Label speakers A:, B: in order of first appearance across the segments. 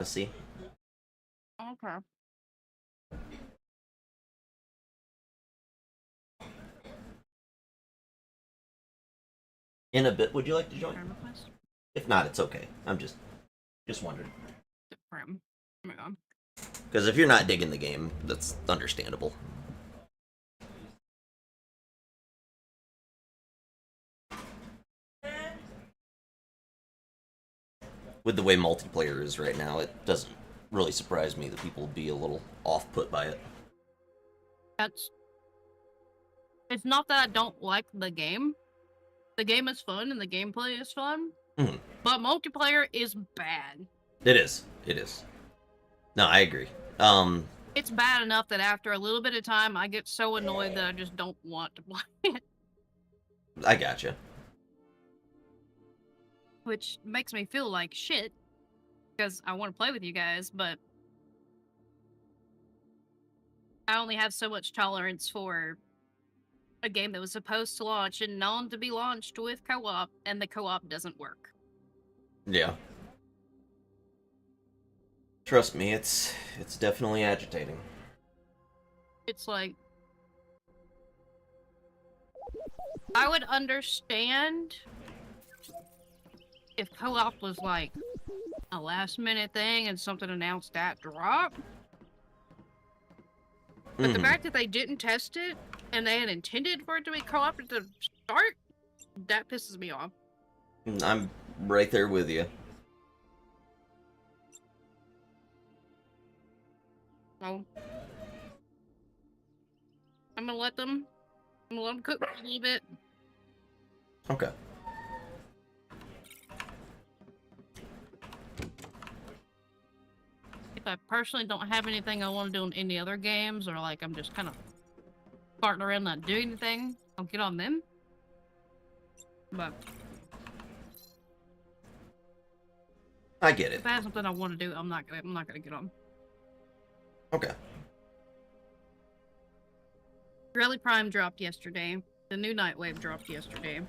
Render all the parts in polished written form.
A: Odyssey.
B: Okay.
A: In a bit, would you like to join?
B: Friend request?
A: If not, it's okay. I'm just wondering.
B: Friend. Oh my god.
A: Because if you're not digging the game, that's understandable. With the way multiplayer is right now, it doesn't really surprise me that people will be a little off-put by it.
B: It's not that I don't like the game. The game is fun and the gameplay is fun.
A: Mm-hmm.
B: But multiplayer is bad.
A: It is. It is. No, I agree.
B: It's bad enough that after a little bit of time, I get so annoyed that I just don't want to play it.
A: I gotcha.
B: Which makes me feel like shit. Because I want to play with you guys, but I only have so much tolerance for a game that was supposed to launch and known to be launched with co-op, and the co-op doesn't work.
A: Yeah. Trust me, it's definitely agitating.
B: It's like, I would understand if co-op was like a last minute thing and something announced at drop. But the fact that they didn't test it and they had intended for it to be co-op at the start, that pisses me off.
A: I'm right there with you.
B: So, I'm gonna let them cook a little bit.
A: Okay.
B: If I personally don't have anything I want to do in any other games, or like I'm just kind of farting around not doing anything, I'll get on them. But
A: I get it.
B: if I have something I want to do, I'm not gonna get on.
A: Okay.
B: Rally Prime dropped yesterday. The new Nightwave dropped yesterday.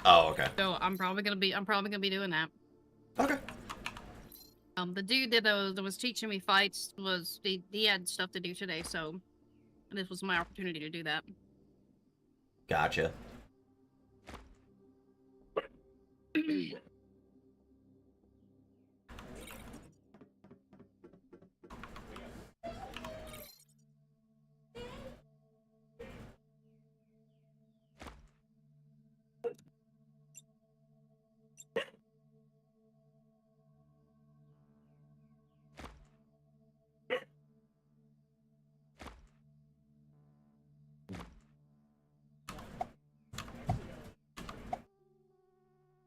A: Oh, okay.
B: So I'm probably gonna be doing that.
A: Okay.
B: The dude that was teaching me fights he had stuff to do today, so this was my opportunity to do that.
A: Gotcha.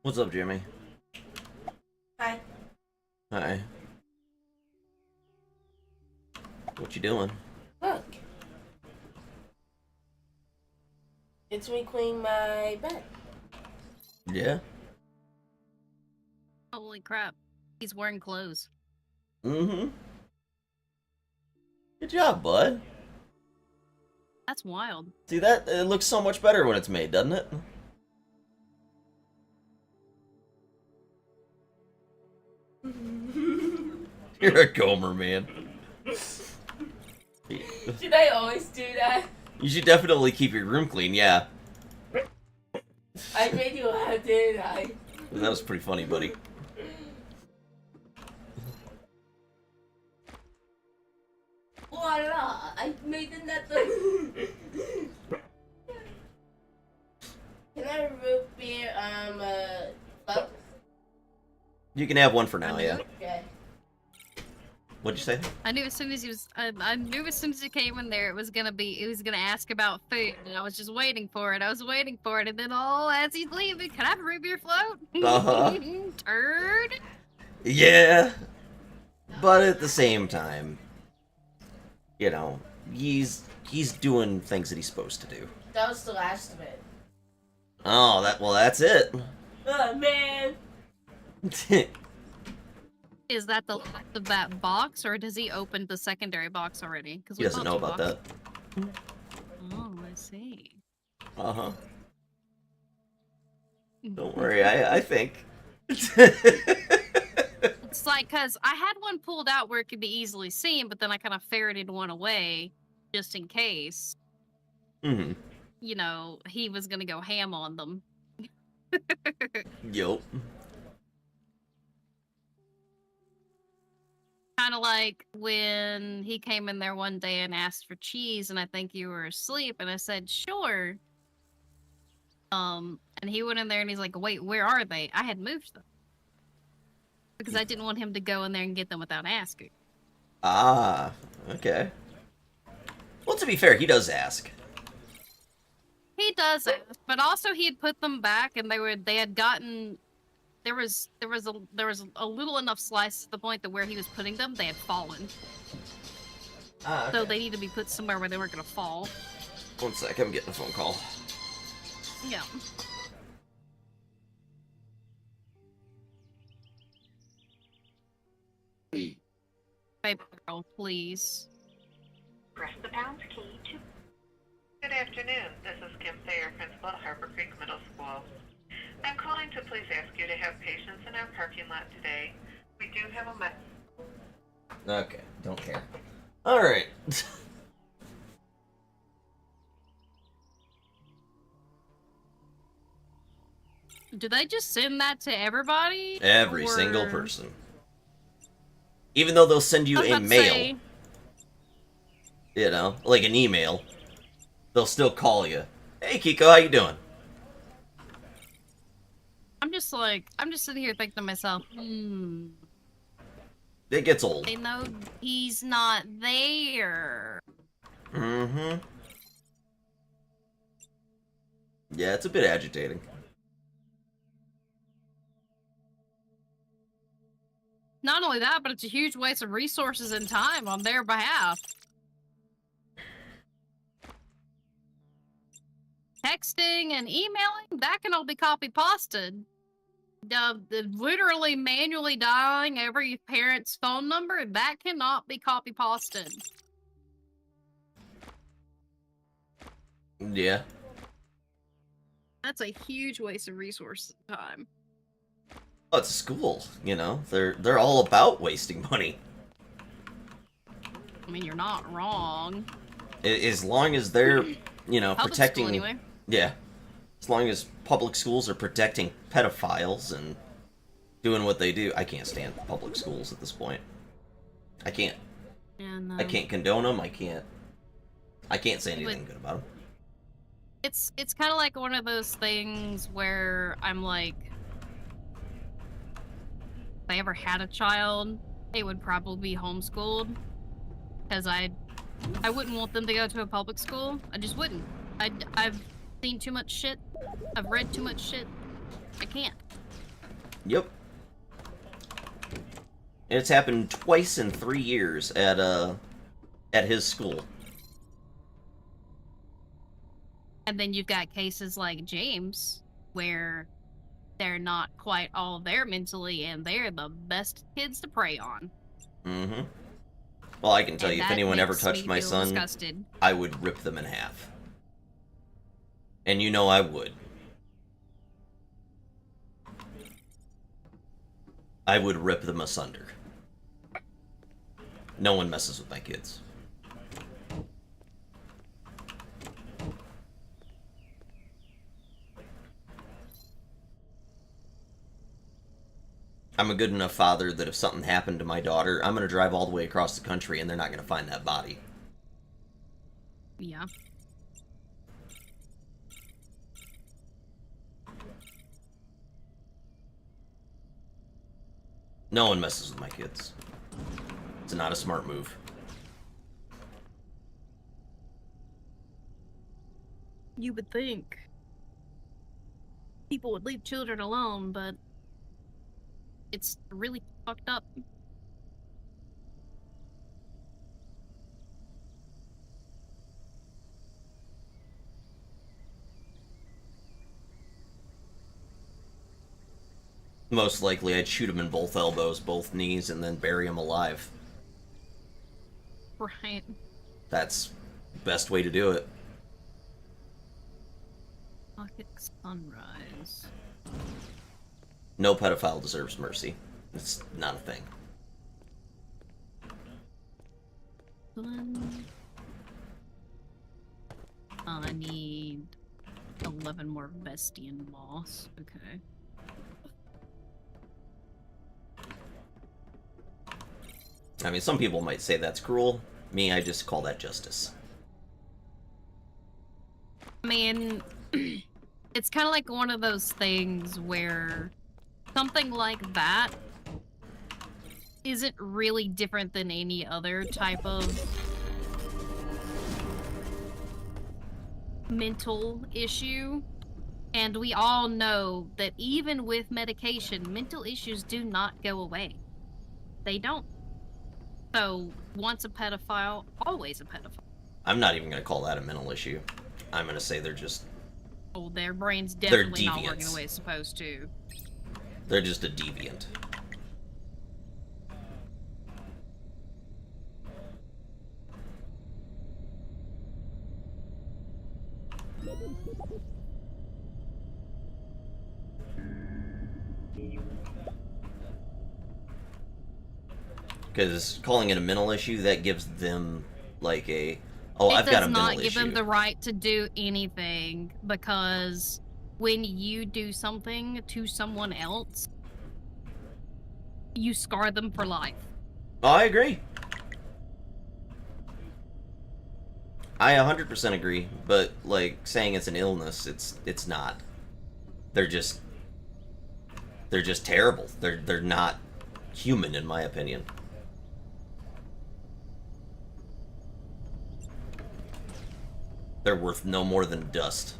A: What's up, Jimmy?
C: Hi.
A: Hi. What you doing?
C: Look. It's me cleaning my bed.
A: Yeah.
B: Holy crap. He's wearing clothes.
A: Mm-hmm. Good job, bud.
B: That's wild.
A: See that? It looks so much better when it's made, doesn't it? You're a Gomer, man.
C: Should I always do that?
A: You should definitely keep your room clean, yeah.
C: I made you laugh, didn't I?
A: That was pretty funny, buddy.
C: Voila! I made another. Can I root beer Bugs?
A: You can have one for now, yeah.
C: Okay.
A: What'd you say?
B: I knew as soon as he came in there, he was gonna ask about food, and I was just waiting for it. I was waiting for it, and then as he's leaving, can I have a root beer float?
A: Uh-huh.
B: Turd.
A: Yeah. But at the same time, you know, he's doing things that he's supposed to do.
C: That was the last of it.
A: Oh, that's it.
C: Oh man.
B: Is that the last of that box, or does he open the secondary box already? Because
A: He doesn't know about that.
B: Oh, I see.
A: Uh-huh. Don't worry, I think.
B: It's like, because I had one pulled out where it could be easily seen, but then I kind of ferreted one away just in case,
A: Mm-hmm.
B: you know, he was going to go ham on them.
A: Yup.
B: Kind of like when he came in there one day and asked for cheese, and I think you were asleep, and I said, sure. And he went in there and he's like, wait, where are they? I had moved them. Because I didn't want him to go in there and get them without asking.
A: Ah, okay. Well, to be fair, he does ask.
B: He does ask, but also he had put them back, and they had gotten there was a little enough slice to the point that where he was putting them, they had fallen.
A: Ah, okay.
B: So they need to be put somewhere where they weren't gonna fall.
A: 1 sec, I'm getting a phone call.
B: Yeah. Baby girl, please.
D: Press the pound key to...
E: Good afternoon. This is Kim Thayer, principal at Harbor Creek Middle School. I'm calling to please ask you to have patience in our parking lot today. We do have a
A: Okay, don't care. Alright.
B: Do they just send that to everybody?
A: Every
B: Or-
A: single person. Even though they'll send you
B: I was
A: a
B: about to
A: mail,
B: say,
A: you know, like an email, they'll still call you. Hey, Kiko, how you doing?
B: I'm just sitting here thinking to myself,
A: It gets old.
B: they know he's not there.
A: Mm-hmm. Yeah, it's a bit agitating.
B: Not only that, but it's a huge waste of resources and time on their behalf. Texting and emailing, that can all be copy-pasted. Literally manually dialing every parent's phone number, that cannot be copy-pasted.
A: Yeah.
B: That's a huge waste of resources and time.
A: Oh, it's a school, you know? They're all about wasting money.
B: I mean, you're not wrong.
A: As long as they're, you know,
B: Public
A: protecting...
B: school, anyway.
A: Yeah. As long as public schools are protecting pedophiles and doing what they do. I can't stand public schools at this point. I can't.
B: And,
A: I can't condone them. I can't say anything good about them.
B: It's kind of like one of those things where I'm like, if I ever had a child, they would probably be homeschooled, because I wouldn't want them to go to a public school. I just wouldn't. I've seen too much shit. I've read too much shit. I can't.
A: Yep. And it's happened twice in 3 years at his school.
B: And then you've got cases like James, where they're not quite all there mentally, and they're the best kids to prey on.
A: Mm-hmm. Well, I can tell
B: And
A: you, if
B: that
A: anyone ever
B: makes
A: touched
B: me
A: my
B: feel
A: son,
B: disgusted.
A: I would rip them in half. And you know I would. I would rip them asunder. No one messes with my kids. I'm a good enough father that if something happened to my daughter, I'm going to drive all the way across the country and they're not going to find that body.
B: Yeah.
A: No one messes with my kids. It's not a smart move.
B: You would think people would leave children alone, but it's really fucked up.
A: Most likely, I'd shoot him in both elbows, both knees, and then bury him alive.
B: Right.
A: That's the best way to do it.
B: Pocket sunrise.
A: No pedophile deserves mercy. It's not a thing.
B: I need 11 more Vestian moss. Okay.
A: I mean, some people might say that's cruel. Me, I just call that justice.
B: I mean, it's kind of like one of those things where something like that isn't really different than any other type of mental issue. And we all know that even with medication, mental issues do not go away. They don't. So, once a pedophile, always a pedophile.
A: I'm not even going to call that a mental issue. I'm going to say they're just...
B: Oh, their brain's definitely not working
A: deviants.
B: the way it's supposed to.
A: They're just a deviant. Because calling it a mental issue, that gives them, like, a... Oh, I've got a mental issue.
B: It does not give them the right to do anything, because when you do something to someone else, you scar them for life.
A: Oh, I agree. I 100% agree, but, like, saying it's an illness, it's not. They're just terrible. They're not human, in my opinion. They're worth no more than dust.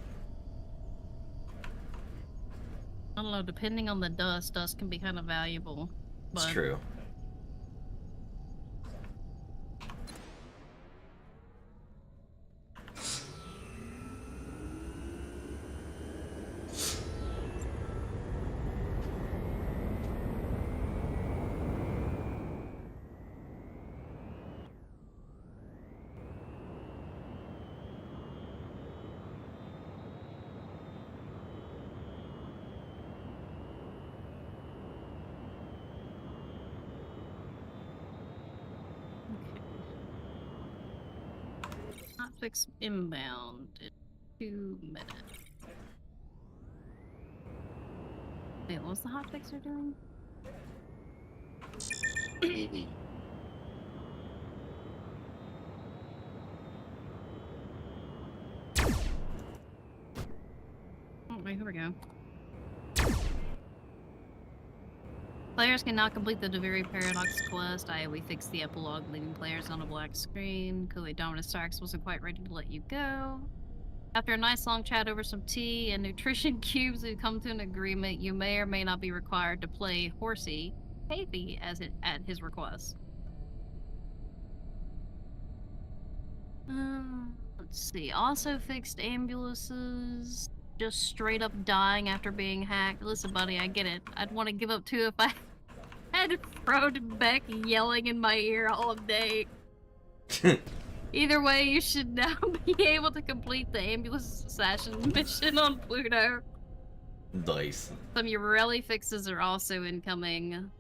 B: I don't know, depending on the dust can be kind of valuable.
A: It's true.
B: Hotfix inbound in 2 minutes. Wait, what was the hotfixer doing? Oh, wait, here we go. Players can now complete the Deviri Paradox quest. We fixed the epilogue, leaving players on a black screen. Clearly, Dominus Starks wasn't quite ready to let you go. After a nice long chat over some tea and nutrition cubes, we've come to an agreement. You may or may not be required to play Horsey, Kathy, at his request. Let's see. Also fixed ambulances. Just straight up dying after being hacked. Listen, buddy, I get it. I'd want to give up too if I had Froden Beck yelling in my ear all day. Either way, you should now be able to complete the ambulance assassin mission on Pluto.
A: Nice.
B: Some Urelli fixes are also incoming.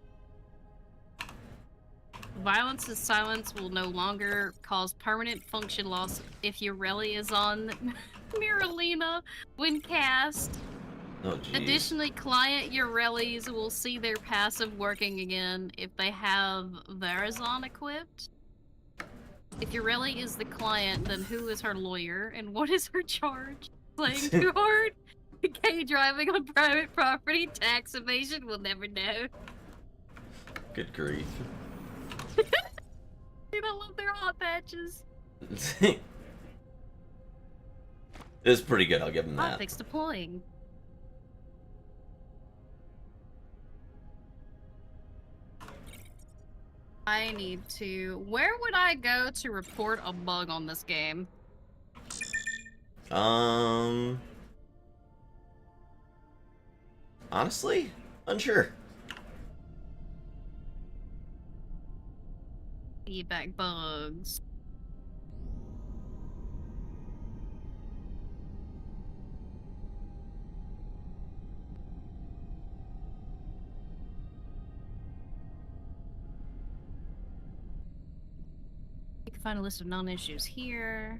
B: Violence and silence will no longer cause permanent function loss if Urelli is on Miralina when cast.
A: Oh, geez.
B: Additionally, client Urellis will see their passive working again if they have Varazon equipped. If Urelli is the client, then who is her lawyer and what is her charge? Playing too hard? Okay, driving on private property, tax evasion, we'll never know.
A: Good grief.
B: Dude, I love their hot patches.
A: It's pretty good, I'll give them that.
B: Hotfix deploying. I need to... Where would I go to report a bug on this game?
A: Honestly, unsure.
B: Feedback bugs. can find a list of non-issues here.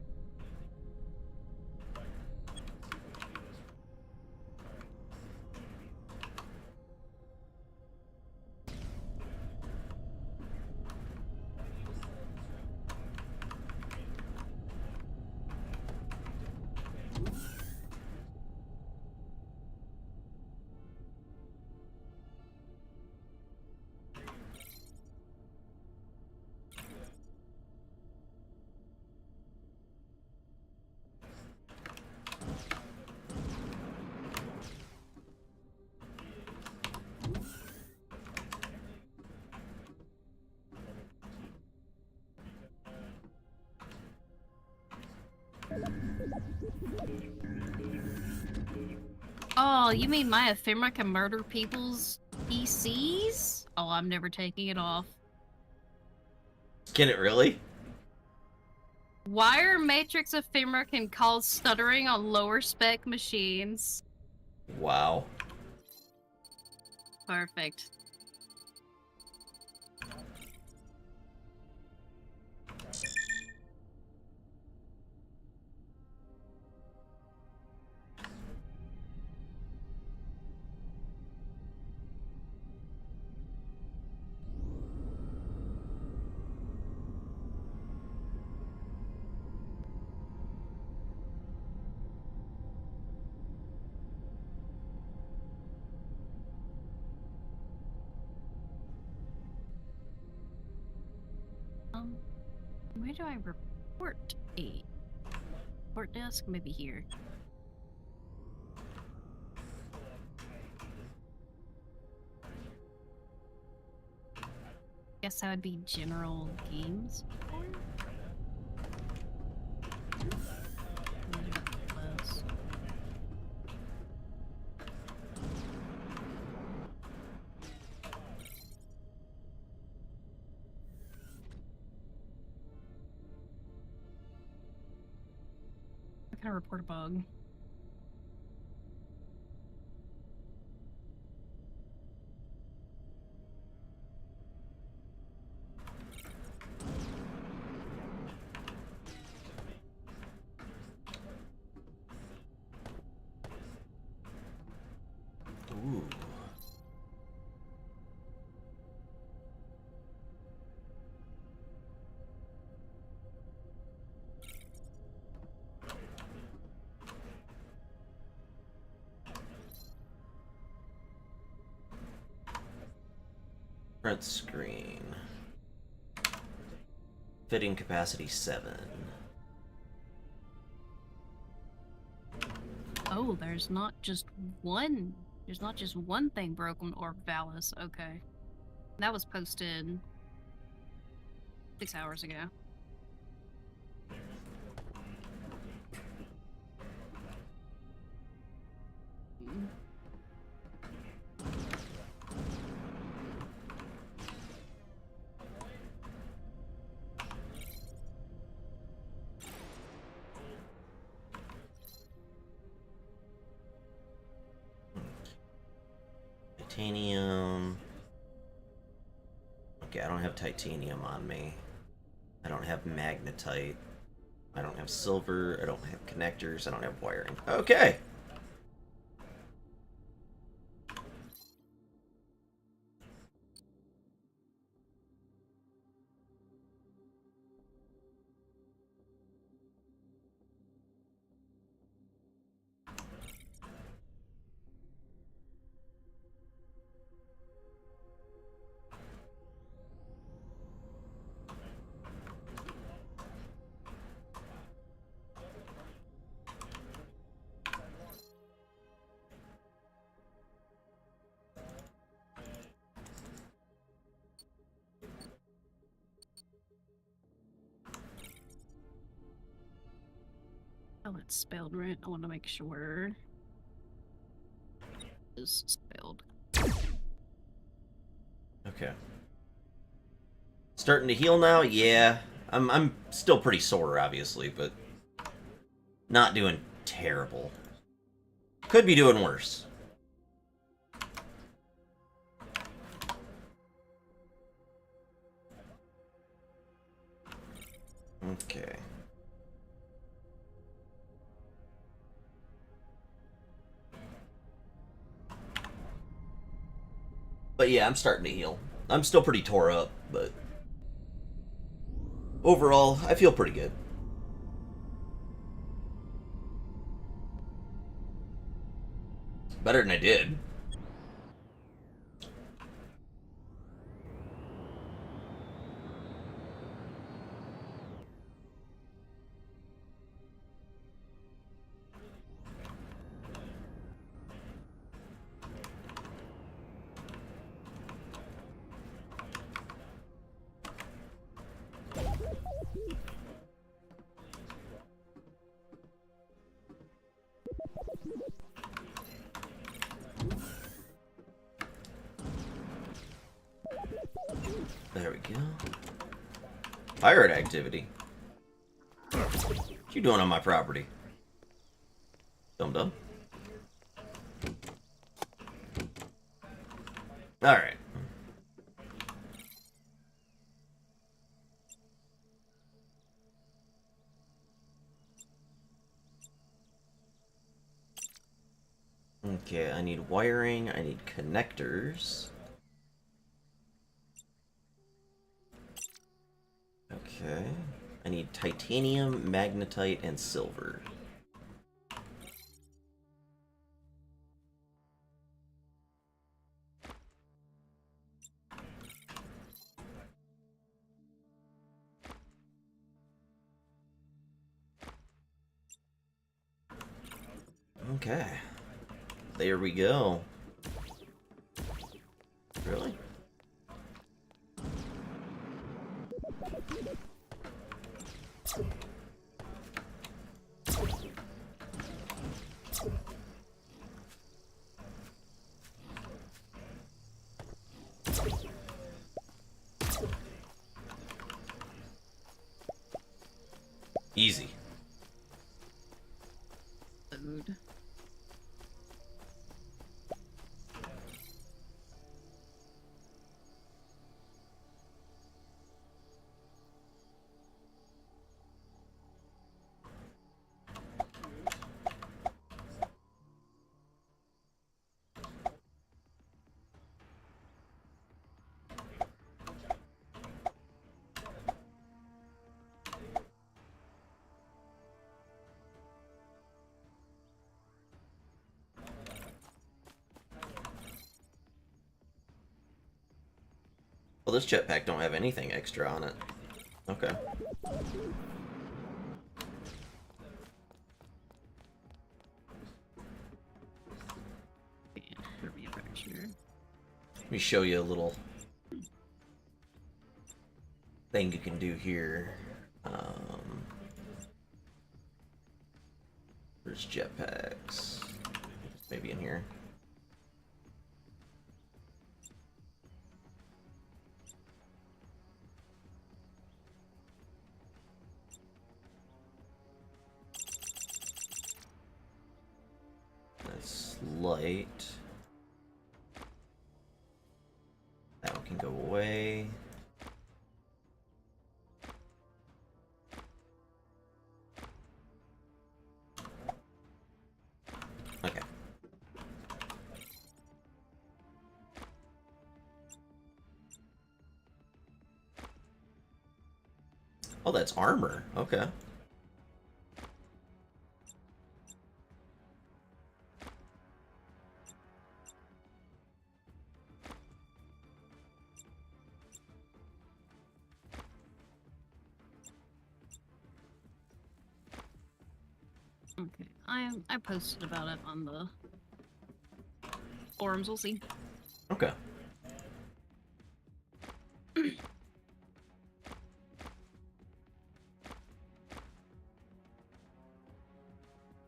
B: Oh, you mean my ephemera can murder people's PCs? Oh, I'm never taking it off.
A: Can it really?
B: Wire matrix ephemera can cause stuttering on lower spec machines.
A: Wow.
B: Perfect. Where do I report a report desk? Maybe here. Guess that would be general games support? Close. I can report a bug.
A: Ooh. Print screen. Fitting capacity 7.
B: Oh, there's not just one. There's not just one thing broken or Valis. Okay. That was posted 6 hours ago.
A: Titanium. Okay, I don't have titanium on me. I don't have magnetite. I don't have silver. I don't have connectors. I don't have wiring. Okay.
B: Oh, it's spelled right. I want to make sure. It's spelled.
A: Okay. Starting to heal now? Yeah. I'm still pretty sore, obviously, but not doing terrible. Could be doing worse. Okay. But yeah, I'm starting to heal. I'm still pretty tore up, but overall, I feel pretty good. Better than I did. There we go. Pirate activity. What you doing on my property? Dum-dum. Alright. Okay, I need wiring, I need connectors. Okay. I need titanium, magnetite, and silver. Okay. There we go. Really? Easy.
B: Food.
A: Well, this jetpack don't have anything extra on it. Okay. Let me show you a little thing you can do here. There's jetpacks. Maybe in here. That's light. That one can go away. Okay. Oh, that's armor. Okay.
B: Okay, I posted about it on the forums. We'll see.
A: Okay.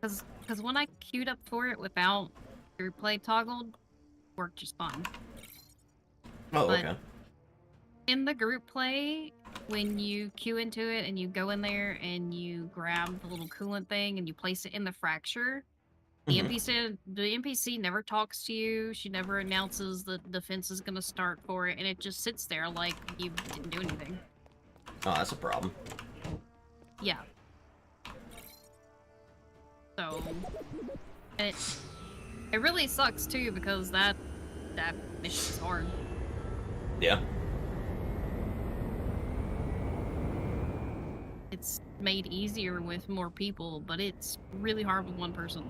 B: Because when I queued up for it without replay toggled, worked just fine.
A: Oh,
B: But
A: okay.
B: in the group play, when you queue into it and you go in there and you grab the little coolant thing and you place it in the fracture, the NPC never talks to you. She never announces that defense is gonna start for it, and it just sits there like you didn't do anything.
A: Oh, that's a problem.
B: Yeah. So, it really sucks too because that mission is hard.
A: Yeah.
B: It's made easier with more people, but it's really hard with one person.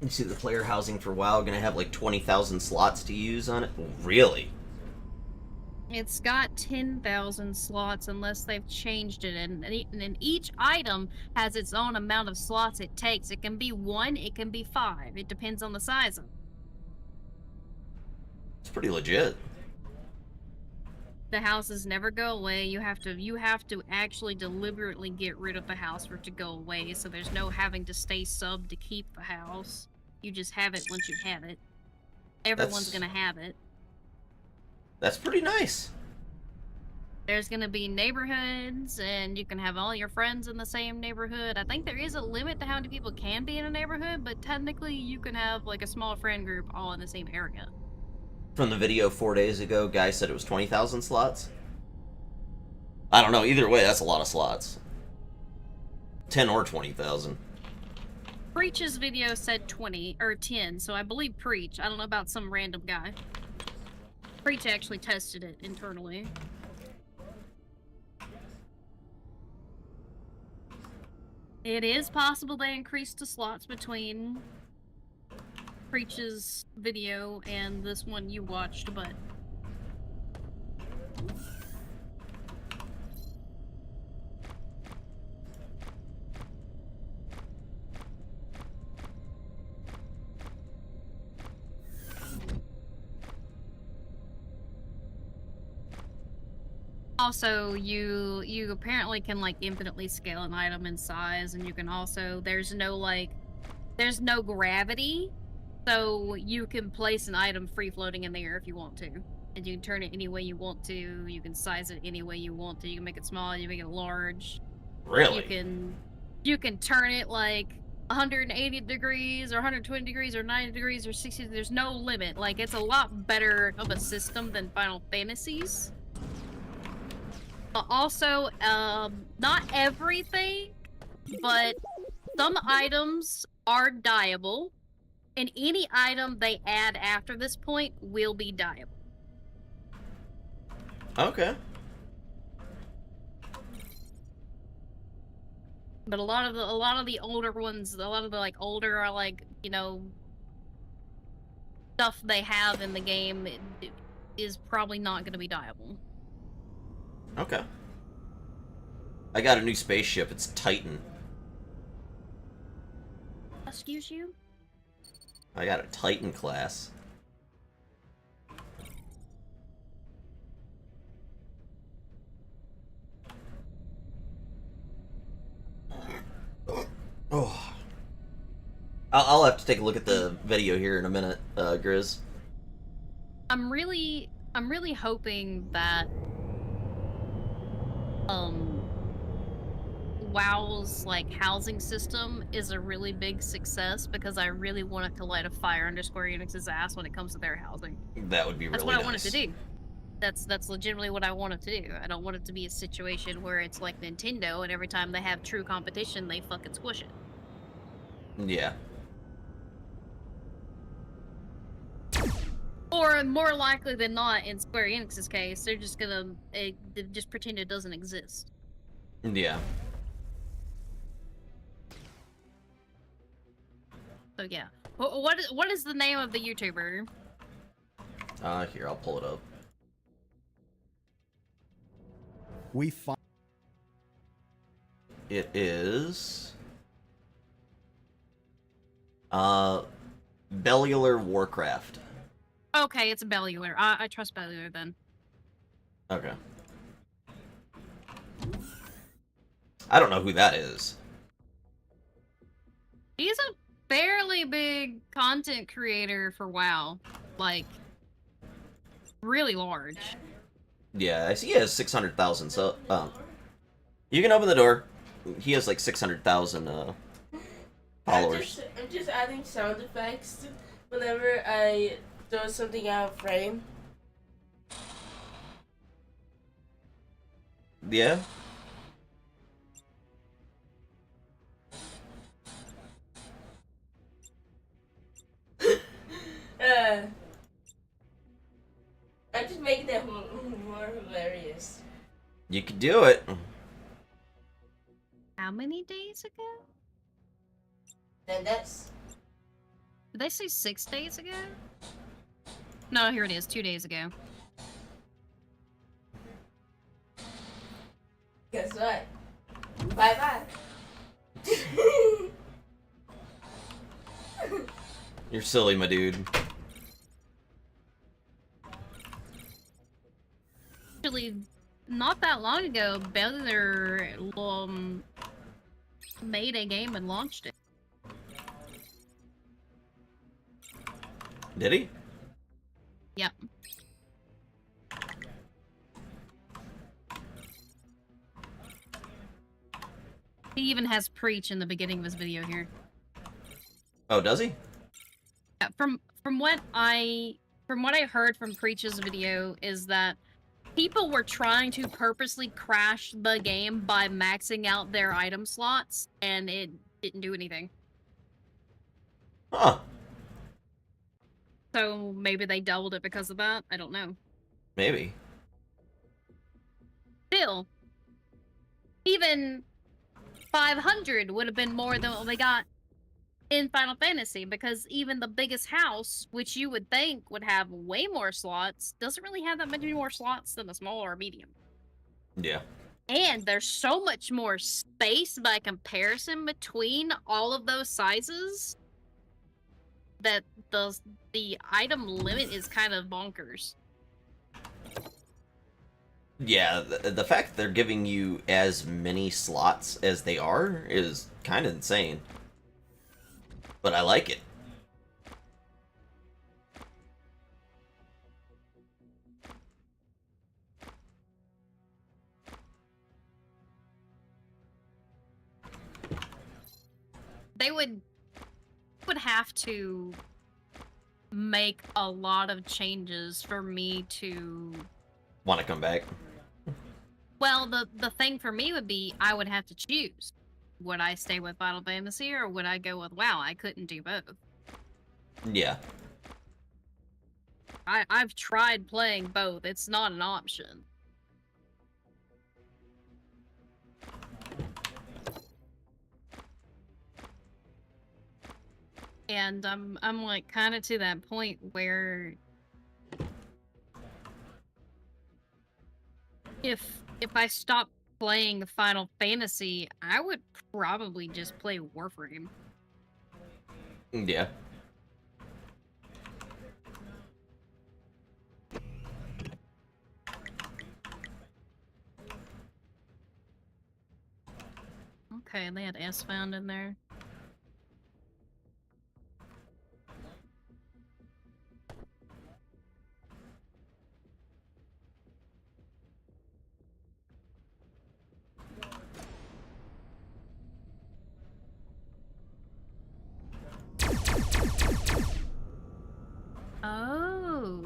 A: You see the player housing for WoW gonna have like 20,000 slots to use on it? Really?
B: It's got 10,000 slots unless they've changed it, and each item has its own amount of slots it takes. It can be 1, it can be 5. It depends on the size of it.
A: It's pretty legit.
B: The houses never go away. You have to actually deliberately get rid of the house for it to go away, so there's no having to stay sub to keep the house. You just have it once you have it. Everyone's gonna have it.
A: That's pretty nice.
B: There's gonna be neighborhoods, and you can have all your friends in the same neighborhood. I think there is a limit to how many people can be in a neighborhood, but technically you can have like a small friend group all in the same area.
A: From the video 4 days ago, guy said it was 20,000 slots. I don't know. Either way, that's a lot of slots. 10 or 20,000.
B: Preach's video said 20 or 10, so I believe Preach. I don't know about some random guy. Preach actually tested it internally. It is possible they increased the slots between Preach's video and this one you watched, but also you apparently can like infinitely scale an item in size, and you can also there's no gravity, so you can place an item free floating in the air if you want to, and you can turn it any way you want to. You can size it any way you want to. You can make it small, you can make it large.
A: Really?
B: You can turn it like 180 degrees or 120 degrees or 90 degrees or 60. There's no limit. Like, it's a lot better of a system than Final Fantasies. But also, not everything, but some items are dyeable, and any item they add after this point will be dyeable.
A: Okay.
B: But a lot of the older ones, a lot of the like older are like, you know, stuff they have in the game is probably not going to be dyeable.
A: Okay. I got a new spaceship. It's Titan.
B: Excuse you?
A: I got a Titan class. Oh. I'll have to take a look at the video here in a minute, Grizz.
B: I'm really hoping that WoW's like housing system is a really big success, because I really want it to light a fire under Square Enix's ass when it comes to their housing.
A: That would be really
B: That's what
A: nice.
B: I want it to do. That's legitimately what I want it to do. I don't want it to be a situation where it's like Nintendo and every time they have true competition, they fucking squish it.
A: Yeah.
B: Or more likely than not, in Square Enix's case, they're just gonna just pretend it doesn't exist.
A: Yeah.
B: So yeah. What is the name of the YouTuber?
A: Here, I'll pull it up.
F: We find
A: It is... Bellular Warcraft.
B: Okay, it's Bellular. I trust Bellular then.
A: Okay. I don't know who that is.
B: He's fairly big content creator for WoW. Like, really large.
A: Yeah, I see he has 600,000, so, you can open the door. He has like 600,000, followers.
C: I'm just adding sound effects whenever I throw something out of frame.
A: Yeah?
C: I'm just making that more hilarious.
A: You could do it.
B: How many days ago?
C: Then that's
B: Did they say 6 days ago? No, here it is, 2 days ago.
C: guess what? Bye bye.
A: You're silly, my dude.
B: Actually, not that long ago, Beller made a game and launched it.
A: Did he?
B: Yep. He even has Preach in the beginning of his video here.
A: Oh, does he?
B: Yeah, from what I heard from Preach's video is that people were trying to purposely crash the game by maxing out their item slots, and it didn't do anything.
A: Huh.
B: So maybe they doubled it because of that. I don't know.
A: Maybe.
B: Still, even 500 would have been more than what they got in Final Fantasy, because even the biggest house, which you would think would have way more slots, doesn't really have that many more slots than a small or a medium.
A: Yeah.
B: And there's so much more space by comparison between all of those sizes that the item limit is kind of bonkers.
A: Yeah, the fact that they're giving you as many slots as they are is kind of insane. But I like it.
B: They would have to make a lot of changes for me to...
A: Want to come back?
B: Well, the thing for me would be I would have to choose. Would I stay with Final Fantasy or would I go with WoW? I couldn't do both.
A: Yeah.
B: I've tried playing both. It's not an option. And I'm like kind of to that point where if I stop playing Final Fantasy, I would probably just play Warframe.
A: Yeah.
B: Okay, they had S found in there. Oh.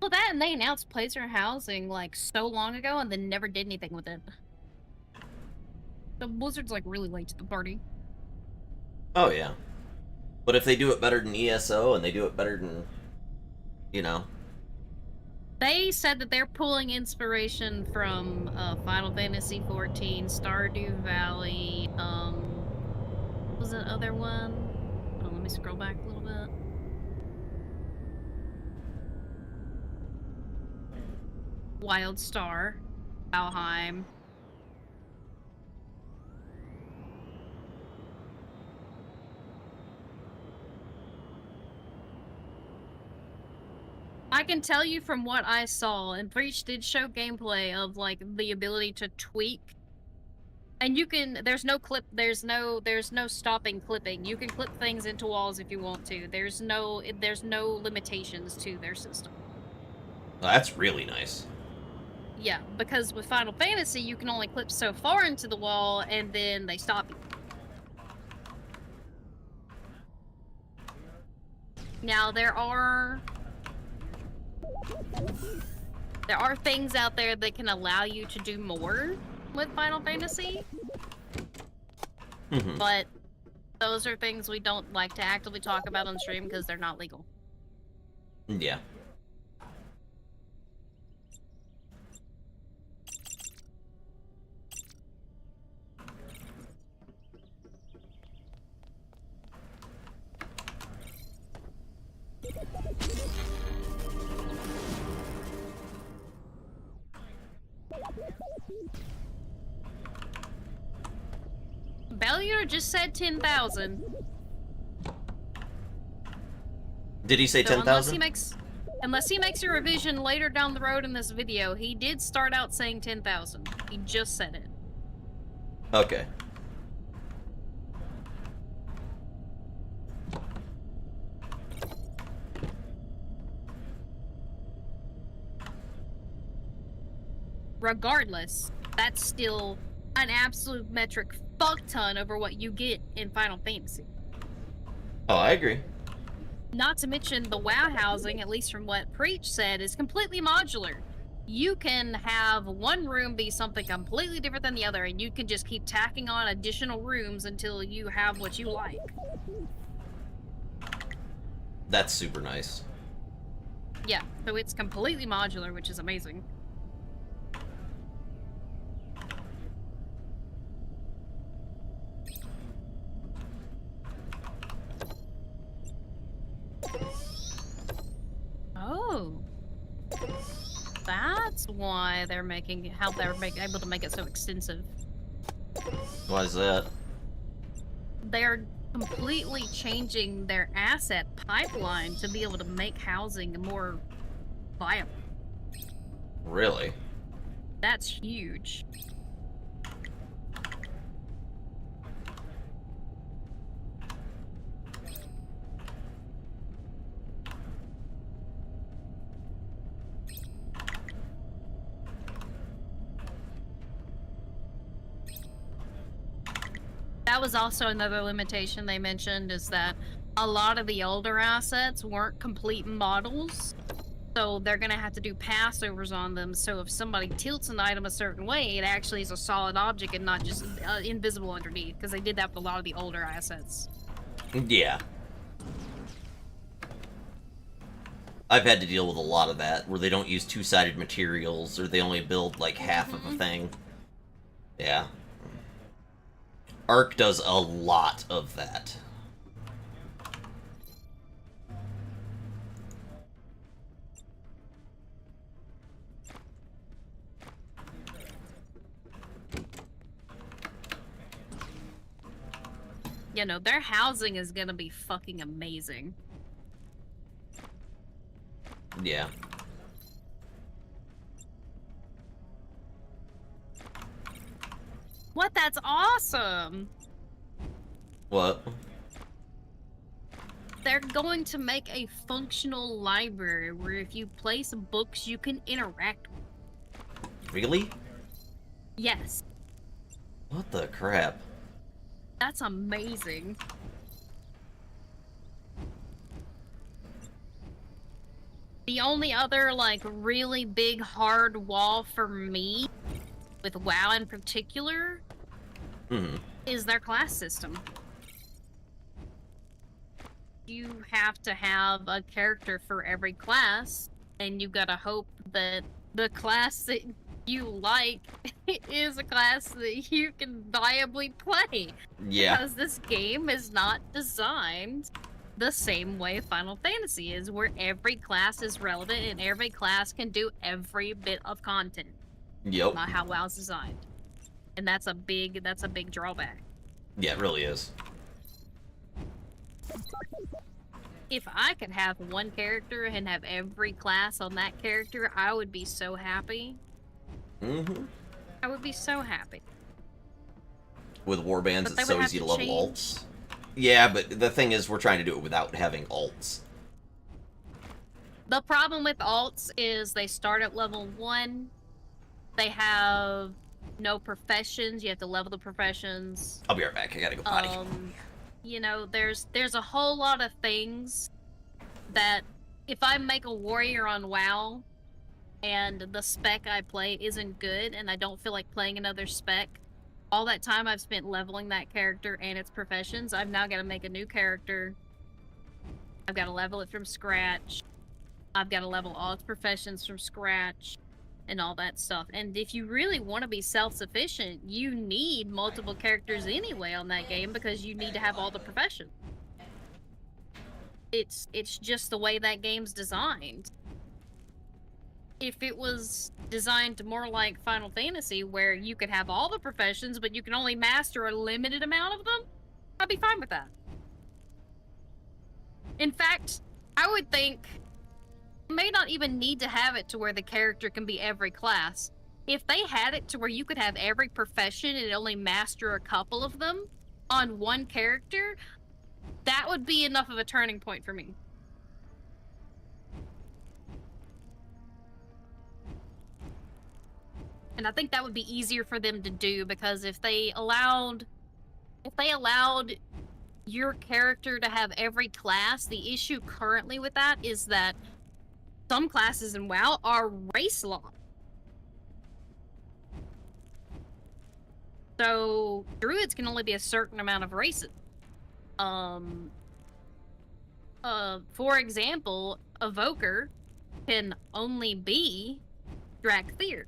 B: Well, that and they announced placer housing like so long ago and then never did anything with it. So Blizzard's like really late to the party.
A: Oh, yeah. But if they do it better than ESO and they do it better than, you know.
B: They said that they're pulling inspiration from Final Fantasy XIV, Stardew Valley, what was that other one? Oh, let me scroll back a little bit. Wildstar, Valheim. I can tell you from what I saw, and Breach did show gameplay of like the ability to tweak And you can, there's no stopping clipping. You can clip things into walls if you want to. There's no limitations to their system.
A: Oh, that's really nice.
B: Yeah, because with Final Fantasy, you can only clip so far into the wall, and then they stop you. Now, there are things out there that can allow you to do more with Final Fantasy, but those are things we don't like to actively talk about on stream because they're not legal.
A: Yeah.
B: Bellier just said 10,000.
A: Did he say
B: So
A: 10,000?
B: unless he makes a revision later down the road in this video, he did start out saying 10,000. He just said it.
A: Okay.
B: Regardless, that's still an absolute metric fuck ton over what you get in Final Fantasy.
A: Oh, I agree.
B: Not to mention the WoW housing, at least from what Preach said, is completely modular. You can have one room be something completely different than the other, and you can just keep tacking on additional rooms until you have what you like.
A: That's super nice.
B: Yeah, so it's completely modular, which is amazing. Oh. That's why they're how they're able to make it so extensive.
A: Why is that?
B: They're completely changing their asset pipeline to be able to make housing more viable.
A: Really?
B: That's huge. That was also another limitation they mentioned, is that a lot of the older assets weren't complete models, so they're gonna have to do passovers on them, so if somebody tilts an item a certain way, it actually is a solid object and not just invisible underneath, because they did that with a lot of the older assets.
A: Yeah. I've had to deal with a lot of that, where they don't use two-sided materials, or they only build, like, half of a thing. Yeah. Arc does a lot of that.
B: You know, their housing is gonna be fucking amazing.
A: Yeah.
B: What? That's awesome!
A: What?
B: They're going to make a functional library where if you place books, you can interact with.
A: Really?
B: Yes.
A: What the crap?
B: That's amazing. The only other, like, really big hard wall for me, with WoW in particular, is their class system. You have to have a character for every class, and you gotta hope that the class that you like is a class that you can viably play.
A: Yeah.
B: Because this game is not designed the same way Final Fantasy is, where every class is relevant and every class can do every bit of content.
A: Yep.
B: Not how WoW's designed. And that's a big drawback.
A: Yeah, it really is.
B: If I could have one character and have every class on that character, I would be so happy. I would be so happy.
A: With warbands,
B: But they
A: it's
B: would
A: so
B: have
A: easy to
B: to
A: level
B: change.
A: alts. Yeah, but the thing is, we're trying to do it without having alts.
B: The problem with alts is they start at level 1. They have no professions. You have to level the professions.
A: I'll be right back. I gotta go potty.
B: You know, there's a whole lot of things that if I make a warrior on WoW and the spec I play isn't good and I don't feel like playing another spec, all that time I've spent leveling that character and its professions, I've now got to make a new character. I've got to level it from scratch. I've got to level all its professions from scratch and all that stuff. And if you really want to be self-sufficient, you need multiple characters anyway on that game because you need to have all the professions. It's just the way that game's designed. If it was designed more like Final Fantasy, where you could have all the professions, but you can only master a limited amount of them, I'd be fine with that. In fact, I would think you may not even need to have it to where the character can be every class. If they had it to where you could have every profession and only master a couple of them on one character, that would be enough of a turning point for me. And I think that would be easier for them to do, because if they allowed your character to have every class, the issue currently with that is that some classes in WoW are race locked. So druids can only be a certain amount of races. For example, Evoker can only be Drakthir.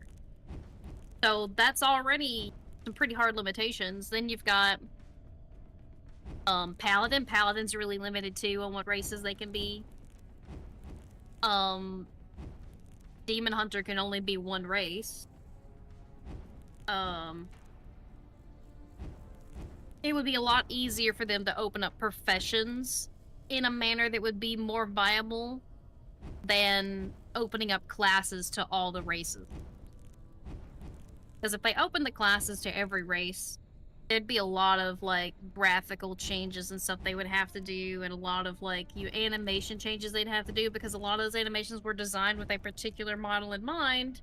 B: So that's already some pretty hard limitations. Then you've got Paladin. Paladin's really limited too on what races they can be. Demon Hunter can only be one race. It would be a lot easier for them to open up professions in a manner that would be more viable than opening up classes to all the races. Because if they open the classes to every race, there'd be a lot of, like, graphical changes and stuff they would have to do, and a lot of, like, animation changes they'd have to do, because a lot of those animations were designed with a particular model in mind,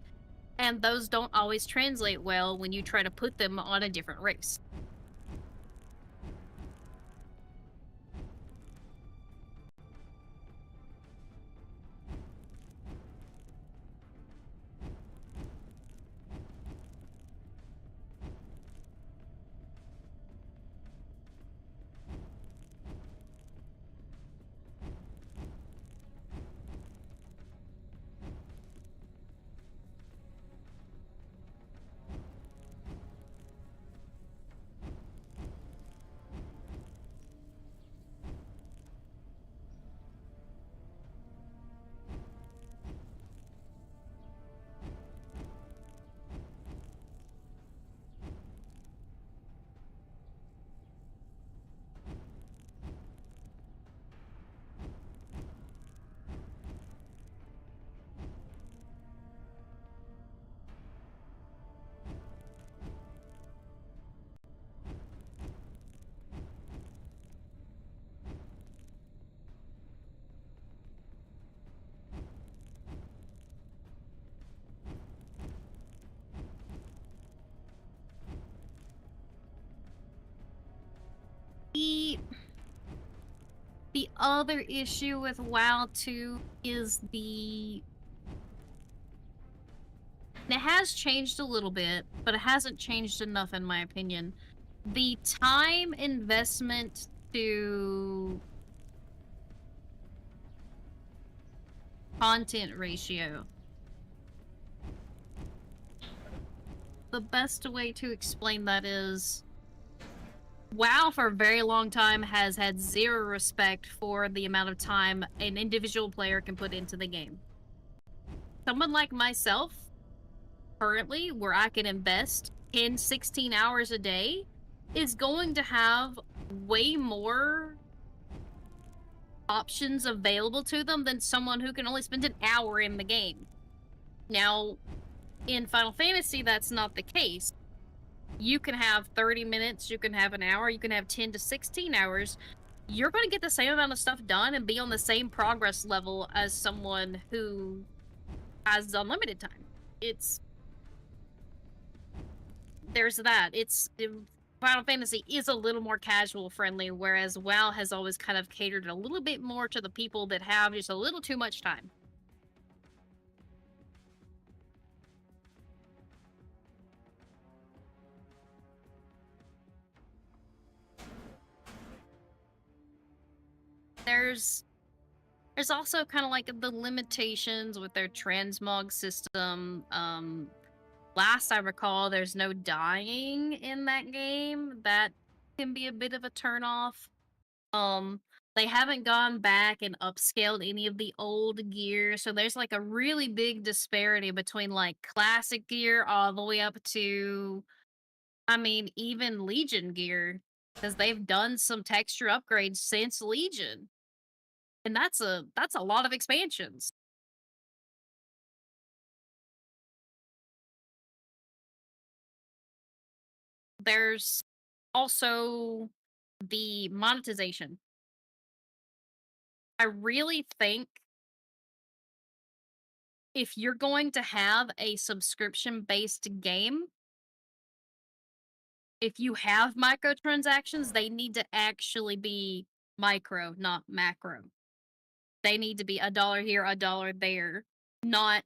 B: and those don't always translate well when you try to put them on a different race. The other issue with WoW 2 is it has changed a little bit, but it hasn't changed enough in my opinion. The time investment to content ratio. The best way to explain that is WoW for a very long time has had zero respect for the amount of time an individual player can put into the game. Someone like myself, currently, where I can invest 10, 16 hours a day, is going to have way more options available to them than someone who can only spend an hour in the game. Now, in Final Fantasy, that's not the case. You can have 30 minutes, you can have an hour, you can have 10 to 16 hours. You're going to get the same amount of stuff done and be on the same progress level as someone who has unlimited time. There's that. Final Fantasy is a little more casual friendly, whereas WoW has always kind of catered a little bit more to the people that have just a little too much time. There's also kind of like the limitations with their transmog system. Last I recall, there's no dying in that game. That can be a bit of a turnoff. They haven't gone back and upscaled any of the old gear, so there's like a really big disparity between like classic gear all the way up to, I mean, even Legion gear, because they've done some texture upgrades since Legion, and that's a lot of expansions. There's also the monetization. I really think if you're going to have a subscription-based game, if you have microtransactions, they need to actually be micro, not macro. They need to be $1 here, $1 there, not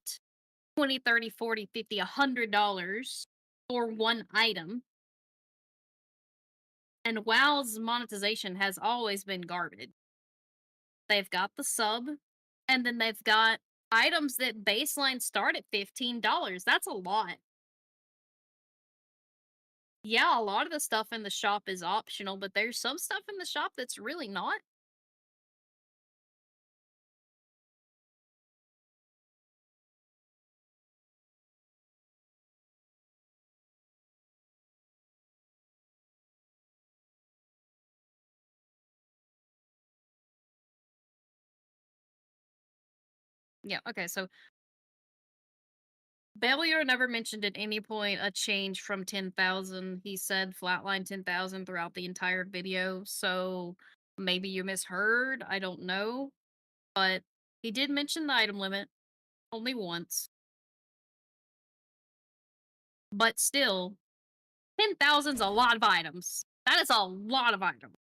B: 20, 30, 40, 50, $100 for one item. And WoW's monetization has always been garbage. They've got the sub, and then they've got items that baseline start at $15. That's a lot. Yeah, a lot of the stuff in the shop is optional, but there's some stuff in the shop that's really not. Yeah, okay, so Bellier never mentioned at any point a change from 10,000. He said flatline 10,000 throughout the entire video, so maybe you misheard, I don't know. But he did mention the item limit only once. But still, 10,000's a lot of items. That is a lot of items.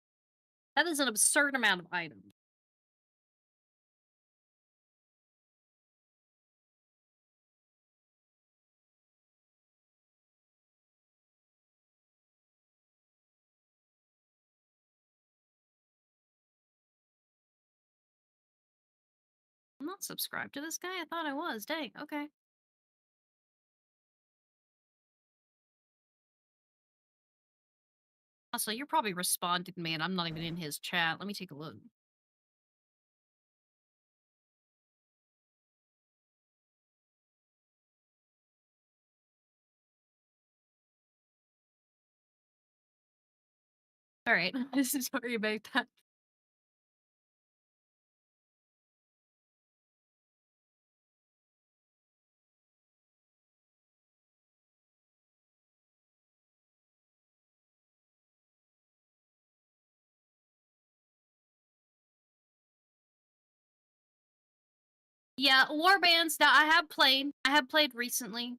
B: That is an absurd amount of items. I'm not subscribed to this guy. I thought I was. Dang. Okay. Also, you're probably responding to me, and I'm not even in his chat. Let me take a look. All right. Sorry about that. Yeah, warbands. Now I have played. I have played recently.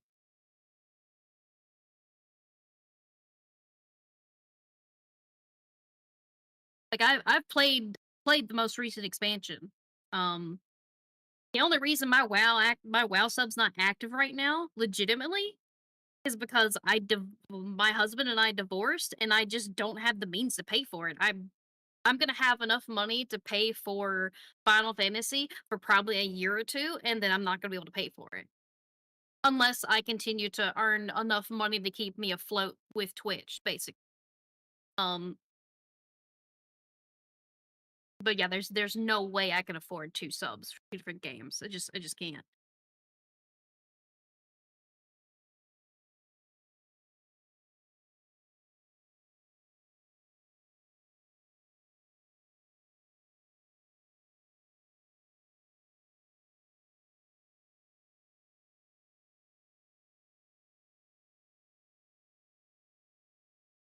B: Like I've played the most recent expansion. Um, the only reason my WoW sub's not active right now, legitimately, is because my husband and I divorced, and I just don't have the means to pay for it. I'm gonna have enough money to pay for Final Fantasy for probably a year or two, and then I'm not gonna be able to pay for it. Unless I continue to earn enough money to keep me afloat with Twitch, basically. Um, but yeah, there's no way I can afford 2 subs for 2 different games. I just can't.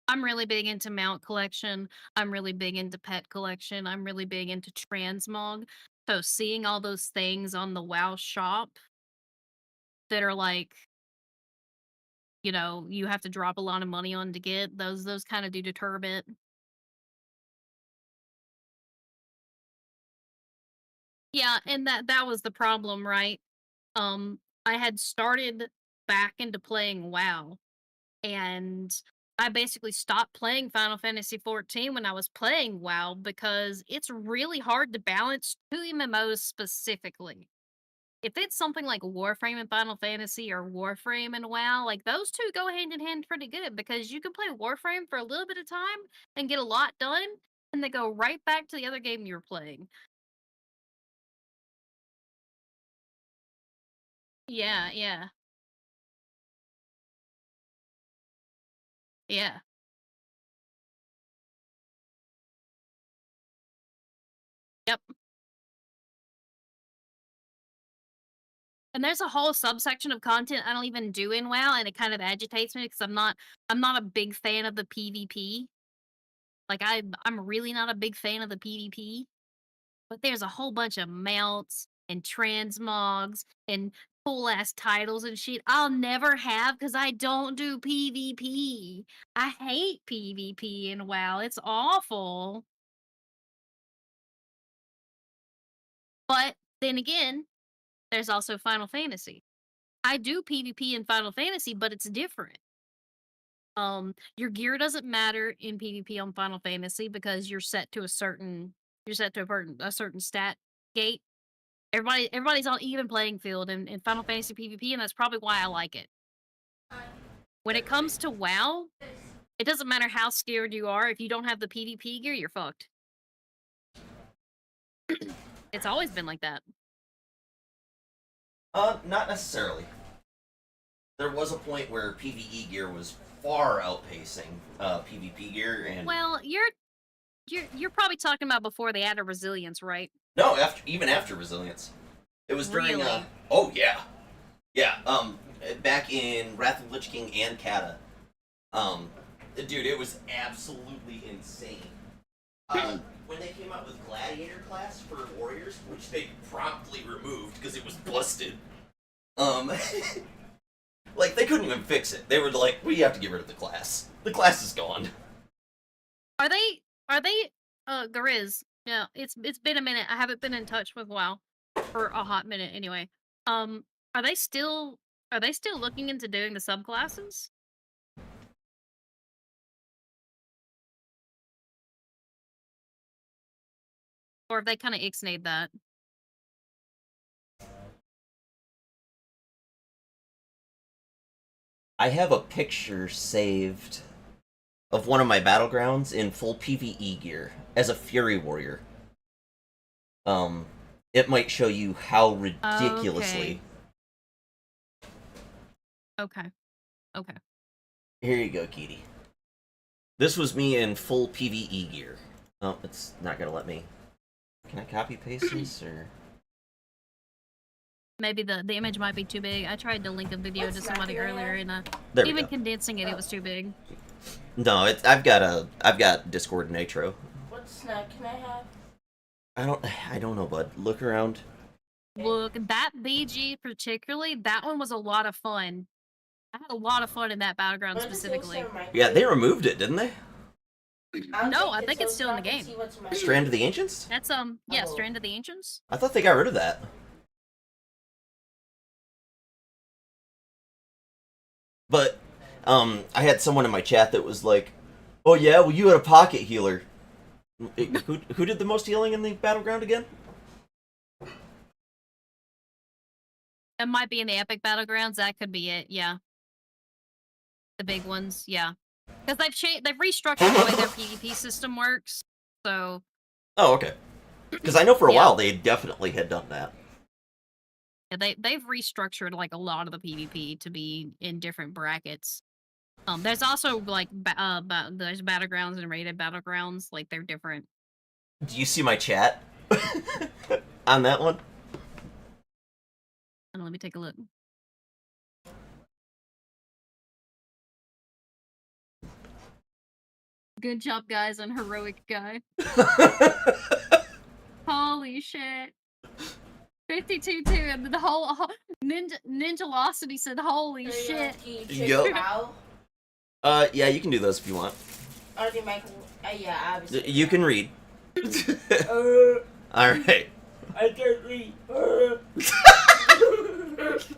B: I'm really big into mount collection. I'm really big into pet collection. I'm really big into transmog. So seeing all those things on the WoW shop that are like, you know, you have to drop a lot of money on to get those kind of do deter a bit. Yeah, and that was the problem, right? I had started back into playing WoW, and I basically stopped playing Final Fantasy 14 when I was playing WoW because it's really hard to balance two MMOs specifically. If it's something like Warframe in Final Fantasy or Warframe in WoW, like those two go hand in hand pretty good because you can play Warframe for a little bit of time and get a lot done, and then go right back to the other game you were playing. Yeah, yeah, yeah. Yep. And there's a whole subsection of content I don't even do in WoW, and it kind of agitates me because I'm not a big fan of the PvP. Like I'm really not a big fan of the PvP. But there's a whole bunch of mounts and transmogs and cool ass titles and shit I'll never have because I don't do PvP. I hate PvP in WoW. It's awful. But then again, there's also Final Fantasy. I do PvP in Final Fantasy, but it's different. Your gear doesn't matter in PvP on Final Fantasy because you're set to a certain stat gate. Everybody's on even playing field in Final Fantasy PvP, and that's probably why I like it. When it comes to WoW, it doesn't matter how scared you are. If you don't have the PvP gear, you're fucked. It's always been like that.
A: Not necessarily. There was a point where PvE gear was far outpacing PvP gear, and
B: Well, you're probably talking about before they added resilience, right?
A: no, even after Resilience, it was during.
B: Really?
A: Oh yeah, yeah. Back in Wrath of Lich King and Kata, dude, it was absolutely insane. When they came out with Gladiator class for warriors, which they promptly removed because it was busted. Like they couldn't even fix it. They were like, "We have to get rid of the class. The class is gone."
B: Are they Gariz? Yeah, it's been a minute. I haven't been in touch with WoW for a hot minute anyway. Um, are they still looking into doing the subclasses? Or have they kind of ixnayed that?
A: I have a picture saved of one of my battlegrounds in full PvE gear as a Fury Warrior. It might show you how ridiculously.
B: Okay. Okay.
A: Here you go, Kitty. This was me in full PvE gear. Oh, it's not gonna let me. Can I copy paste this or?
B: Maybe the image might be too big. I tried to link a video to somebody earlier, and
A: There we
B: even
A: go.
B: condensing it, it was too big.
A: No, I've got Discord Nitro.
C: What snack can I have?
A: I don't know, bud. Look around.
B: Look, that BG particularly, that one was a lot of fun. I had a lot of fun in that battleground
C: What does it
B: specifically.
C: say on my
A: Yeah, they
C: plate?
A: removed it, didn't they?
B: No, I think it's still in the
C: so I can
B: game.
C: see what's in my
A: Strand of the Ancients?
B: That's yeah,
C: Oh.
B: Strand of the Ancients.
A: I thought they got rid of that. But I had someone in my chat that was like, "Oh yeah, well you had a pocket healer." Who did the most healing in the battleground again?
B: It might be in the epic battlegrounds. That could be it. Yeah, the big ones. Yeah, because they've restructured the way their PvP system works. So
A: Oh, okay. Because I know for a
B: Yeah.
A: while they definitely had done that.
B: yeah, they've restructured like a lot of the PvP to be in different brackets. There's also like there's battlegrounds and rated battlegrounds. Like they're different.
A: Do you see my chat on that one?
B: And let me take a look. Good job, guys, on heroic guy. Holy shit. 52-2, and the whole Ninjalosity said, holy shit.
A: Yup. Yeah, you can do those if you want.
C: Yeah, obviously.
A: You can read. Alright.
C: I can't read.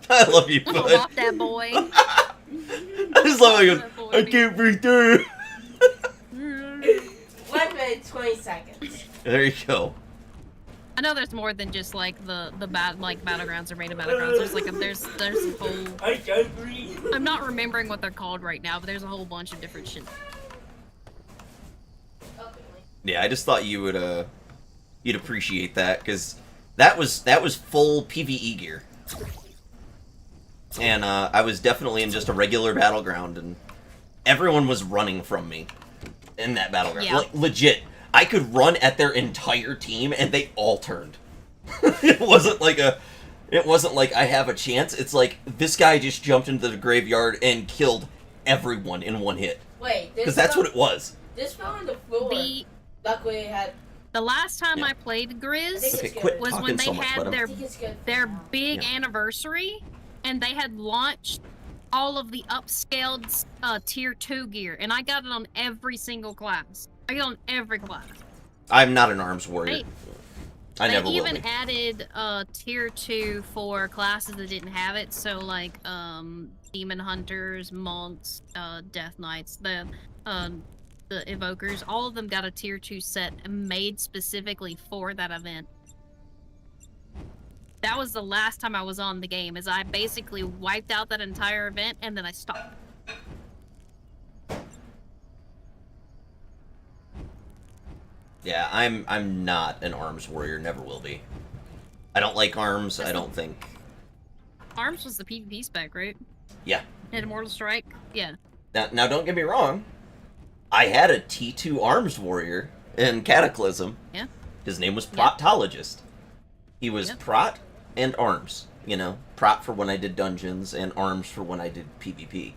A: I love you,
B: Oh,
A: bud.
B: off that boy.
A: I just love how he goes, I can't breathe through.
C: 1 minute, 20 seconds.
A: There you go.
B: I know there's more than just like the battlegrounds or rated battlegrounds. There's like there's a whole.
C: I can't breathe.
B: I'm not remembering what they're called right now, but there's a whole bunch of different shit.
A: Yeah, I just thought you would you'd appreciate that, because that was full PvE gear. And I was definitely in just a regular battleground, and everyone was running from me in that battleground.
B: Yeah.
A: Like, legit. I could run at their entire team, and they all turned. It wasn't like I have a chance. It's like, this guy just jumped into the graveyard and killed everyone in one hit.
C: Wait,
A: Because that's what it was.
C: This fell on the floor. Luckily, it had.
B: The last time
A: Yeah.
B: I played Grizz
A: Okay, quit
B: was
A: talking
B: when they
A: so much,
B: had
A: Butto.
C: I think it's good.
B: their big
A: Yeah.
B: anniversary, and they had launched all of the upscaled tier 2 gear, and I got it on every single class. I got it on every class.
A: I'm not an arms warrior. I never
B: They
A: will
B: even
A: be.
B: added tier 2 for classes that didn't have it, so like demon hunters, monks, death knights, the evokers, all of them got a tier 2 set made specifically for that event. That was the last time I was on the game, as I basically wiped out that entire event and then I stopped.
A: Yeah, I'm not an arms warrior, never will be. I don't like arms, I don't think.
B: Arms was the PvP spec, right?
A: Yeah.
B: And Immortal Strike? Yeah.
A: Now don't get me wrong. I had a T2 arms warrior in Cataclysm.
B: Yeah.
A: His name was
B: Yeah.
A: Protologist. He was
B: Yep.
A: Prot and arms. You know, Prot for when I did dungeons and arms for when I did PvP.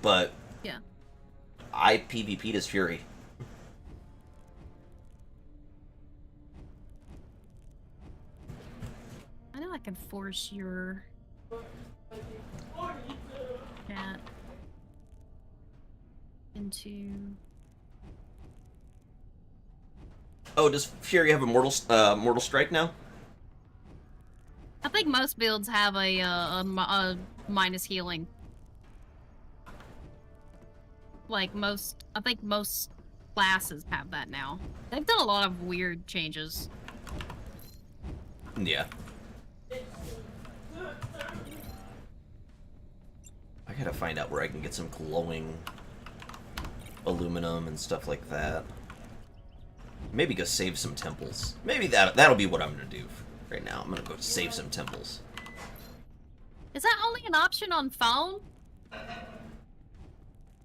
A: But
B: Yeah.
A: I PvP'd as Fury.
B: I know I can force your chat into.
A: Oh, does Fury have a Mortal Strike now?
B: I think most builds have a minus healing. Like I think most classes have that now. They've done a lot of weird changes.
A: Yeah. I gotta find out where I can get some glowing aluminum and stuff like that. Maybe go save some temples. Maybe that'll be what I'm gonna do right now. I'm gonna go save some temples.
B: Is that only an option on phone? How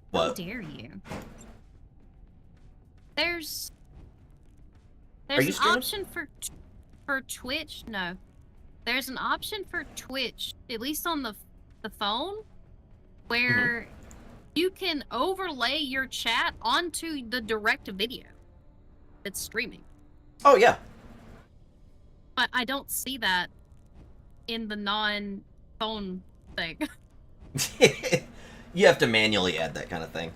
A: What?
B: dare you? There's
A: Are you
B: an
A: streaming?
B: option for Twitch. No, there's an option for Twitch, at least on the phone, where you can overlay your chat onto the direct video that's streaming.
A: Oh yeah.
B: But I don't see that in the non-phone thing.
A: You have to manually add that kind of thing.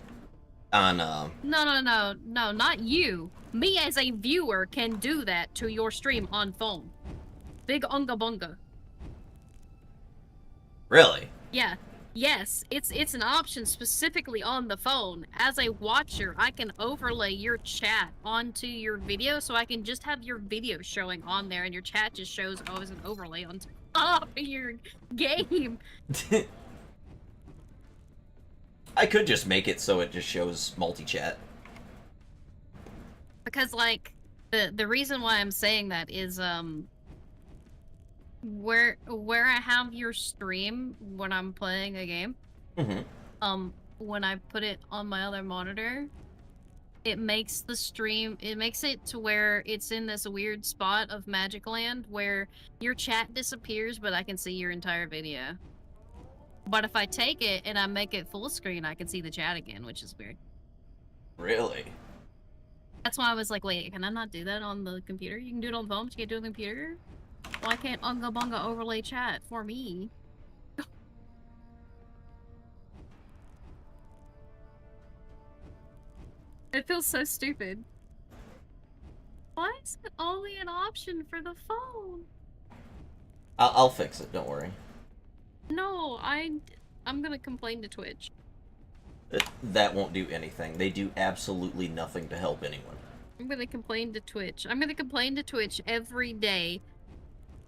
A: On
B: No, not you. Me as a viewer can do that to your stream on phone. Big unga bunga.
A: Really?
B: Yeah. Yes, it's an option specifically on the phone. As a watcher, I can overlay your chat onto your video, so I can just have your video showing on there, and your chat just shows as an overlay on top of your game.
A: I could just make it so it just shows multi-chat.
B: Because like the reason why I'm saying that is where I have your stream when I'm playing a game, when I put it on my other monitor, it makes the stream, it makes it to where it's in this weird spot of Magic Land where your chat disappears, but I can see your entire video. But if I take it and I make it full screen, I can see the chat again, which is weird.
A: Really?
B: That's why I was like, wait, can I not do that on the computer? You can do it on the phone, but you can't do it on the computer? Why can't Unga Bunga overlay chat for me? It feels so stupid. Why is it only an option for the phone?
A: I'll fix it. Don't worry.
B: No, I'm gonna complain to Twitch.
A: That won't do anything. They do absolutely nothing to help anyone.
B: I'm gonna complain to Twitch. I'm gonna complain to Twitch every day,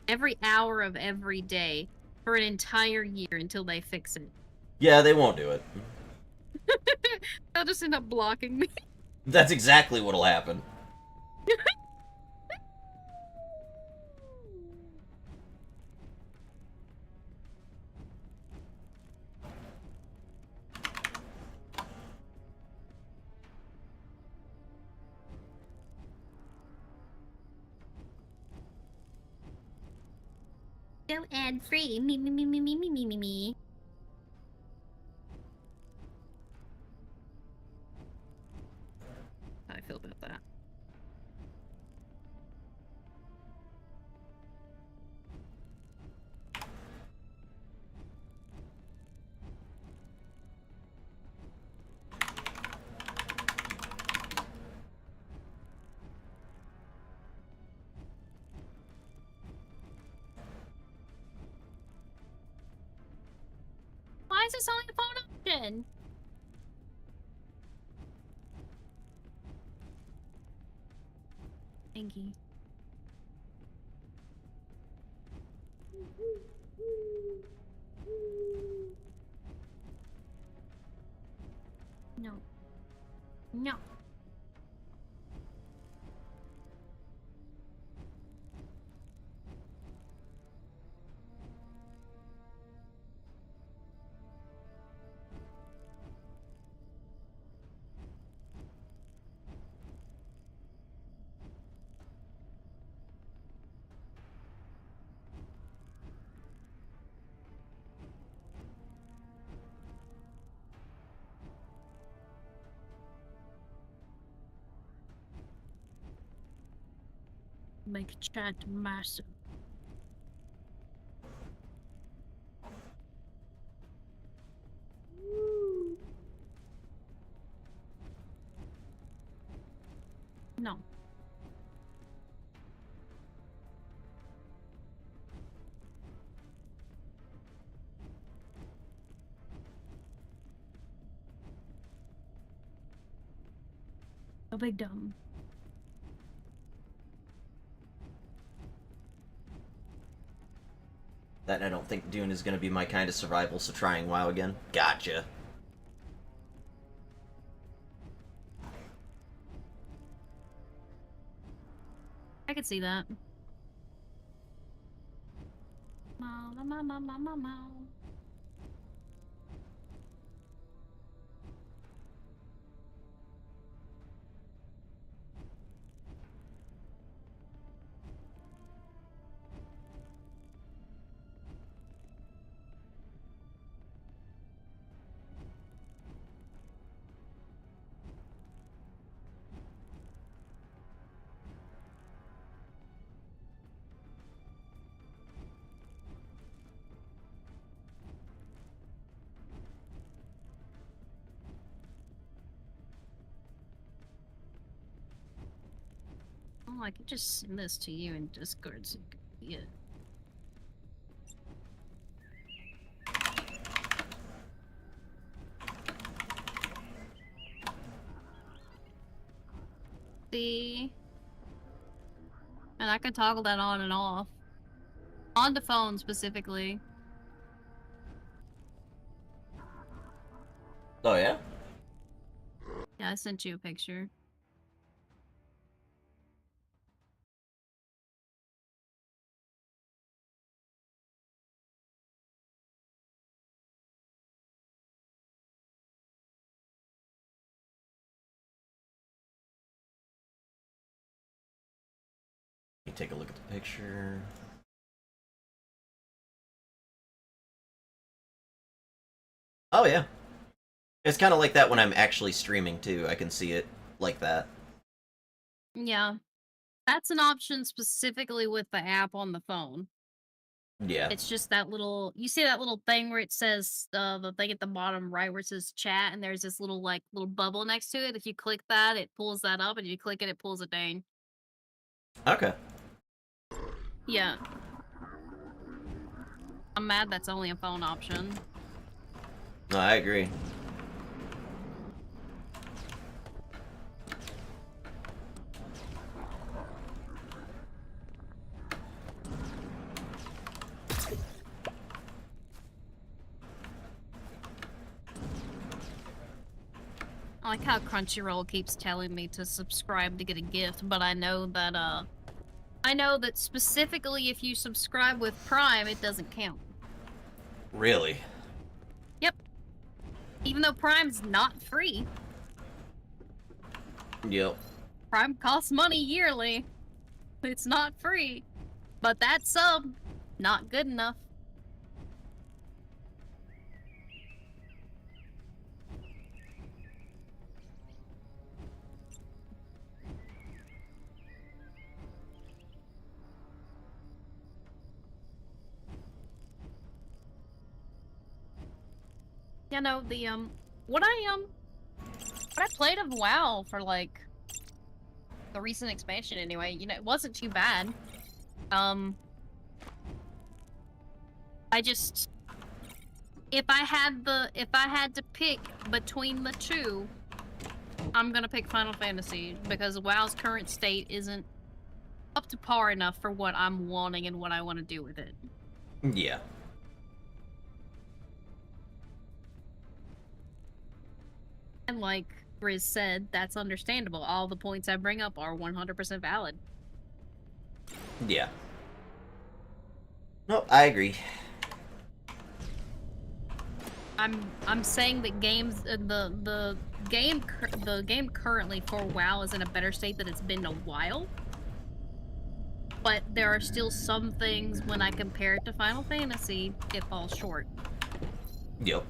B: every hour of every day, for an entire year until they fix it.
A: Yeah, they won't do it.
B: They'll just end up blocking me.
A: That's exactly what'll happen.
B: Go ad free. Me. How I feel about that. Why is this only a phone option? Thank you. No. No. Make chat massive. No. No big dumb.
A: That I don't think Dune is going to be my kind of survival, so trying WoW again. Gotcha.
B: I could see that. Mau. Oh, I could just send this to you in Discord so you can see it. See? And I can toggle that on and off. On the phone specifically.
A: Oh, yeah?
B: Yeah, I sent you a picture.
A: Let me take a look at the picture. Oh, yeah. It's kind of like that when I'm actually streaming, too. I can see it like that.
B: Yeah. That's an option specifically with the app on the phone.
A: Yeah.
B: It's just that little, you see that little thing where it says, the thing at the bottom right where it says chat, and there's this little, like, little bubble next to it. If you click that, it pulls that up, and if you click it, it pulls it down.
A: Okay.
B: Yeah. I'm mad that's only a phone option.
A: No, I agree.
B: I like how Crunchyroll keeps telling me to subscribe to get a gift, but I know that specifically if you subscribe with Prime, it doesn't count.
A: Really?
B: Yep. Even though Prime's not free.
A: Yep.
B: Prime costs money yearly. It's not free. But that sub, not good enough. You know, the, what I played of WoW for, like, the recent expansion anyway, you know, it wasn't too bad. I just, if I had to pick between the two, I'm gonna pick Final Fantasy, because WoW's current state isn't up to par enough for what I'm wanting and what I want to do with it.
A: Yeah.
B: And like Grizz said, that's understandable. All the points I bring up are 100% valid.
A: Yeah. No, I agree.
B: I'm saying that games the game currently for WoW is in a better state than it's been in a while. But there are still some things when I compare it to Final Fantasy, it falls short.
A: Yep.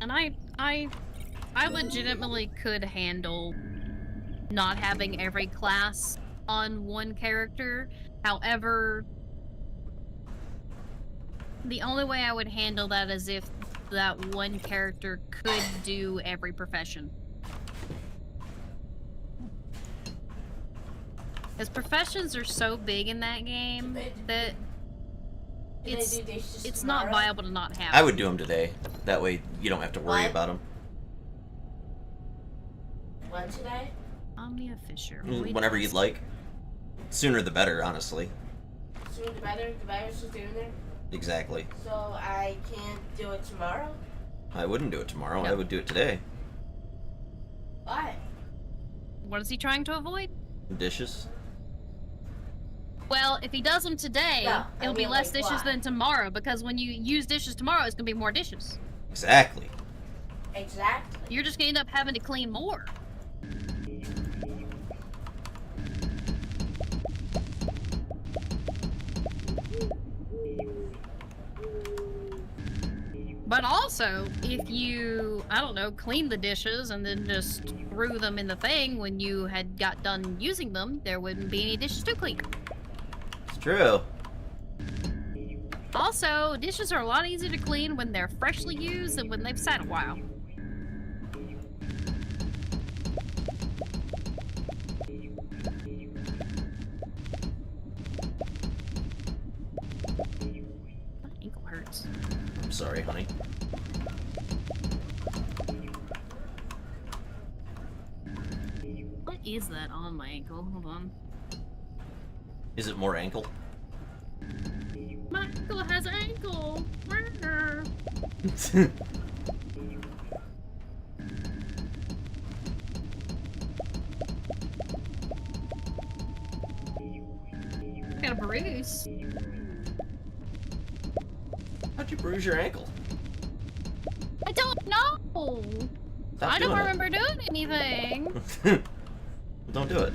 B: And I legitimately could handle not having every class on one character. However, the only way I would handle that is if that one character could do every profession. Because professions are so big in that game that it's not viable to not have
A: I would do them today. That way you don't have to worry
C: What?
A: about them.
C: When today?
B: Omnia Fisher.
A: Whenever you'd like. Sooner the better, honestly.
C: Sooner the better. The virus is doing there.
A: Exactly.
C: So I can't do it tomorrow?
A: I wouldn't do it tomorrow.
B: No.
A: I would do it today.
C: Why?
B: What is he trying to avoid?
A: Dishes.
B: Well, if he does them today,
C: No, I
B: it'll be
C: mean,
B: less
C: like,
B: dishes
C: why?
B: than tomorrow, because when you use dishes tomorrow, it's gonna be more dishes.
A: Exactly.
C: Exactly.
B: You're just gonna end up having to clean more. But also, if you, I don't know, clean the dishes and then just threw them in the thing when you had got done using them, there wouldn't be any dishes to clean.
A: It's true.
B: Also, dishes are a lot easier to clean when they're freshly used than when they've sat a while. My ankle hurts.
A: I'm sorry, honey.
B: What is that on my ankle? Hold on.
A: Is it more ankle?
B: My ankle has ankle! Got a bruise.
A: How'd you bruise your ankle?
B: I don't know!
A: Stop
B: I don't
A: doing it.
B: remember doing anything.
A: Don't do it.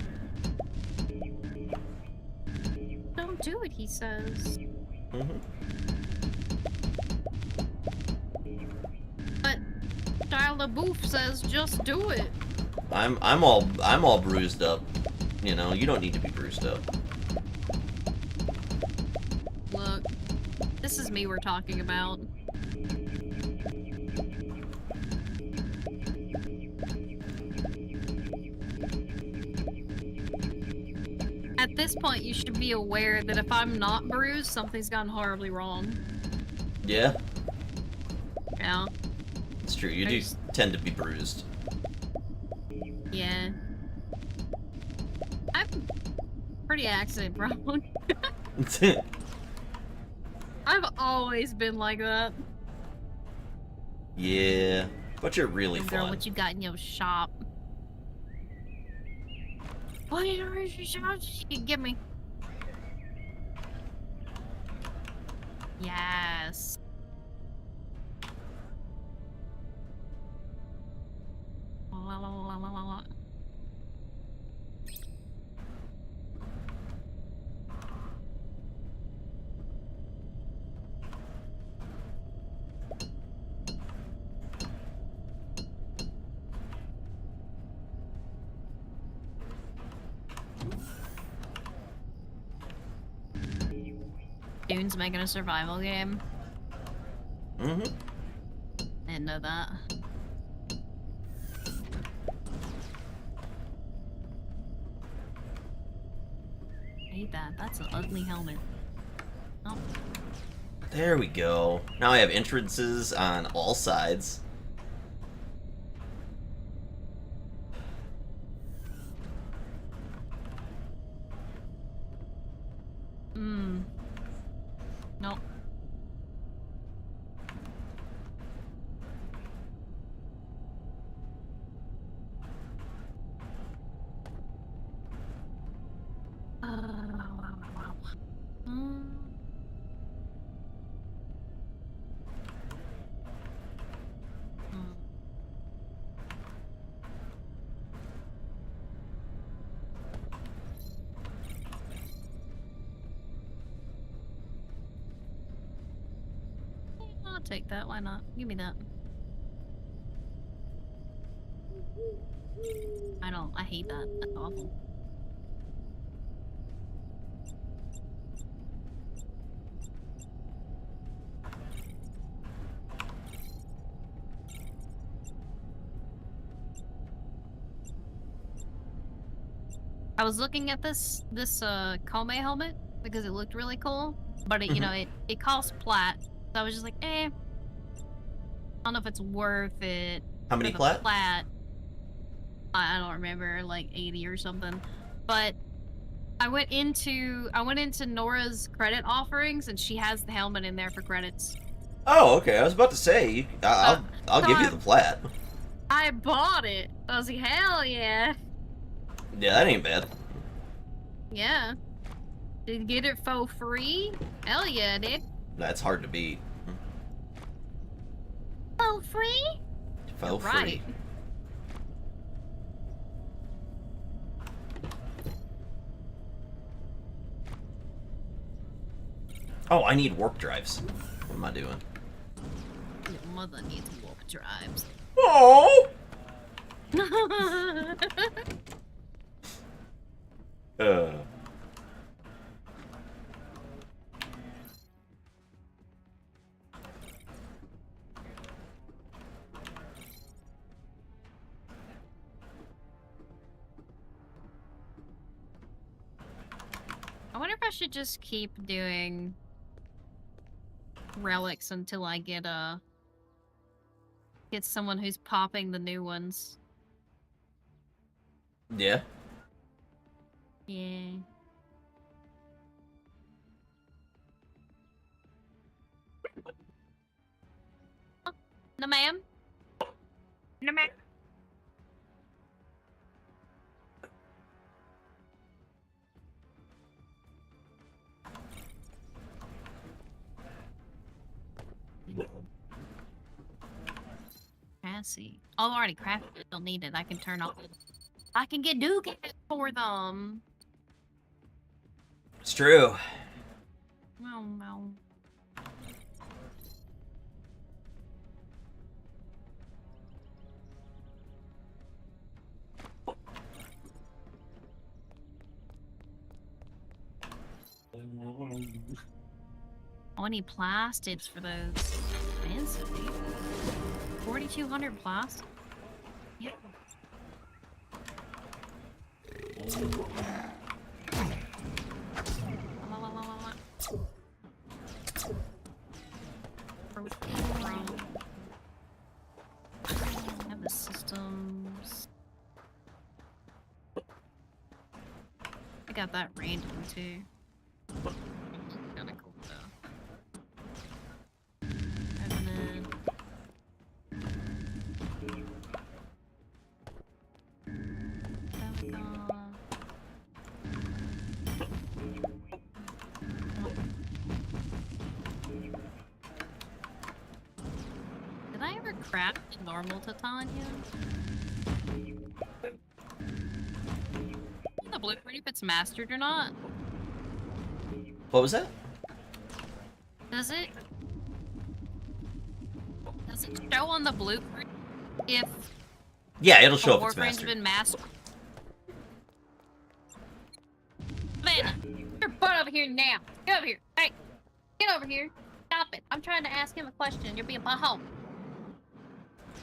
B: do it, he says.
A: Mm-hmm.
B: But Shia LaBeouf says just do it.
A: I'm all bruised up. You know, you don't need to be bruised up.
B: Look, this is me we're talking about. At this point, you should be aware that if I'm not bruised, something's gone horribly wrong.
A: Yeah,
B: Yeah.
A: it's true. You do tend to be bruised.
B: Yeah. I'm pretty accident prone. I've always been like that.
A: Yeah, but you're really
B: Girl,
A: fun.
B: what you got in your shop? What is your shop? You give me. Yes. La, la, la, la, la, la. Dune's making a survival game.
A: Mm-hmm.
B: Didn't know that. I hate that. That's an ugly helmet. Oh.
A: There we go. Now I have entrances on all sides.
B: Nope. Mm. Mm. I'll take that. Why not? Give me that. I hate that. That's awful. I was looking at this Kome helmet because it looked really cool, but it, you know, it costs plat. So I was just like, I don't know if it's worth it.
A: How many
B: for the
A: plat?
B: Plat. I don't remember, like 80 or something. But I went into Nora's credit offerings, and she has the helmet in there for credits.
A: Oh, okay. I was about to say, I'll
B: so
A: give you the plat.
B: I bought it. I was like, hell yeah.
A: Yeah, that ain't bad.
B: Yeah. Did you get it for free? Hell yeah, dude.
A: That's hard to beat.
B: For free?
A: Faux free.
B: Right.
A: Oh, I need warp drives. What am I doing?
B: Your mother needs warp drives.
A: Oh!
B: I wonder if I should just keep doing relics until I get someone who's popping the new ones.
A: Yeah.
B: Yeah. No, ma'am. No, ma'am. Cassie. Oh, I already crafted it. Don't need it. I can turn off. I can get duplicates for them.
A: It's true.
B: Meow, meow. Oh, I need plastics for those. Expensive, dude. 4,200 plastic? Yeah. La, la, la, la, la. Have the systems. I got that random too. Kinda cool though. Revenant. Pelican. Did I ever craft normal Titania? The blueprint if it's mastered or not?
A: What was that?
B: Does it show on the blueprint if
A: Yeah, it'll show
B: a
A: if it's
B: warframe's
A: mastered.
B: been mastered? Savannah, your butt over here now. Get over here. Hey, get over here. Stop it. I'm trying to ask him a question. You're being a butthole.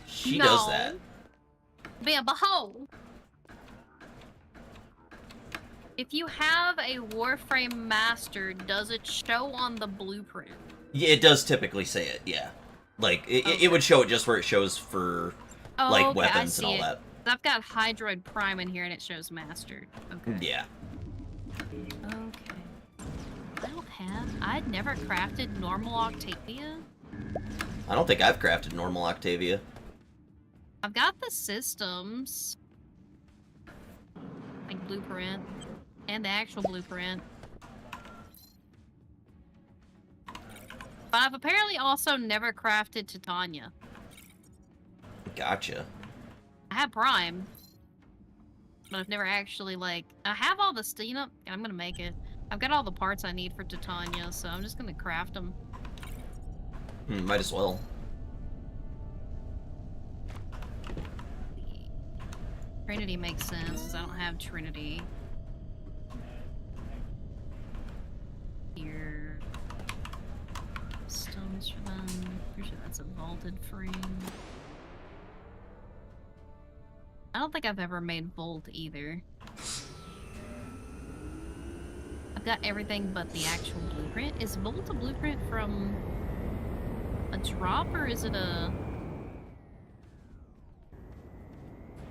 A: She
B: No.
A: does that.
B: Be a butthole. If you have a warframe mastered, does it show on the blueprint?
A: Yeah, it does typically say it, yeah. Like,
B: Okay.
A: it would show it just where it shows for,
B: Oh,
A: like,
B: okay, I
A: weapons and
B: see
A: all
B: it.
A: that.
B: I've got Hydroid Prime in here and it shows mastered. Okay.
A: Yeah.
B: Okay. I'd never crafted normal Octavia.
A: I don't think I've crafted normal Octavia.
B: I've got the systems. Like blueprint. And the actual blueprint. But I've apparently also never crafted Titania.
A: Gotcha.
B: I have Prime. But I've never actually, like... I have all the... You know, I'm gonna make it. I've got all the parts I need for Titania, so I'm just gonna craft them.
A: Might as well.
B: Trinity makes sense, because I don't have Trinity. Here. Stones for them. Pretty sure that's a vaulted frame. I don't think I've ever made Volt either. I've got everything but the actual blueprint. Is Volt a blueprint from a drop, or is it a...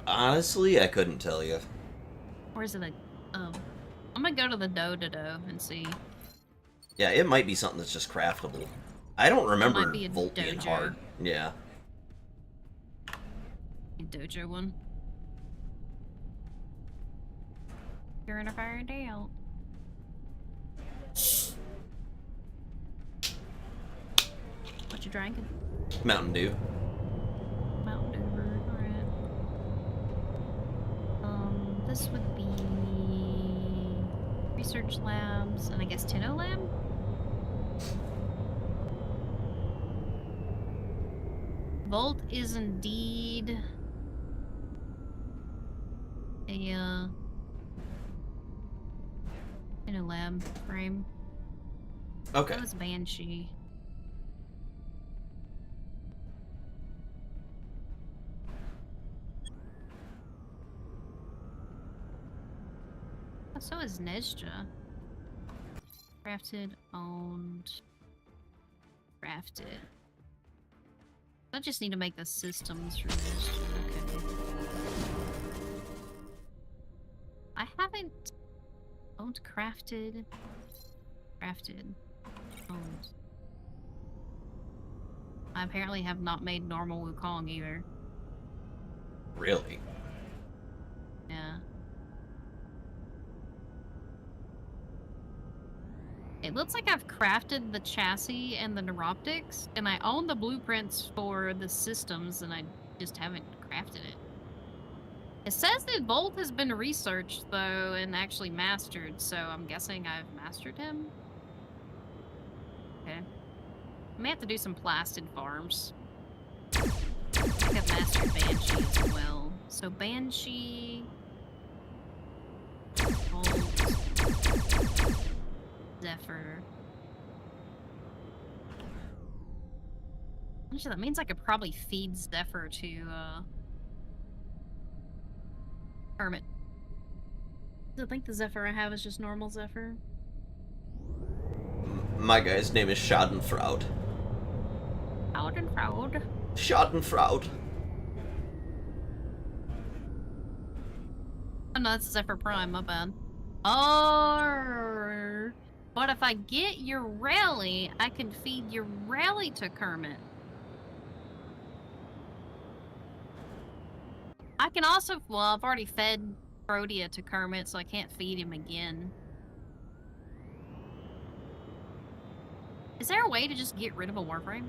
A: Honestly, I couldn't tell you.
B: Or is it a... I'm gonna go to the Do-Do-Do and see.
A: Yeah, it might be something that's just craftable. I don't remember
B: might be a
A: Volt being
B: dojo.
A: hard. Yeah.
B: Dojo one. You're in a fire deal. What you drinking?
A: Mountain Dew.
B: Mountain Dew. Alright. This would be research labs, and I guess Tenno lab. Volt is indeed a Tenno lab frame.
A: Okay.
B: That was Banshee. Oh, so is Nezja. Crafted, owned, crafted. I just need to make the systems for Nezja. Okay. I haven't owned, crafted, owned. I apparently have not made normal Wukong either.
A: Really?
B: Yeah. It looks like I've crafted the chassis and the neuroptics, and I own the blueprints for the systems, and I just haven't crafted it. It says that Volt has been researched, though, and actually mastered, so I'm guessing I've mastered him. Okay. I may have to do some plastid farms. I got Master Banshee as well. So Banshee... Bolt... Zephyr... Actually, that means I could probably feed Zephyr to, Hermit. I think the Zephyr I have is just normal Zephyr.
A: My guy's name is Schadenfreude.
B: Schadenfreude.
A: Schadenfreude.
B: Oh no, that's Zephyr Prime, my bad. Oh, but if I get your rally, I can feed your rally to Kermit. I can also, well, I've already fed Protea to Kermit, so I can't feed him again. Is there a way to just get rid of a Warframe?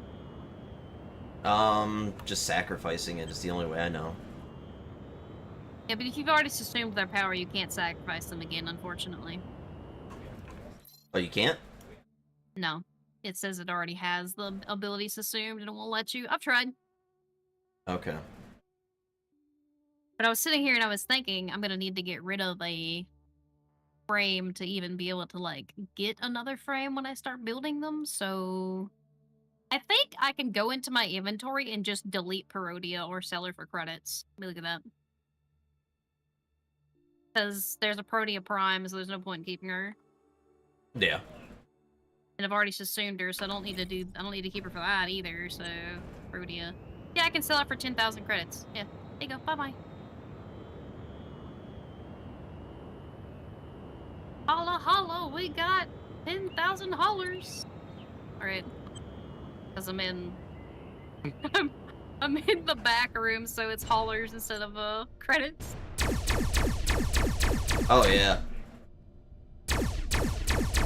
A: Just sacrificing it is the only way I know.
B: Yeah, but if you've already subsumed their power, you can't sacrifice them again, unfortunately.
A: Oh, you can't?
B: No. It says it already has the ability subsumed and it won't let you. I've tried.
A: Okay.
B: But I was sitting here and I was thinking I'm gonna need to get rid of a frame to even be able to, like, get another frame when I start building them, so... I think I can go into my inventory and just delete Perodia or sell her for credits. Let me look at that. Because there's a Protea Prime, so there's no point in keeping her.
A: Yeah.
B: And I've already subsumed her, so I don't need to keep her for that either, so... Protea. Yeah, I can sell her for 10,000 credits. Yeah, there you go, bye-bye. Holla holla, we got 10,000 hollers. Alright. Because I'm in... I'm in the back room, so it's hollers instead of, credits.
A: Oh, yeah.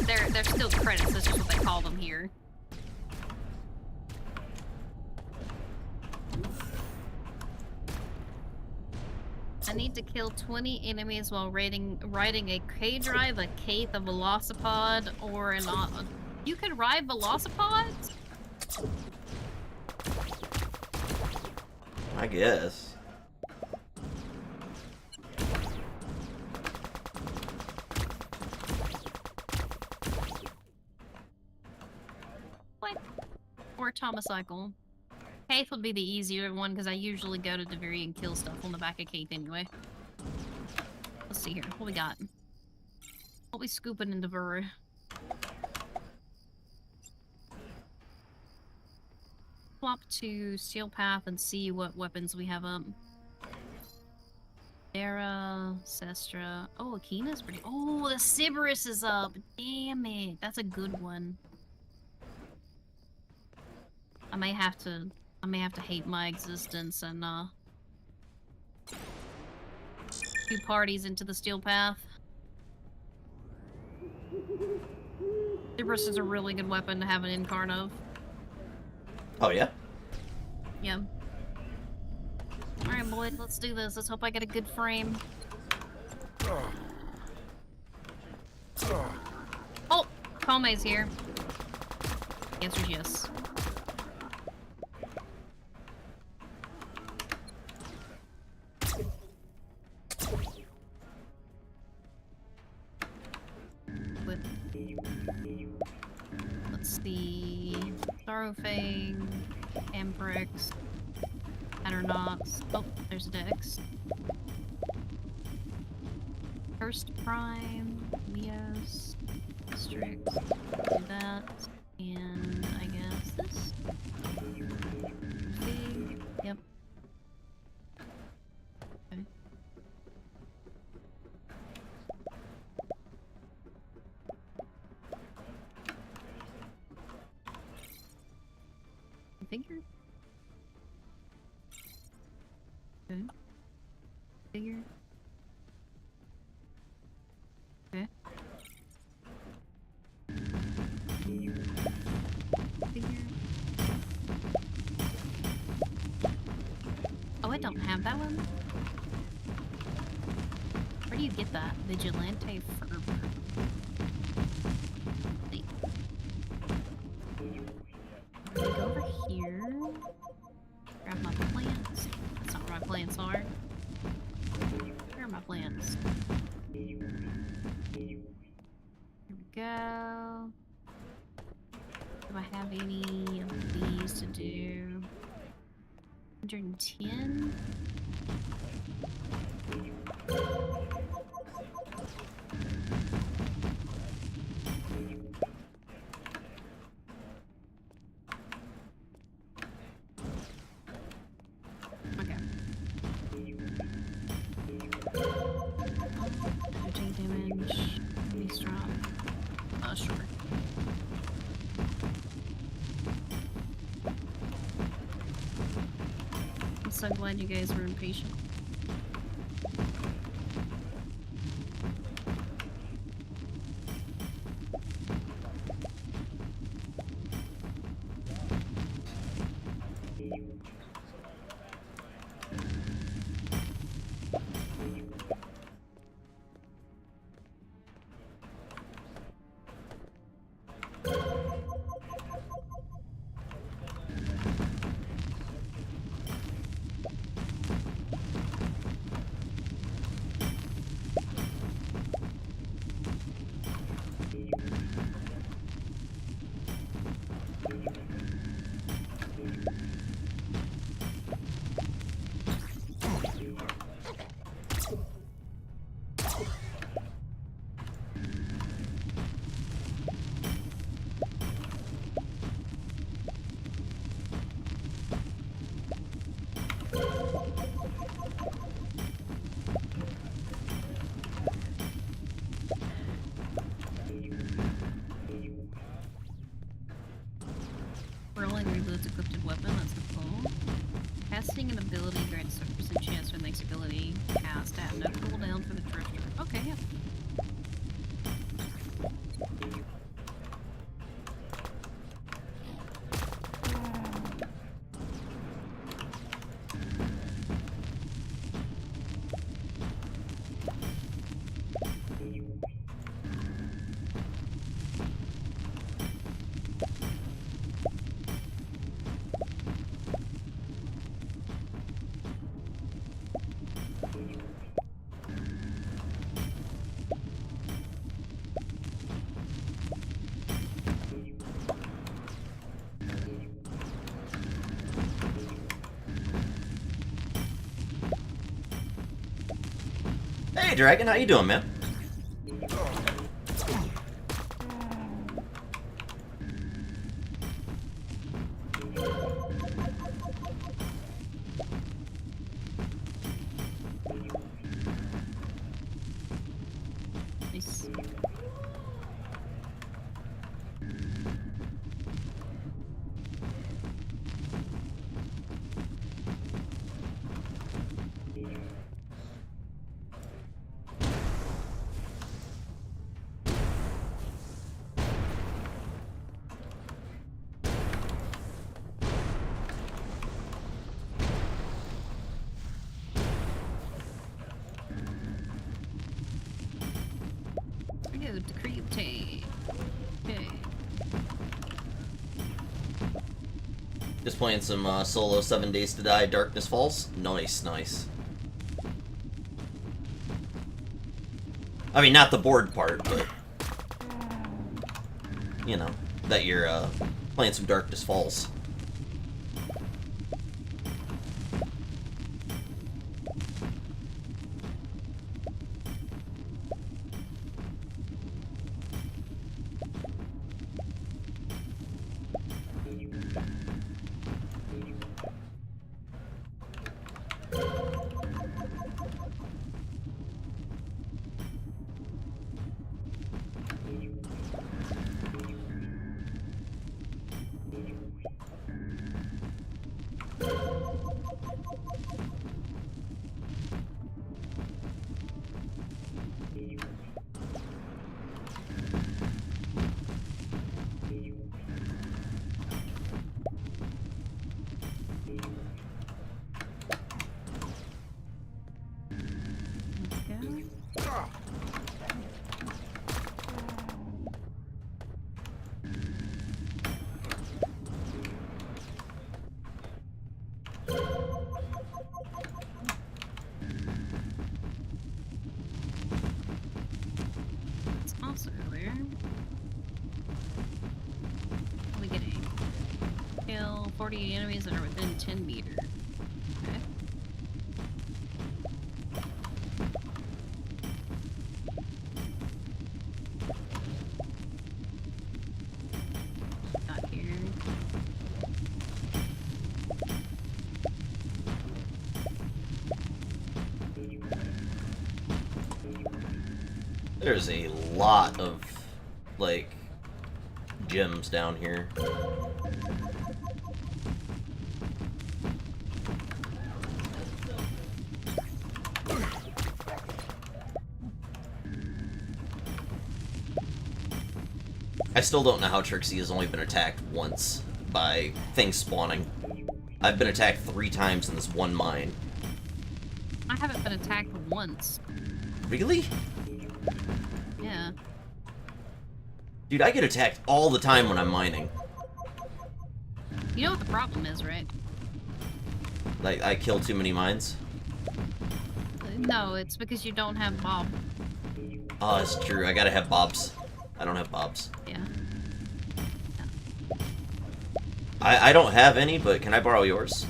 B: They're still credits, that's just what they call them here. I need to kill 20 enemies while riding a K-Drive, a Cape, a Velocipod, or an... You can ride Velocipods?
A: I guess.
B: What? Or a Tomocycle. Cape would be the easier one because I usually go to Deviri and kill stuff on the back of Cape anyway. Let's see here. What we got? What we scooping in Deviri? Swap to Steel Path and see what weapons we have up. Dara, Sestra. Oh, Akina's pretty. Oh, the Sybaris is up. Damn it. That's a good one. I may have to hate my existence and, two parties into the Steel Path. Sybaris is a really good weapon to have an incarn of.
A: Oh, yeah?
B: Yeah. Alright, boy, let's do this. Let's hope I get a good frame. Oh! Kome's here. The answer's yes. Let's see... Starrowfang, Ambrix, Patternox. Oh, there's Dex. First Prime, Mios, Strix, do that, and I guess this. Big, yep. Okay. Figure? Okay. Figure? Okay. Figure? Oh, I don't have that one? Where do you get that? Vigilante Fervor. plants are. Where are my plants? Here we go. Do I have any of these to do? 110? Okay. Take damage. Be strong. Sure. I'm so glad you guys were impatient. Rolling reloads equipped weapon, that's cool. Casting an ability grants 30% chance for the next ability cast to have no cooldown for the drifter. Okay, yeah.
A: Hey, Dragon, how you doing, man?
B: Nice. I go to creep tape. Okay.
A: Just playing some solo 7 Days to Die Darkness Falls. Nice, nice. I mean, not the board part, but you know, that you're playing some Darkness Falls.
B: So there. We get a kill 48 enemies that are within 10 meters. Okay. Not here.
A: There's a lot of, like, gems down here. I still don't know how Trixie has only been attacked once by things spawning. I've been attacked 3 times in this one mine.
B: I haven't been attacked once.
A: Really?
B: Yeah.
A: Dude, I get attacked all the time when I'm mining.
B: You know what the problem is, right?
A: Like, I kill too many mines?
B: No, it's because you don't have Bob.
A: Oh, that's true. I gotta have bobs. I don't have bobs.
B: Yeah.
A: I don't have any, but can I borrow yours?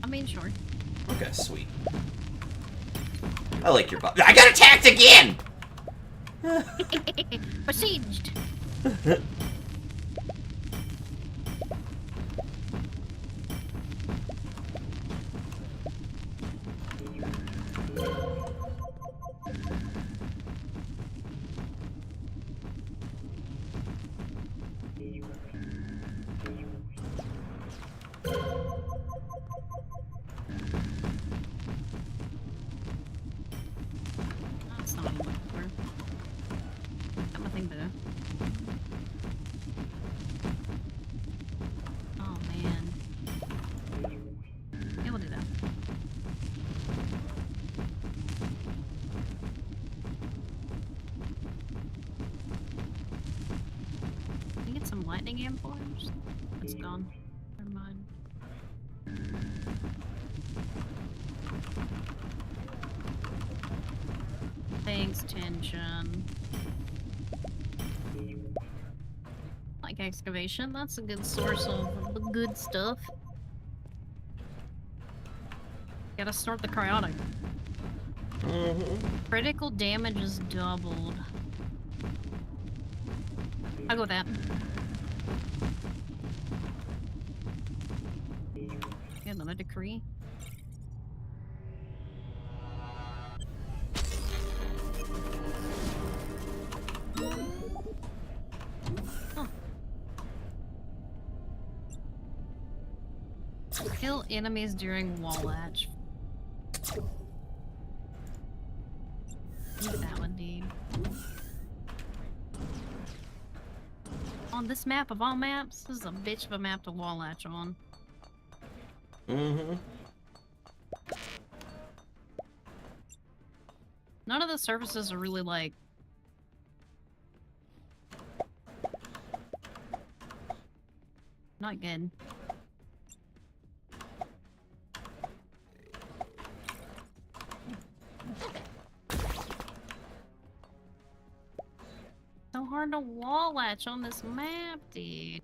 B: I mean, sure.
A: Okay, sweet. I like your bob. I got attacked again!
B: Besieged! That's not what I'm looking for. Got nothing to do. Oh man. Yeah, we'll do that. Can we get some lightning amplifiers? It's gone. Never mind. Thanks, tension. Like excavation, that's a good source of the good stuff. Gotta start the cryonic. Critical damage is doubled. I'll go with that. Get another decree. Huh. Kill enemies during wall latch. Need that one, dude. On this map of all maps, this is a bitch of a map to wall latch on. None of the surfaces are really like not good. So hard to wall latch on this map, dude.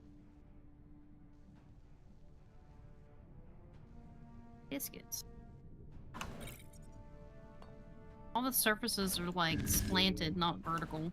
B: Biscuits. All the surfaces are like slanted, not vertical.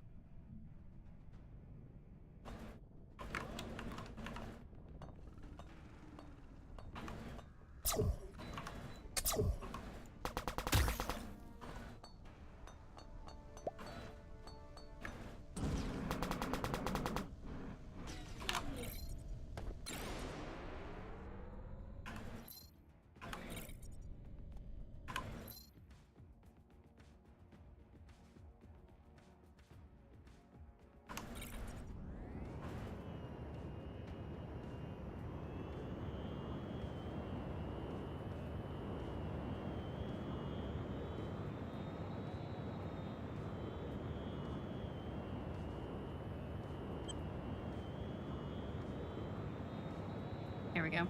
B: Here we go.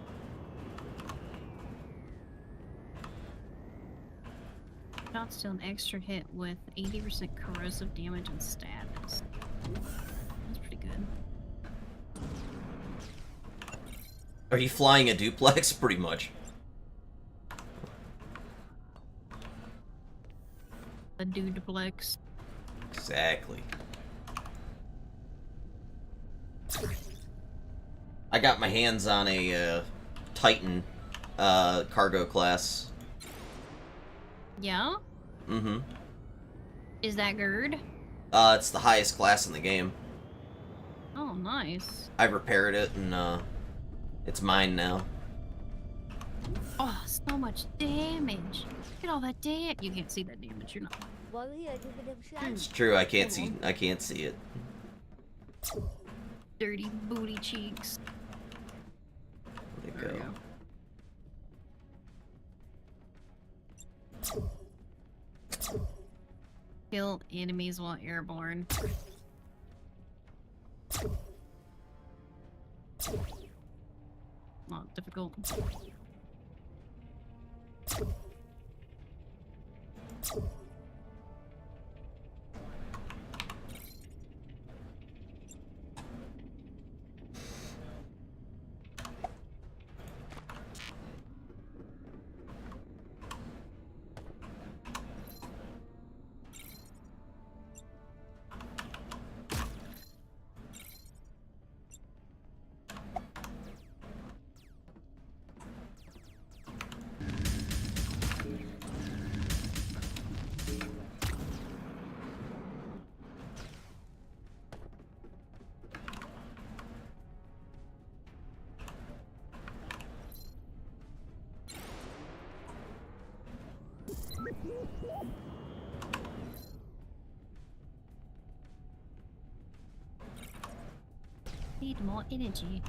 B: Shots deal an extra hit with 80% corrosive damage and status. That's pretty good.
A: Are you flying a duplex? Pretty much.
B: A dudeplex.
A: Exactly. I got my hands on a Titan cargo class.
B: Yeah?
A: Mm-hmm.
B: Is that GERD?
A: It's the highest class in the game.
B: Oh, nice.
A: I repaired it, and it's mine now.
B: Oh, so much damage. Look at all that damage. You can't see that damage. You're not.
A: It's true. I can't see it.
B: Dirty booty cheeks.
A: Where'd it
B: There we
A: go?
B: Kill enemies while airborne. Not difficult. Need more energy.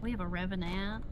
B: We have a Revenant.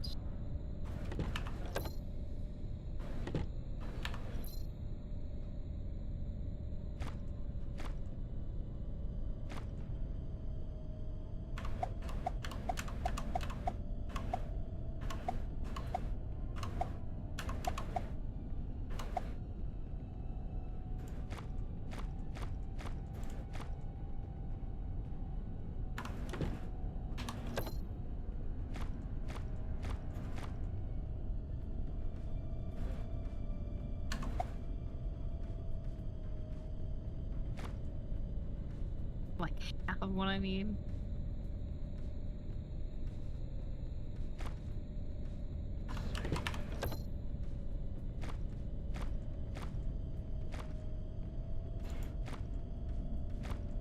B: Like half of what I need.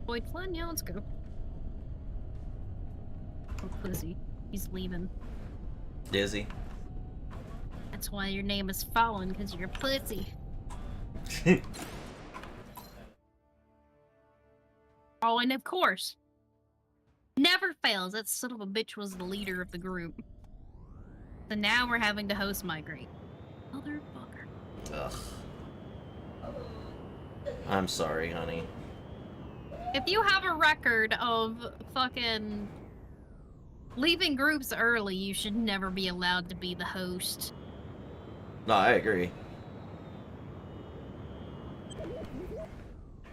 B: Void Flynn, yeah, let's go. Oh, Clizzy. He's leaving.
A: Dizzy.
B: That's why your name is Fallen, because you're a pussy. Oh, and of course, never fails. That son of a bitch was the leader of the group. So now we're having to host migrate. Motherfucker.
A: Ugh. I'm sorry, honey.
B: If you have a record of fucking leaving groups early, you should never be allowed to be the host.
A: No, I agree.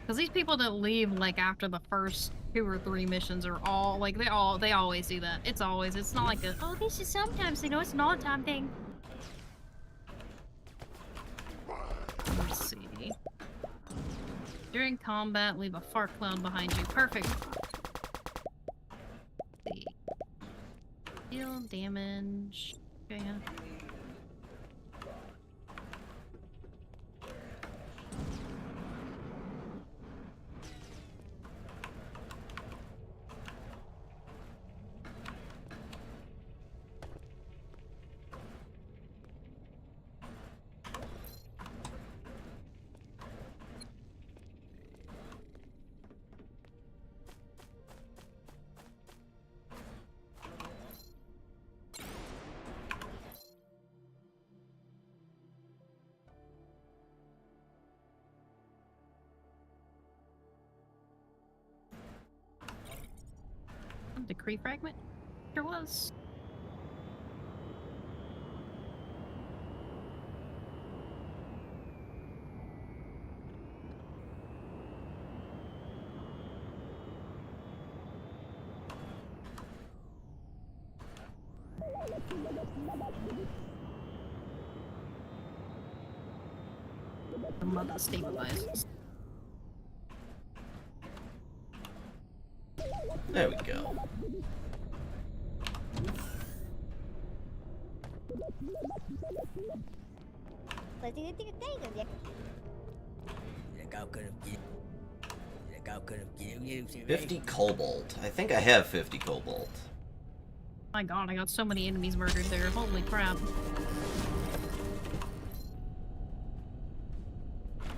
B: Because these people that leave like after the first 2 or 3 missions are all like they always do that. It's not like a oh this is sometimes it's not time thing. Let's see. During combat, leave a fart cloud behind you. Perfect. Let's see. Deal damage. Okay, yeah. decree fragment? Sure was. The mother stabilizes.
A: There we go.
G: Look how could have you
A: 50 cobalt. I think I have 50 cobalt.
B: My god, I got so many enemies murdered there. Holy crap.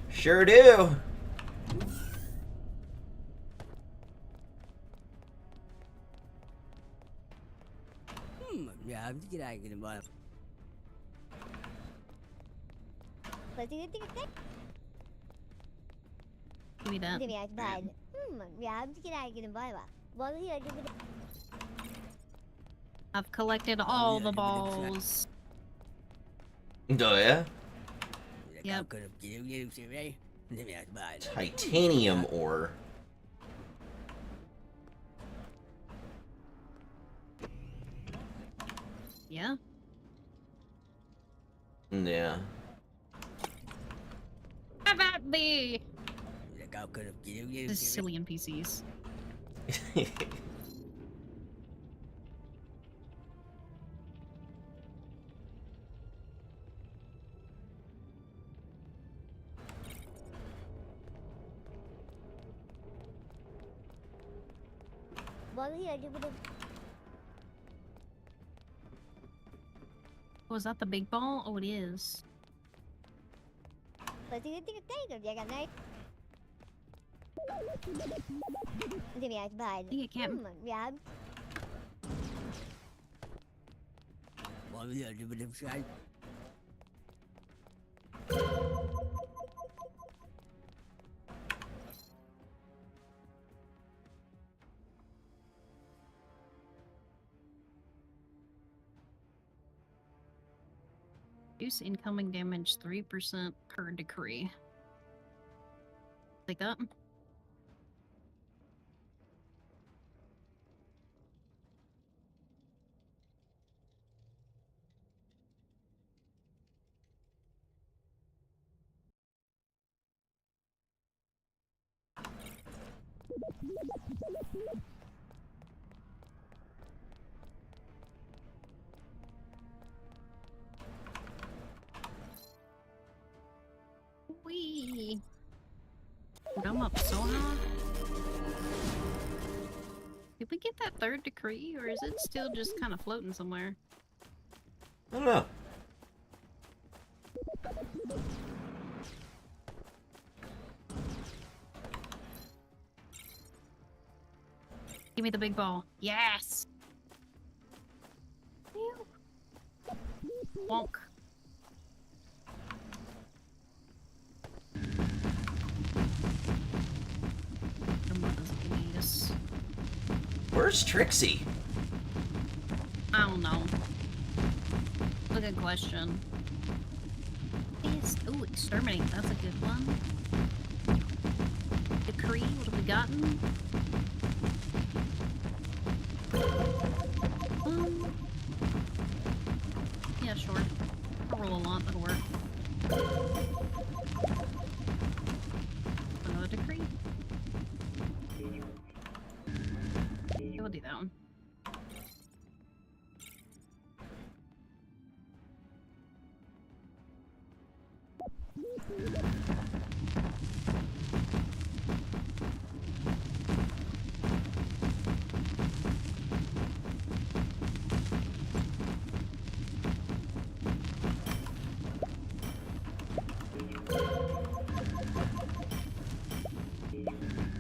A: Sure do.
G: Yeah, I'm just gonna get him on.
B: Give me that. I've collected all the balls.
A: Oh yeah?
B: Yep.
A: Titanium ore.
B: Yeah?
A: Yeah.
B: Have at thee! This is silly NPCs. Was that the big ball? Oh, it is. I think it can't. Reduce incoming damage 3% per decree. Like that? Wee. I'm up so high. Did we get that third decree, or is it still just kind of floating somewhere?
A: I don't know.
B: Give me the big ball. Yes! Ew. Wonk.
A: Where's Trixie?
B: I don't know. That's a good question. Yes. Ooh, exterminate. That's a good one. Decree. What have we gotten? Yeah, sure. I'll roll a lot. That'll work. Another decree. Yeah, we'll do that one.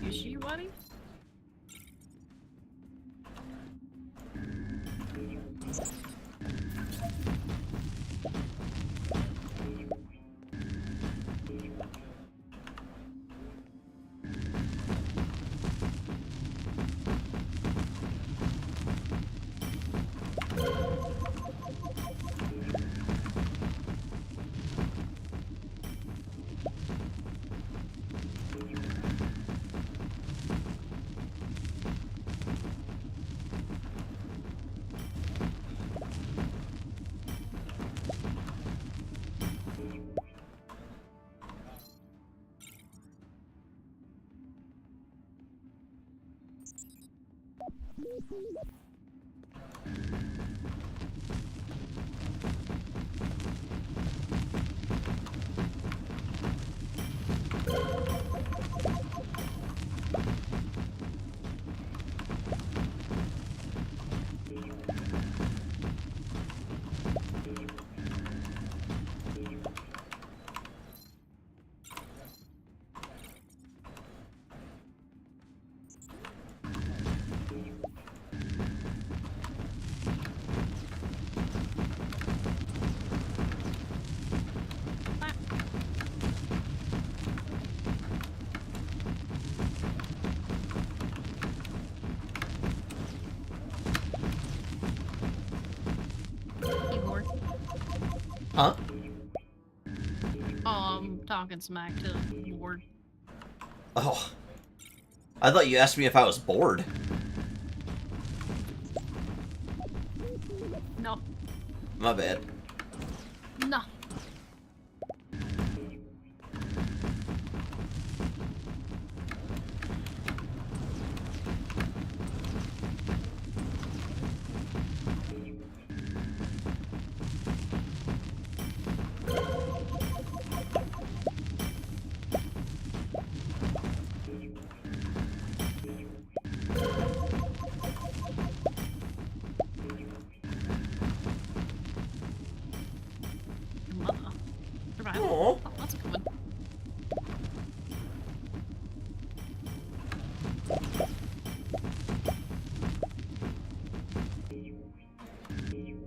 B: Is she ready? Keyboard.
A: Huh?
B: Oh, I'm talking smack to the board.
A: Oh. I thought you asked me if I was bored.
B: No.
A: My bad.
B: No. Survival.
A: Aw.
B: Oh, that's good.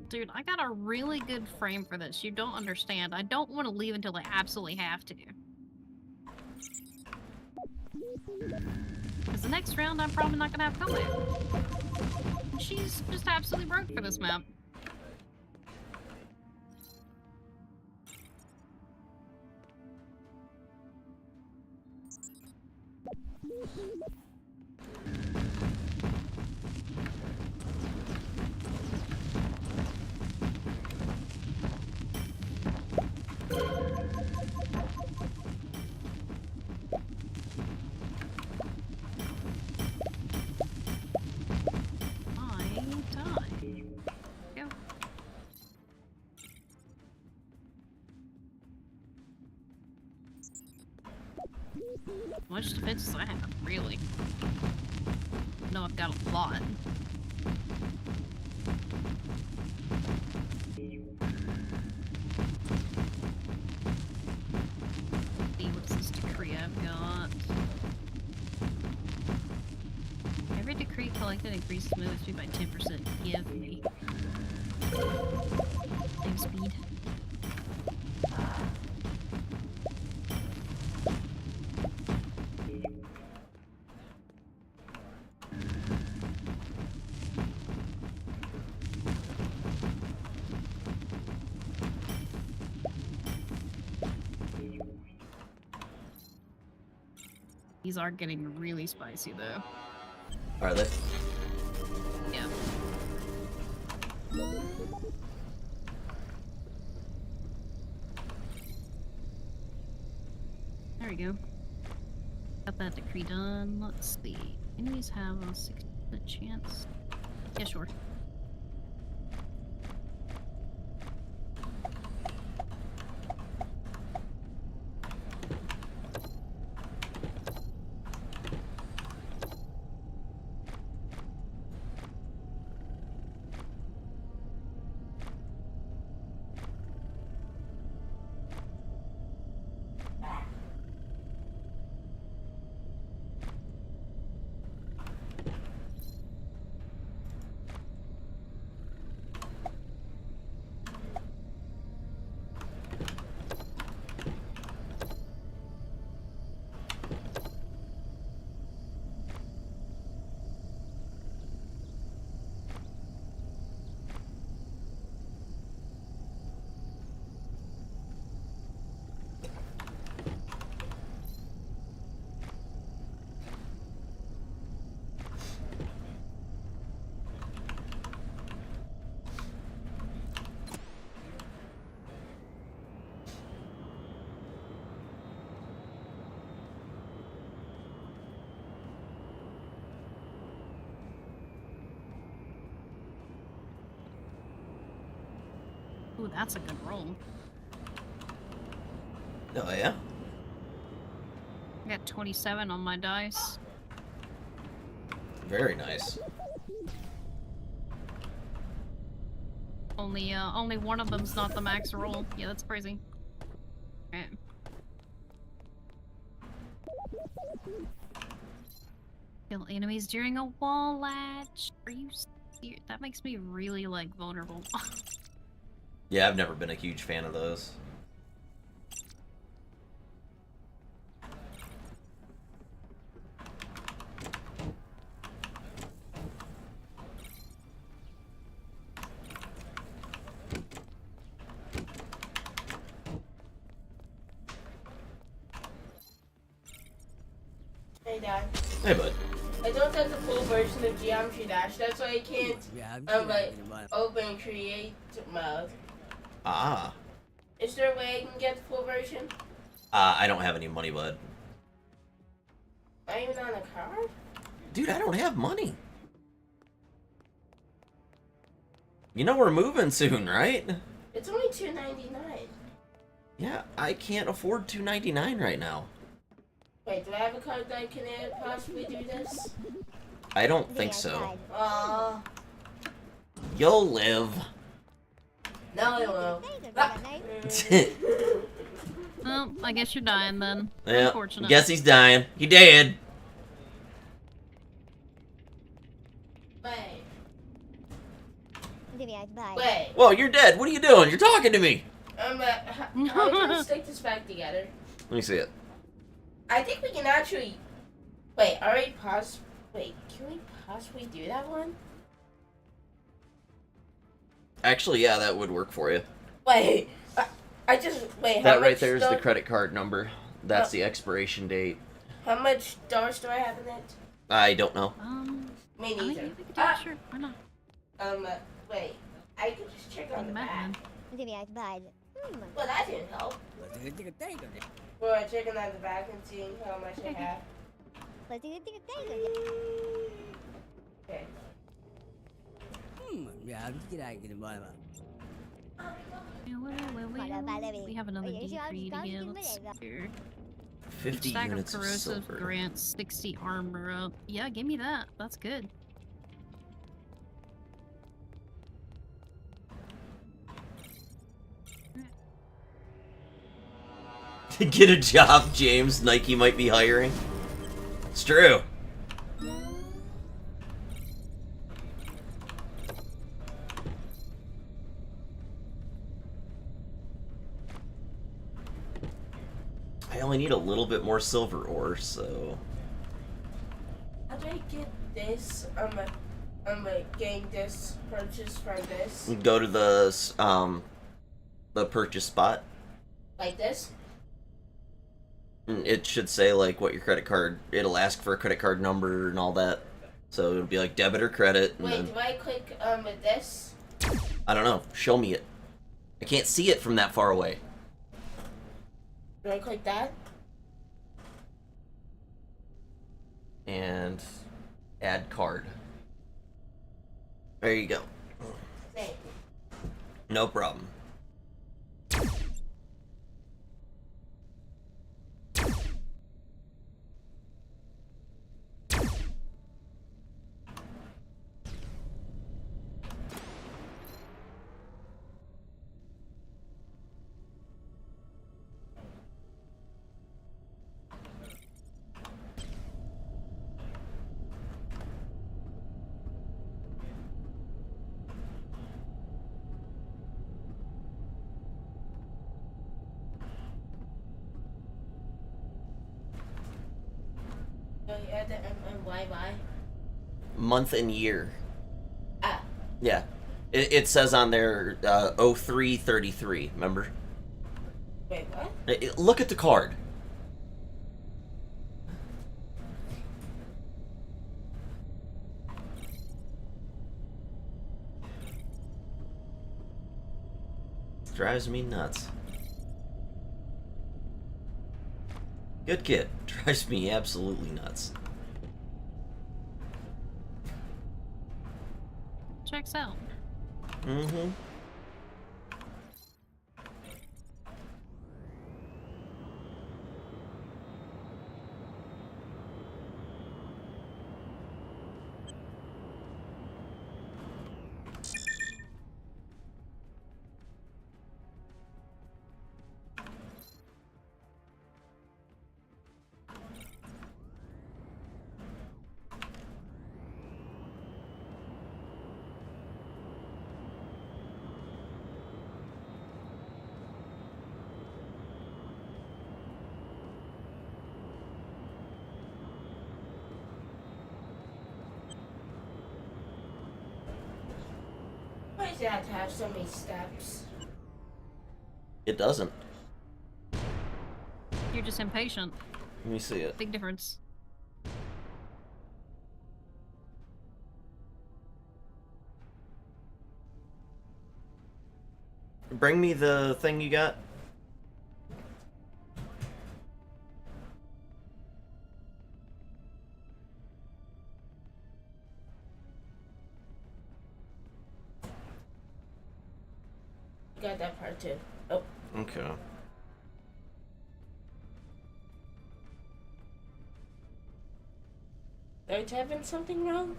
B: Dude, I got a really good frame for this. You don't understand. I don't want to leave until I absolutely have to. Because the next round, I'm probably not going to have combat. She's just absolutely broke for this map. How much defense does I have, really? No, I've got a lot. See, what's this decree I've got? Every decree collected increases movement speed by 10%. Give me. Thanks, speed. These are getting really spicy, though.
A: Are they?
B: Yeah. There we go. Got that decree done. Let's see. Enemies have a 60% chance. Yeah, sure. Ooh, that's a good roll.
A: Oh yeah.
B: I got 27 on my dice.
A: Very nice.
B: Only one of them's not the max roll. Yeah, that's crazy. Alright. Kill enemies during a wall latch. Are you serious? That makes me really, like, vulnerable.
A: Yeah, I've never been a huge fan of those.
C: Hey, Dad.
A: Hey, bud.
C: I don't have the full version of Geometry Dash. That's why I can't, like, open create mode.
A: Ah.
C: Is there a way I can get the full version?
A: I don't have any money, bud.
C: Not even on a card?
A: Dude, I don't have money. You know we're moving soon, right?
C: It's only $2.99.
A: Yeah, I can't afford $2.99 right now.
C: Wait, do I have a card that can possibly do this?
A: I don't think so. You'll live.
C: No, I won't. Ah.
B: Well, I guess you're dying then.
A: Yeah,
B: Unfortunate.
A: guess he's dying. He dead.
C: Wait.
H: Bye.
C: Wait.
A: Whoa, you're dead. What are you doing? You're talking to me.
C: How can we stick this back together?
A: Let me see it.
C: I think we can actually. Wait, alright, pause. Wait, can we possibly do that one?
A: Actually, yeah, that would work for you.
C: Wait, I just. Wait, how
A: That
C: much
A: right there is the
C: stuff-
A: credit card number. That's the expiration date.
C: How much dollars do I have in it?
A: I don't know.
C: Me
B: I mean,
C: neither.
B: we could do it, sure. Why not?
C: Wait, I could just check on the back.
H: Bye.
C: Well, that didn't help. We're checking on the back and seeing how much I have. Okay.
B: We have another D3 to get. Let's see.
A: 50
B: Stack of
A: units of
B: corrosive
A: silver.
B: grants 60 armor up. Yeah, give me that. That's good.
A: Get a job, James. Nike might be hiring. It's true. I only need a little bit more silver ore, so...
C: How do I get this? I'm getting this purchase from this.
A: Go to the purchase spot.
C: Like this?
A: And it should say, like, what your credit card... It'll ask for a credit card number and all that. So it'll be like debit or credit. And
C: Wait,
A: then,
C: do I click with this?
A: I don't know. Show me it. I can't see it from that far away.
C: Do I click that?
A: And add card. There you go.
C: Thank you.
A: No problem.
C: Do I add the MMYY?
A: Month and year.
C: Ah.
A: Yeah. It says on there 0333, remember?
C: Wait, what?
A: Look at the card. Drives me nuts. Good kid. Drives me absolutely nuts.
B: Checks out.
A: Mm-hmm.
C: does it have to have so many steps?
A: It doesn't.
B: You're just impatient.
A: Let me see it.
B: Big difference.
A: Bring me the thing you got.
C: Got that part too. Oh.
A: Okay.
C: Are you typing something wrong?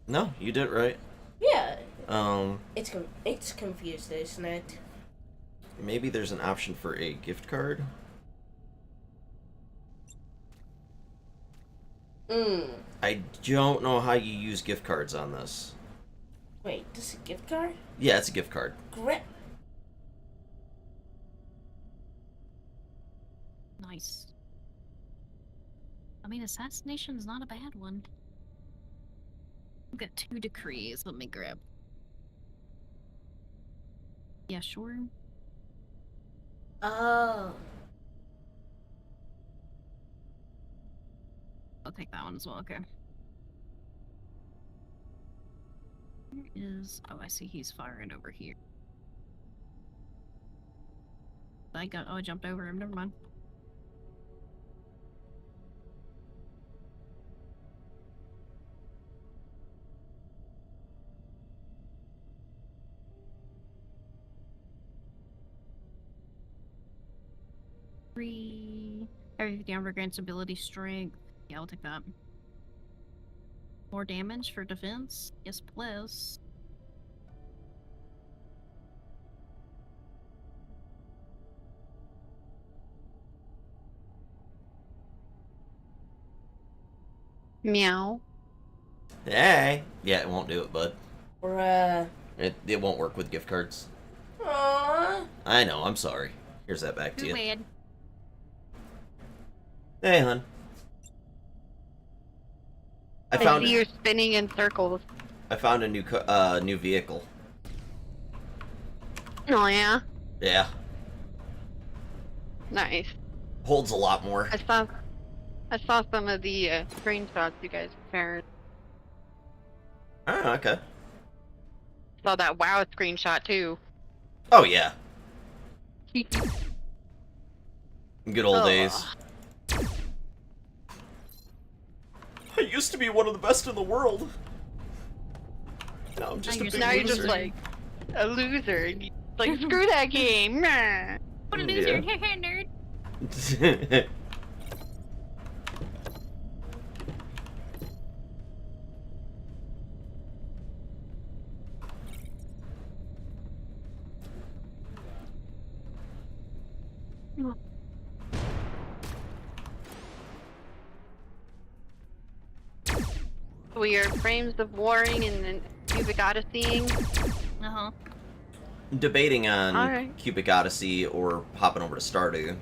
A: No, you did it right.
C: Yeah.
A: Um,
C: It's confused, isn't it?
A: maybe there's an option for a gift card. I don't know how you use gift cards on this.
C: Wait, this is a gift card?
A: Yeah, it's a gift card.
C: Great.
B: Nice. I mean, assassination's not a bad one. I've got 2 decrees. Let me grab. Yeah, sure.
C: Oh.
B: I'll take that one as well. Okay. Where is? Oh, I see. He's firing over here. I jumped over him. Never mind. Everything down grants ability strength. Yeah, I'll take that. More damage for defense? Yes, please. Meow.
A: Hey. Yeah, it won't do it, bud.
C: Bruh.
A: It won't work with gift cards.
C: Aww.
A: I know, I'm sorry. Here's that back to
B: Too
A: you.
B: bad.
A: Hey, hun. I
H: I
A: found
H: see you're spinning in circles.
A: a new vehicle.
H: Oh yeah,
A: Yeah,
H: nice.
A: holds a lot more.
H: I saw some of the screenshots you guys shared.
A: Oh, okay.
H: Saw that WoW screenshot too.
A: Oh yeah, good old
H: Ugh.
A: days. I used to be one of the best in the world. Now I'm just a big
H: Now you're just
A: loser.
H: like a loser. And you're like screw that game. Nah.
B: What a loser! Nerd.
H: We are frames of warring and then cubic odysseying.
B: Uh-huh.
A: Debating on
H: Alright.
A: Cubic Odyssey or hopping over to Stardew.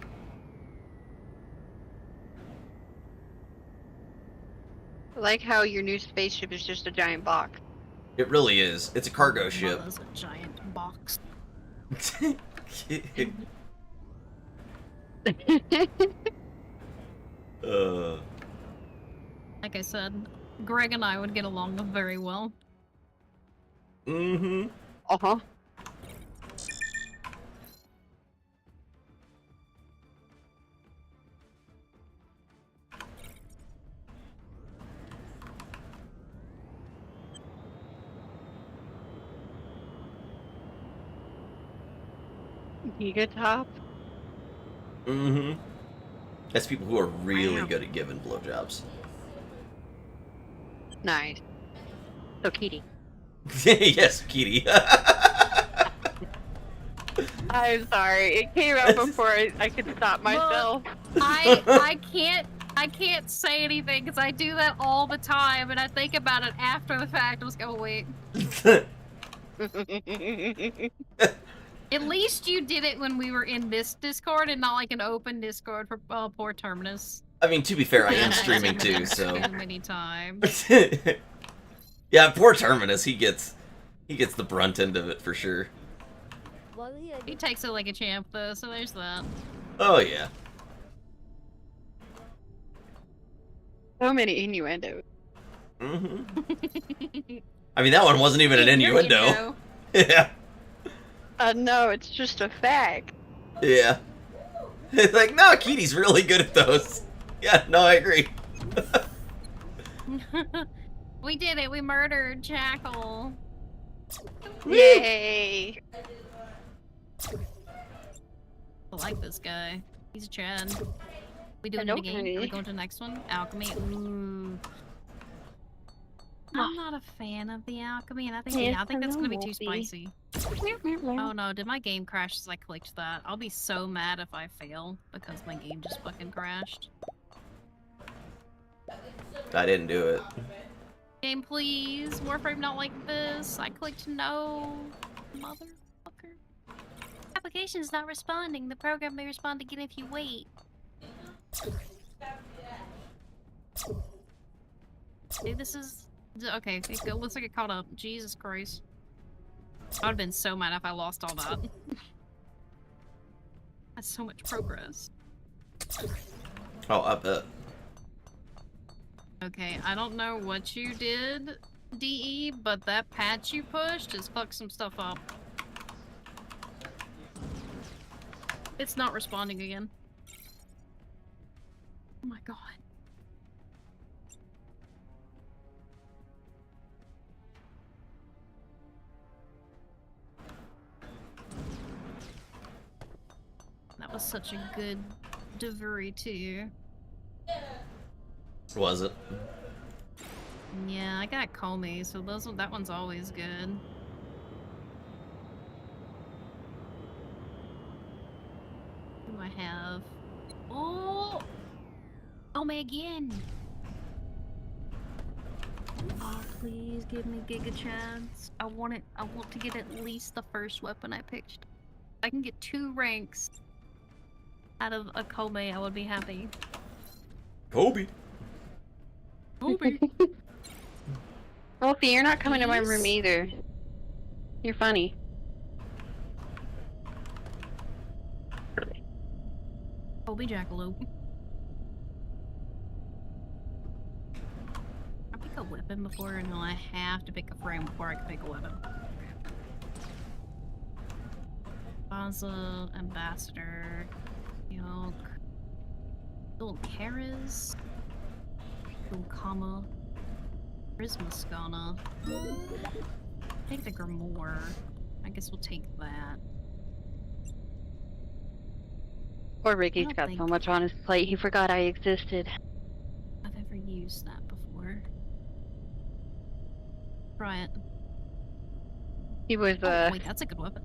H: I like how your new spaceship is just a giant box.
A: It really is. It's a cargo ship.
B: Mama's a giant box.
A: uh,
B: Like I said, Greg and I would get along very well.
A: mm-hmm.
H: Uh-huh. Giga top.
A: Mm-hmm. That's people who are really
H: Wow.
A: good at giving blowjobs.
H: Nice. So Kitty.
A: Yes, Kitty.
H: I'm sorry. It came out before I could stop myself.
B: I can't say anything because I do that all the time, and I think about it after the fact. I was like, oh wait. At least you did it when we were in this Discord and not like an open Discord for poor Terminus.
A: I mean, to be fair, I am
B: I've
A: streaming
B: seen
A: too,
B: it
A: so.
B: too many times.
A: Yeah, poor Terminus. He gets He gets the brunt end of it for sure.
B: He takes it like a champ, though, so there's that.
A: Oh, yeah.
H: So many innuendos.
A: Mm-hmm. I mean, that one wasn't even an
B: Your
A: innuendo. Yeah.
H: No, it's just a fact.
A: Yeah. It's like, no, Kitty's really good at those. Yeah, no, I agree.
B: We did it. We murdered Jackal.
H: Yay!
B: I like this guy. He's a Chad. We doing it
H: Hello,
B: again?
H: honey.
B: Are we going to the next one? Alchemy. Ooh. I'm not a fan of the alchemy, and I think
H: Yes,
B: I think that's
H: hello,
B: gonna be too
H: Wolfie.
B: spicy. Oh no, did my game crash as I clicked that? I'll be so mad if I fail because my game just fucking crashed.
A: I didn't do it.
B: Game please. Warframe not like this. I clicked no. Motherfucker. Application is not responding. The program may respond again if you wait. Dude, this is... Okay, it looks like it caught up. Jesus Christ. I would've been so mad if I lost all that. That's so much progress.
A: Oh, I bet.
B: Okay, I don't know what you did, DE, but that patch you pushed has fucked some stuff up. It's not responding again. Oh my god. That was such a good delivery too.
A: Was it?
B: Yeah, I got Comey, so that one's always good. Who do I have? Oh! Comey again! Oh, please give me Giga Chance. I want to get at least the first weapon I picked. If I can get 2 ranks out of a Comey, I would be happy.
A: Kobe.
B: Kobe.
H: Wolfie, you're not coming to my room
B: Please?
H: either. You're funny.
B: Kobe Jackalope. I pick a weapon before, no, I have to pick a frame before I can pick a weapon. Baza, Ambassador, Yoke, Dulcaris, Dulcama, Prismaskana. Take the Grimoire. I guess we'll take that.
H: Poor Ricky's
B: don't
H: got
B: think-
H: so much on his plate, he forgot I existed.
B: I've ever used that before. Try it.
H: He was,
B: Oh, wait, that's a good weapon.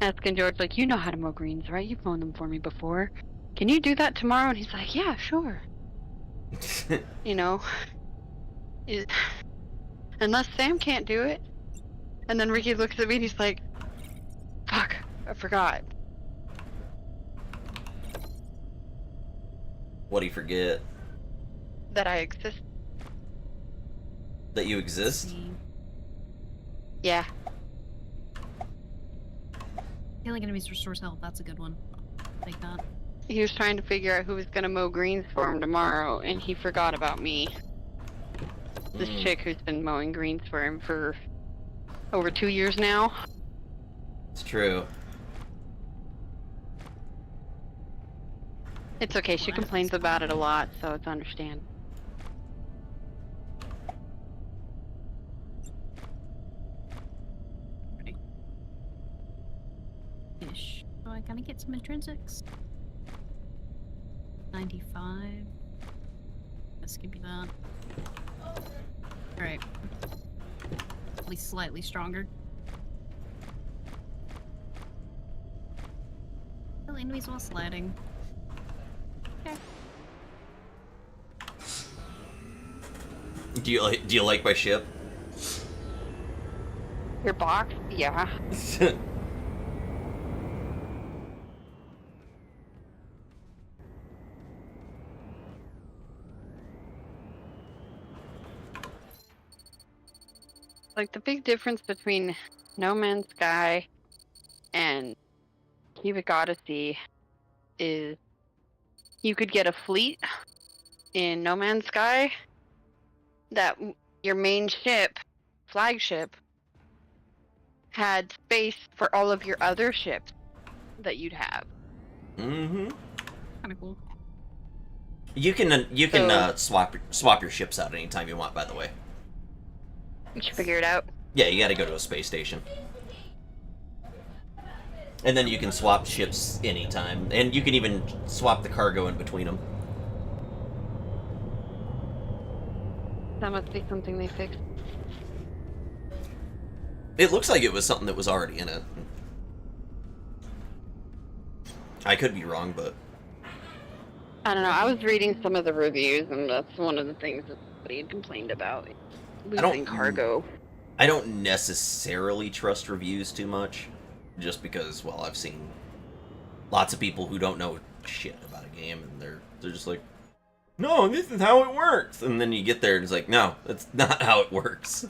H: asking George, like, you know how to mow greens, right? You've mown them for me before. Can you do that tomorrow? And he's like, yeah, sure. You know? Unless Sam can't do it. And then Ricky looks at me and he's like, fuck, I forgot.
A: What'd he forget?
H: That I exist.
A: That you exist?
B: See.
H: Yeah.
B: Healing enemies restores health. That's a good one. Take that.
H: He was trying to figure out who was gonna mow greens for him tomorrow, and he forgot about me. This chick who's been mowing greens for him for over 2 years now.
A: It's true.
H: It's okay, she complains about it a lot, so it's understandable.
B: Ish. So I gotta get some intrinsics. 95. Let's give you that. Alright. At least slightly stronger. Kill enemies while sliding. Okay.
A: Do you like my ship?
H: Your box? Yeah. Like, the big difference between No Man's Sky and Cubic Odyssey is you could get a fleet in No Man's Sky that your main ship, flagship, had space for all of your other ships that you'd have.
A: Mm-hmm.
B: Kind of cool.
A: You can swap your ships out anytime you want, by the way.
H: You should figure it out.
A: Yeah, you gotta go to a space station. And then you can swap ships anytime. And you can even swap the cargo in between them.
H: That must be something they fixed.
A: It looks like it was something that was already in it. I could be wrong, but...
H: I don't know, I was reading some of the reviews, and that's one of the things that somebody had complained about. Losing cargo.
A: I don't necessarily trust reviews too much. Just because, well, I've seen lots of people who don't know shit about a game, and they're just like, no, this is how it works. And then you get there, and it's like, no, that's not how it works.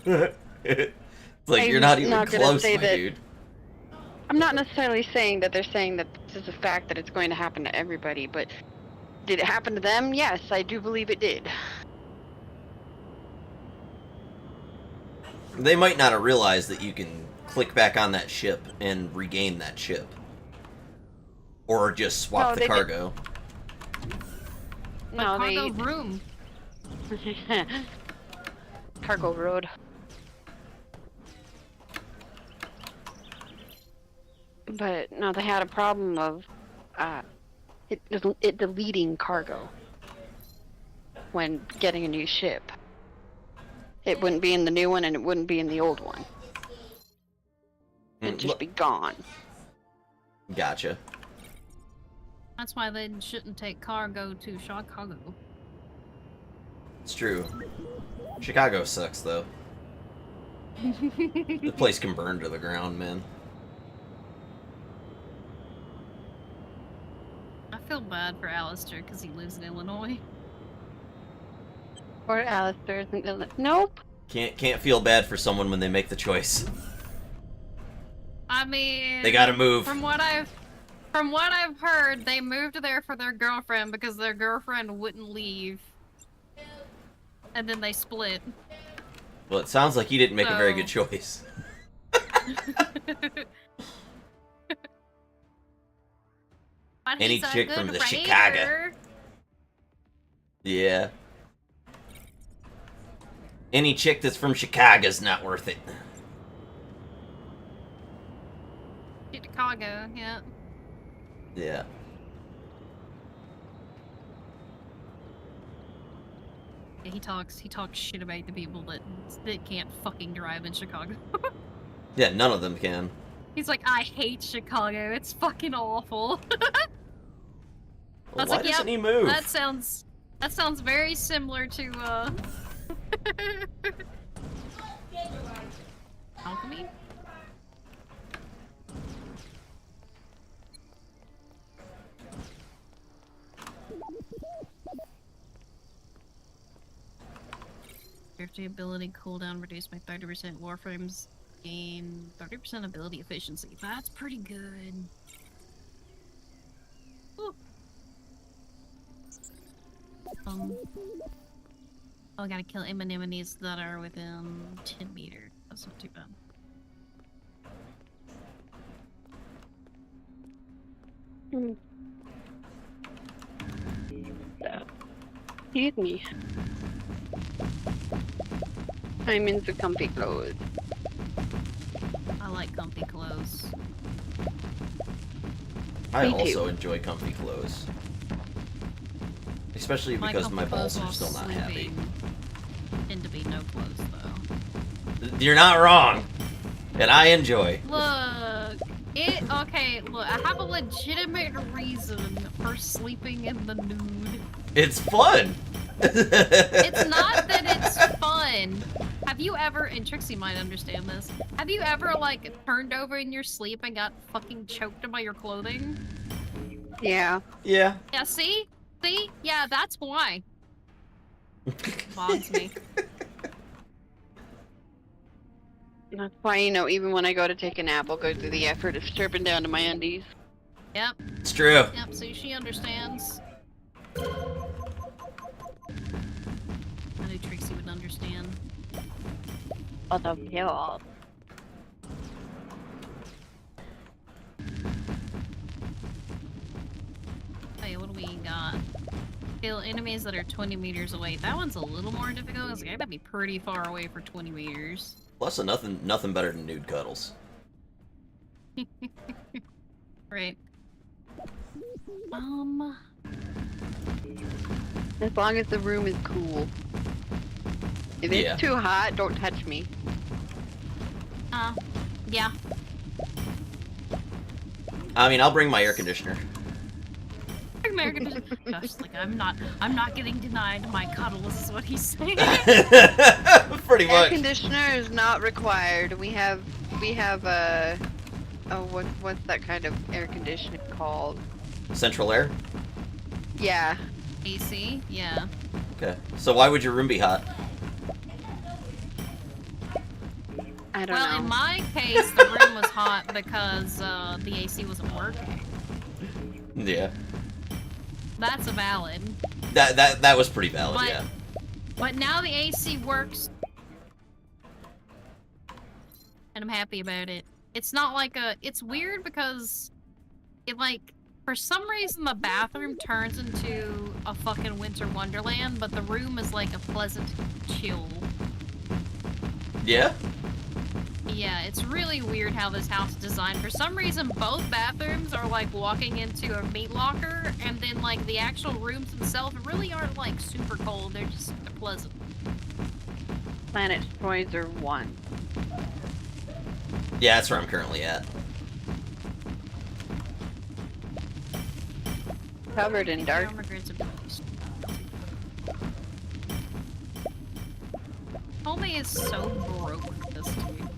A: It's like, you're not even close, my dude.
H: I'm not necessarily saying that they're saying that this is a fact that it's going to happen to everybody, but did it happen to them? Yes, I do believe it did.
A: They might not have realized that you can click back on that ship and regain that ship. Or just swap the cargo.
H: No,
B: cargo room.
H: Cargo road. But no, they had a problem of it deleting cargo when getting a new ship. It wouldn't be in the new one, and it wouldn't be in the old one. It'd just be gone.
A: Gotcha.
B: That's why they shouldn't take cargo to Chicago.
A: It's true. Chicago sucks, though. The place can burn to the ground, man.
B: I feel bad for Alistair because he lives in Illinois.
H: Or Alistair's in Illinois. Nope.
A: Can't feel bad for someone when they make the choice.
B: I mean,
A: they gotta move.
B: From what I've heard, they moved there for their girlfriend because their girlfriend wouldn't leave. And then they split.
A: Well, it sounds like you didn't make a very good choice. Any chick from the Chicago. Yeah. Any chick that's from Chicago's not worth it.
B: Chicago, yeah.
A: Yeah.
B: Yeah, he talks shit about the people that can't fucking drive in Chicago.
A: Yeah, none of them can.
B: He's like, I hate Chicago. It's fucking awful.
A: Well, why doesn't he move?
B: That sounds very similar to Alchemy? Drifting ability cooldown reduced by 30%. Warframes gain 30% ability efficiency. That's pretty good. Ooh. Oh, I gotta kill anemones that are within 10 meters. That's not too bad.
H: Excuse me. I'm into comfy clothes.
B: I like comfy clothes.
A: I
H: Me
A: also
H: too.
A: enjoy comfy clothes. Especially because my balls are still not happy.
B: Tend to be no clothes though.
A: You're not wrong. And I enjoy.
B: Look, I have a legitimate reason for sleeping in the nude.
A: It's fun.
B: It's not that it's fun. Have you ever, and Trixie might understand this, have you ever, like, turned over in your sleep and got fucking choked by your clothing?
H: Yeah.
A: Yeah.
B: Yeah, see? See? Yeah, that's why. Bogs me.
H: That's why, you know, even when I go to take a nap, I'll go through the effort of stripping down to my undies.
B: Yep.
A: It's true.
B: Yep, so she understands. I knew Trixie would understand.
H: Although, yeah.
B: Hey, what do we got? Kill enemies that are 20 meters away. That one's a little more difficult, because I gotta be pretty far away for 20 meters.
A: Plus, nothing better than nude cuddles.
B: Right.
H: As long as the room is cool. If it's
A: Yeah.
H: too hot, don't touch me.
B: Yeah.
A: I mean, I'll bring my air conditioner.
B: American Gosh, like I'm not getting denied my cuddles is what he's saying.
A: Pretty
H: Air
A: much.
H: conditioner is not required. We have what's that kind of air conditioning called?
A: Central air?
H: Yeah.
B: AC? Yeah.
A: Okay. So why would your room be hot?
H: I don't
B: Well,
H: know.
B: in my case, the room was hot because the AC wasn't working.
A: Yeah.
B: That's a valid.
A: That was pretty valid,
B: But-
A: yeah.
B: But now the AC works. And I'm happy about it. It's not like it's weird because it like, for some reason the bathroom turns into a fucking winter wonderland, but the room is like a pleasant chill.
A: Yeah?
B: Yeah, it's really weird how this house is designed. For some reason, both bathrooms are like walking into a meat locker, and then like the actual rooms themselves really aren't like super cold. They're pleasant.
H: Planet Toys are 1.
A: Yeah, that's where I'm currently at.
H: Covered in dark.
B: Homie is so broke for this dude.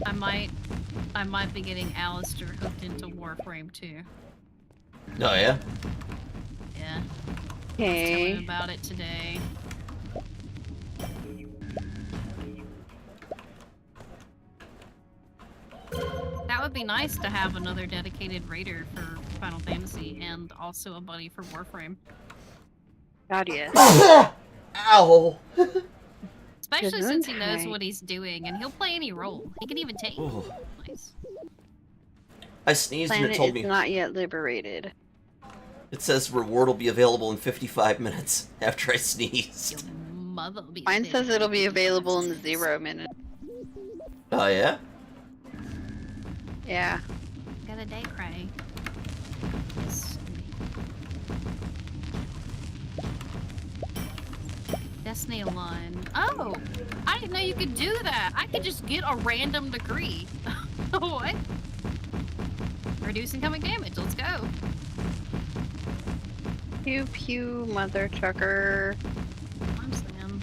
B: I might be getting Alistair hooked into Warframe too.
A: Oh, yeah?
B: Yeah. I was telling
H: Okay.
B: him about it today. That would be nice to have another dedicated raider for Final Fantasy and also a buddy for Warframe.
H: God, yes.
A: Ow!
B: Especially since he knows
H: Gesundheit.
B: what he's doing and he'll play any role. He can even take.
A: Ooh.
B: Nice.
A: I sneezed and it
H: Planet
A: told
H: is
A: me.
H: not yet liberated.
A: It says reward will be available in 55 minutes after I sneezed.
B: Your mother will be
H: Mine
B: dead.
H: says it'll be available in 0 minutes.
A: Oh, yeah?
H: Yeah.
B: Got a day cry. Destiny 1. Oh! I didn't know you could do that! I could just get a random degree. What? Reduce incoming damage, let's go.
H: Pew pew, mother trucker.
B: I'm Sam.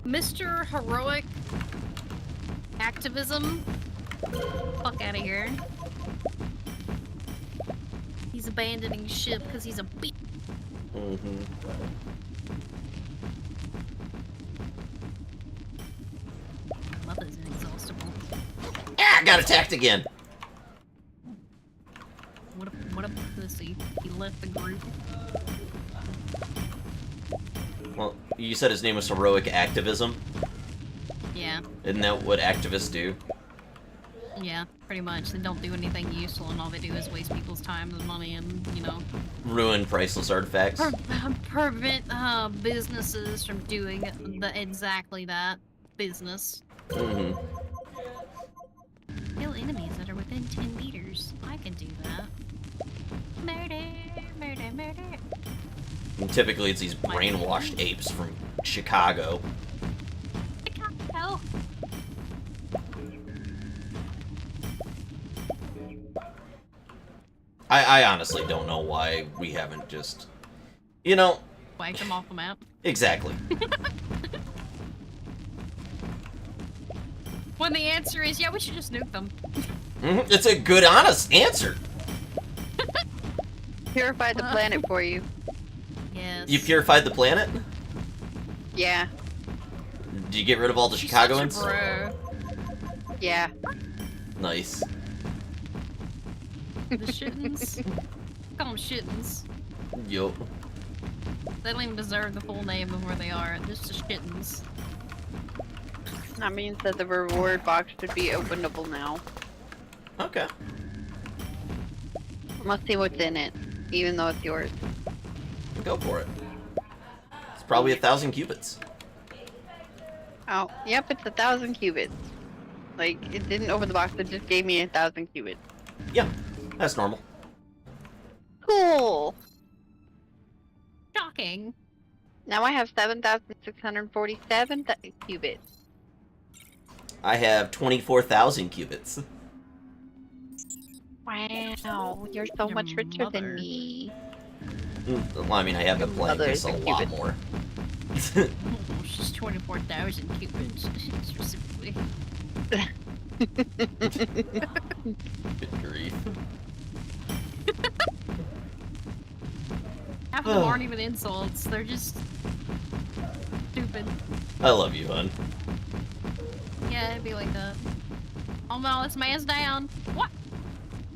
B: Mr. Heroic Activism. Fuck out of here. He's abandoning ship because he's a beat.
A: Mm-hmm.
B: Mother's inexhaustible.
A: Ah, I got attacked again.
B: What a pussy. He left the group.
A: Well, you said his name was Heroic Activism.
B: Yeah.
A: Isn't that what activists do?
B: Yeah, pretty much. They don't do anything useful and all they do is waste people's time and money and, you know,
A: Ruin priceless artifacts.
B: prevent businesses from doing exactly that business.
A: Mm-hmm.
B: Kill enemies that are within 10 meters. I can do that. Murder, murder, murder.
A: And typically it's these brainwashed apes from Chicago.
B: I can't tell.
A: I honestly don't know why we haven't just... You know...
B: Wiped them off the map.
A: Exactly.
B: When the answer is, yeah, we should just nuke them.
A: Mm-hmm. It's a good, honest answer.
H: Purify the planet for you.
B: Yes.
A: You purified the planet?
H: Yeah.
A: Did you get rid of all the
B: She's
A: Chicagoans?
B: such a
H: Yeah.
A: Nice.
B: bro. The shittins. Call them shittins.
A: Yup.
B: They don't even deserve the full name of where they are. Just the shittins.
H: That means that the reward box should be openable now.
A: Okay.
H: Let's see what's in it, even though it's yours.
A: Go for it. It's probably 1,000 cubits.
H: Oh, yep, it's 1,000 cubits. Like, it didn't open the box, it just gave me 1,000 cubits.
A: Yeah, that's normal.
H: Cool!
B: Shocking.
H: Now I have 7,647 cubits.
A: I have 24,000 cubits.
H: Wow, you're so
B: Your
H: much richer
B: mother.
H: than me.
A: Well, I mean, I have been playing
H: Mother
A: this
H: is
A: a
H: a
A: lot
H: cubit.
A: more.
B: Oh, she's 24,000 cubits, specifically.
A: Good grief.
B: Half of them aren't even insults, they're just stupid.
A: I love you, hon.
B: Yeah, it'd be like that. Oh no, this man's down. What?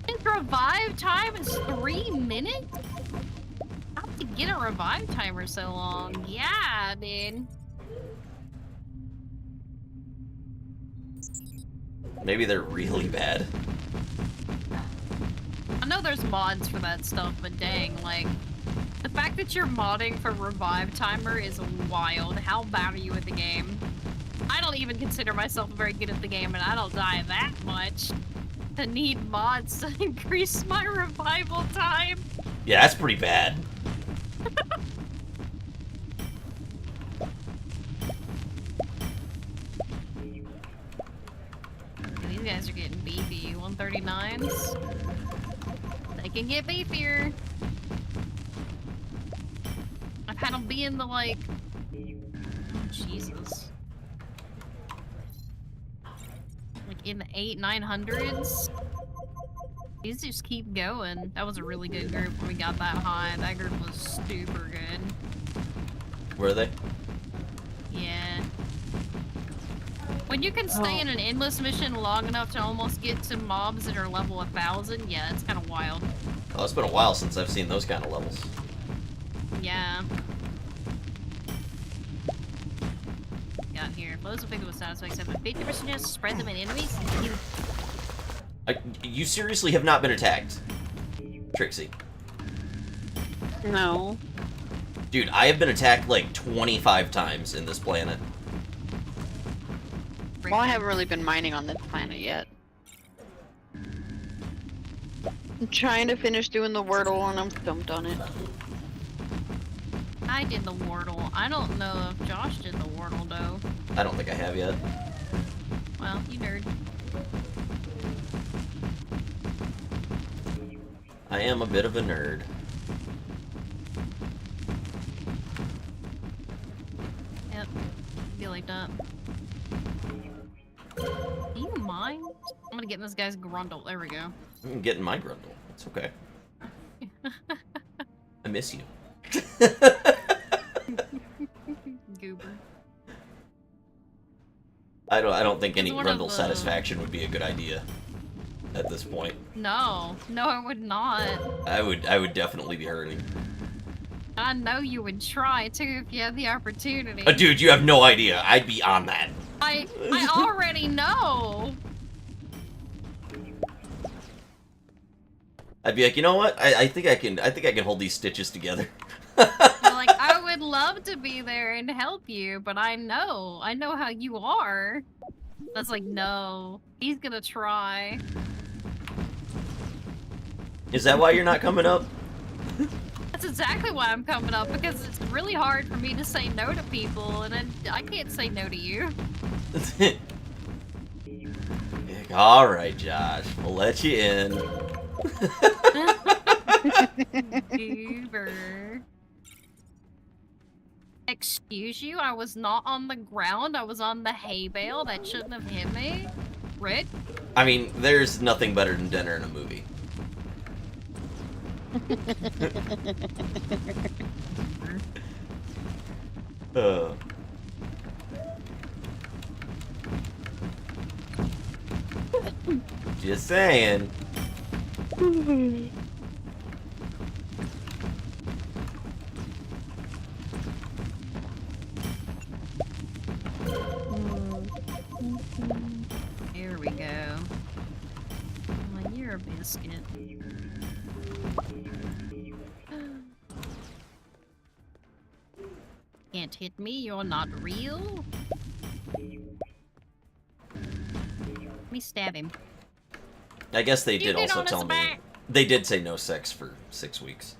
B: His revive time is 3 minutes? How to get a revive timer so long? Yeah, dude.
A: Maybe they're really bad.
B: I know there's mods for that stuff, but dang, like, the fact that you're modding for revive timer is wild. How bad are you at the game? I don't even consider myself very good at the game, and I don't die that much. To need mods to increase my revival time.
A: Yeah, that's pretty bad.
B: These guys are getting beefy. 139s. They can get beefier. I've had them be in the, like... Oh, Jesus. Like, in the 800s, 900s. These just keep going. That was a really good group when we got that high. That group was super good.
A: Were they?
B: Yeah. When you can stay in an endless mission long enough to almost get to mobs that are level 1,000, yeah, it's kind of wild.
A: Oh, it's been a while since I've seen those kind of levels.
B: Yeah. Got here. Blows a figure with satisfying except 50% chance to spread them in enemies.
A: You seriously have not been attacked, Trixie.
H: No.
A: Dude, I have been attacked like 25 times in this planet.
H: Well, I haven't really been mining on this planet yet. I'm trying to finish doing the Wordle and I'm stumped on it.
B: I did the Wordle. I don't know if Josh did the Wordle, though.
A: I don't think I have yet.
B: Well, you nerd.
A: I am a bit of a nerd.
B: Yep. Be like that. Do you mind? I'm gonna get this guy's grundle. There we go.
A: I'm getting my grundle. It's okay. I miss you.
B: Goober.
A: I don't think any
B: It's one of
A: grundle
B: the-
A: satisfaction would be a good idea at this point.
B: No. No, I would not.
A: I would definitely be hurting.
B: I know you would try, too, if you had the opportunity.
A: Dude, you have no idea. I'd be on that.
B: I already know.
A: I'd be like, you know what? I think I can hold these stitches together.
B: Like, I would love to be there and help you, but I know how you are. That's like, no, he's gonna try.
A: Is that why you're not coming up?
B: That's exactly why I'm coming up, because it's really hard for me to say no to people, and I can't say no to you.
A: All right, Josh, we'll let you in.
B: Goober. Excuse you? I was not on the ground. I was on the hay bale. That shouldn't have hit me. Rick?
A: I mean, there's nothing better than dinner in a movie. Uh. Just saying.
B: Here we go. Well, you're a biscuit. Can't hit me, you're not real. Let me stab him.
A: I guess they did also
B: on his
A: tell me.
B: back.
A: They did say no sex for 6 weeks.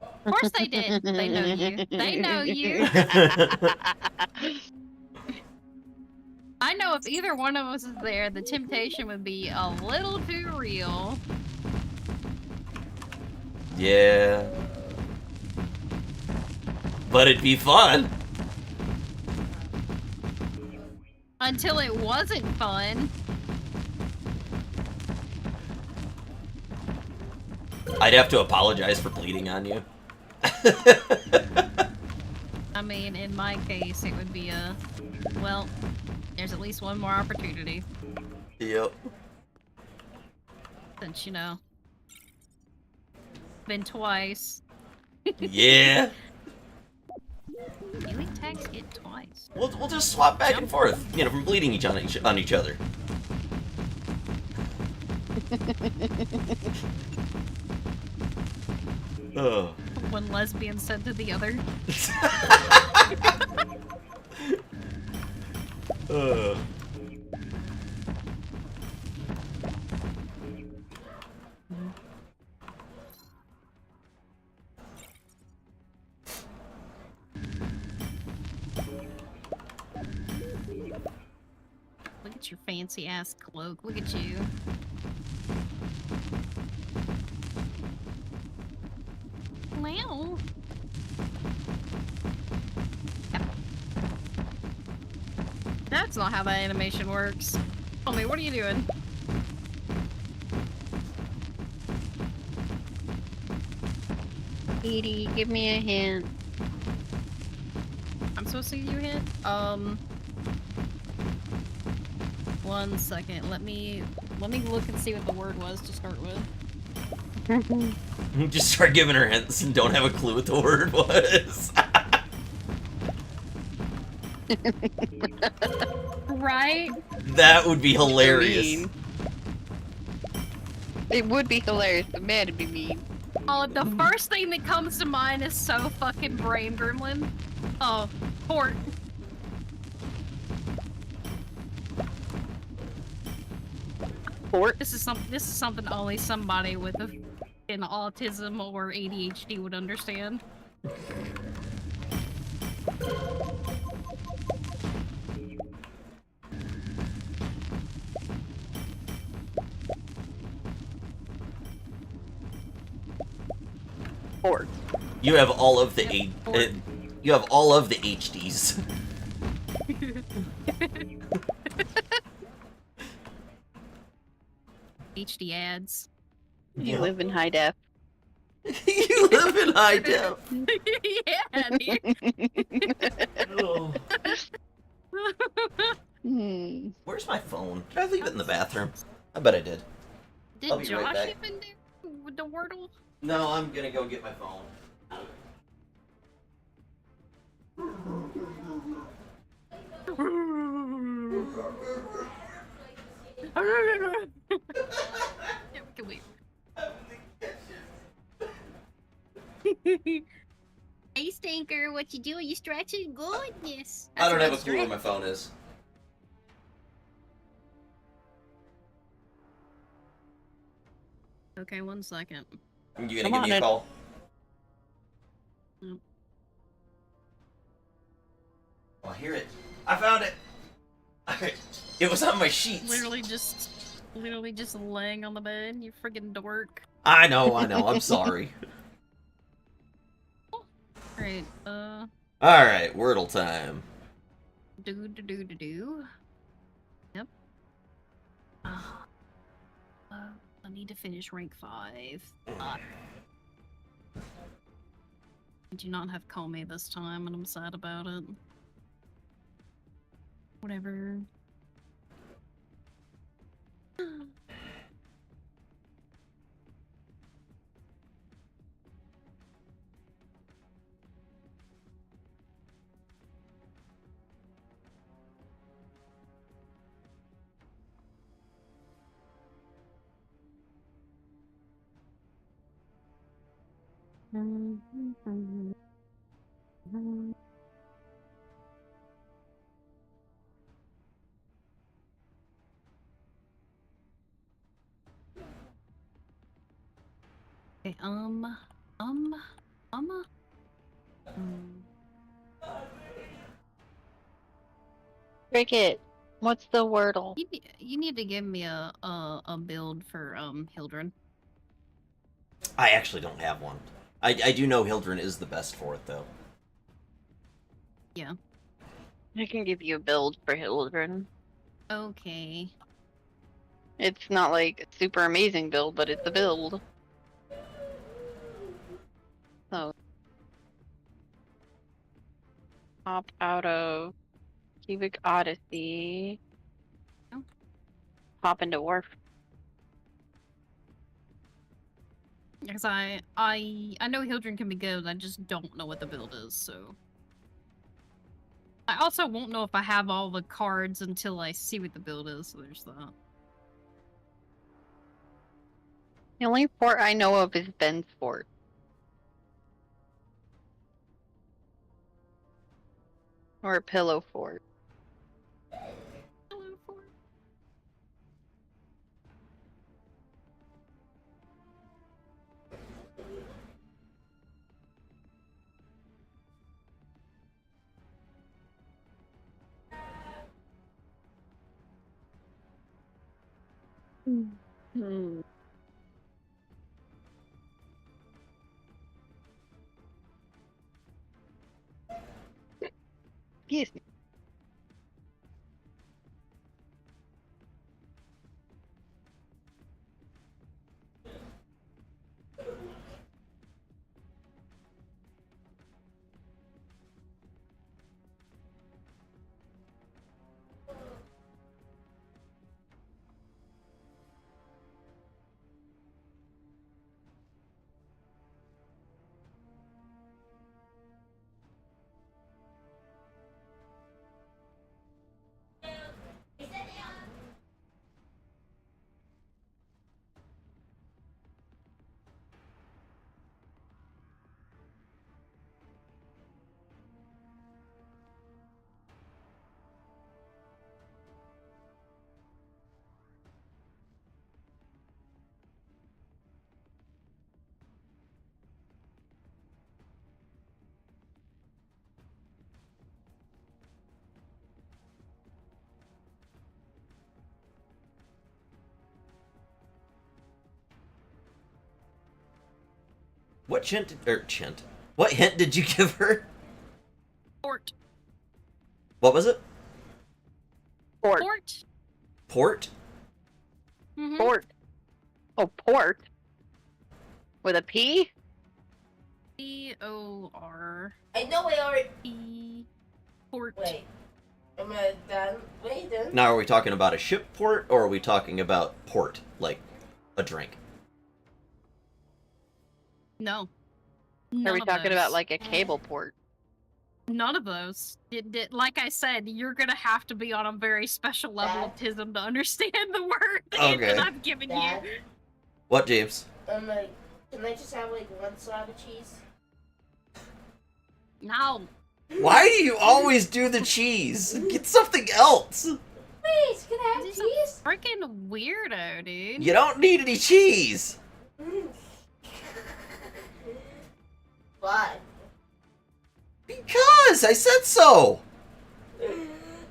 B: Of course they did. They know you. They know you. I know if either one of us is there, the temptation would be a little too real.
A: Yeah. But it'd be fun.
B: Until it wasn't fun.
A: I'd have to apologize for bleeding on you.
B: I mean, in my case, it would be a... Well, there's at least one more opportunity.
A: Yep.
B: Since, you know... Been twice.
A: Yeah.
B: Healing tags hit twice.
A: We'll just swap back and forth, you know, from bleeding on each other. Oh.
B: One lesbian said to the other. Look at your fancy ass cloak. Look at you. Wow. Yep. That's not how that animation works. Tell me, what are you doing?
H: Edie, give me a hint.
B: I'm supposed to give you a hint? 1 second. Let me look and see what the word was to start with.
A: Just start giving her hints and don't have a clue what the word was.
B: Right?
A: That would be hilarious.
H: Mean. It would be hilarious, but man, it'd be mean.
B: Oh, the first thing that comes to mind is so fucking brain gremlin. Oh, port.
H: Port?
B: This is something only somebody with an autism or ADHD would understand.
H: Port.
A: You have all of the you have all of the HDs.
B: HD ads.
H: You live in high def.
A: You live in high def.
B: Yeah, dude.
A: Where's my phone? Did I leave it in the bathroom? I bet I did. I'll
B: Did
A: be right
B: Josh
A: back.
B: even do with the Wordle?
A: No, I'm gonna go get my phone.
B: Yeah, we can leave. Hey, Stinker, what you doing? You stretching? Goodness.
A: I don't have a clue where my phone is.
B: Okay, 1 second.
A: You gonna
H: Come
A: give
H: on,
A: me a
H: Ed.
A: call?
B: Nope.
A: Oh, I hear it. I found it. It was on my sheets.
B: Literally just laying on the bed. You friggin' dork.
A: I know. I'm sorry.
B: Alright,
A: Alright, Wordle time.
B: do. Yep. I need to finish rank 5. do not have Comey this time, and I'm sad about it. Whatever. Okay,
H: Cricket, what's the wordle?
B: You need to give me a build for Hildren.
A: I actually don't have one. I do know Hildren is the best for it, though.
B: Yeah.
H: I can give you a build for Hildren.
B: Okay.
H: It's not like a super amazing build, but it's a build. So, hop out of Cubic Odyssey.
B: Oh.
H: Hop into Wharf.
B: Because I know Hildren can be good, I just don't know what the build is, so. I also won't know if I have all the cards until I see what the build is, so there's that.
H: The only fort I know of is Ben's Fort. Or Pillow Fort.
B: Hello, Fort.
H: Hmm. Excuse me.
A: What What hint did you give her?
B: Port.
A: What was it?
H: Port.
B: Port.
A: Port?
B: Mm-hmm.
H: Port. Oh, port. With a P?
B: P-O-R.
C: I know I already.
B: P. Port.
C: Wait. Am I done? Wait, done?
A: Now, are we talking about a ship port, or are we talking about port, like a drink?
B: No.
H: Are
B: None
H: we
B: of
H: talking
B: those.
H: about like a cable port?
B: None of those. Like I said, you're gonna have to be on a very special level of tism to understand the word that I've given
C: Dad?
B: you.
A: What, James?
C: Like, can I just have like one slab of cheese?
B: No.
A: Why do you always do the cheese? Get something else!
C: Please, can I have
B: He's
C: cheese?
B: a freaking weirdo, dude.
A: You don't need any cheese!
C: Why?
A: Because! I said so!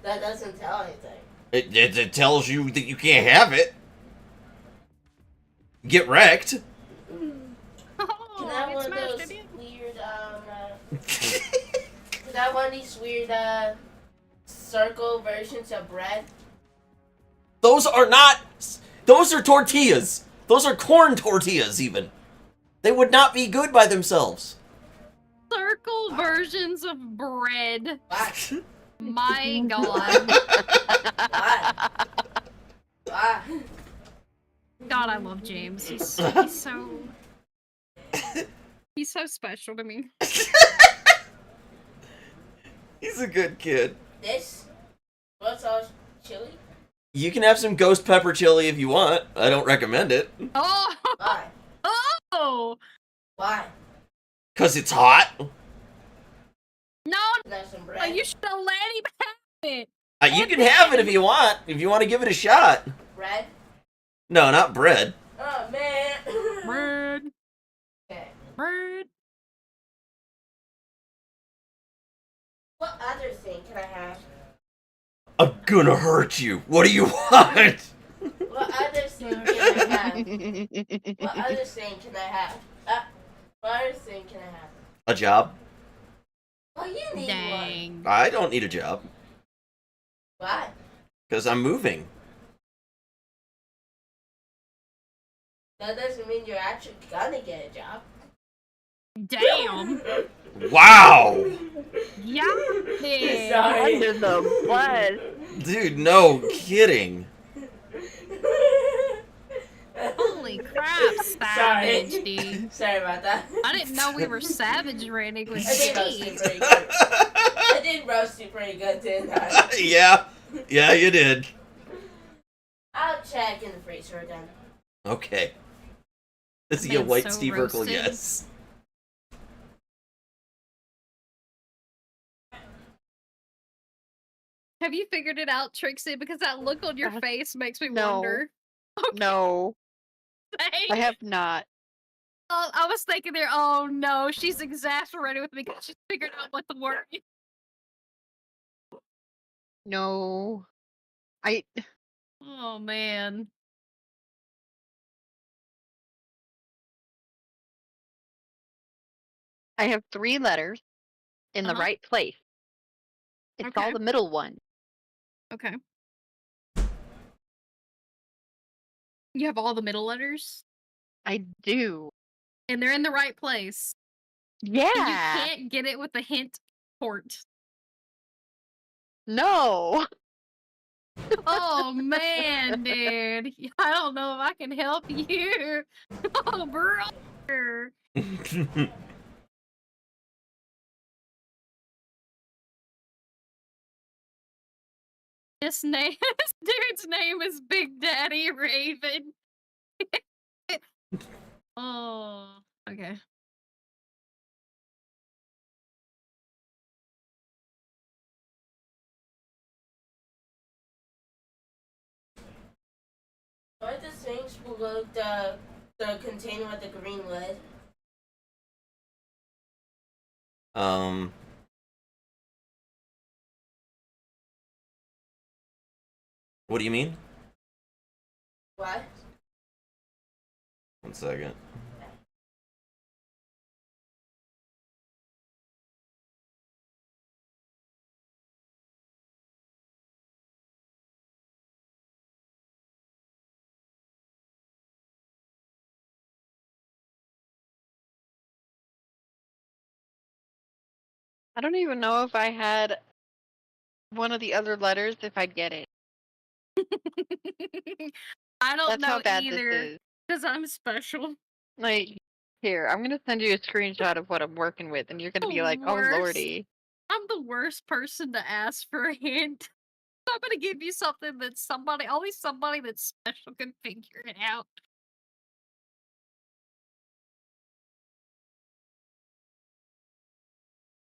C: That doesn't tell anything.
A: It tells you that you can't have it. Get wrecked.
B: Oh,
C: Can I have
B: get
C: one of
B: smashed,
C: those
B: idiot.
C: weird, can I have one of these weird, circle versions of bread?
A: Those are not... Those are tortillas. Those are corn tortillas, even. They would not be good by themselves.
B: Circle Typical versions of bread.
C: Why?
B: My god.
C: Why? Why?
B: God, I love James. He's so he's so special to me.
A: He's a good kid.
C: This? What's all chili?
A: You can have some ghost pepper chili if you want. I don't recommend it.
B: Oh!
C: Why?
B: Oh!
C: Why?
A: Cause it's hot.
B: No,
C: There's some bread.
B: you should have let him have it.
A: You can have it if you want. If you want to give it a shot.
C: Bread?
A: No, not bread.
C: Oh, man.
B: Bread.
C: Okay.
B: Bread.
C: What other thing can I have?
A: I'm gonna hurt you. What do you want?
C: What other thing can I have? What other thing can I have? What other thing can I have?
A: A job?
C: Oh, you need one.
B: Dang.
A: I don't need a job.
C: Why?
A: Because I'm moving.
C: That doesn't mean you're actually gonna get a job.
B: Damn.
A: Wow!
B: Yeah.
C: Sorry.
H: Under the bus.
A: Dude, no kidding.
B: Holy crap, savage, dude.
C: Sorry about that.
B: I didn't know we were savage rating with
C: I did roast you
B: Steve.
C: pretty good. I did roast you pretty good, didn't I?
A: Yeah, you did.
C: I'll check in the freezer again.
A: Okay. Is he a
B: Man's
A: white
B: so
A: Steve Urkel?
B: roasted.
A: Yes.
B: Have you figured it out, Trixie? Because that look on your face makes me
H: no.
B: wonder.
H: No,
B: Hey,
H: I have not.
B: I was thinking there, oh no, she's exasperated with me because she figured out what the word is.
H: No.
B: Oh man.
H: I have 3 letters in the
B: Uh-huh.
H: right place. It's all
B: Okay.
H: the middle one.
B: Okay. You have all the middle letters,
H: I do.
B: and they're in the right place.
H: Yeah.
B: And you can't get it with the hint port.
H: No.
B: Oh man, dude. I don't know if I can help you. Oh, brother. This dude's name is Big Daddy Raven. Oh, okay.
C: What are the things below the container with the green lid?
A: What do you mean?
C: What?
A: 1 second.
H: I don't even know if I had one of the other letters if I'd get it.
B: I don't
H: That's
B: know
H: how bad
B: either,
H: this is.
B: because I'm special.
H: Like, here, I'm gonna send you a screenshot of what I'm working with, and you're gonna be like, oh
B: Worst.
H: lordy.
B: I'm the worst person to ask for a hint. I'm gonna give you something that only somebody that's special can figure it out.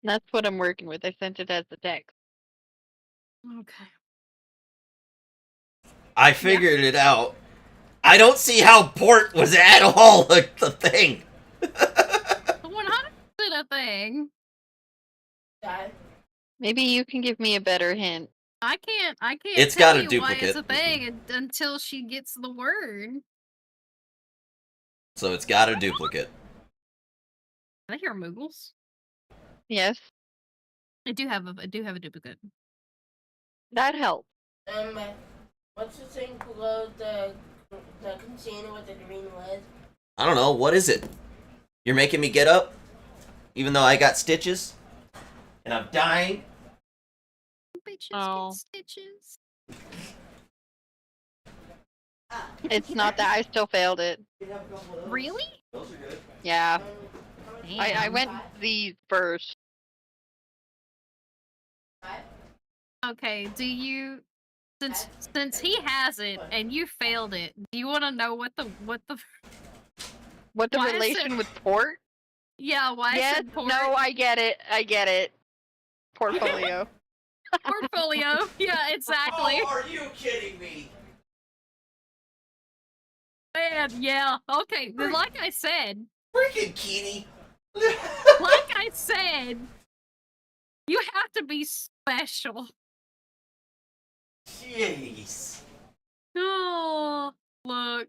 H: That's what I'm working with. I sent it as a text.
B: Okay.
A: I figured it out. I don't see how port was at all the thing.
B: 100% a thing.
C: Dad?
H: Maybe you can give me a better hint.
B: I can't
A: It's
B: tell
A: got a
B: you why it's a
A: duplicate.
B: thing until she gets the word.
A: So it's got a duplicate.
B: I hear Moogles.
H: Yes,
B: I do have a duplicate.
H: that helps.
C: What's the thing below the container with the green lid?
A: I don't know. What is it? You're making me get up? even though I got stitches and I'm dying.
B: Bitches
H: Oh.
B: get stitches.
H: It's not that I still failed it.
B: Really?
A: Those are good.
H: Yeah. I
B: Damn.
H: went these first.
B: Okay, do you since he has it and you failed it, do you want to know what the
H: What the
B: Why is
H: relation
B: it-
H: with port?
B: yeah, why I
H: Yes,
B: said port
H: no, I get it. I get it. Portfolio.
B: portfolio? Yeah, exactly.
A: Oh, are you kidding me?
B: Man, yeah. Okay, then like I said,
A: Freaking Keeny.
B: like I said, you have to be special.
A: Jeez.
B: Oh, look.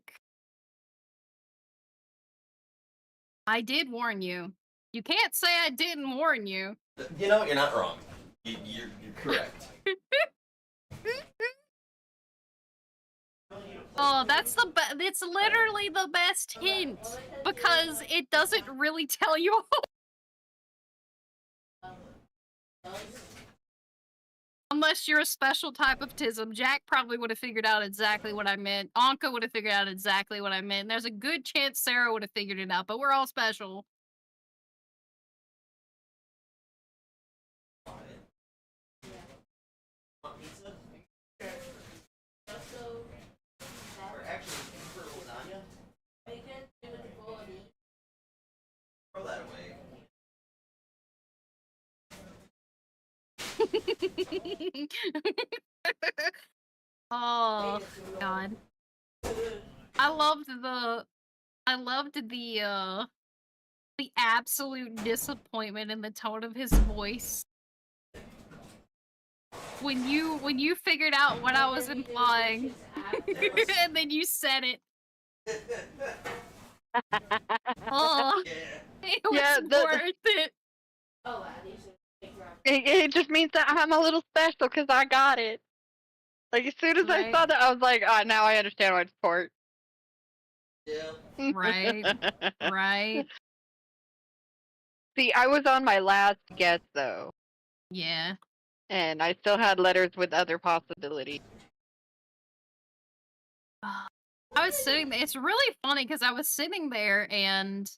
B: I did warn you. You can't say I didn't warn you.
A: You know, you're not wrong. You're correct.
B: Oh, that's the it's literally the best hint because it doesn't really tell you. Unless you're a special type of tism. Jack probably would have figured out exactly what I meant. Anka would have figured out exactly what I meant. And there's a good chance Sarah would have figured it out, but we're all special.
A: Or actually, for lasagna, throw that away.
B: Oh God. I loved the the absolute disappointment in the tone of his voice. When you figured out what I was implying and then you said it. Oh,
A: Yeah.
B: it was
H: Yeah,
B: worth it.
H: It just means that I'm a little special because I got it. Like, as soon as I
B: Right.
H: saw that, I was like, oh, now I understand why it's port.
A: Yeah.
B: Right. Right.
H: See, I was on my last guess, though,
B: Yeah.
H: and I still had letters with other possibilities.
B: I was sitting there. It's really funny because I was sitting there and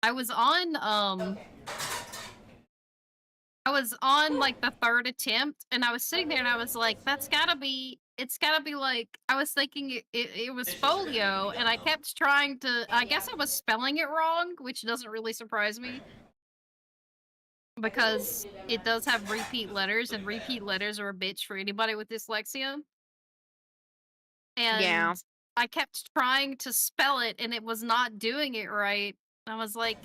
B: I was on like the third attempt and I was sitting there and I was like, it's gotta be like I was thinking it was
A: It's just gonna
B: folio
A: be
B: and I
A: done,
B: kept trying to I guess I was spelling it wrong, which doesn't really surprise me. Because it does have repeat letters and repeat letters are a bitch for anybody with dyslexia. And
H: Yeah.
B: I kept trying to spell it and it was not doing it right. I was like,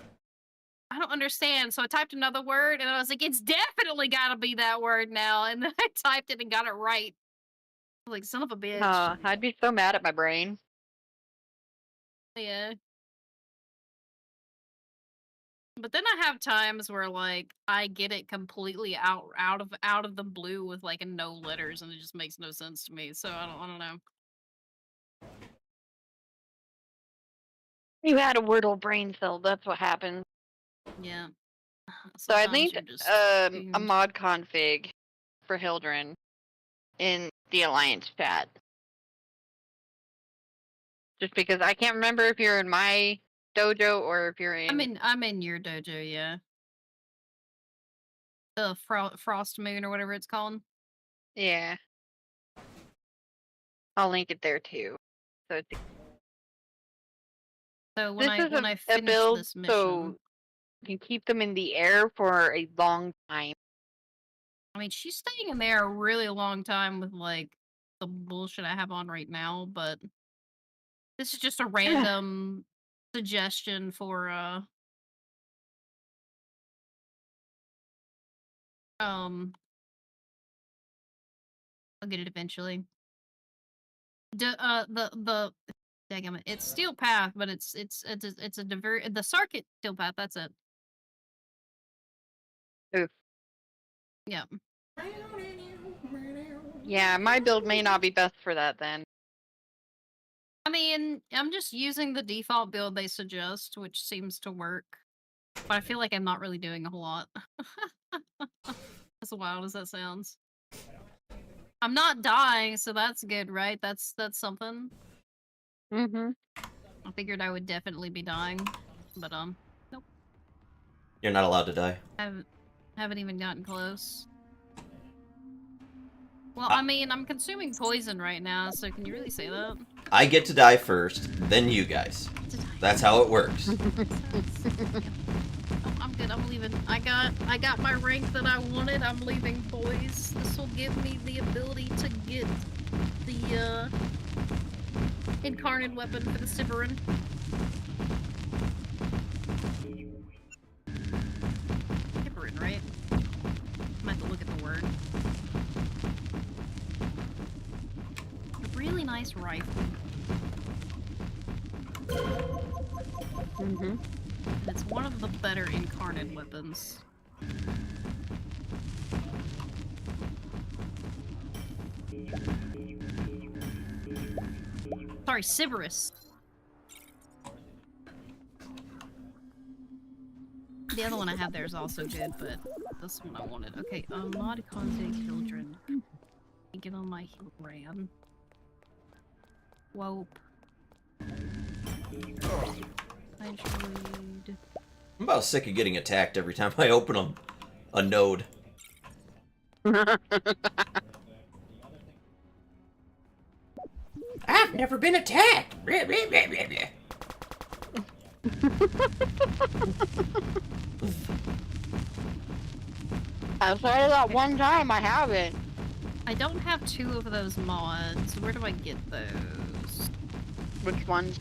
B: I don't understand. So I typed another word and I was like, it's definitely gotta be that word now. And then I typed it and got it right. I was like, son of a bitch.
H: I'd be so mad at my brain.
B: Yeah. But then I have times where like I get it completely out of the blue with like no letters and it just makes no sense to me. So I don't know.
H: You had a Wordle brain cell, that's what happened.
B: Yeah.
H: So I
B: Sometimes
H: linked
B: you're just
H: a
B: doomed.
H: mod config for Hildren in the Alliance chat. Just because I can't remember if you're in my dojo or if you're in...
B: I'm in your dojo, yeah. The Frost Moon or whatever it's called.
H: Yeah. I'll link it there too. So it's...
B: So when
H: this
B: I
H: a
B: finish
H: build
B: this mission,
H: so you can keep them in the air for a long time.
B: I mean, she's staying in there a really long time with like the bullshit I have on right now, but this is just a random suggestion for I'll get it eventually. The daggum it, it's Steel Path, but it's the circuit Steel Path. That's it.
H: Oof.
B: Yeah.
H: Yeah, my build may not be best for that then.
B: I mean, I'm just using the default build they suggest, which seems to work. But I feel like I'm not really doing a whole lot. As wild as that sounds. I'm not dying, so that's good, right? That's something.
H: Mm-hmm.
B: I figured I would definitely be dying, but nope.
A: You're not allowed to die.
B: Haven't even gotten close. Well, I mean, I'm consuming poison right now, so can you really say that?
A: I get to die first, then you guys. That's how it works.
B: I'm good. I'm leaving. I got my rank that I wanted. I'm leaving, boys. This will give me the ability to get the incarnate weapon for the Siberin. Siberin, right? I'm have to look at the word. A really nice rifle.
H: Mm-hmm.
B: And it's one of the better incarnate weapons. Sorry, Sybaris. The other one I have there is also good, but this one I wanted. Okay, mod conte children. Get on my heel ram. Whoop.
A: I'm about sick of getting attacked every time I open a node. I've never been attacked!
H: Outside of that one time, I haven't.
B: I don't have 2 of those mods. Where do I get those?
H: Which ones?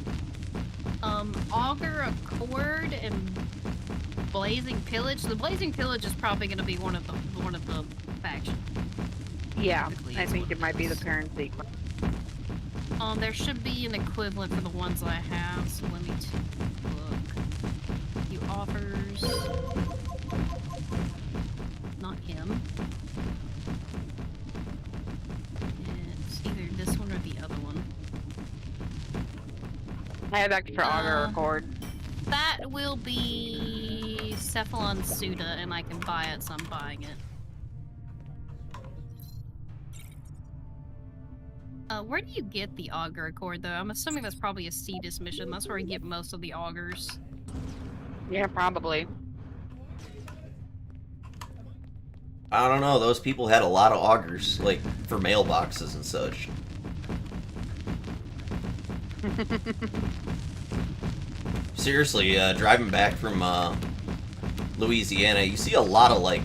B: Augur Accord and Blazing Pillage. The Blazing Pillage is probably going to be one of the factions.
H: Yeah,
B: Typically,
H: I
B: it's
H: think
B: what
H: it might be the parent sequence.
B: There should be an equivalent for the ones I have, so let me take a look. Few offers. Not him. It's either this one or the other one.
H: I have extra Augur Accord.
B: That will be Cephalon Suda, and I can buy it, so I'm buying it. Where do you get the Augur Accord, though? I'm assuming that's probably a Cetus mission. That's where I get most of the Augurs.
H: Yeah, probably.
A: I don't know, those people had a lot of augers, like, for mailboxes and such. Seriously, driving back from, Louisiana, you see a lot of, like,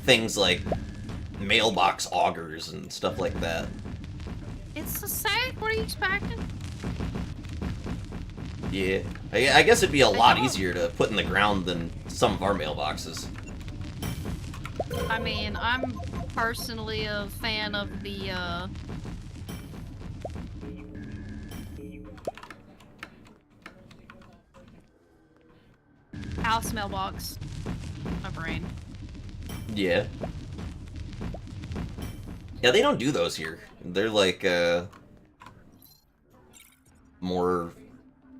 A: things like mailbox augers and stuff like that.
B: It's the same. What are you expecting?
A: Yeah. I guess it'd be a lot
B: don't-
A: easier to put in the ground than some of our mailboxes.
B: I mean, I'm personally a fan of the, house mailbox. My brain.
A: Yeah. Yeah, they don't do those here. They're like, more,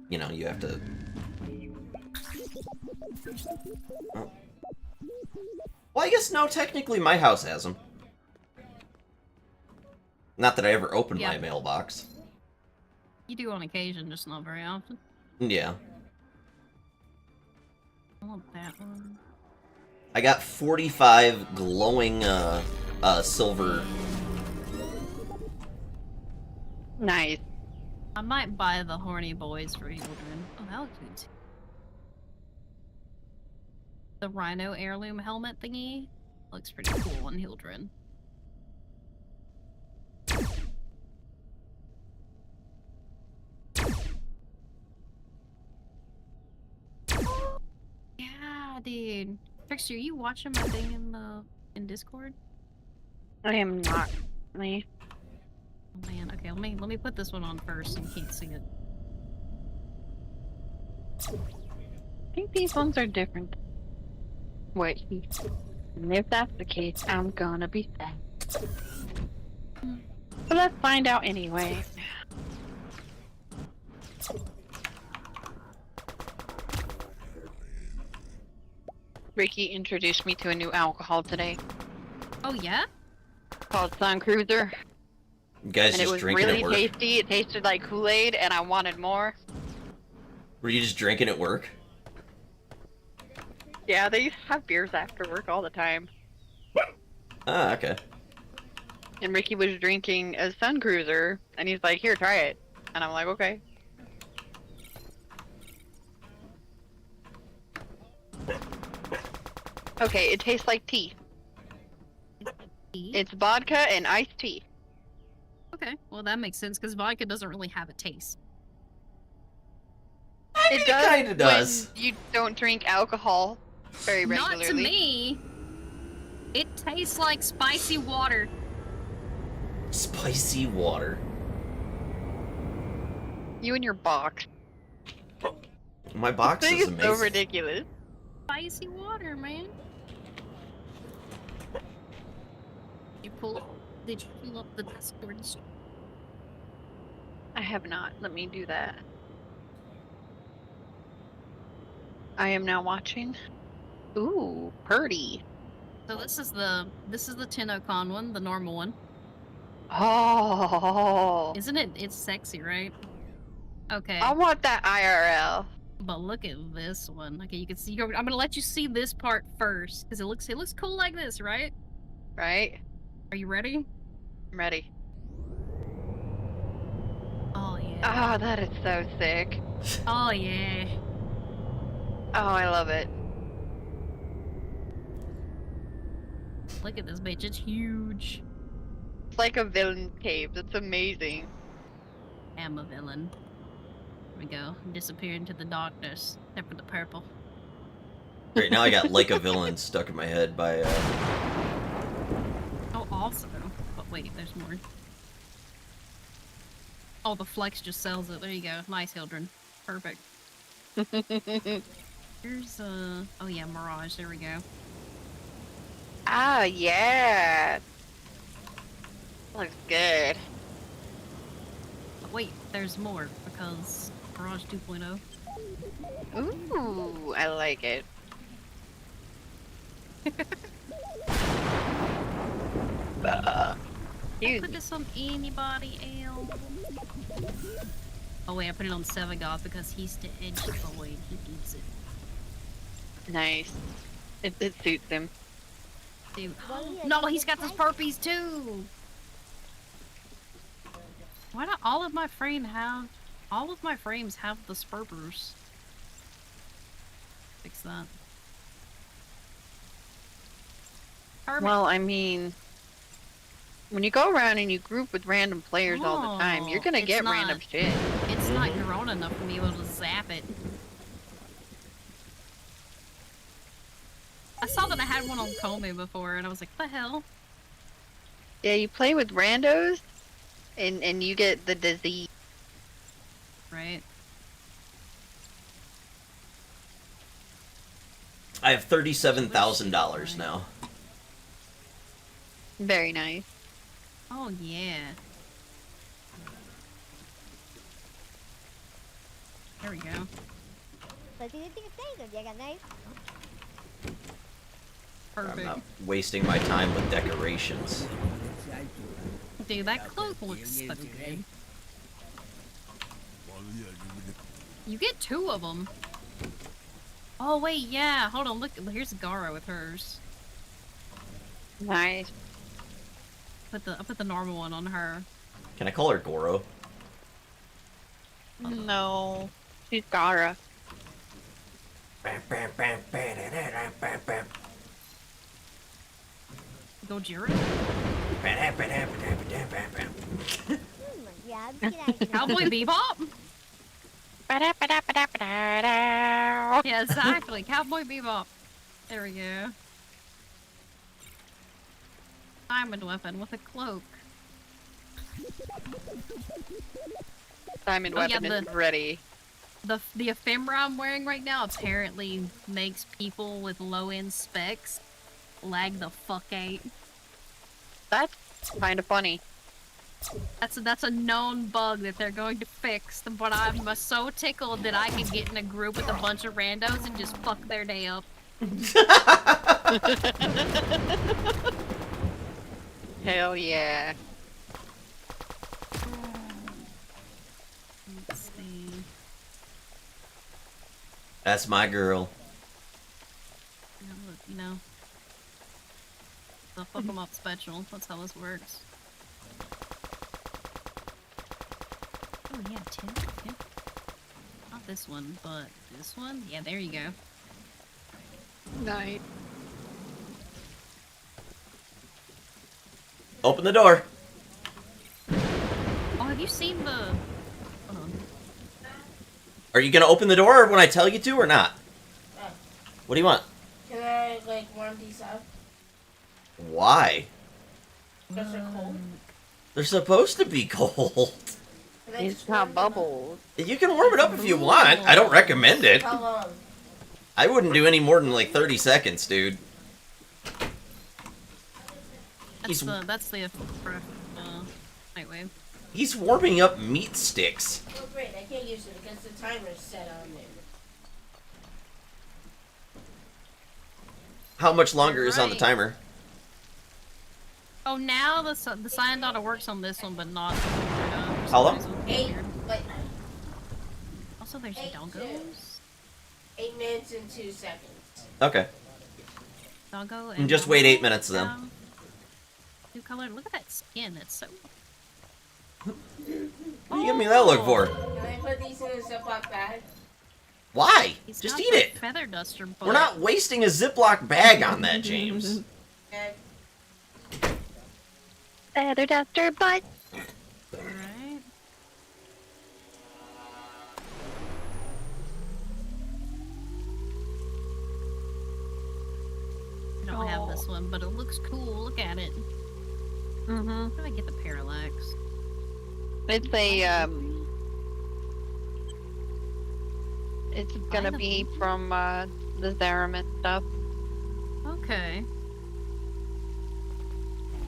A: you know, you have to... Oh. Well, I guess, no, technically my house has them. Not that I ever opened my mailbox.
B: You do on occasion, just not very often.
A: Yeah.
B: I want that one.
A: I got 45 glowing, silver.
H: Nice.
B: I might buy the horny boys for children. Oh, that looks good too. The rhino heirloom helmet thingy looks pretty cool on Hildren. Yeah, dude. Trickster, are you watching my thing in Discord?
H: I am not. Me.
B: Oh man, okay, let me put this one on first so you can't see it.
H: I think these ones are different. Wait, and if that's the case, I'm gonna be sad. But let's find out anyway. Ricky introduced me to a new alcohol today
B: Oh yeah?
H: called Sun Cruiser,
A: You guys
H: and it
A: just
H: was
A: drinking
H: really
A: at work?
H: tasty. It tasted like Kool-Aid, and I wanted more.
A: Were you just drinking at work?
H: Yeah, they used to have beers after work all the time.
A: Ah, okay.
H: And Ricky was drinking a Sun Cruiser, and he's like, "Here, try it." And I'm like, "Okay." Okay, it tastes like tea.
B: Tea?
H: It's vodka and iced tea.
B: Okay, well that makes sense because vodka doesn't really have a taste.
H: It does
A: kinda does.
H: when you don't drink alcohol very regularly.
B: Not to me. It tastes like spicy water.
A: Spicy water.
H: You and your box.
A: My box
H: This thing
A: is
H: is
A: amazing.
H: so ridiculous.
B: Spicy water, man. Did you pull up the Discord?
H: I have not. Let me do that. I am now watching. Ooh, Purdy.
B: So this is the Tenocon one, the normal one.
H: Oh,
B: Isn't it? It's sexy, right? Okay.
H: I want that IRL.
B: But look at this one. Okay, you can see. I'm gonna let you see this part first because it looks cool like this, right?
H: Right?
B: Are you ready?
H: I'm ready.
B: Oh yeah.
H: Oh, that is so sick.
B: Oh yeah.
H: Oh, I love it.
B: Look at this bitch. It's huge.
H: It's like a villain cave. That's amazing.
B: I'm a villain. Here we go. Disappear into the darkness. Except for the purple.
A: Right now I got Like a Villain stuck in my head by,
B: Oh, also. But wait, there's more. Oh, the flex just sells it. There you go. Nice, Hildren. Perfect. Here's, oh yeah, Mirage. There we go.
H: Ah, yeah. Looks good.
B: But wait, there's more because Mirage 2.0.
H: Ooh, I like it.
B: I
H: Excuse
B: put
H: me.
B: this on anybody else. Oh wait, I put it on Sevagoth because he's the edgy boy and he needs it.
H: Nice. It suits him.
B: Dude. No, he's got those burpees too! Why don't all of my frames have the spurpers? Fix that. Hermit.
H: Well, I mean, when you go around and you group with random players all the time, you're gonna
B: it's
H: get
B: not-
H: random shit.
B: It's not grown enough for me to be able to zap it. I saw that I had one on Komu before, and I was like, what the hell?
H: Yeah, you play with randos, and you get the disease.
B: Right?
A: I have $37,000 now.
H: Very nice.
B: Oh, yeah. There we go.
A: I'm
B: Perfect.
A: not wasting my time with decorations.
B: Dude, that cloak looks so good. You get 2 of them. Oh, wait, yeah. Hold on, look. Here's Gara with hers.
H: Nice.
B: I put the normal one on her.
A: Can I call her Goro?
H: No. She's Gara.
B: Gojira? Cowboy Bebop? Yeah, exactly. Cowboy Bebop. There we go. Diamond weapon with a cloak.
H: Diamond
B: Oh, yeah,
H: weapon is ready.
B: The ephemera I'm wearing right now apparently makes people with low-end specs lag the fuck out.
H: That's kind of funny.
B: That's a known bug that they're going to fix, but I'm so tickled that I can get in a group with a bunch of randos and just fuck their day up.
H: Hell yeah.
B: Let's see.
A: That's my girl.
B: You know. The fuck 'em up special. That's how this works. Oh yeah, two. Okay. Not this one, but this one. Yeah, there you go.
H: Nice.
A: Open the door.
B: Oh, have you seen the? Hold on.
A: Are you gonna open the door when I tell you to or not? What do you want?
C: Can I, like, warm these up?
A: Why?
C: Because they're cold.
A: They're supposed to be cold.
C: Can I
H: It's
C: just warm
H: got
C: them up?
H: bubbles.
A: You can warm it up if you want. I don't recommend it.
C: How long?
A: I wouldn't do any more than like 30 seconds, dude.
B: That's the nightwave.
A: He's warming up meat sticks.
C: Oh great, I can't use it because the timer's set on there.
A: How much longer is on the
B: Right.
A: timer?
B: Oh, now the cyan data works on this one, but not.
A: How long?
C: 8, like,
B: Also, there's
C: 8
B: doggos.
C: 8 minutes and 2 seconds.
A: Okay.
B: Doggo
A: And just wait 8 minutes then.
B: New color. Look at that skin. It's so.
A: What do you give me that look for?
C: Can I put these in a Ziploc bag?
A: Why?
B: He's
A: Just
B: got
A: eat
B: the
A: it.
B: Feather duster. But
A: We're not wasting a Ziploc bag on that, James.
C: And
H: Feather duster butt.
B: Right. I don't have this one, but it looks cool. Look at it.
H: Mm-hmm.
B: How do I get the parallax?
H: It's a, it's gonna
B: the
H: be from, the Zerum and stuff.
B: Okay.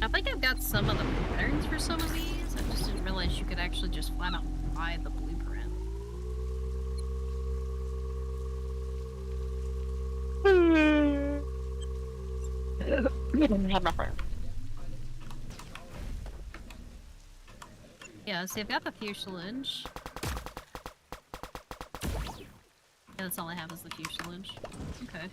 B: I think I've got some of the patterns for some of these. I just didn't realize you could actually just flat out buy the blueprint.
H: Have my friend.
B: Yeah, see, I've got the fuselage. Yeah, that's all I have is the fuselage. Okay.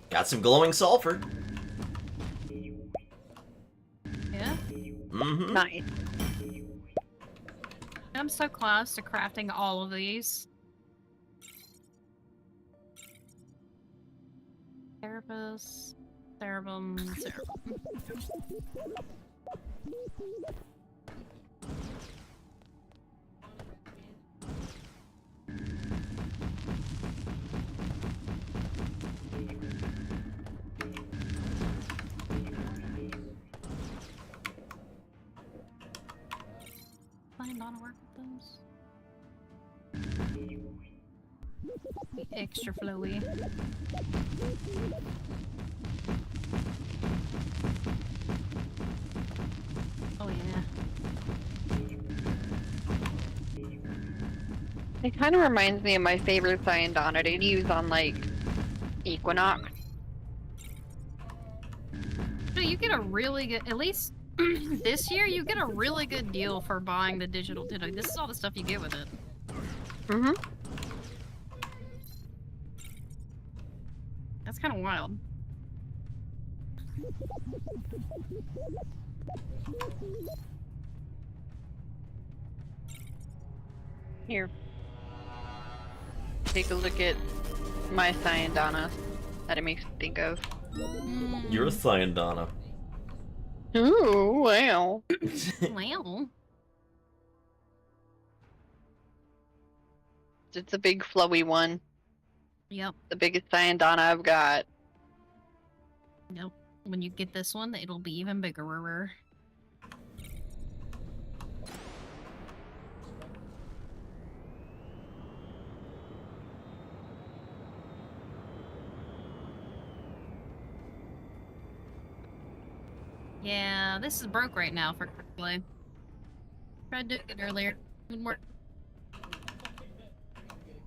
A: Got some glowing sulfur.
B: Yeah?
A: Mm-hmm.
H: Nice.
B: I'm so close to crafting all of these. Cerebus, cerebum, cerebum. Planning on work with those. Be extra flowy. Oh yeah.
H: It kind of reminds me of my favorite Cyandana to use on, like, Equinox.
B: So you get a really good, at least this year, you get a really good deal for buying the digital Ditto. This is all the stuff you get with it.
H: Mm-hmm.
B: That's kind of wild.
H: Here. Take a look at my Cyandana that it makes me think of.
A: You're a Cyandana.
H: Ooh, wow.
B: Wow.
H: It's a big flowy one.
B: Yep.
H: The biggest Cyandana I've got.
B: Yep. When you get this one, it'll be even bigger. Yeah, this is broke right now for play. Tried doing it earlier. Didn't work.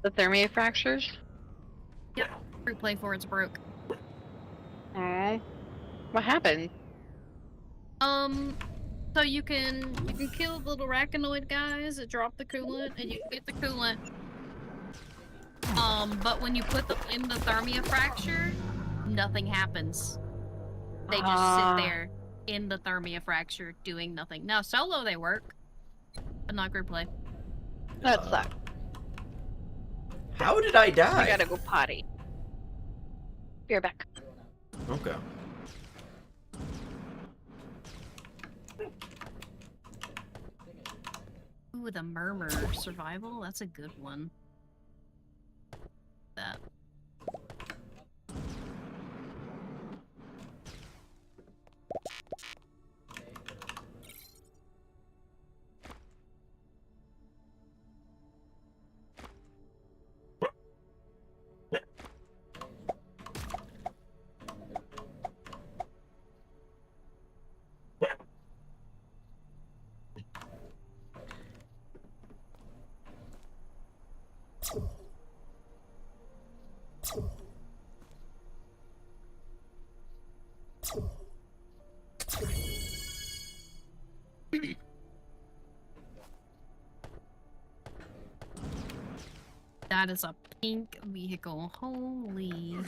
H: The thermia fractures?
B: Yep. Fruit play for it's broke.
H: Oh. What happened?
B: So you can kill the little arachnoid guys that drop the coolant, and you can get the coolant. But when you put them in the thermia fracture, nothing happens. They just sit there in the thermia fracture doing nothing. Now solo they work, but not group play.
H: That sucks.
A: How did I die?
H: I gotta go potty. Be right back.
A: Okay.
B: Ooh, the murmur survival. That's a good one. That. That is a pink vehicle. Holy.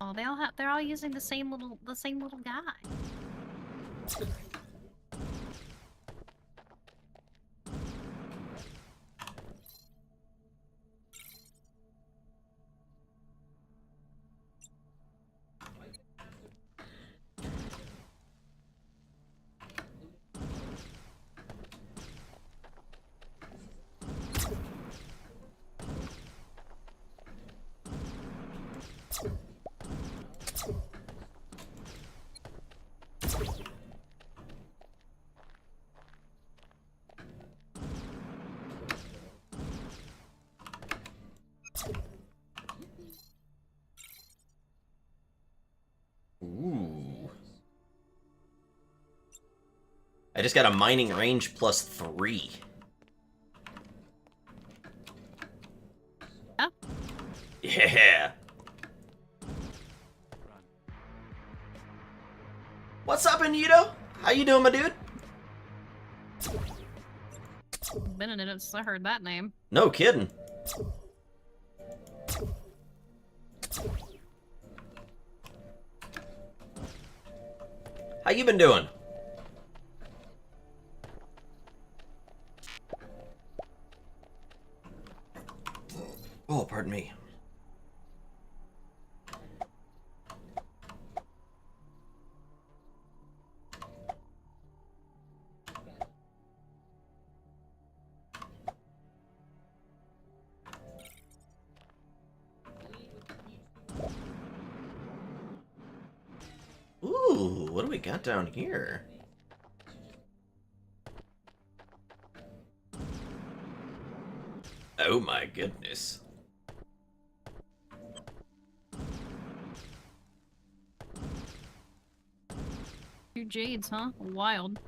B: Oh, they're all using the same little guy.
A: Ooh. I just got a mining range +3.
B: Oh.
A: Yeah. What's up, Anito? How you doing, my dude?
B: Been a minute since I heard that name.
A: No kidding. How you been doing? Oh, pardon me. Ooh, what do we got down here? Oh my goodness.
B: 2 jades, huh? Wild.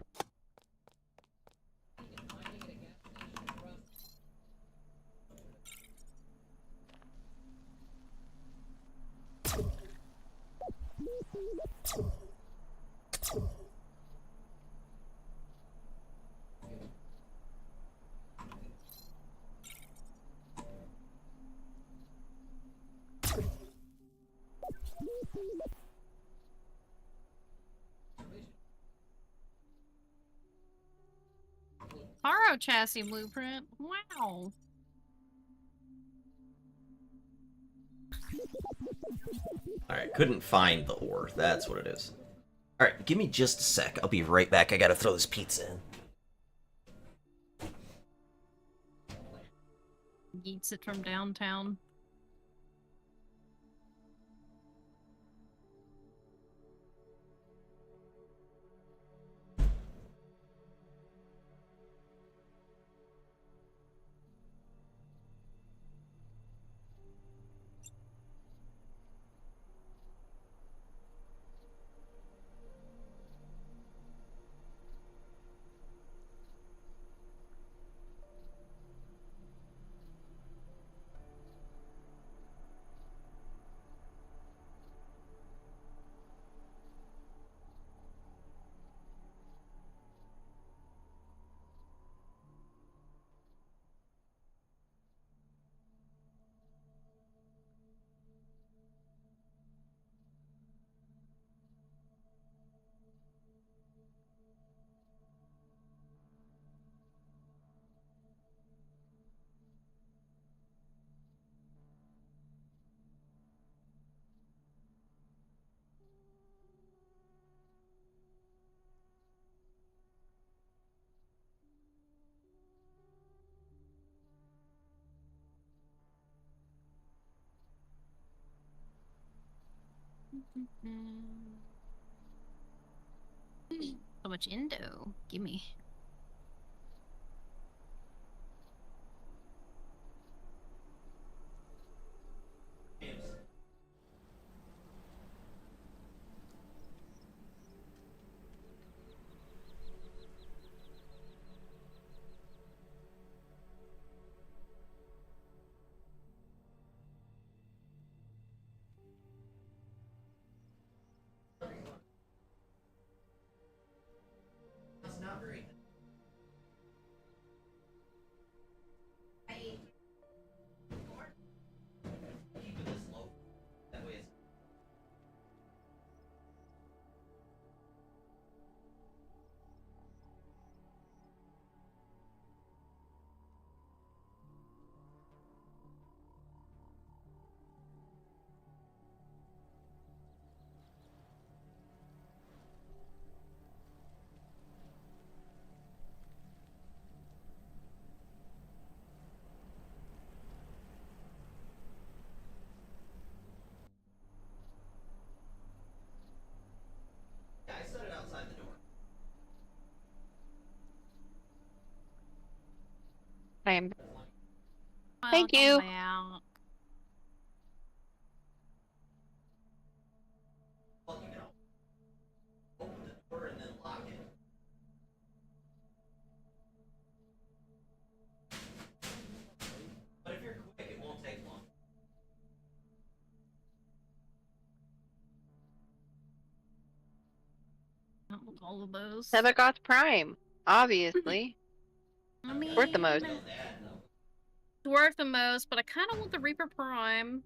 B: Haro chassis blueprint. Wow.
A: Alright, couldn't find the ore. That's what it is. Alright, give me just a sec. I'll be right back. I gotta throw this pizza in.
B: Yeets it from downtown. So much Indo. Gimme.
A: It's not very. Keep it this low. That way it's. Yeah, I set it outside the door.
H: I am.
B: Welcome
H: you.
B: back.
A: Well, you can open the door and then lock it. But if you're quick, it won't take long.
B: Not with all of those.
H: Sebagoth Prime, obviously.
B: I mean,
H: Worth the most.
A: No, Dad, no.
B: it's worth the most, but I kind of want the Reaper Prime.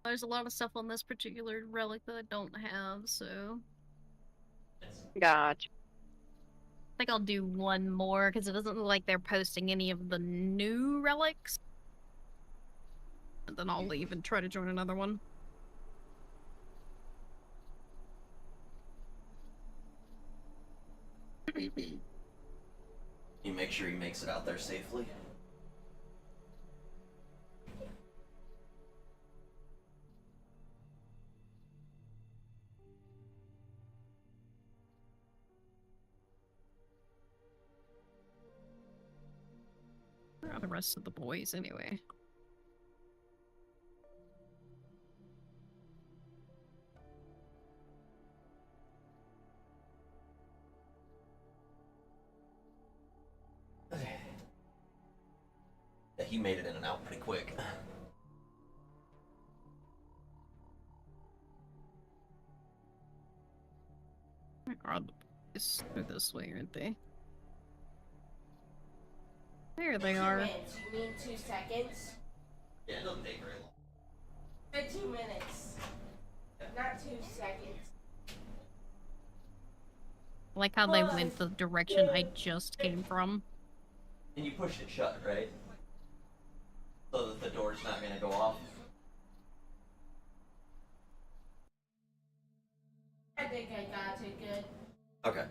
B: There's a lot of stuff on this particular relic that I don't have, so
H: Gotcha.
B: I think I'll do one more because it doesn't look like they're posting any of the new relics. And then I'll leave and try to join another one.
A: You make sure he makes it out there safely.
B: Where are the rest of the boys anyway?
A: Yeah, he made it in and out pretty quick.
B: Where are the boys? They're this way, aren't they? There they
C: 2
B: are.
C: minutes. You mean 2 seconds?
A: Yeah, it doesn't take very long.
C: For 2 minutes. Not 2 seconds.
B: I like how they went the direction I just came from.
A: And you push it shut, right? So that the door's not gonna go off.
C: I think I got it good.
A: Okay.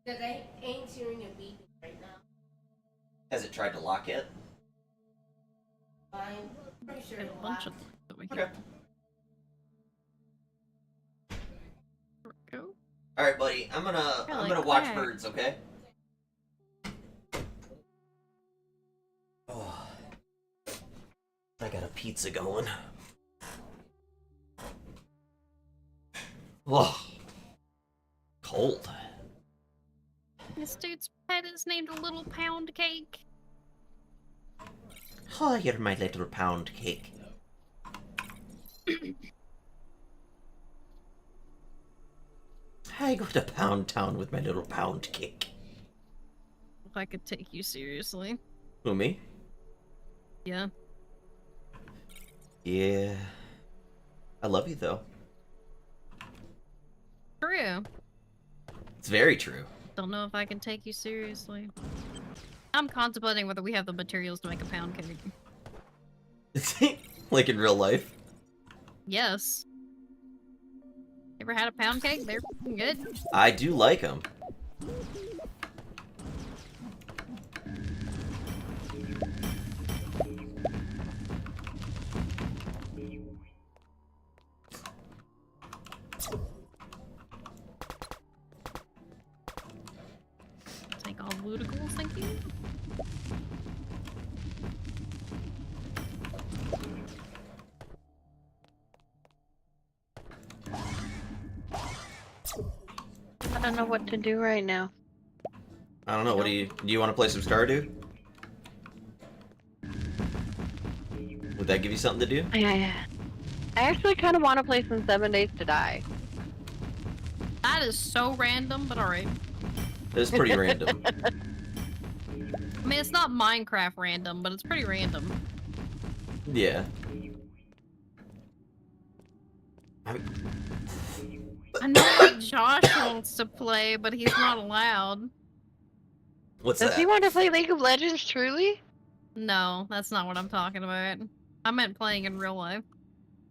C: Because I ain't hearing a beeping right now.
A: Has it tried to lock it?
C: I'm pretty sure
B: There's
C: it
B: a bunch
C: locked.
B: of them over
A: Okay.
B: here. There we go.
A: All right, buddy. I'm
B: I
A: gonna
B: like
A: watch
B: that.
A: birds, okay? Oh, I got a pizza going. Whoa, cold.
B: This dude's pet is named a little pound cake.
A: Oh, you're my little pound cake. I go to Pound Town with my little pound cake.
B: If I could take you seriously.
A: Who, me?
B: Yeah.
A: Yeah. I love you, though.
B: True.
A: It's very true.
B: Don't know if I can take you seriously. I'm contemplating whether we have the materials to make a pound cake.
A: Like in real life.
B: Yes. Ever had a pound cake? They're good.
A: I do like them.
B: Ludicals, thank you.
H: I don't know what to do right now.
A: I don't know. What do you want to play some Stardew? Would that give you something to do?
H: I actually kind of want to play some 7 Days to Die.
B: That is so random, but alright.
A: It's pretty random.
B: I mean, it's not Minecraft random, but it's pretty random.
A: Yeah.
B: I know like Josh wants to play, but he's not allowed.
A: What's
H: Does
A: that?
H: he want to play League of Legends, truly?
B: No, that's not what I'm talking about. I meant playing in real life.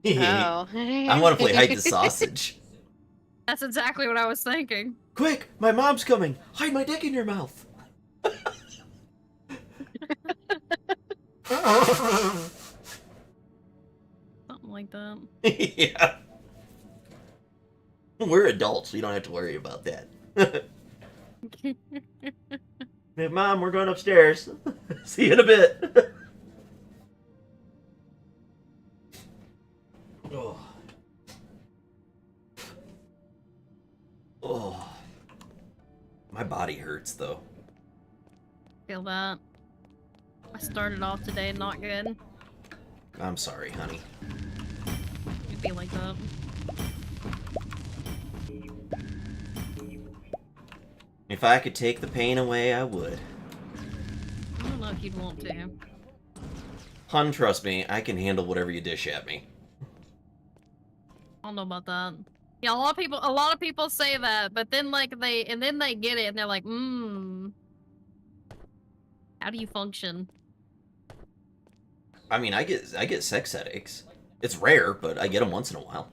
H: Oh.
A: I want to play Hide the Sausage.
B: That's exactly what I was thinking.
A: Quick! My mom's coming! Hide my dick in your mouth!
B: Something like that.
A: Yeah. We're adults. We don't have to worry about that. Hey, Mom, we're going upstairs. See you in a bit. Oh. Oh. My body hurts, though.
B: Feel that. I started off today not good.
A: I'm sorry, honey.
B: It'd be like that.
A: If I could take the pain away, I would.
B: I don't know if you'd want to.
A: Hun, trust me, I can handle whatever you dish at me.
B: I don't know about that. Yeah, a lot of people say that, but then like they get it and they're like, how do you function?
A: I mean, I get sex headaches. It's rare, but I get them once in a while.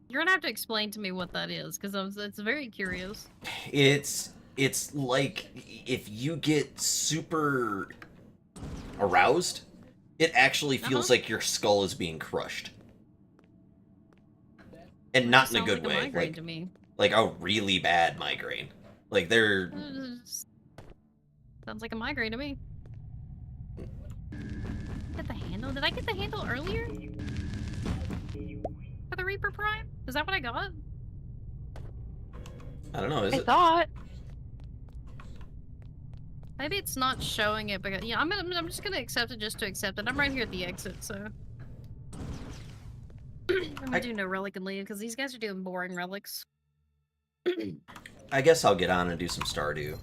B: You're gonna have to explain to me what that is, because it's very curious.
A: It's like if you get super aroused, it actually feels like your skull is being crushed. And not in a good way.
B: Migraine to me.
A: Like a really bad migraine. Like they're...
B: Sounds like a migraine to me. Get the handle? Did I get the handle earlier? For the Reaper Prime? Is that what I got?
A: I don't know, is
H: I
A: it?
H: thought.
B: Maybe it's not showing it, but yeah, I'm just gonna accept it just to accept it. I'm right here at the exit, so. I'm gonna do no relic and leave because these guys are doing boring relics.
A: I guess I'll get on and do some Stardew.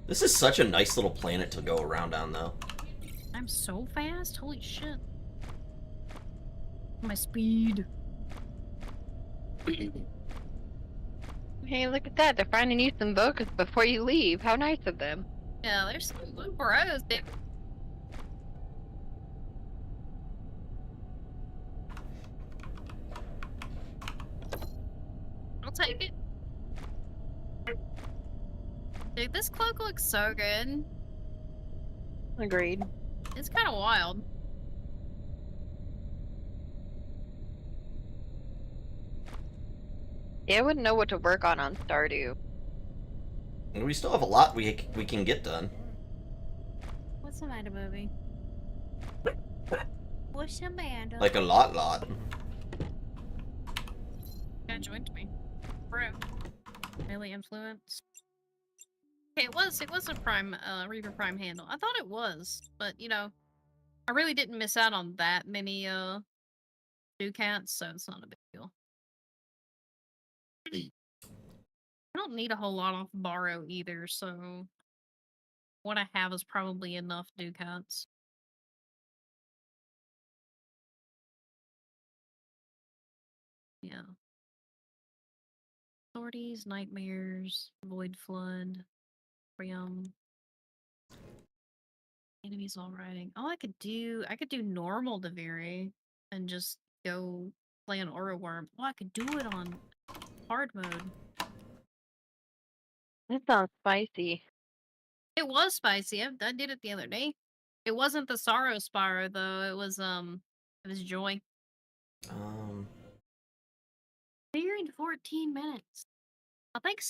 A: This is such a nice little planet to go around on, though.
B: I'm so fast? Holy shit. My speed.
H: Hey, look at that. They're finding you some bogus before you leave. How nice of them.
B: Yeah, there's some good bros, dude. I'll take it. Dude, this cloak looks so good.
H: Agreed.
B: It's kind of wild.
H: Yeah, I wouldn't know what to work on Stardew.
A: And we still have a lot we can get done.
B: What's the matter, movie? What's the matter?
A: Like a lot.
B: Guy joined me. Bro. Really influenced. Okay, it was a Prime, Reaper Prime handle. I thought it was, but, you know, I really didn't miss out on that many, Ducats, so it's not a big deal. I don't need a whole lot off borrow either, so what I have is probably enough Ducats. Yeah. Sorties, nightmares, void flood, Priam. Enemies all riding. Oh, I could do normal Daviri and just go play an Aura Worm. Oh, I could do it on hard mode.
H: That sounds spicy.
B: It was spicy. I did it the other day. It wasn't the sorrow Spyro though. It was joy. You're in 14 minutes. I think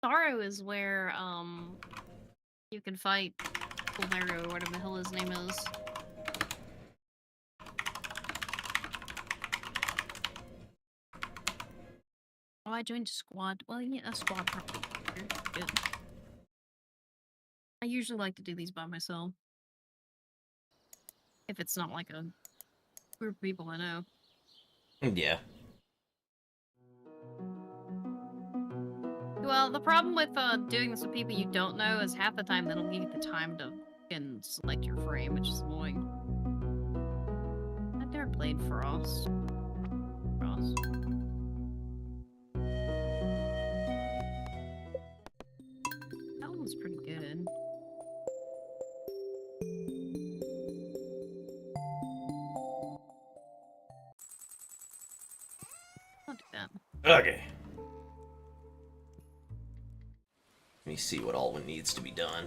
B: sorrow is where you can fight Bolero or whatever the hell his name is. Oh, I joined a squad. Well, yeah, a squad probably. Good. I usually like to do these by myself. If it's not like a group of people I know.
A: Yeah.
B: Well, the problem with doing this with people you don't know is half the time they don't give you the time to fucking select your frame, which is annoying. I've never played Frost. That one was pretty good. I'll do that.
A: Okay. Let me see what all needs to be done.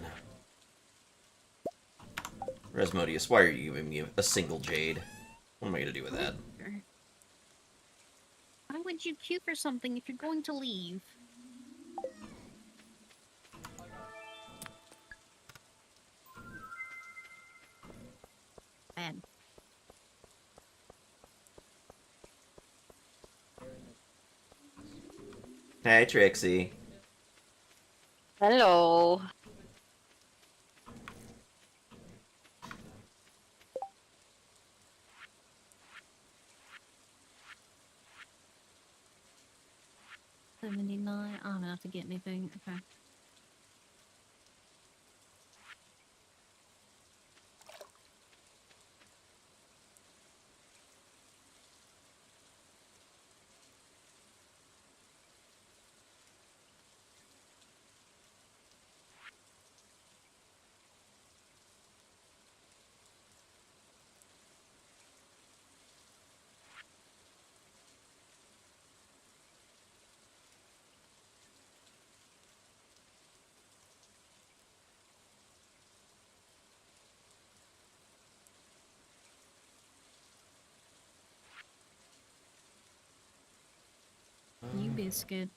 A: Resmodius, why are you giving me a single jade? What am I gonna do with that?
B: Why would you queue for something if you're going to leave? Bad.
A: Hey, Trixie.
H: Hello.
B: $79. I don't have to get anything. Okay. You biscuit.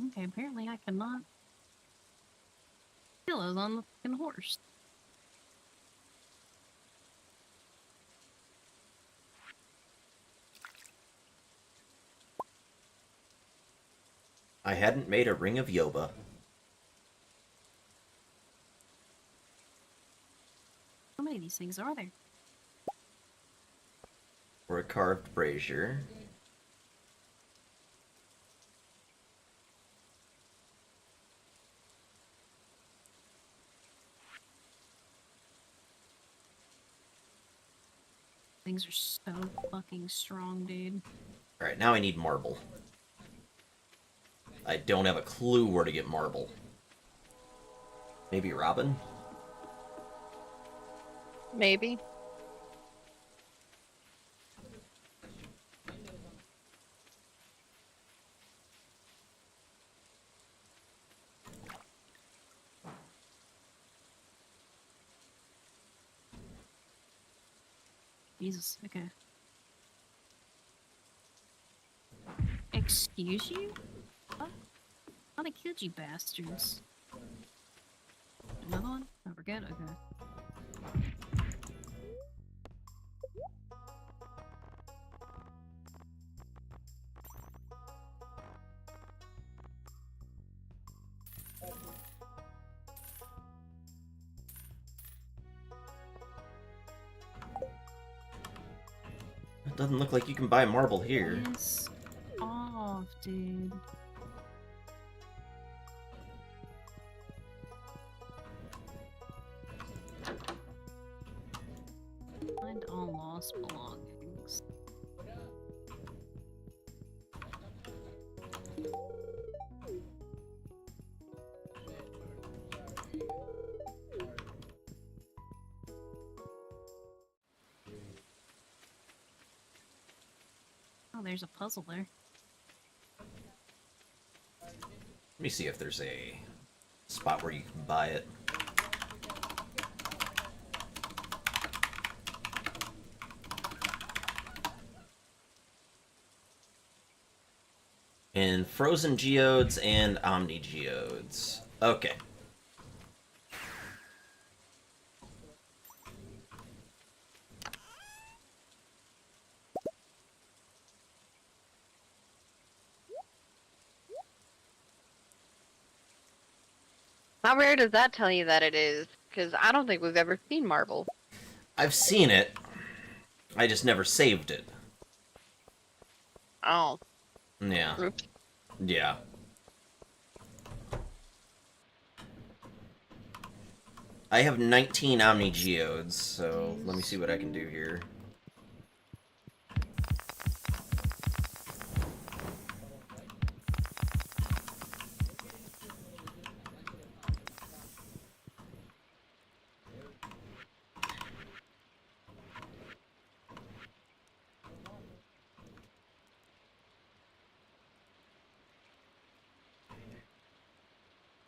B: Okay, apparently I cannot kill us on the fucking horse.
A: I hadn't made a ring of Yoba.
B: How many of these things are there?
A: Or a carved brazier.
B: Things are so fucking strong, dude.
A: Alright, now I need marble. I don't have a clue where to get marble. Maybe Robin?
H: Maybe.
B: Jesus, okay. Excuse you? What? How they killed you bastards? Another one? Oh, we're good? Okay.
A: It doesn't look like you can buy marble here.
B: Piss off, dude. Find all lost belongings. Oh, there's a puzzle there.
A: me see if there's a spot where you can buy it. And frozen geodes and omni geodes. Okay.
H: How rare does that tell you that it is? Because I don't think we've ever seen marble.
A: I've seen it. I just never saved it.
H: Oh.
A: Yeah.
H: Oops.
A: Yeah. I have 19 Omni Geodes, so let me see what I can do here.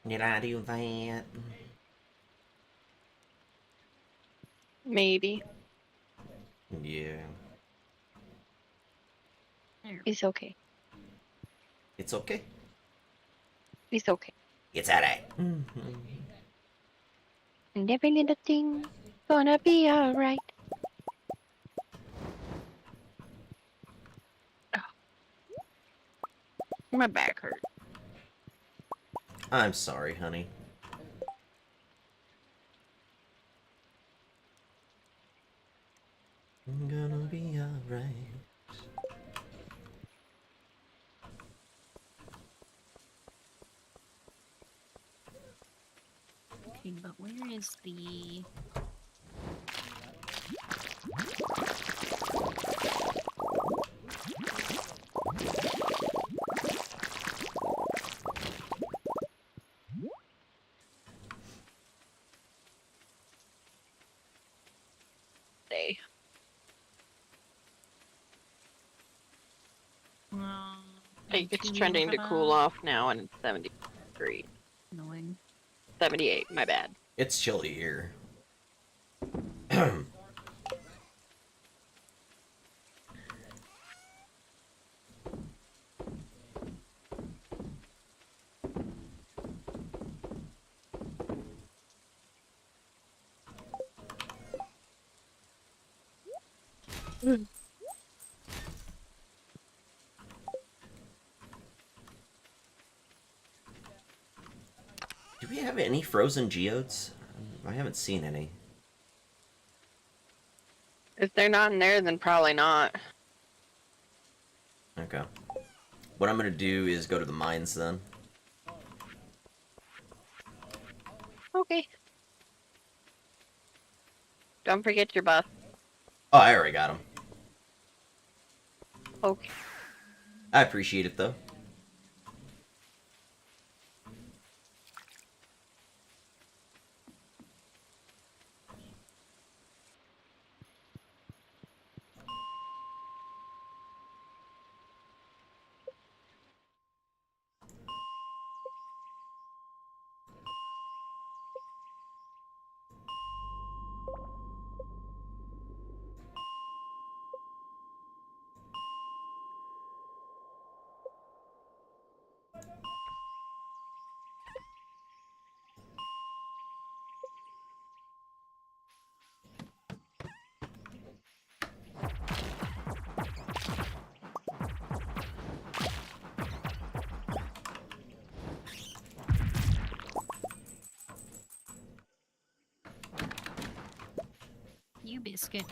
A: Did I do that?
H: Maybe.
A: Yeah.
H: It's okay.
A: It's okay.
H: It's okay.
A: It's alright.
H: And every little thing gonna be alright. My back hurts.
A: I'm sorry, honey. I'm gonna be alright.
B: Okay, but where is the...
H: Day. It's trending to cool off now, and it's 73.
B: Annoying.
H: 78, my bad.
A: It's chilly here. Do we have any frozen geodes? I haven't seen any.
H: If they're not in there, then probably not.
A: Okay. What I'm gonna do is go to the mines then.
H: Okay. Don't forget your bus.
A: Oh, I already got them.
H: Okay.
A: I appreciate it though.
B: You biscuit.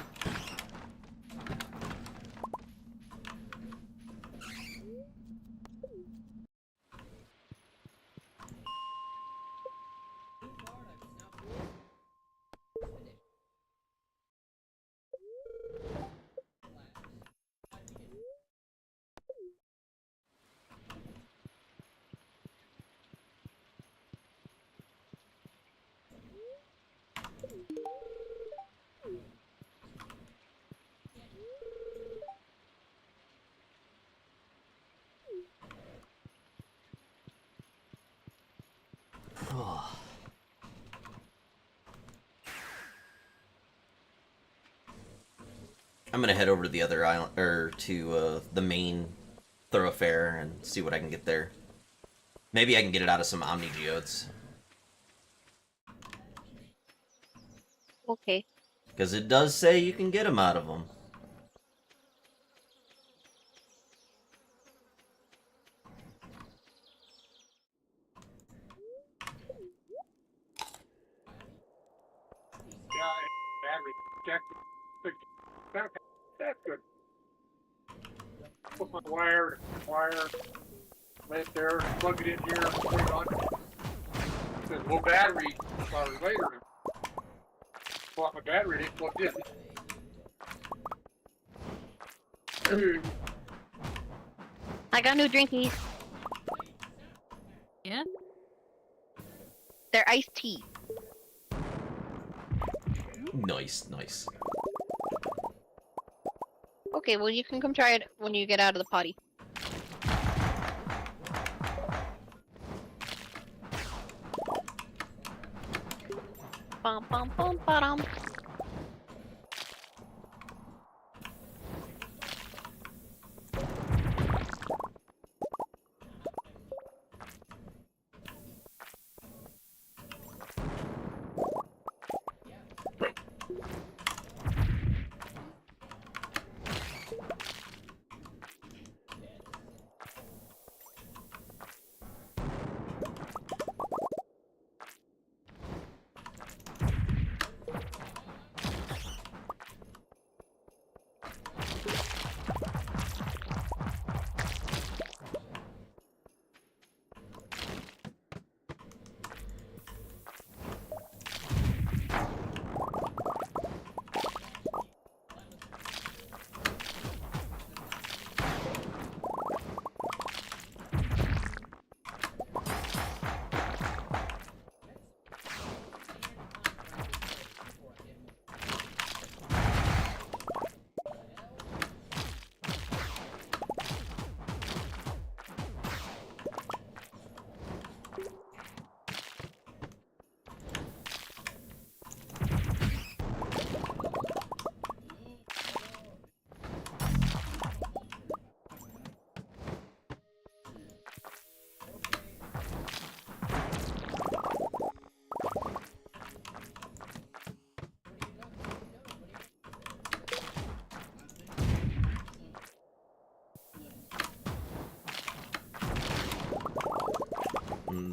A: I'm gonna head over to the other island, or to the main thoroughfare, and see what I can get there. Maybe I can get it out of some Omni Geodes.
H: Okay.
A: Because it does say you can get them out of them.
I: Yeah, battery check. That's good. Put my wire, lay it there, plug it in here, put it on. It says low battery, hours later. Bought my battery, it ain't plugged in.
H: I got new drinkies.
B: Yeah?
H: They're iced tea.
A: Nice, nice.
H: Okay, well you can come try it when you get out of the potty. Bum bum bum ba-dum.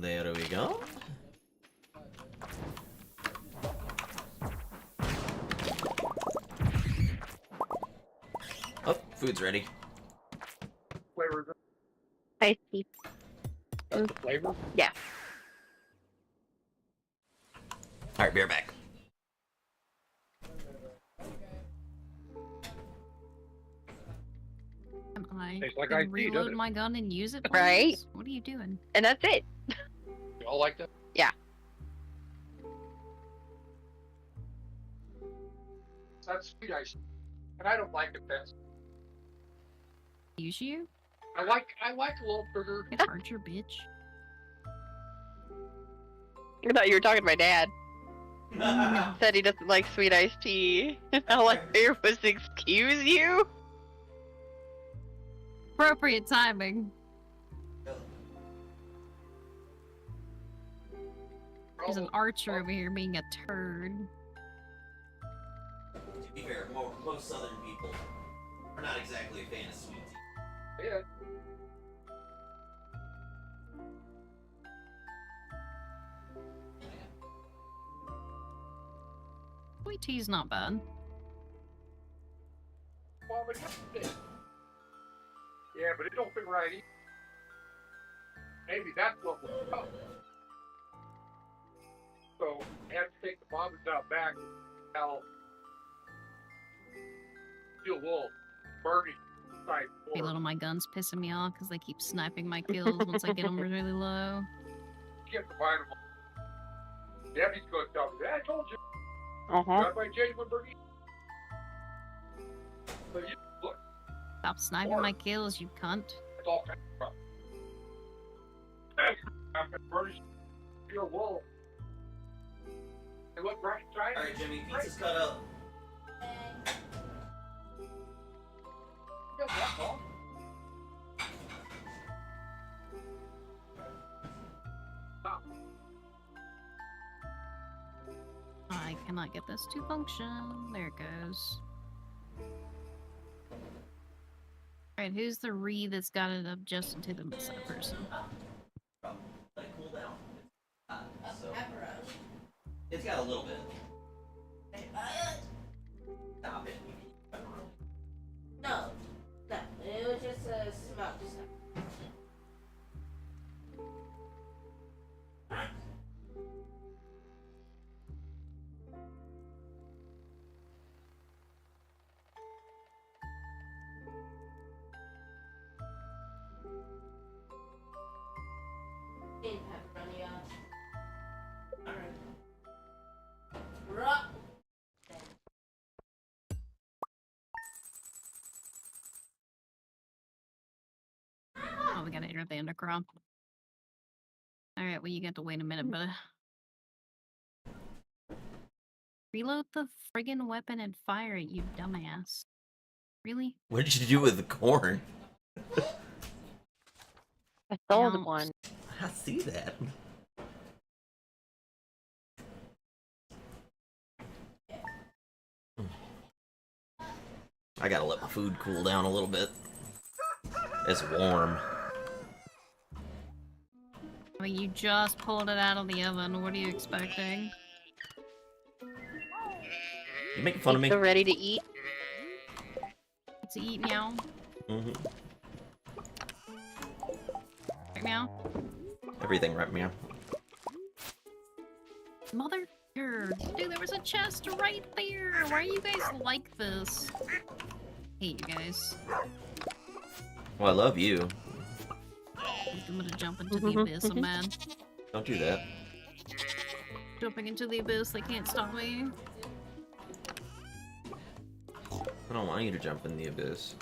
A: There we go. Oh, food's ready.
I: Flavor,
H: Iced tea.
I: that's the flavor.
H: Yeah.
A: Alright, be right back.
B: Am I
I: Tastes like
B: gonna
I: iced tea, doesn't
B: reload
I: it?
B: my gun and use it?
H: Right?
B: once? What are you doing?
H: And that's it.
I: You all like that?
H: Yeah.
I: That's sweet ice. And I don't like it best.
B: Use you?
I: I like a little sugar.
B: Get Archer, bitch.
H: I thought you were talking to my dad. Said he doesn't like sweet iced tea. All I hear was, excuse you?
B: Appropriate timing. There's an Archer over here being a turd.
A: To be fair, most southern people are not exactly a fan of sweet tea.
I: Yeah.
B: Sweet tea's not bad.
I: Well, but yeah, but it don't fit right either. Maybe that's what will come. So, I have to take the bobbins out back. Now, feel a little burning inside.
B: Reloading my gun's pissing me off because they keep sniping my kills once I get them really low.
I: Get the vitamin. Debbie's going to tell me, I told you.
H: Uh-huh.
I: Got my genuine burning. So you look,
B: Stop sniping my kills, you cunt.
I: it's all kind of stuff. I'm going to burnish your wall.
A: Jimmy. Pizza's cut up.
B: I cannot get this to function. There it goes. Alright, who's the re that's got it adjusted to the other person?
A: Let it cool down. So
C: Pepperoni.
A: it's got a little bit. Stop it.
C: No, it was just a smoke stuff. In pepperoni, Alright. Rock.
B: Oh, we gotta enter the Endercron. Alright, well, you got to wait a minute, but. Reload the friggin' weapon and fire it, you dumbass. Really?
A: What did you do with the corn?
H: I sold
B: Don't.
H: one.
A: I see that. I gotta let my food cool down a little bit. It's warm.
B: I mean, you just pulled it out of the oven. What are you expecting?
A: You making fun of me?
H: Pizza ready to eat?
B: To eat meow?
A: Mm-hmm.
B: Right meow?
A: Everything right, meow.
B: Mother... Dude, there was a chest right there! Why are you guys like this? Hate you guys.
A: Well, I love you.
B: I'm gonna jump into the abyss, I'm mad.
A: Don't do that.
B: Jumping into the abyss, they can't stop me.
A: I don't want you to jump in the abyss.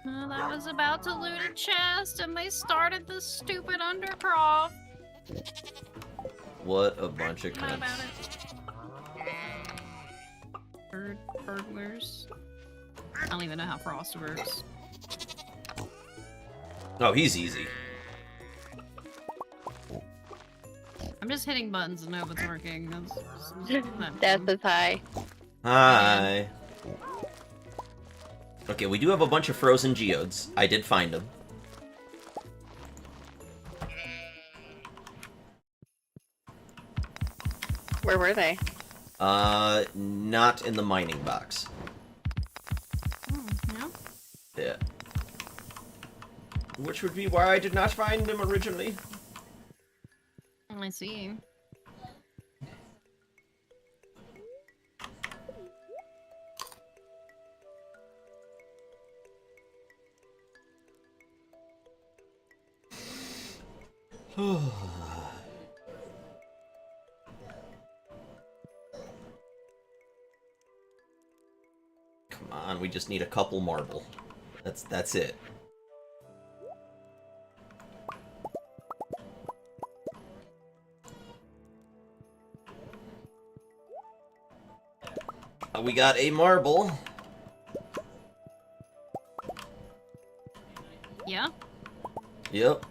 B: I was about to loot a chest and they started this stupid undercroft.
A: What a bunch of
B: What about
A: cunts.
B: it? Burglars. I don't even know how frost works.
A: Oh, he's easy.
B: I'm just hitting buttons and know if it's working.
H: Death is high.
A: Hi. Okay, we do have a bunch of frozen geodes. I did find them.
H: Where were they?
A: Not in the mining box.
B: No?
A: Yeah. Which would be why I did not find them originally.
B: I see.
A: Come on, we just need a couple marble. That's it. We got a marble.
B: Yeah?
A: Yep.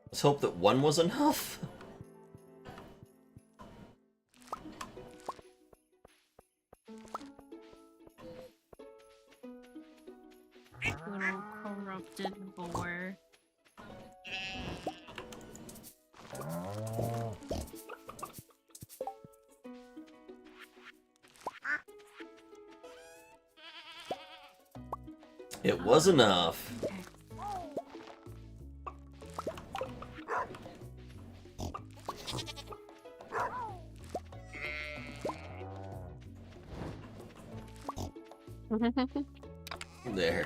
A: Let's hope that one was enough.
B: Little corrupted boar.
A: It was enough. There.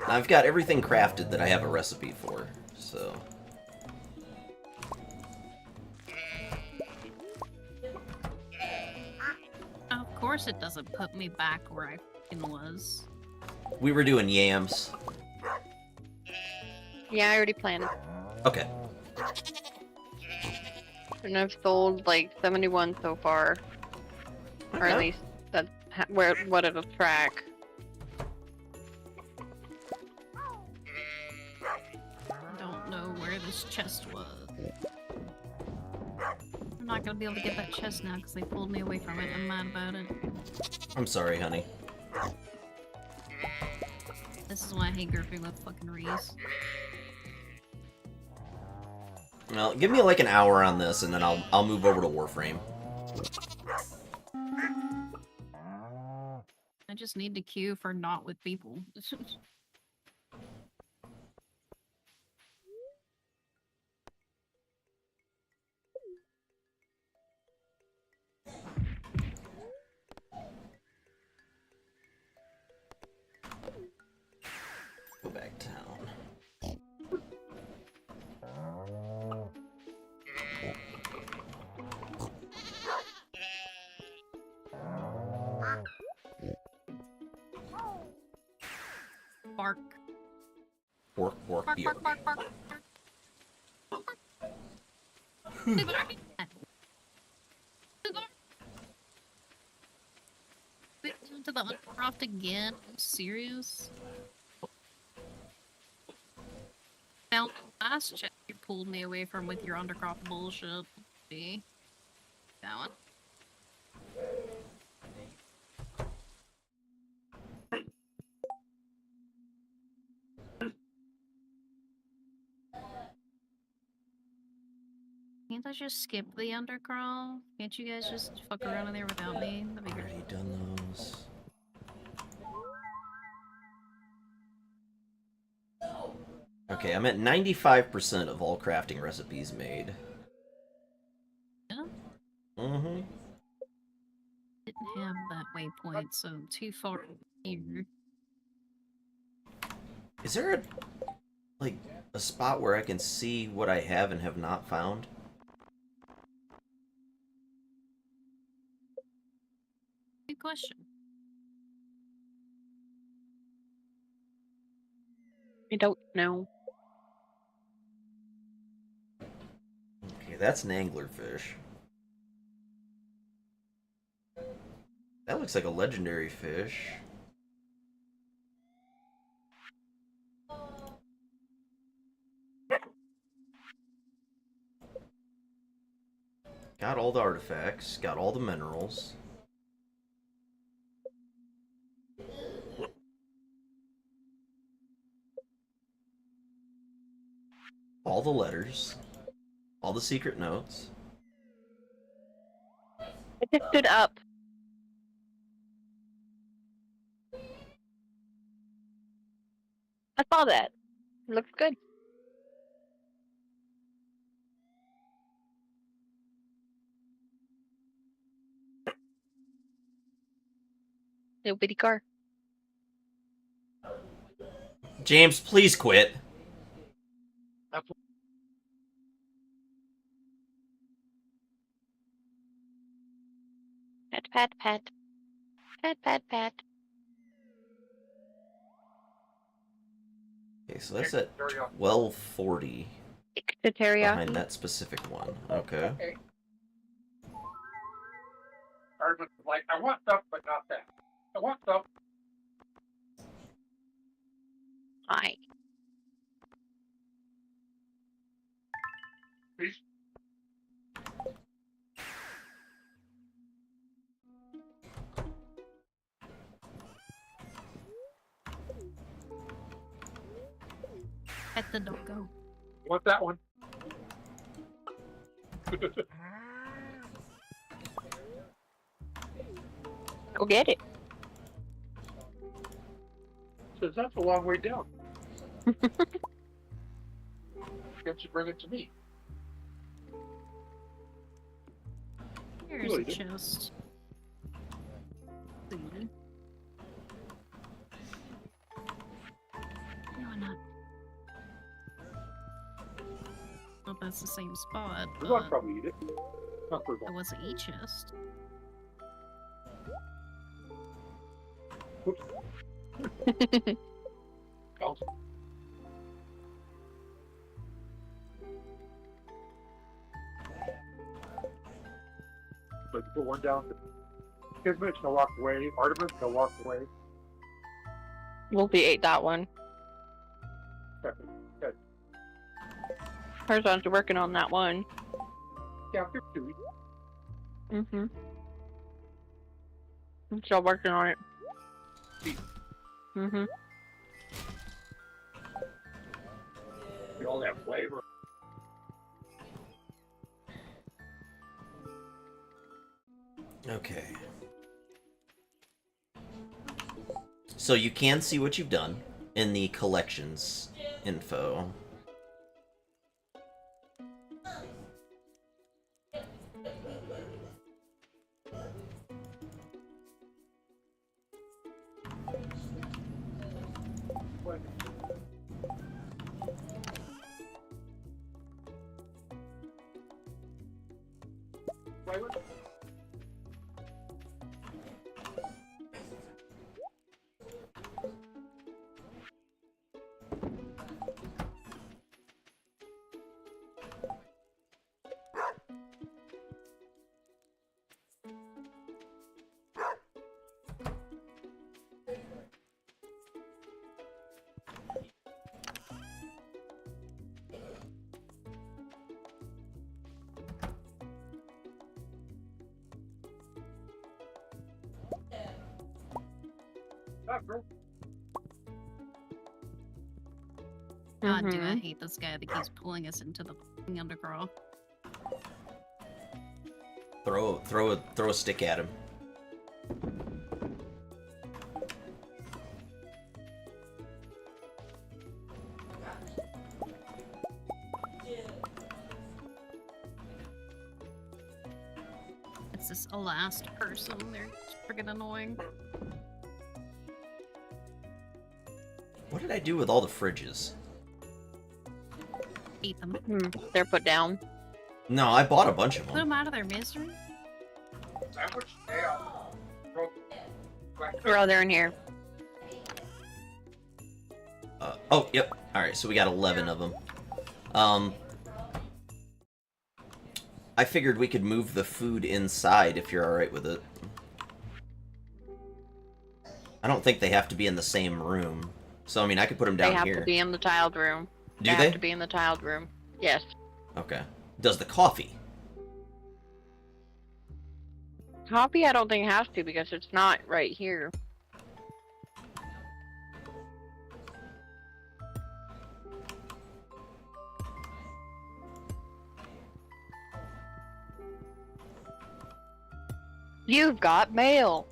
A: I've got everything crafted that I have a recipe for, so...
B: Of course it doesn't put me back where I fucking was.
A: We were doing yams.
H: Yeah, I already planned.
A: Okay.
H: And I've sold like 71 so far. Or at
A: Okay.
H: least that's what it'll track.
B: I don't know where this chest was. I'm not gonna be able to get that chest now because they pulled me away from it. I'm mad about it.
A: I'm sorry, honey.
B: This is why I hate grouping with fucking Reese.
A: Well, give me like an hour on this, and then I'll move over to Warframe.
B: I just need to queue for not with people.
A: Go back town.
B: Bark.
A: Bork, bork,
B: Bark,
A: bjork.
B: bark, bark, bark. To the Undercroft again? Are you serious? Found the last check you pulled me away from with your Undercroft bullshit. See? That one. Can't I just skip the undercrawl? Can't you guys just fuck around in there without me? That'd be great.
A: Already done those. Okay, I'm at 95% of all crafting recipes made.
B: Yeah?
A: Mm-hmm.
B: Didn't have that waypoint, so too far here.
A: Is there like a spot where I can see what I have and have not found?
B: Good question.
H: I don't know.
A: Okay, that's an anglerfish. That looks like a legendary fish. Got all the artifacts, got all the minerals. All the letters. All the secret notes.
H: I just stood up. I saw that. It looks good. Little bitty car.
A: James, please quit.
H: Pat, pat, pat. Pat, pat, pat.
A: Okay, so that's at 1240
H: Extra teriyaki.
A: behind that specific one. Okay.
I: Arvin's like, I want stuff, but not that. I want stuff.
H: Hi.
I: Please.
B: Pet the doggo.
I: You want that one?
H: Go get it.
I: Says that's a long way down. Can't you bring it to me?
B: Here's
I: Really
B: a
I: do.
B: chest. See. No, not. Well, that's the same spot.
I: We won't
B: But
I: probably eat it. Not for
B: it
I: long.
B: was an e-chest.
I: Oh, but you put one down. Kismet, she'll walk away. Artemis, she'll walk away.
H: Wolfie ate that one.
I: Okay. Good.
H: Tarzan's working on that one.
I: Yeah, 2.
H: Mm-hmm. I'm still working on it. Mm-hmm.
I: They all have flavor.
A: Okay. So you can see what you've done in the collections info.
I: Flavor? Not girl.
B: God, do I
H: Mhm.
B: hate this guy that keeps pulling us into the f***ing undergrowth.
A: Throw a stick at him.
B: It's this last person. They're friggin' annoying.
A: What did I do with all the fridges?
B: Eat them.
H: They're put down.
A: No, I bought a bunch of
B: Put
A: them.
B: them out of their misery.
I: Sandwich? Yeah. Bro.
H: Oh, they're in here.
A: Oh, yep. Alright, so we got 11 of them. I figured we could move the food inside if you're alright with it. I don't think they have to be in the same room. So, I mean, I could put them down
H: They have
A: here.
H: to be in the tiled room.
A: Do
H: they
A: they?
H: have to be in the tiled room. Yes.
A: Okay. Does the coffee?
H: Coffee, I don't think has to because it's not right here. You've got mail.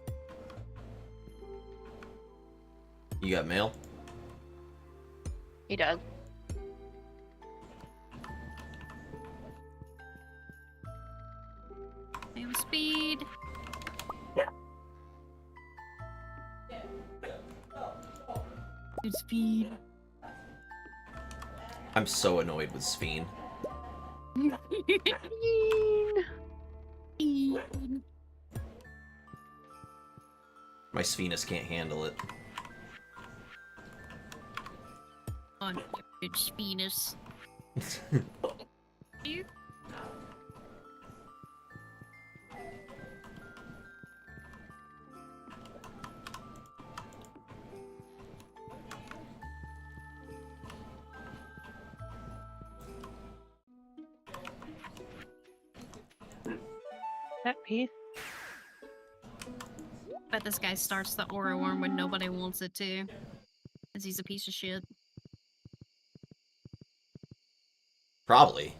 A: You got mail?
H: He does.
B: Same speed. Good speed.
A: I'm so annoyed with Sphene. My Sphinus can't handle it.
B: On good speedness. You?
H: That piece.
B: Bet this guy starts the aura worm when nobody wants it to. Because he's a piece of shit.
A: Probably.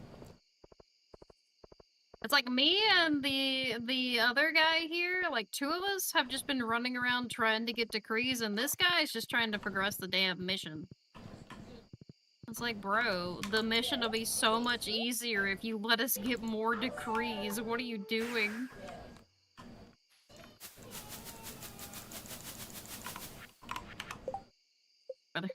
B: It's like me and the other guy here, like 2 of us have just been running around trying to get decrees, and this guy is just trying to progress the damn mission. It's like, bro, the mission will be so much easier if you let us get more decrees. What are you doing? Brother.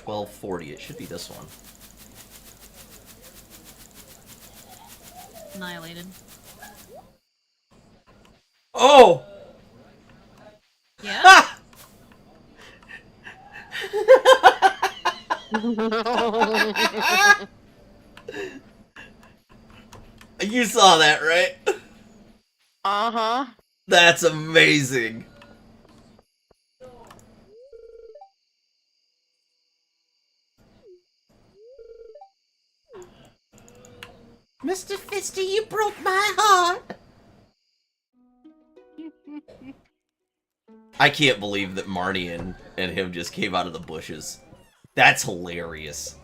A: 1240. It should be this one.
B: Annihilated.
A: Oh!
B: Yeah?
A: Ha! You saw that, right?
H: Uh-huh.
A: That's amazing. Mr. Fisty, you broke my heart. I can't believe that Marnie and him just came out of the bushes. That's hilarious.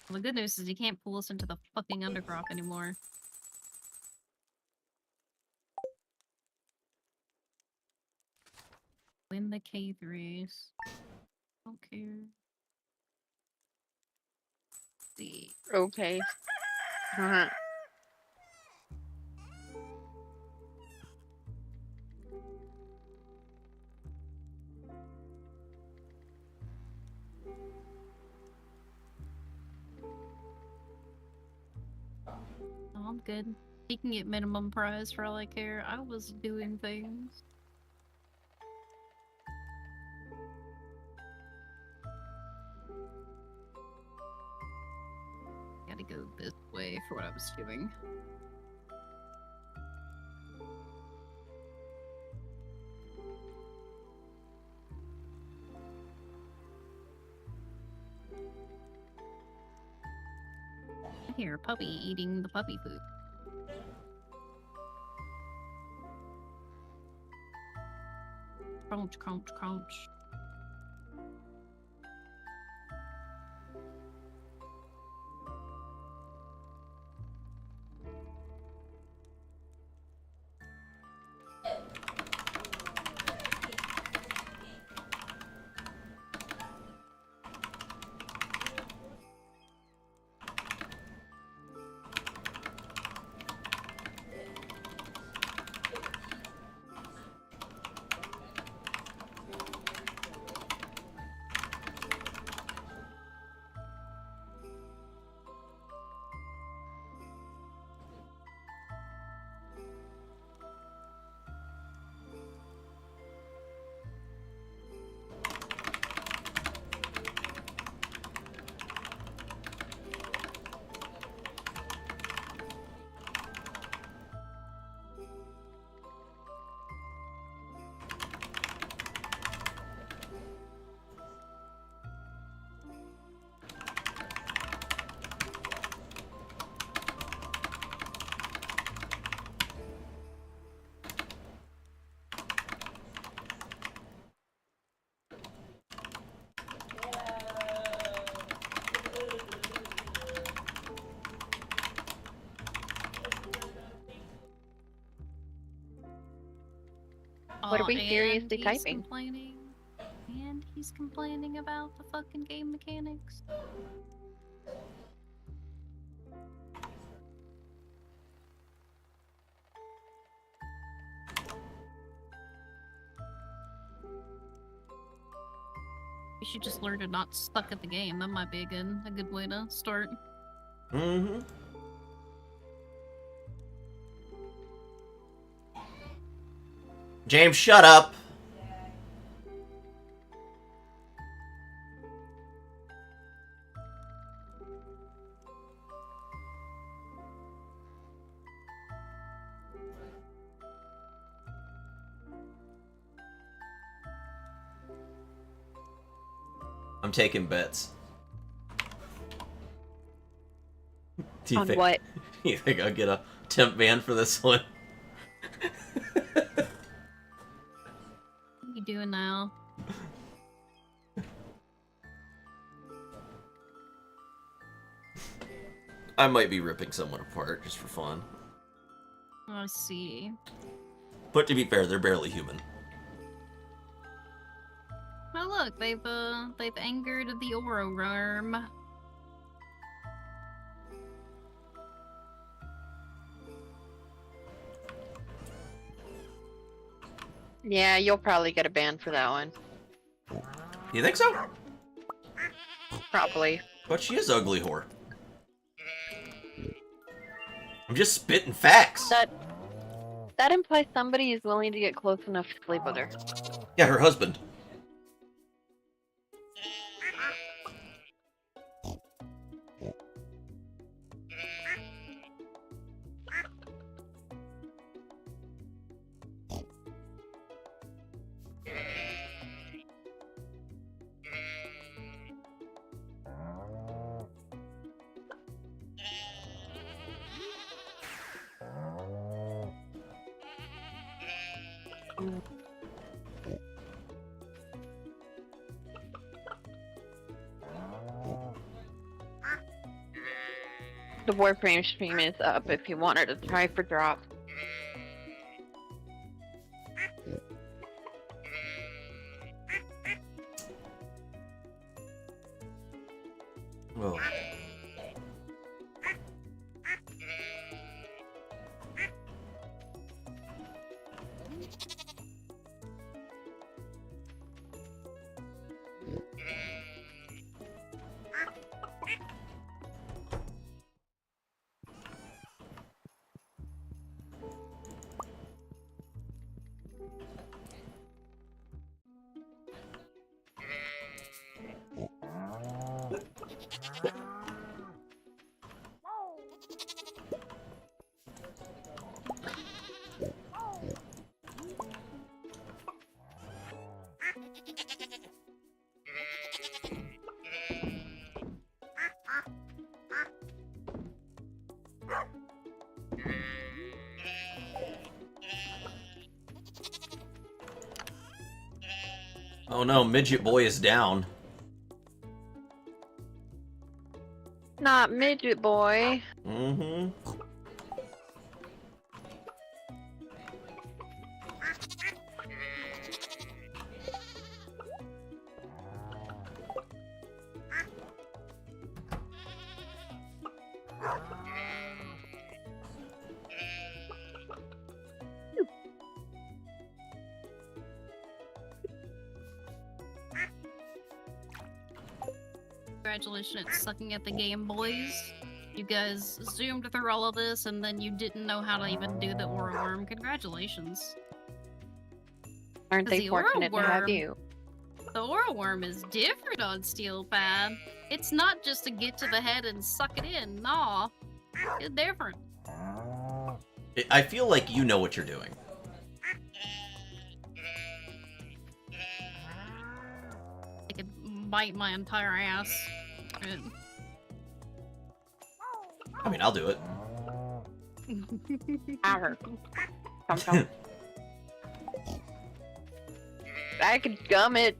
B: Well, the good news is you can't pull us into the fucking undercroft anymore. Win the K3s. Don't care. See.
H: Okay. Uh-huh.
B: Oh, I'm good. He can get minimum prize for all I care. I was doing things. Gotta go this way for what I was doing. I hear a puppy eating the puppy food. Crunch, crunch, crunch.
H: What are we
B: And
H: seriously
B: he's
H: typing?
B: Complaining. And he's complaining about the fucking game mechanics. You should just learn to not suck at the game. That might be a good way to start.
A: Mm-hmm. James, shut up. I'm taking bets. Do you
H: On
A: think,
H: what?
A: You think I'll get a temp ban for this one?
B: What are you doing now?
A: I might be ripping someone apart just for fun.
B: I see.
A: But to be fair, they're barely human.
B: Oh look, they've angered the Oro worm.
H: Yeah, you'll probably get a ban for that one.
A: You think so?
H: Probably.
A: But she is ugly whore. I'm just spitting facts.
H: That implies somebody is willing to get close enough to sleep with her.
A: Yeah, her husband.
H: The Warframe stream is up if you want her to try for drop.
A: Well. Oh no, Midget Boy is down.
H: Not Midget Boy.
A: Mm-hmm.
B: Congratulations at sucking at the game, boys. You guys zoomed through all of this and then you didn't know how to even do the aura worm. Congratulations.
H: Aren't
B: 'Cause
H: they
B: the aura
H: fortunate to have
B: worm-
H: you?
B: The aura worm is different on Steel Pad. It's not just to get to the head and suck it in. Nah. It's different.
A: I feel like you know what you're doing.
B: I could bite my entire ass.
A: I mean, I'll do it.
H: Arr. Tom Tom. I could gum it.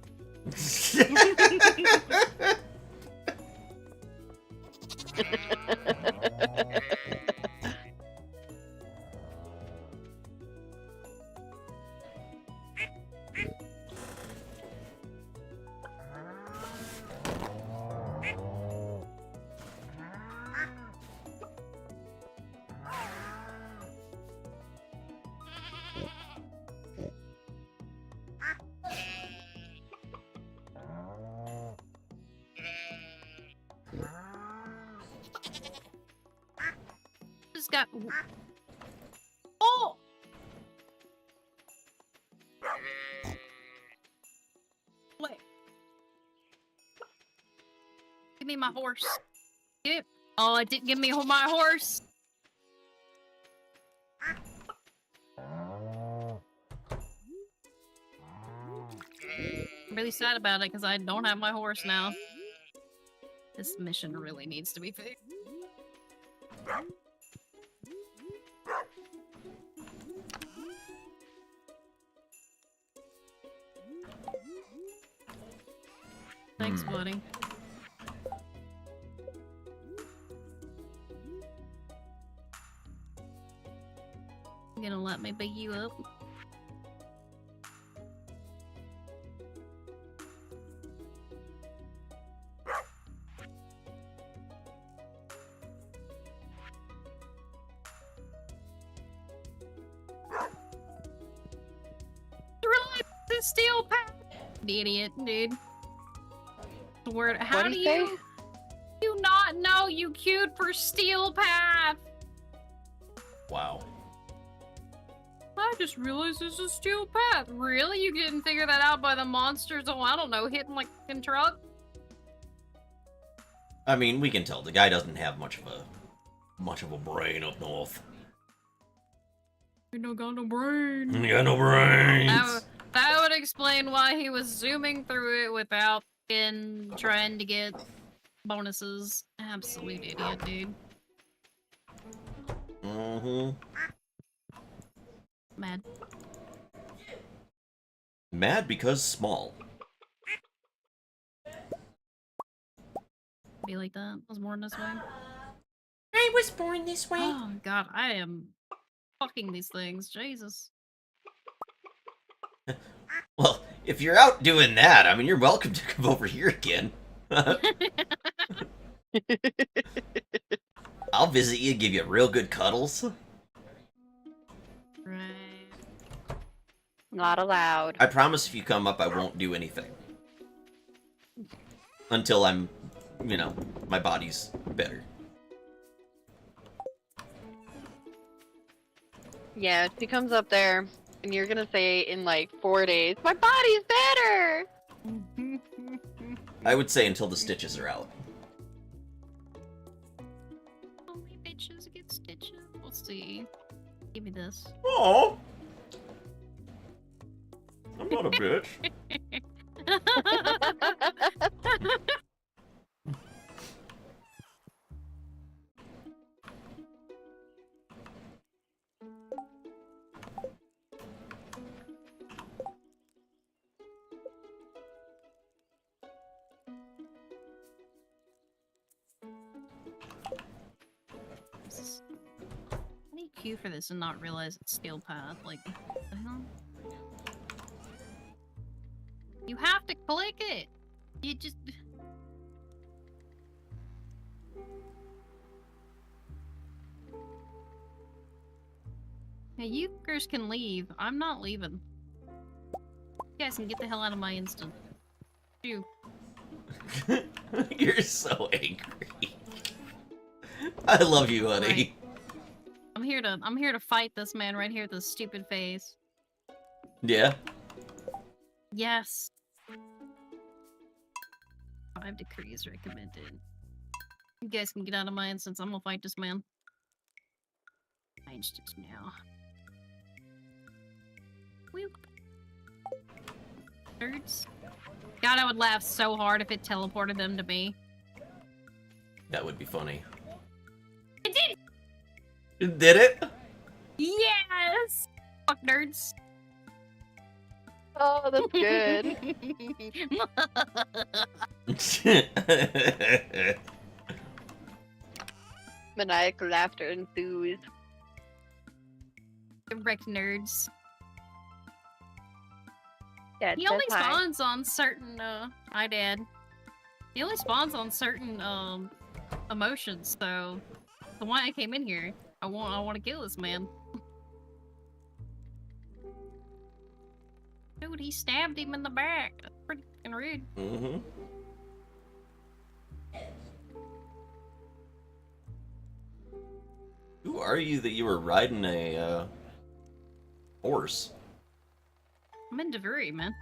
B: Just got. Oh! Wait. Give me my horse. Oh, it didn't give me my horse. I'm really sad about it because I don't have my horse now. This mission really needs to be fixed. Thanks, buddy. You gonna let me beat you up? a steel path. Idiot, dude. Word. How
H: What'd
B: do
H: he say?
B: you not know you queued for steel path?
A: Wow.
B: I just realized this is steel path. Really? You didn't figure that out by the monsters? Oh, I don't know, hitting like a truck.
A: I mean, we can tell the guy doesn't have much of a brain up north.
B: You don't got no brain.
A: You got no brains.
B: That would explain why he was zooming through it without trying to get bonuses. Absolute idiot, dude.
A: Mm-hmm.
B: Mad.
A: Mad because small.
B: Be like that. I was born this way.
A: I was born this way.
B: Oh god, I am fucking these things. Jesus.
A: Well, if you're out doing that, I mean, you're welcome to come over here again. I'll visit you, give you real good cuddles.
B: Right.
H: Not allowed.
A: I promise if you come up, I won't do anything. Until I'm, you know, my body's better.
H: Yeah, she comes up there, and you're gonna say in like 4 days, my body's better!
A: I would say until the stitches are out.
B: Only bitches get stitches. We'll see. Give me this.
A: Oh, I'm not a bitch.
B: How do you queue for this and not realize it's steel path? Like, what the hell? You have to click it! You just... Hey, you fuckers can leave. I'm not leaving. You guys can get the hell out of my instant. Phew.
A: You're so angry. I love you, honey.
B: Right. I'm here to fight this man right here with this stupid face.
A: Yeah.
B: Yes. 5 decrees recommended. You guys can get out of my instance. I'm gonna fight this man. Changed it now. Whoop. Nerds. God, I would laugh so hard if it teleported them to me.
A: That would be funny.
B: It did!
A: Did it?
B: Yes! Fuck nerds.
H: Oh, that's good. Maniacal laughter ensues.
B: Wrecked nerds.
H: Yeah,
B: He only spawns on certain, hi dad. He only spawns on certain, emotions, so... The why I came in here. I want to kill this man. Dude, he stabbed him in the back. That's pretty fucking rude.
A: Mm-hmm. Who are you that you were riding a, horse?
B: I'm in Devuri, man.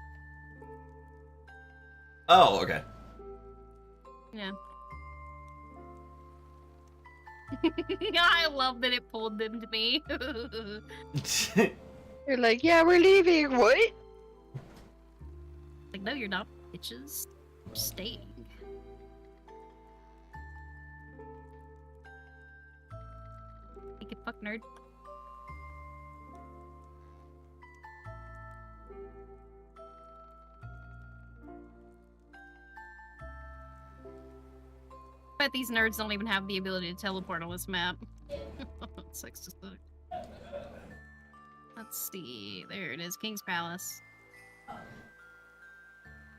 A: Oh, okay.
B: Yeah. I love that it pulled them to me.
H: You're like, yeah, we're leaving. What?
B: Like, no, you're not, bitches. You're staying. Take it, fuck nerd. I bet these nerds don't even have the ability to teleport on this map. Sucks to suck. Let's see. There it is, King's Palace.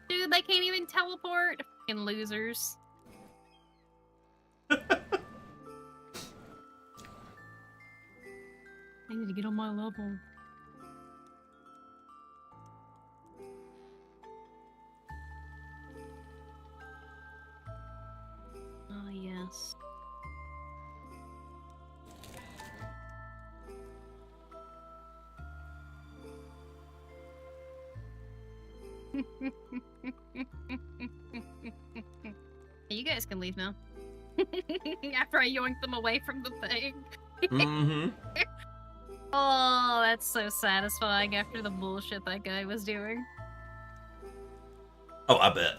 B: Dude, they can't even teleport. Fucking losers. I need to get on my level. ass. You guys can leave now. After I yoinked them away from the thing.
A: Mm-hmm.
B: Oh, that's so satisfying after the bullshit that guy was doing.
A: Oh, I bet.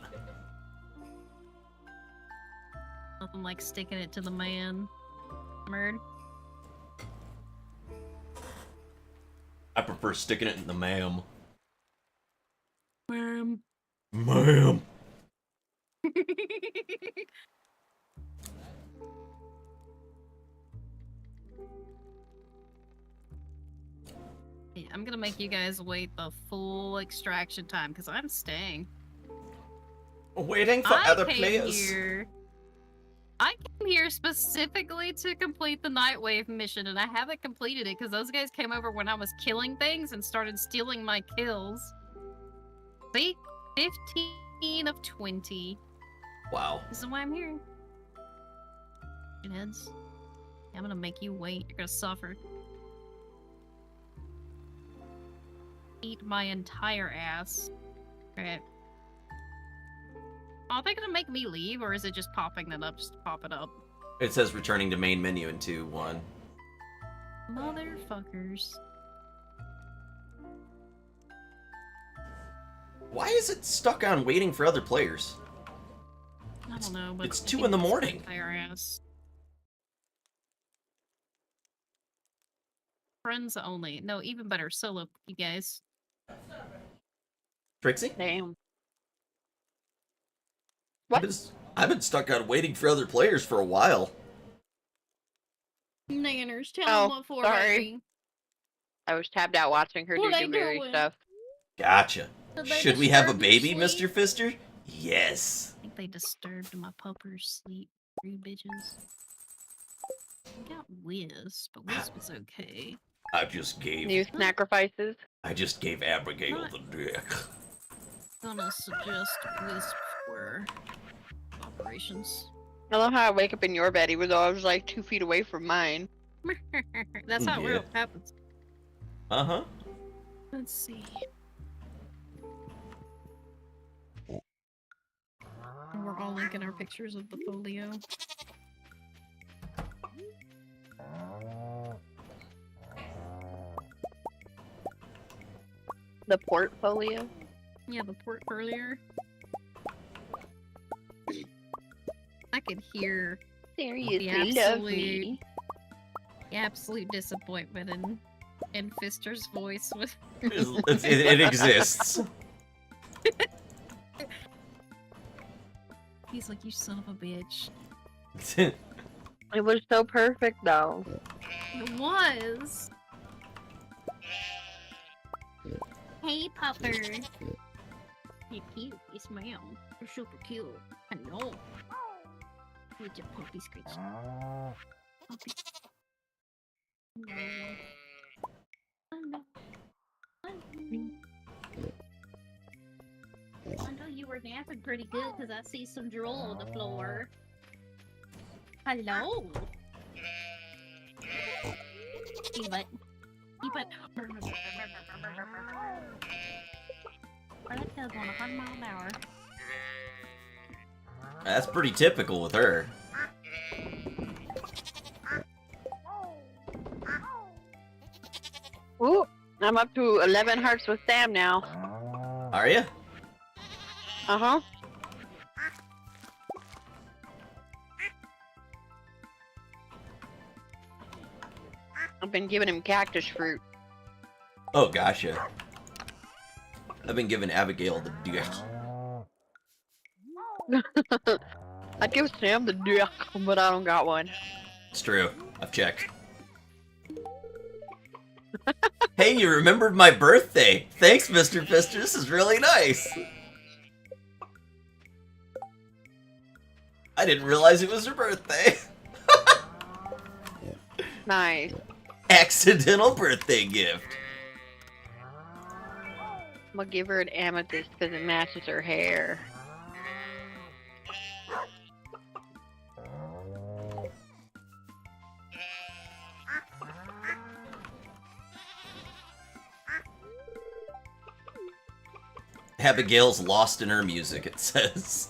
B: Nothing like sticking it to the man. Murd.
A: I prefer sticking it in the ma'am.
B: Ma'am.
A: Ma'am.
B: Yeah, I'm gonna make you guys wait the full extraction time because I'm staying.
A: Waiting for other players.
B: I came here specifically to complete the Nightwave mission, and I haven't completed it because those guys came over when I was killing things and started stealing my kills. See? 15 of 20.
A: Wow.
B: This is why I'm here. Heads. I'm gonna make you wait. You're gonna suffer. Eat my entire ass. Alright. Are they gonna make me leave, or is it just popping that up just to pop it up?
A: It says returning to main menu in 2-1.
B: Motherfuckers.
A: Why is it stuck on waiting for other players?
B: I don't know, but
A: It's
B: I
A: 2
B: think
A: in the
B: it's
A: morning.
B: entire ass. Friends only. No, even better. Solo, you guys.
A: Trixie?
H: Damn.
A: I've been stuck on waiting for other players for a while.
B: Nanners, tell
H: Oh,
B: them what for,
H: sorry.
B: baby.
H: I was tabbed out watching her
B: What
H: do
B: they
H: Dewberry
B: doing?
H: stuff.
A: Gotcha.
B: Did they
A: Should we have a
B: disturb your
A: baby,
B: sleep?
A: Mr. Fister? Yes.
B: I think they disturbed my pupper's sleep. You bitches. I got Wiz, but Wiz was okay.
A: I just
H: New
A: gave
H: sacrifices.
A: Abigail the dick.
B: Gonna suggest Wiz for operations.
H: I love how I wake up in your bed even though I was like 2 feet away from mine.
B: That's how it
A: Yeah.
B: really happens.
A: Uh-huh.
B: Let's see. And we're all linking our pictures of the folio.
H: The portfolio.
B: Yeah, the port earlier. I could hear
H: Seriously,
B: the
H: love
B: absolute,
H: me.
B: the absolute disappointment in Fister's voice with
A: It exists.
B: he's like, you son of a bitch.
H: It was so perfect though.
B: It was. Hey, Pupper. You're cute. Yes, ma'am. You're super cute. I know. With your puppy screech. Puppy. No. I know you were napping pretty good because I see some drool on the floor. Hello. But that tail's on 100 miles an hour.
A: That's pretty typical with her.
H: Ooh, I'm up to 11 hearts with Sam now.
A: Are you?
H: Uh-huh. I've been giving him cactus fruit.
A: Oh, gotcha. I've been giving Abigail the dick.
H: I'd give Sam the dick, but I don't got one.
A: It's true. I've checked. Hey, you remembered my birthday. Thanks, Mr. Fister. This is really nice. I didn't realize it was her birthday.
H: Nice.
A: Accidental birthday gift.
H: I'm gonna give her an amethyst because it matches her hair.
A: Abigail's lost in her music, it says.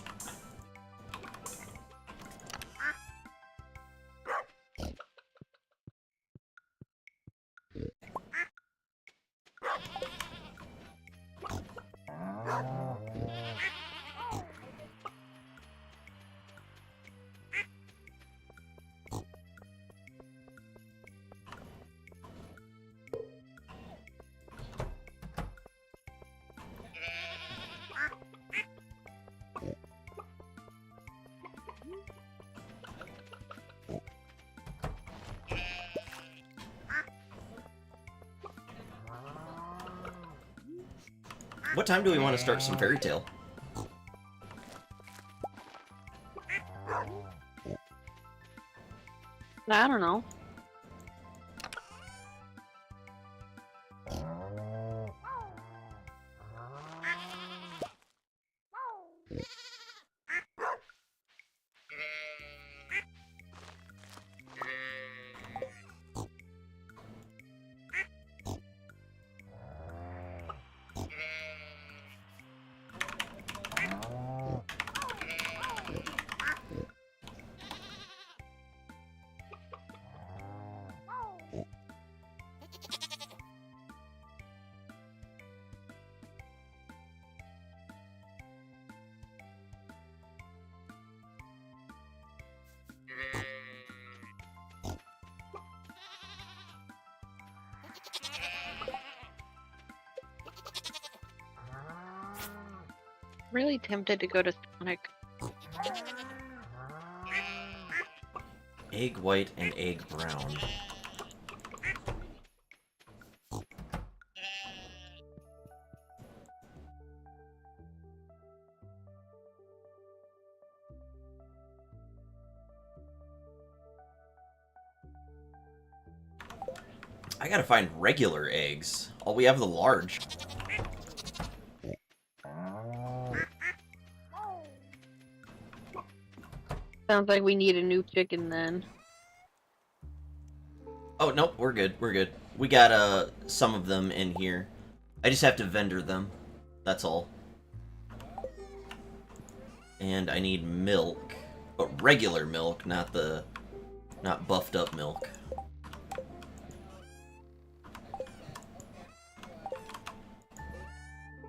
A: What time do we want to start some fairy tale?
H: I don't know. Really tempted to go to Sonic.
A: Egg white and egg brown. I gotta find regular eggs. Oh, we have the large.
H: Sounds like we need a new chicken then.
A: Oh, nope, we're good, we're good. We got, some of them in here. I just have to vendor them. That's all. And I need milk. But regular milk, not buffed up milk.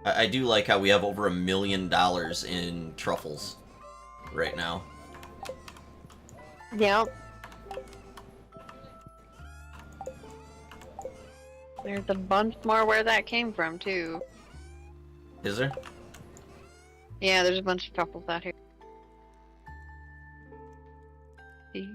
A: I do like how we have over $1 million in truffles right now.
H: Yep. There's a bunch more where that came from, too.
A: Is there?
H: Yeah, there's a bunch of truffles out here. See?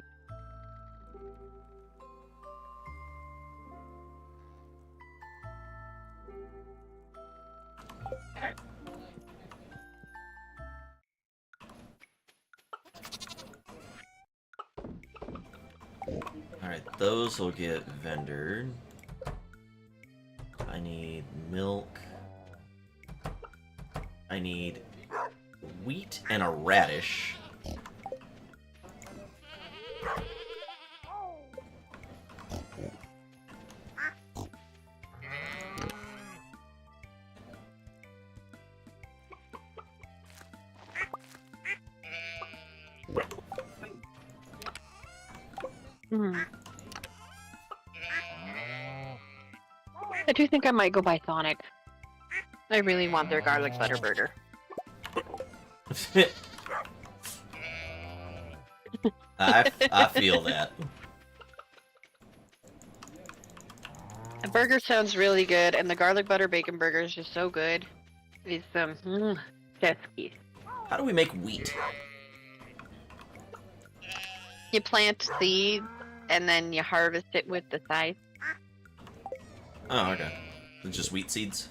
A: Alright, those will get vendored. I need milk. I need wheat and a radish.
H: Hmm. I do think I might go buy Sonic. I really want their garlic butter burger.
A: I feel that.
H: The burger sounds really good, and the garlic butter bacon burger is just so good. It's chef's kiss.
A: How do we make wheat?
H: You plant seeds, and then you harvest it with the scythe.
A: Oh, okay. It's just wheat seeds?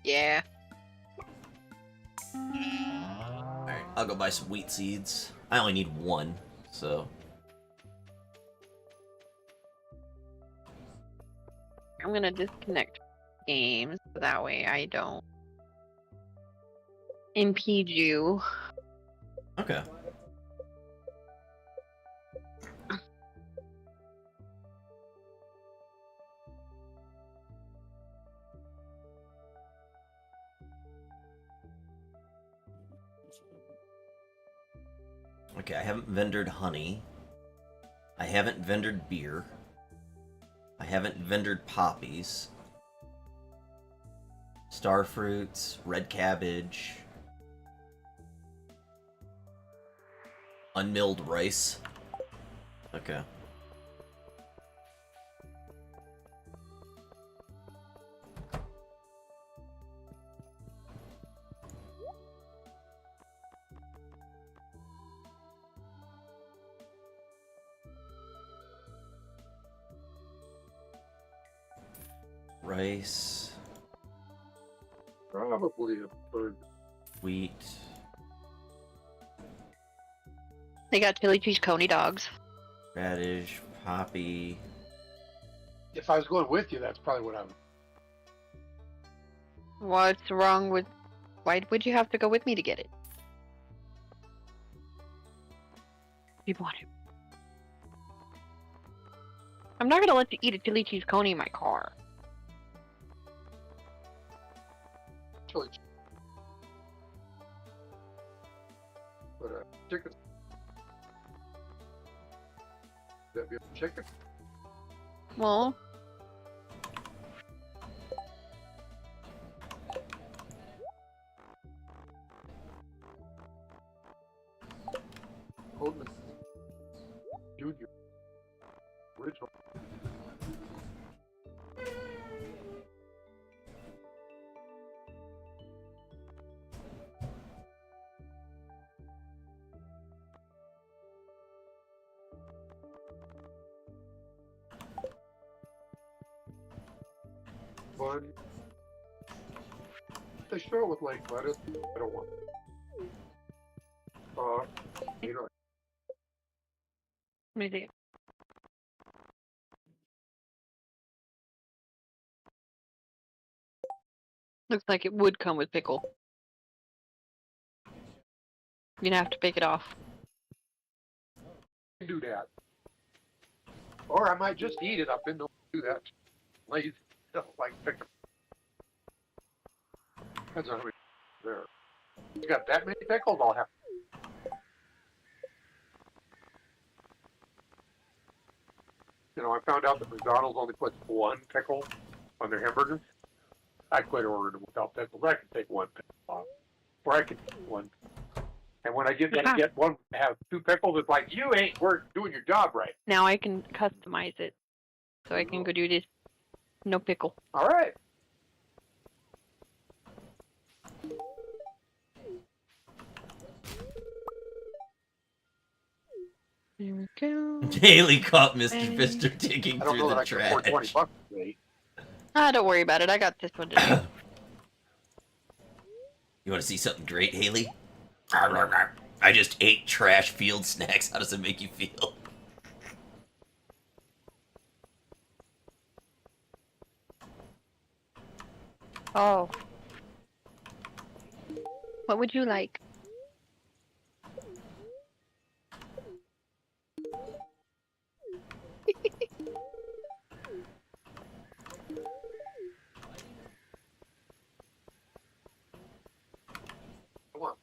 H: Yeah.
A: Alright, I'll go buy some wheat seeds. I only need one, so...
H: I'm gonna disconnect games, so that way I don't impede you.
A: Okay. Okay, I haven't vendored honey. I haven't vendored beer. I haven't vendored poppies. Star fruits, red cabbage. Unmilled rice. Okay. Rice,
I: Probably a bird.
A: wheat.
H: They got chili cheese coney dogs.
A: Radish, poppy.
I: If I was going with you, that's probably what I would.
H: What's wrong with... Why would you have to go with me to get it? You want it. I'm not gonna let you eat a chili cheese coney in my car.
I: Chili. But chicken. That be a chicken?
H: Well,
I: Goldman Junior. Original. One. They show it with like lettuce. I don't want it. You know,
H: let me see. Looks like it would come with pickle. You'd have to pick it off.
I: do that. Or I might just eat it. I've been known to do that. Lazy. Don't like pickle. Depends on how many there. You got that many pickles? I'll have. You know, I found out that McDonald's only puts one pickle on their hamburgers. I quit ordering them without pickles. I can take one pickle off. Or I can take one. And when I get one, have two pickles, it's like, you ain't doing your job right.
H: Now I can customize it. So I can go do this. No pickle.
I: All right.
H: There we go.
A: Haley caught Mr. Fister digging
I: I don't
A: through
I: know
A: the
I: that I can afford
A: trash.
I: $20 today.
H: Ah, don't worry about it. I got this one to do.
A: You want to see something great, Haley? I just ate trash field snacks. How does it make you feel?
H: Oh. What would you like?
I: Come on.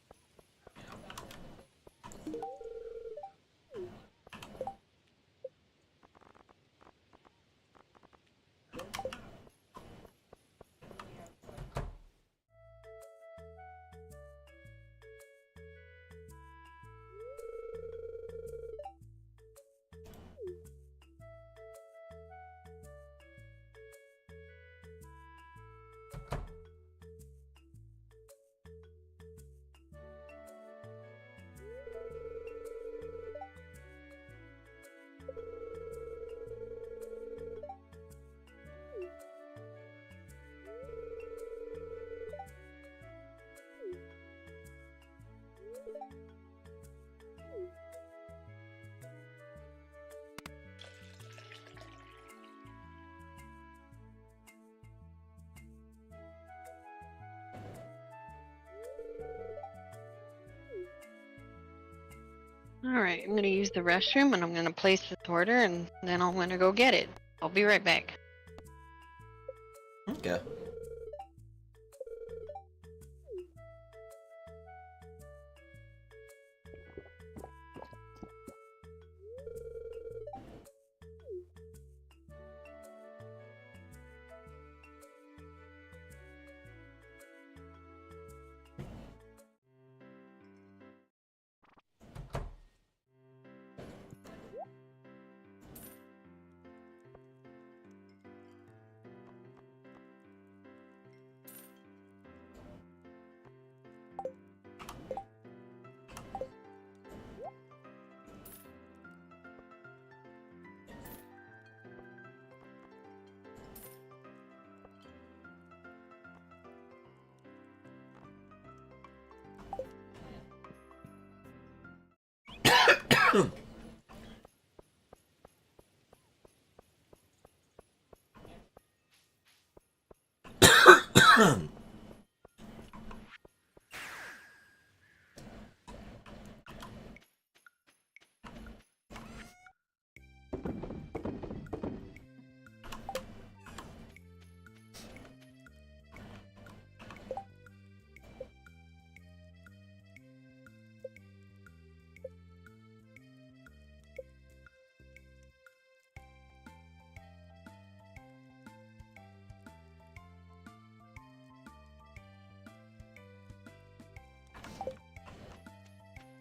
H: Alright, I'm gonna use the restroom and I'm gonna place this order and then I'm gonna go get it. I'll be right back.
A: Okay.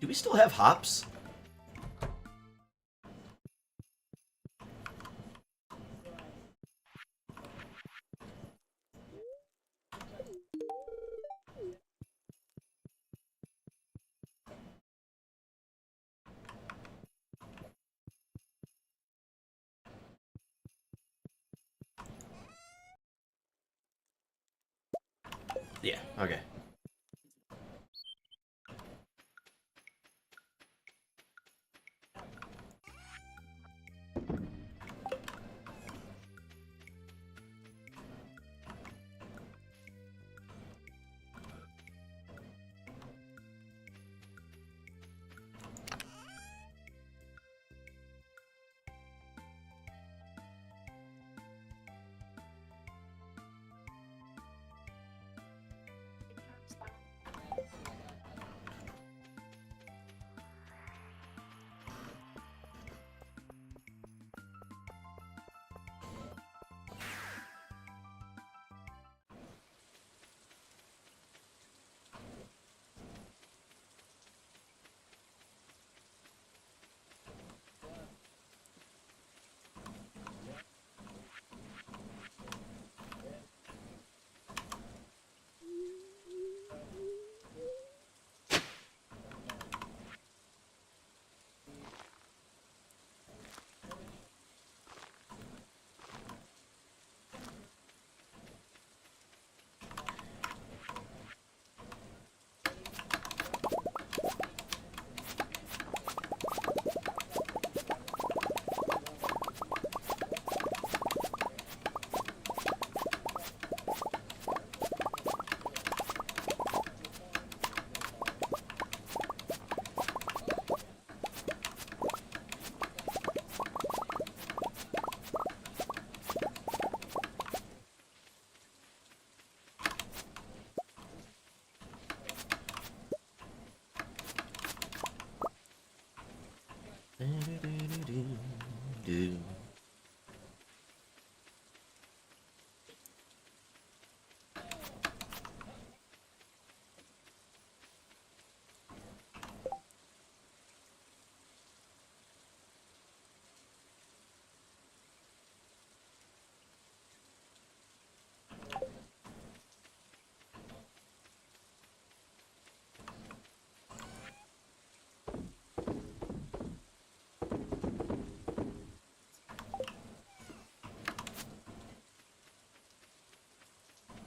A: Do we still have hops? Yeah, okay.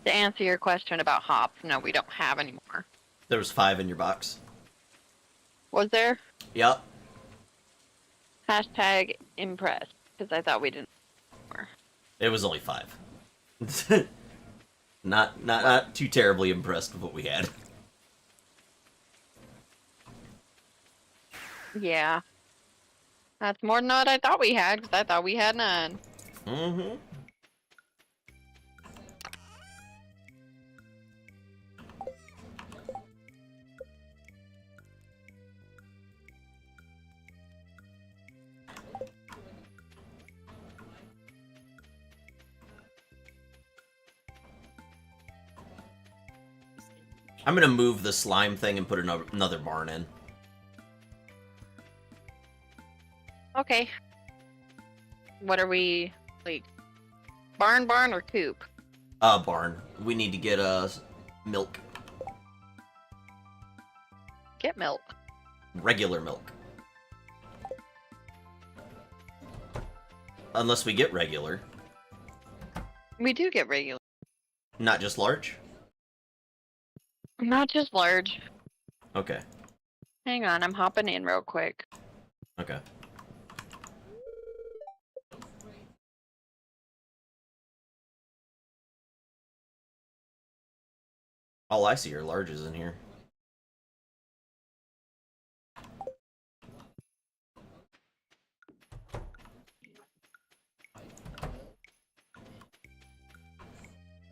H: To answer your question about hops, no, we don't have any more.
A: There was 5 in your box.
H: Was there?
A: Yep.
H: Hashtag impressed, because I thought we didn't have more.
A: It was only 5. Not too terribly impressed with what we had.
H: Yeah. That's more than what I thought we had, because I thought we had none.
A: Mm-hmm. I'm gonna move the slime thing and put another barn in.
H: Okay. What are we, like, barn or coop?
A: Barn. We need to get, milk.
H: Get milk.
A: Regular milk. Unless we get regular.
H: We do get regular.
A: Not just large?
H: Not just large.
A: Okay.
H: Hang on, I'm hopping in real quick.
A: Okay. All I see are larges in here.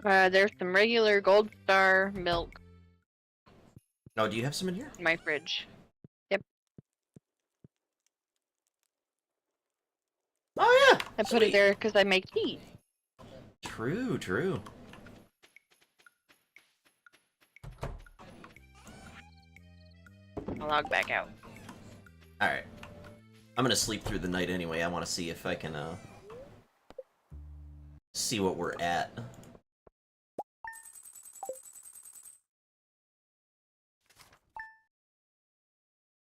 H: There's some regular Gold Star milk
A: Oh, do you have some in here?
H: in my fridge.
A: Oh yeah.
H: I put it there because I make tea.
A: True, true.
H: I'll log back out.
A: Alright. I'm gonna sleep through the night anyway. I want to see if I can, see what we're at.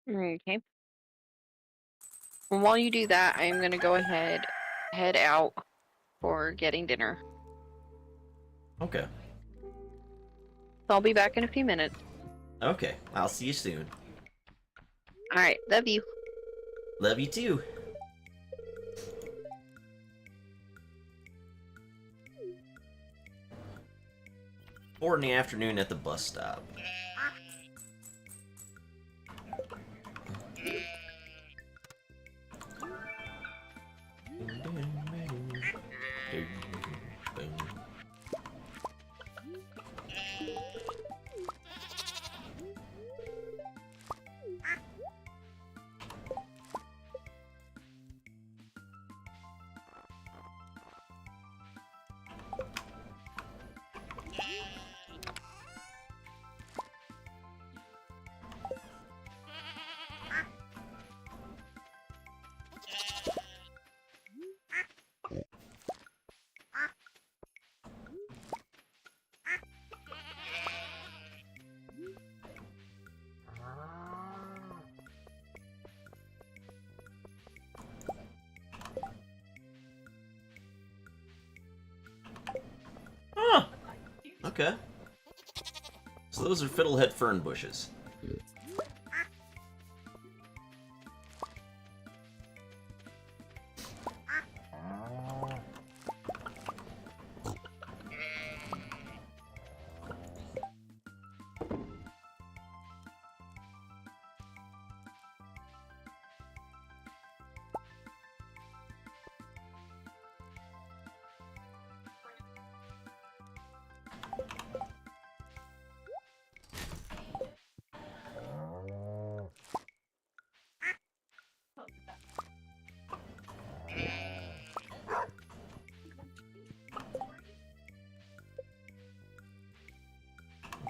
H: Okay. And while you do that, I'm gonna go ahead, head out for getting dinner.
A: Okay.
H: So I'll be back in a few minutes.
A: Okay. I'll see you soon.
H: Alright, love you.
A: Love you too. 4 in the afternoon at the bus stop. Huh. Okay. So those are fiddlehead fern bushes.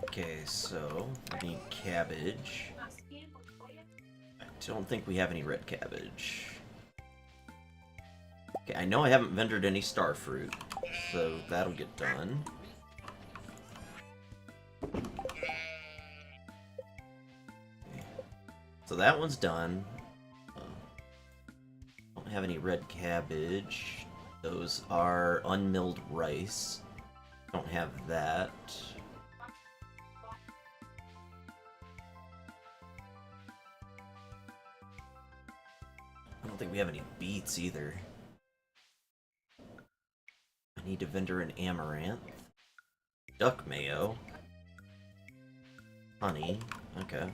A: Okay, so we need cabbage. I don't think we have any red cabbage. Okay, I know I haven't vendored any star fruit, so that'll get done. So that one's done. Don't have any red cabbage. Those are unmilled rice. Don't have that. I don't think we have any beets either. I need to vendor an amaranth. Duck mayo. Honey. Okay.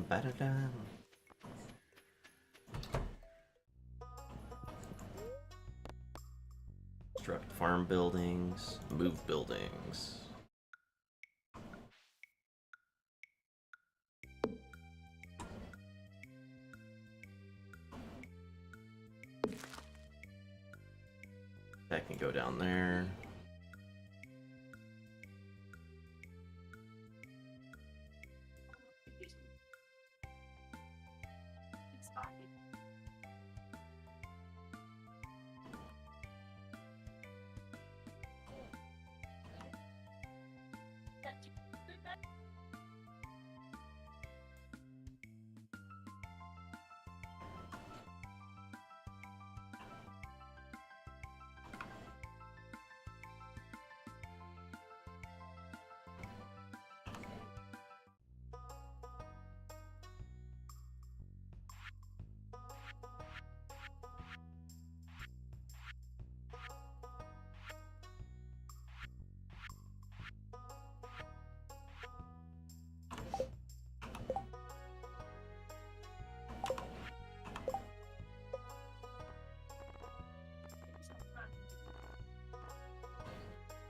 A: Ba-da-dum. Construct farm buildings, move buildings. That can go down there.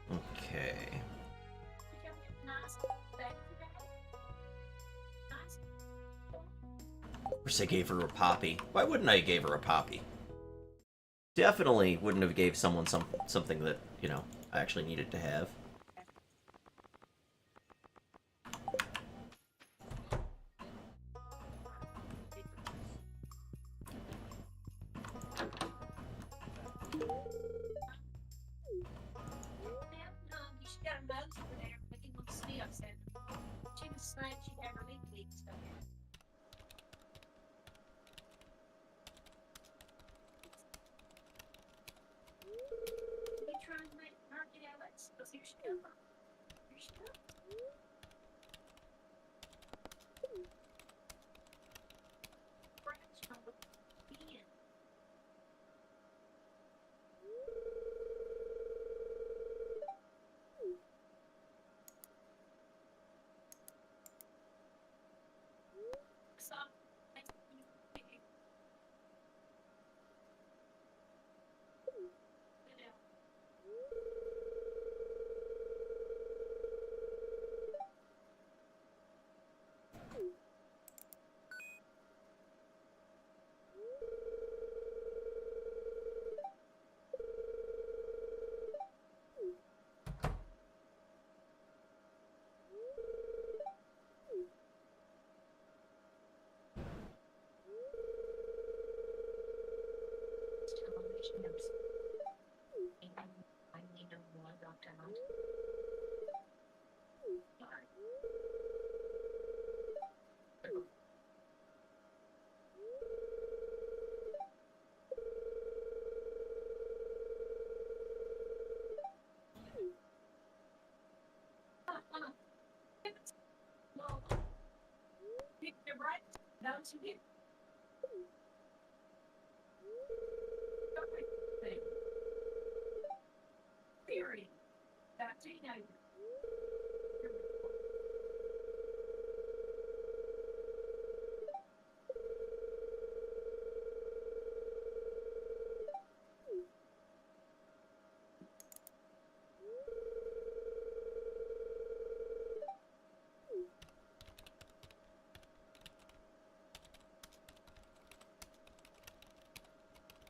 A: Okay. Of course I gave her a poppy. Why wouldn't I give her a poppy? Definitely wouldn't have gave someone something that, you know, I actually needed to have.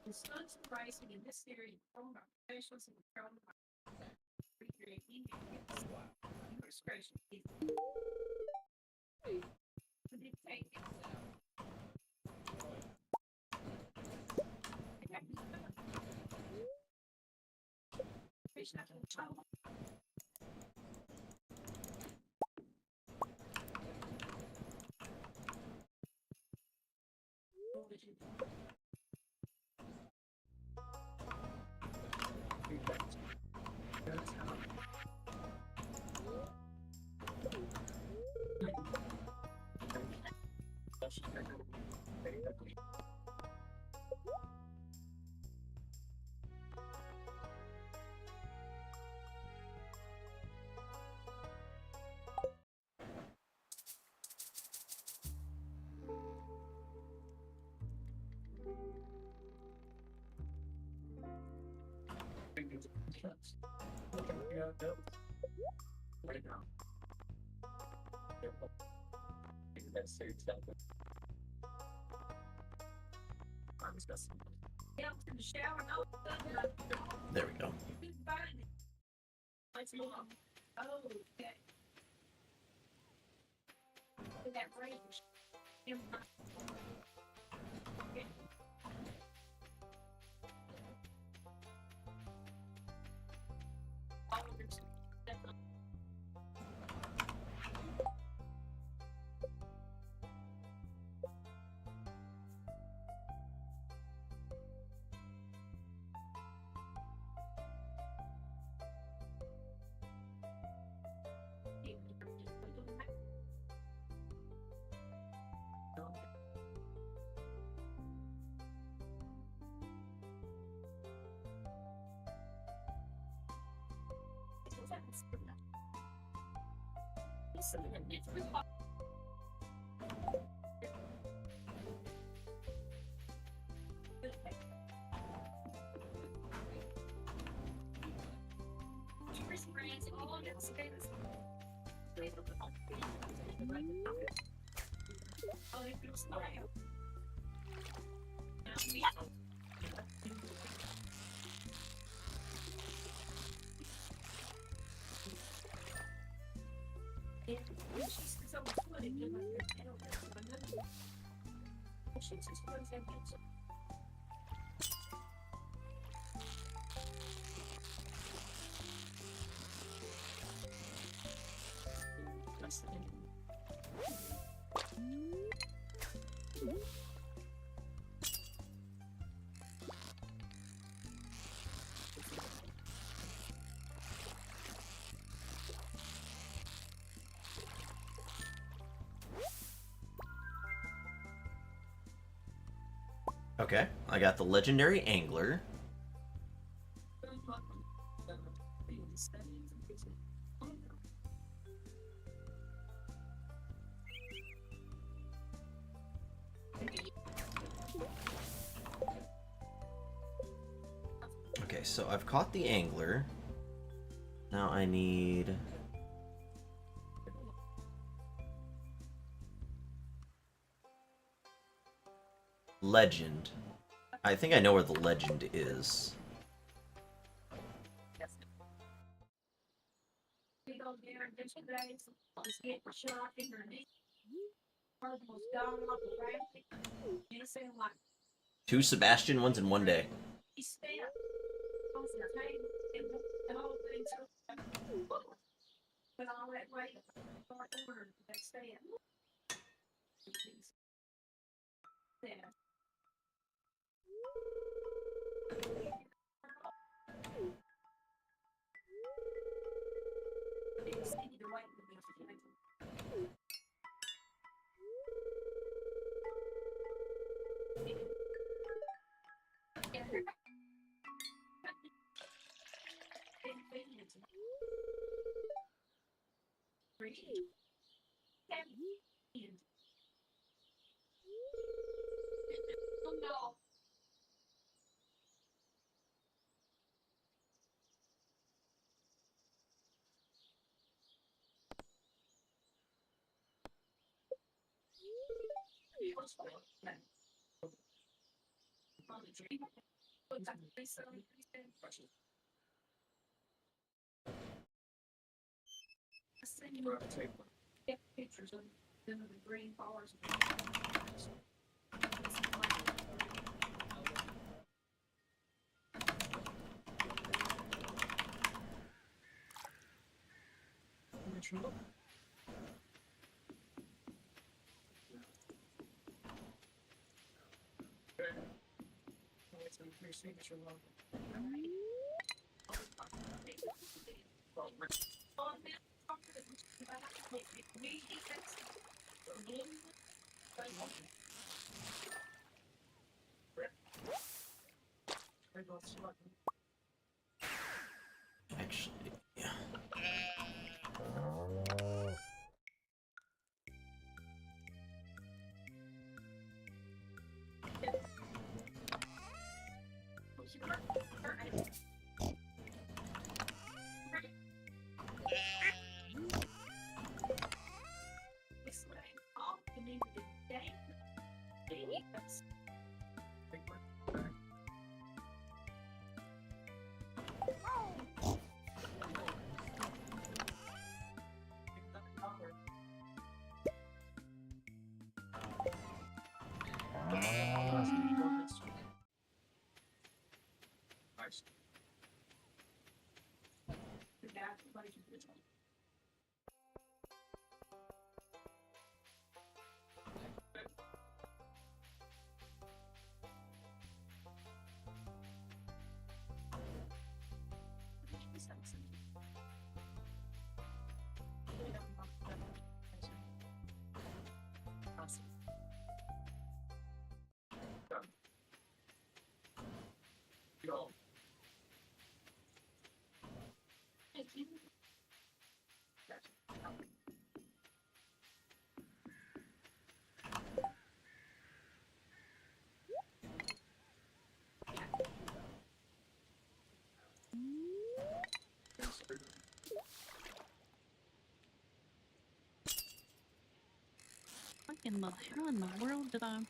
B: The sun's rising in this area. Officials and
A: There we go. Okay, I got the legendary angler. Okay, so I've caught the angler. Now I need... legend. I think I know where the legend is. Two Sebastian ones in one day. Actually, yeah.
B: What in the hell in the world did I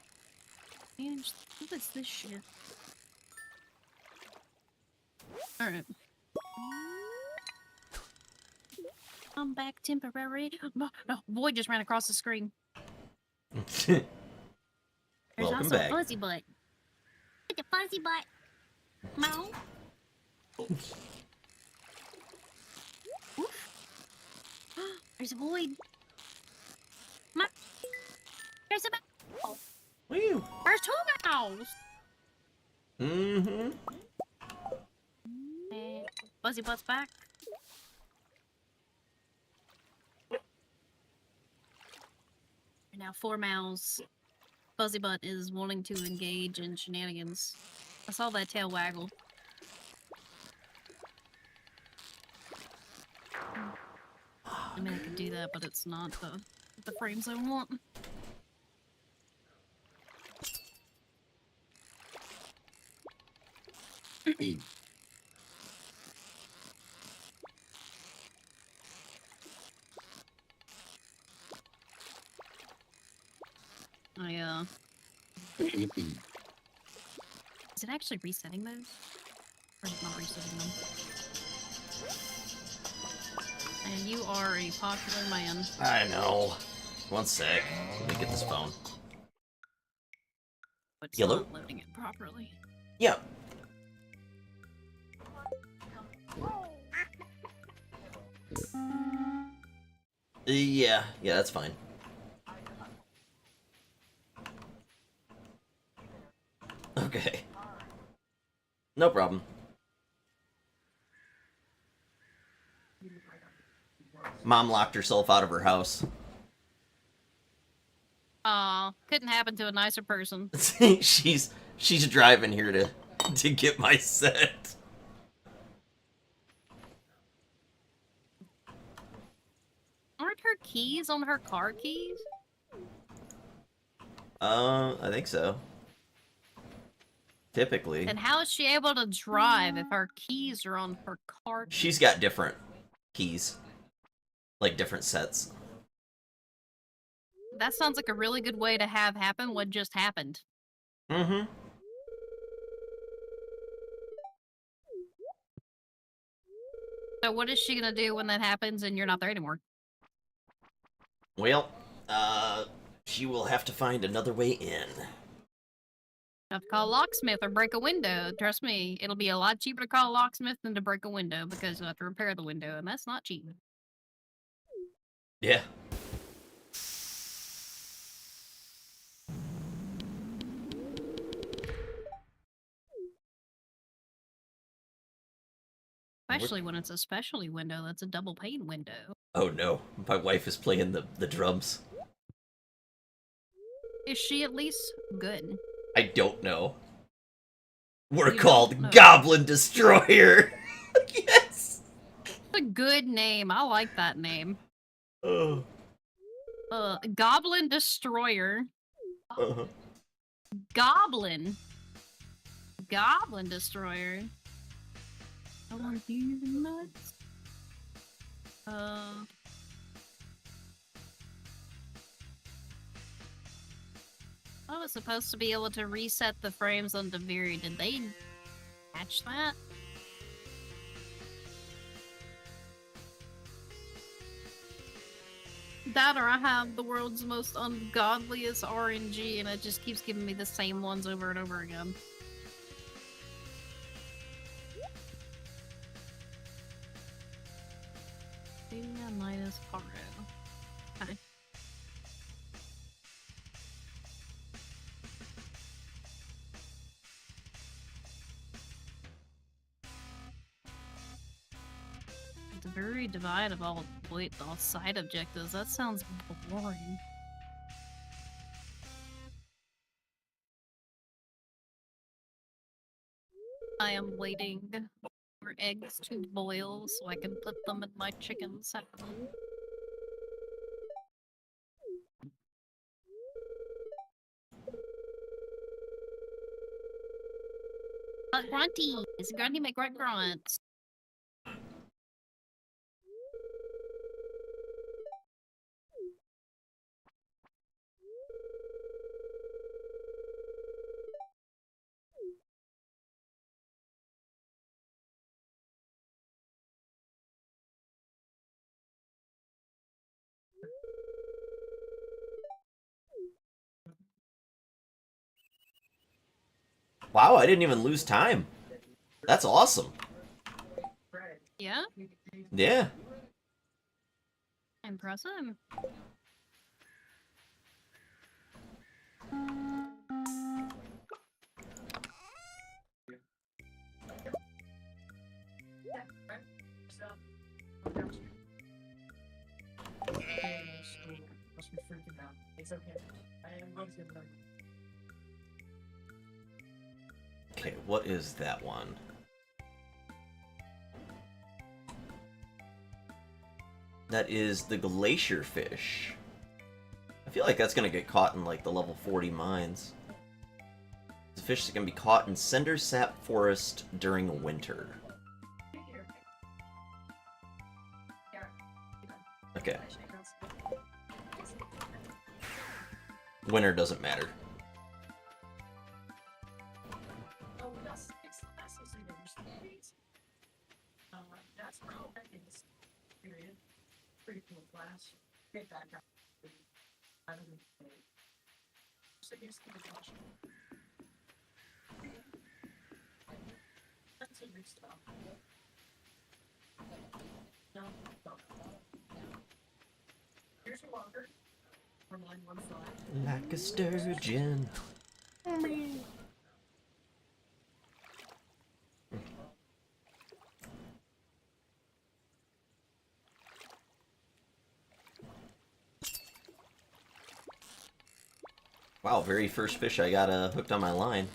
B: manage? What is this shit? Alright. I'm back temporary. No, boy just ran across the screen. There's
A: Welcome
B: also
A: back.
B: a fuzzy butt. Look at fuzzy butt. Meow. There's a void. Ma There's a mouse.
A: Woo.
B: There's two mouse.
A: Mm-hmm.
B: And fuzzy butt's back. And now 4 mouse. Fuzzy butt is wanting to engage in shenanigans. I saw that tail waggle. I mean, I could do that, but it's not the frames I want. Is it actually resetting those? Or is it not resetting them? And you are a popular man.
A: I know. One sec. Let me get this phone.
B: But it's
A: Yellow?
B: not loading it properly.
A: Yep. Yeah, that's fine. Okay. No problem. Mom locked herself out of her house.
B: Aw, couldn't happen to a nicer person.
A: she's driving here to get my set.
B: Aren't her keys on her car keys?
A: I think so. Typically.
B: Then how is she able to drive if her keys are on her car keys?
A: She's got different keys. Like different sets.
B: That sounds like a really good way to have happen what just happened.
A: Mm-hmm.
B: So what is she gonna do when that happens and you're not there anymore?
A: Well, she will have to find another way in.
B: Have to call a locksmith or break a window. Trust me, it'll be a lot cheaper to call a locksmith than to break a window because you'll have to repair the window, and that's not cheap.
A: Yeah.
B: Especially when it's a specialty window that's a double pane window.
A: Oh no, my wife is playing the drums.
B: Is she at least good?
A: I don't know. We're
B: You
A: called
B: don't know.
A: Goblin Destroyer. Yes.
B: That's a good name. I like that name.
A: Oh.
B: Goblin Destroyer.
A: Uh-huh.
B: Goblin Destroyer. I want you nuts. I was supposed to be able to reset the frames on Deviri. Did they patch that? That or I have the world's most ungodliest RNG and it just keeps giving me the same ones over and over again. Leonidas Paro. Okay. The very divide of all side objectives. That sounds boring. I am waiting for eggs to boil so I can put them in my chicken salad. Grunties! Grunty McGrunt grunts!
A: Wow, I didn't even lose time. That's awesome.
B: Yeah?
A: Yeah.
B: Impressive.
A: Okay, what is that one? That is the glacier fish. I feel like that's gonna get caught in like the level 40 mines. It's a fish that can be caught in cinder sap forest during winter. Okay. Winter doesn't matter. Like a sturgeon. Wow, very first fish I got hooked on my line.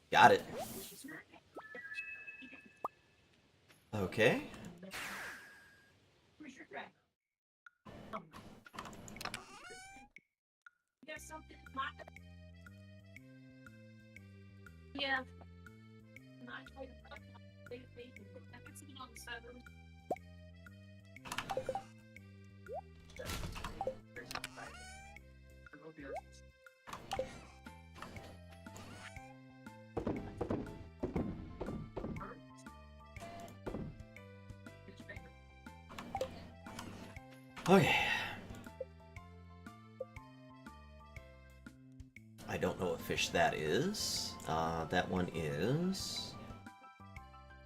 A: Got it. Okay.
B: Yeah.
A: Okay. I don't know what fish that is. That one is...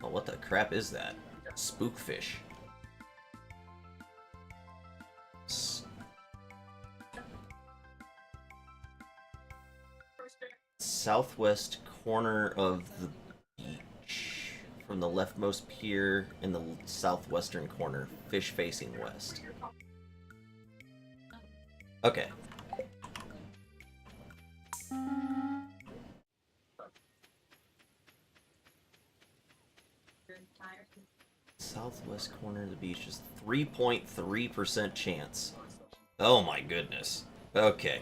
A: Oh, what the crap is that? Spookfish. Southwest corner of the beach. From the leftmost pier in the southwestern corner. Fish facing west. Okay. Southwest corner of the beach is 3.3% chance. Oh my goodness. Okay.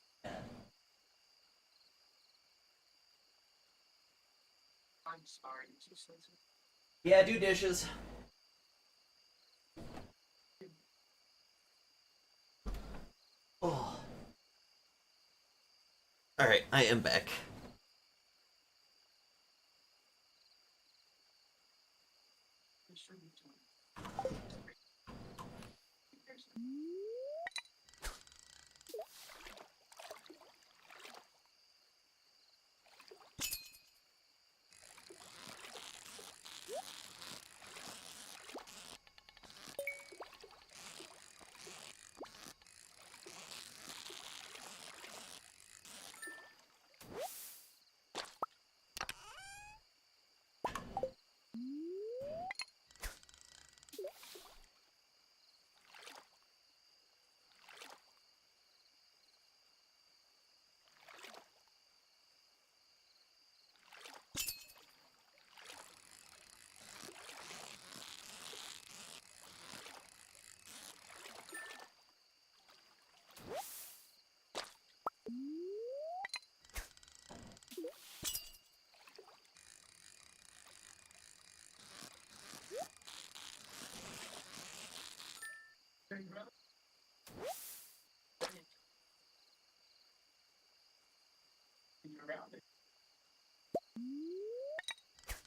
I: I'm sorry, she says.
A: Yeah, do dishes. Oh. Alright, I am back.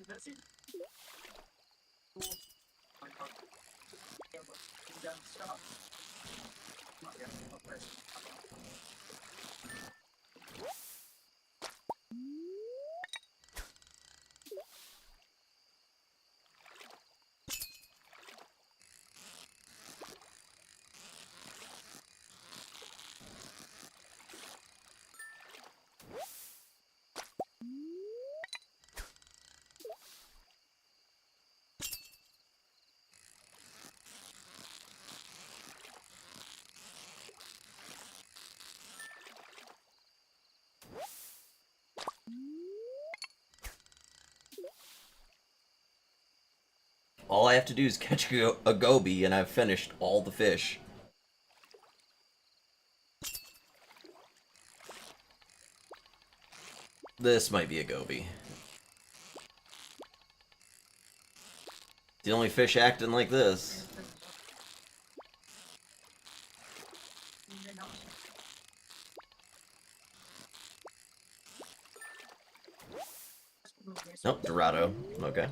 I: That's it. Stop.
A: All I have to do is catch a goby, and I've finished all the fish. This might be a goby. The only fish acting like this. Nope, Dorado. Okay.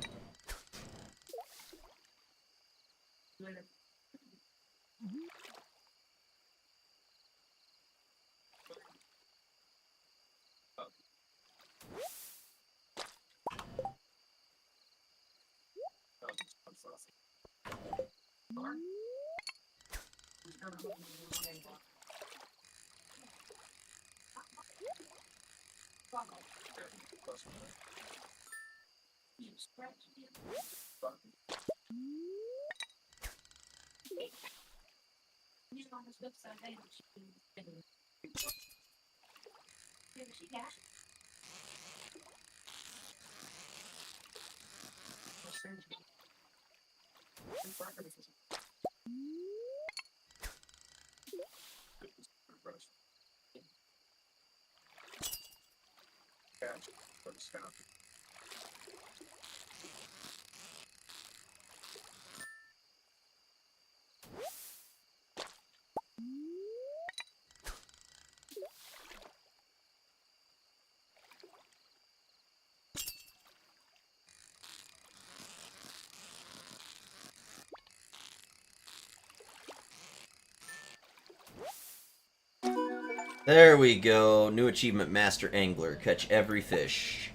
A: There we go. New achievement, Master Angler. Catch every fish.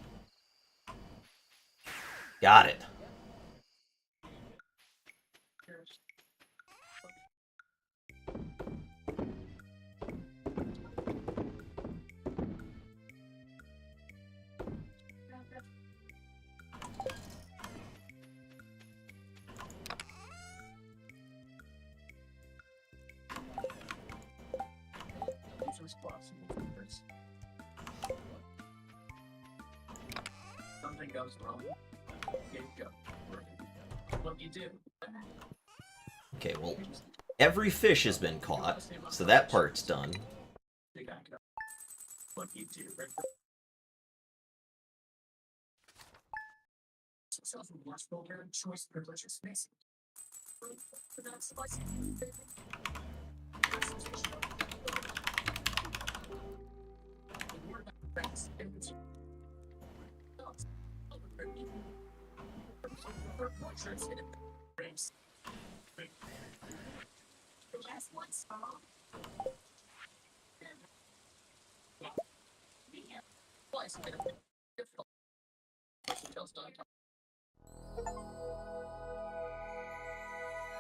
A: Got it.
I: Something goes wrong. You go. What you do?
A: Okay, well, every fish has been caught, so that part's done.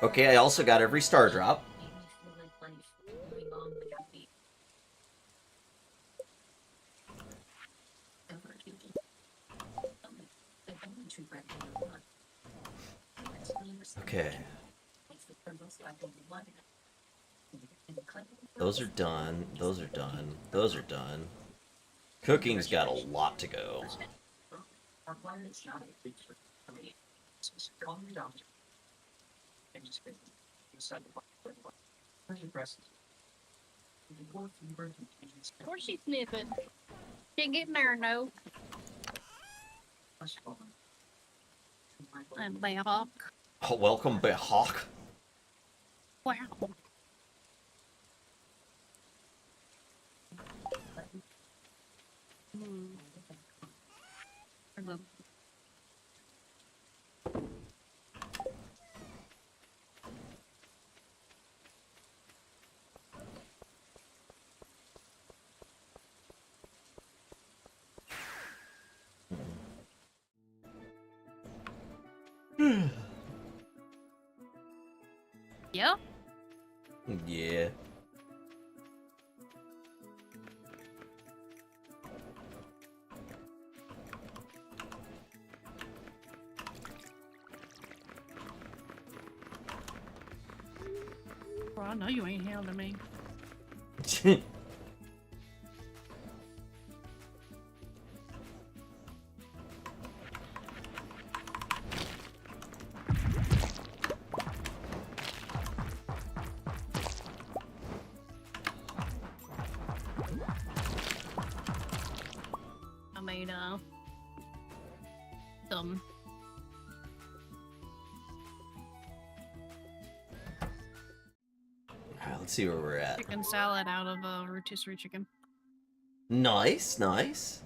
A: Okay, I also got every star drop. Okay. Those are done. Those are done. Those are done. Cooking's got a lot to go.
B: Of course she's sniffing. Can't get in there, no. And Bayhawk.
A: Oh, welcome, Hawk.
B: Wow. Yeah.
A: Yeah.
B: Well, I know you ain't handling me. I made some.
A: Alright, let's see where we're at.
B: Chicken salad out of rotisserie chicken.
A: Nice, nice.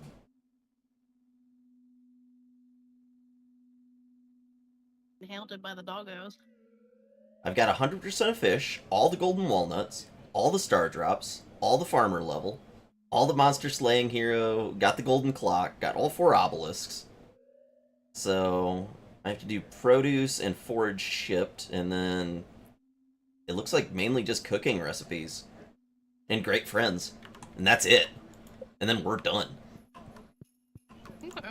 B: Hounded by the doggos.
A: I've got 100% of fish, all the golden walnuts, all the star drops, all the farmer level, all the monster slaying hero, got the golden clock, got all 4 obelisks. So I have to do produce and forage shipped, and then it looks like mainly just cooking recipes and great friends, and that's it. And then we're done.
B: Okay.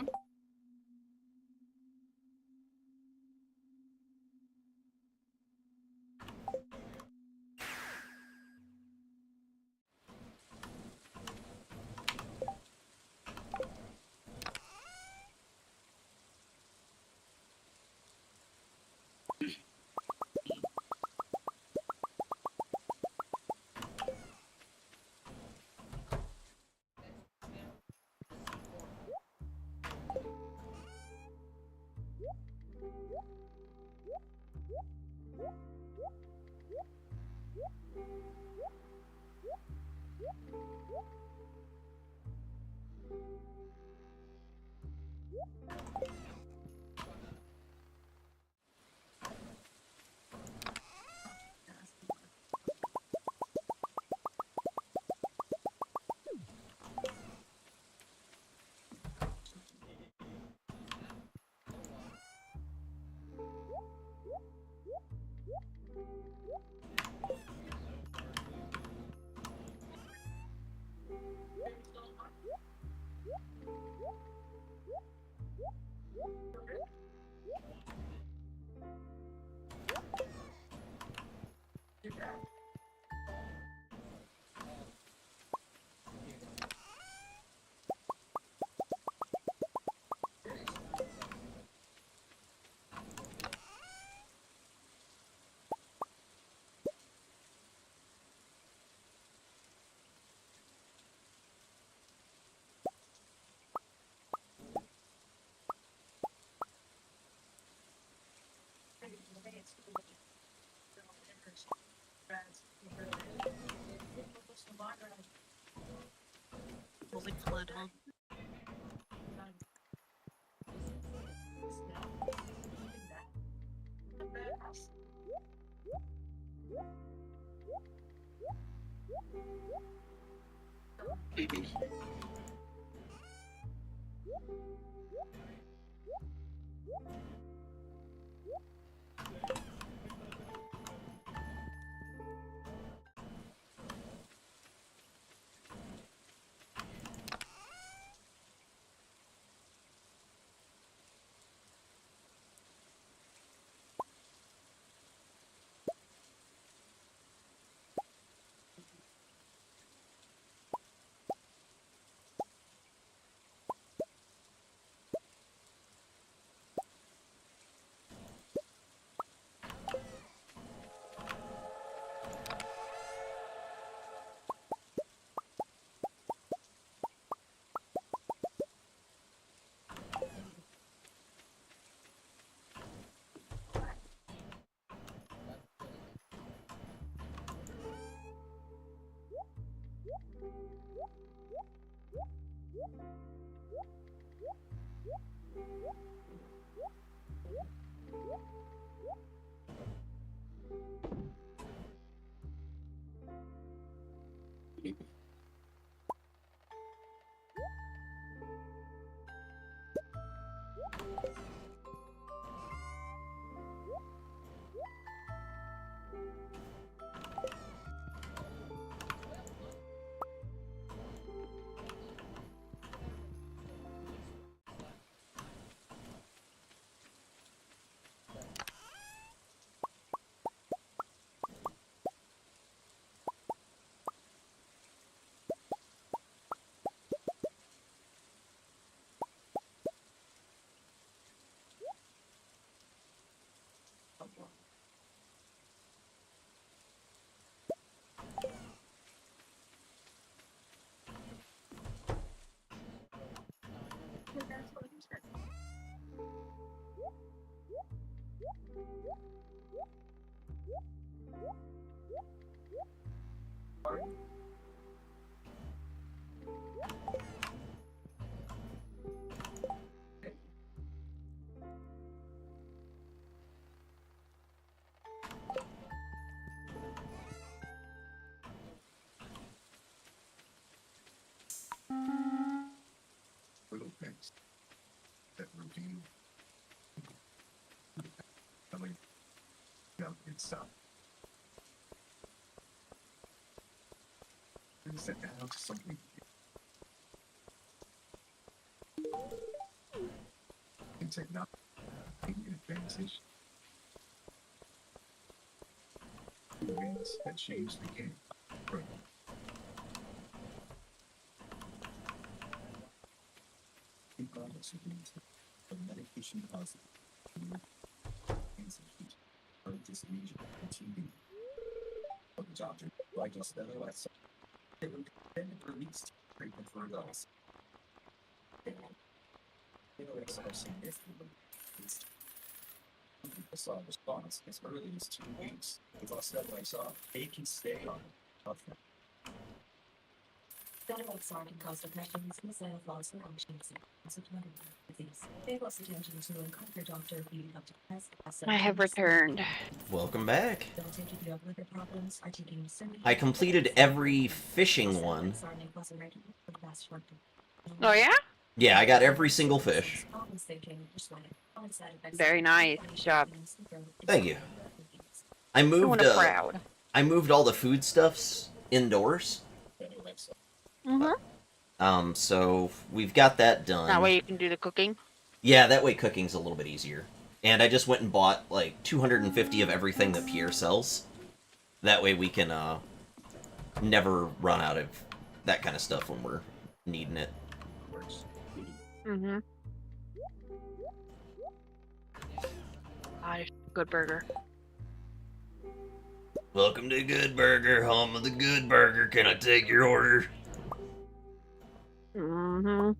B: Smells like blood, huh?
J: Little things that routine. I mean, it's set down to something. In technology, advantage. Ways that change the game. Right. The medication causes or dysphagia and TB. But the doctor, like us, that OS, it would then release treatment for adults. It's are significantly increased. People saw a response as early as 2 weeks. With us that way saw, they can stay on it.
K: Steroids can cause depressions, suicidal thoughts, and anxiety. Disease. Pay close attention to and call your doctor if you have depressed.
H: I have returned.
A: Welcome back.
K: Don't take if you have liver problems, are taking
A: I completed every fishing one.
H: Oh yeah?
A: Yeah, I got every single fish.
H: Very nice. Good job.
A: Thank you. I
H: Someone
A: moved
H: proud.
A: I moved all the foodstuffs indoors. So we've got that done.
H: That way you can do the cooking.
A: Yeah, that way cooking's a little bit easier. And I just went and bought like 250 of everything that Pierre sells. That way we can never run out of that kind of stuff when we're needing it.
H: Mm-hmm. Good burger.
A: Welcome to Good Burger, home of the Good Burger. Can I take your order?
H: Mm-hmm.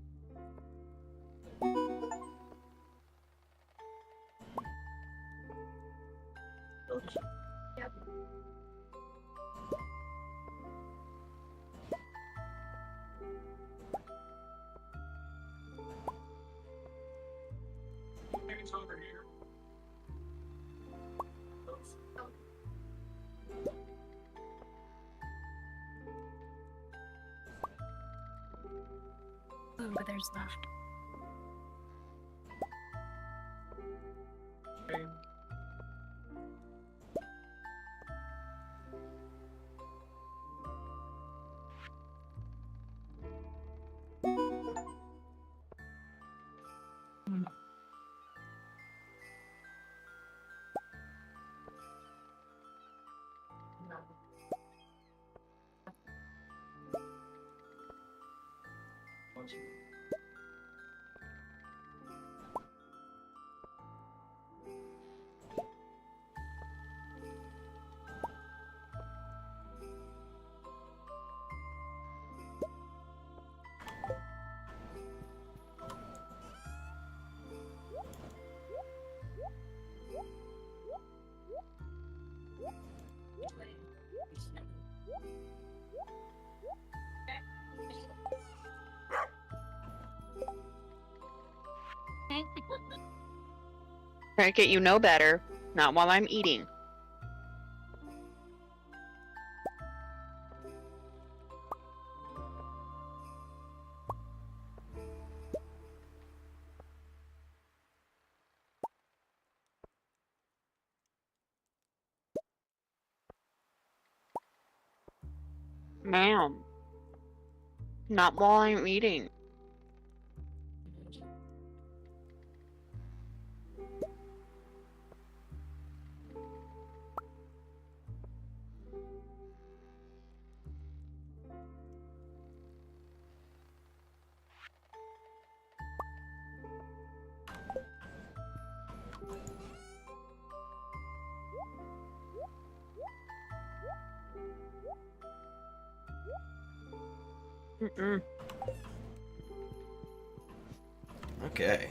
B: over their stuff.
I: Okay.
H: Cricket, you know better. Not while I'm eating. Ma'am. Not while I'm eating. Mm-mm.
A: Okay.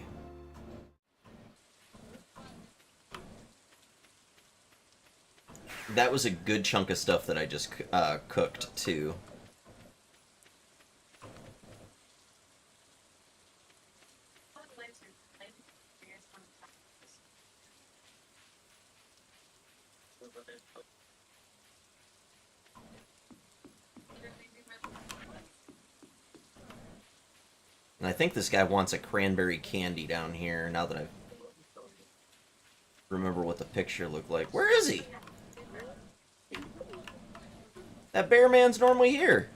A: That was a good chunk of stuff that I just cooked, too. And I think this guy wants a cranberry candy down here, now that I remember what the picture looked like. Where is he? That bear man's normally here.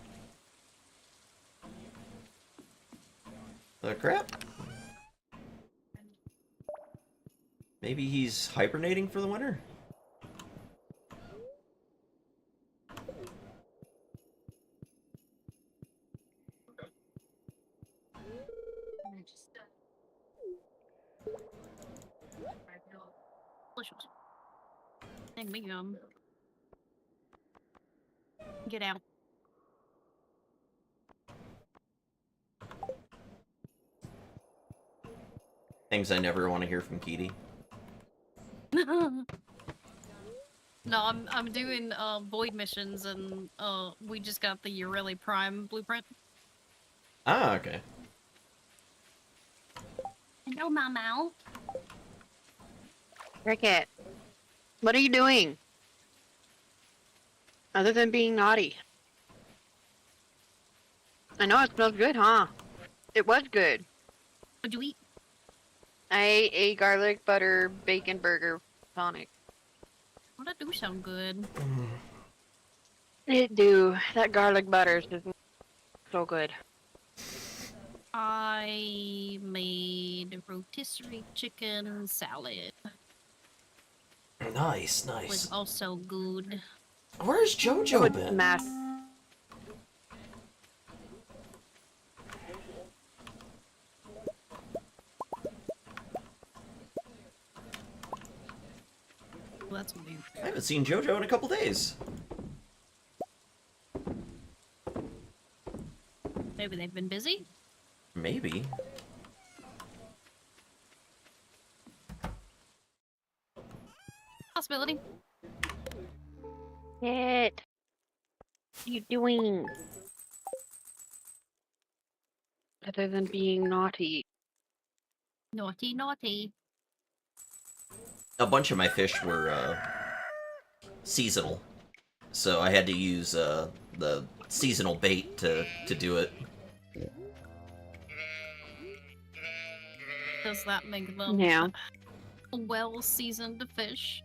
A: The crap? Maybe he's hibernating for the winter?
B: Delicious. Dang me, get out.
A: Things I never want to hear from Keaty.
B: No, I'm doing void missions, and we just got the Ureli Prime blueprint.
A: Ah, okay.
B: Hello, Mama.
H: Cricket, what are you doing? Other than being naughty. I know it smells good, huh? It was good.
B: What'd you eat?
H: I ate a garlic butter bacon burger tonic.
B: Oh, that do sound good.
H: It do. That garlic butter is just so good.
B: I made rotisserie chicken salad.
A: Nice,
B: Was
A: nice.
B: also good.
A: Where's JoJo been?
B: Well, that's weird.
A: I haven't seen JoJo in a couple days.
B: Maybe they've been busy?
A: Maybe.
B: Possibility.
H: What are you doing? Other than being naughty.
B: Naughty, naughty.
A: A bunch of my fish were seasonal, so I had to use the seasonal bait to do it.
B: Does that make them
H: Yeah.
B: well-seasoned fish?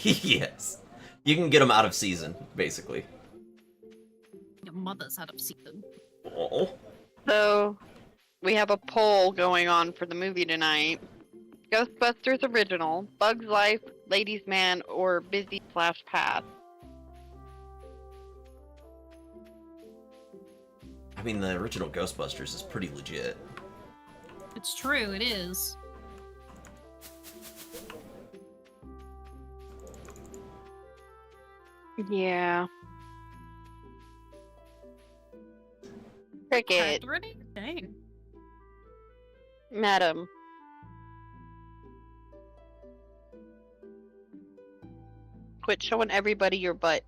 A: Yes. You can get them out of season, basically.
B: Your mother's out of season.
A: Oh.
H: So, we have a poll going on for the movie tonight. Ghostbusters original, Bug's Life, Ladies Man, or Busy/Path.
A: I mean, the original Ghostbusters is pretty legit.
B: It's true, it is.
H: Yeah. Cricket,
B: Packed already? Dang.
H: madam. Quit showing everybody your butt.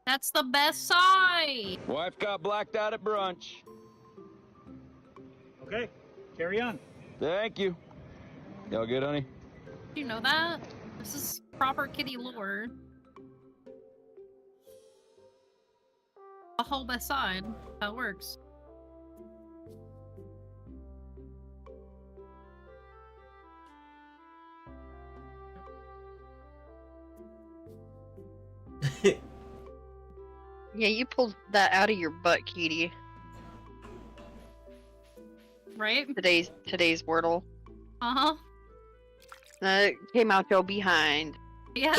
B: That's the best side!
L: Wife got blacked out at brunch.
J: Okay, carry on.
L: Thank you. Y'all good, honey?
B: Do you know that? This is proper kitty lore. The whole best side. How it works.
H: Yeah, you pulled that out of your butt, Kitty.
B: Right?
H: Today's Wordle.
B: Uh-huh.
H: It came out your behind.
B: Yeah.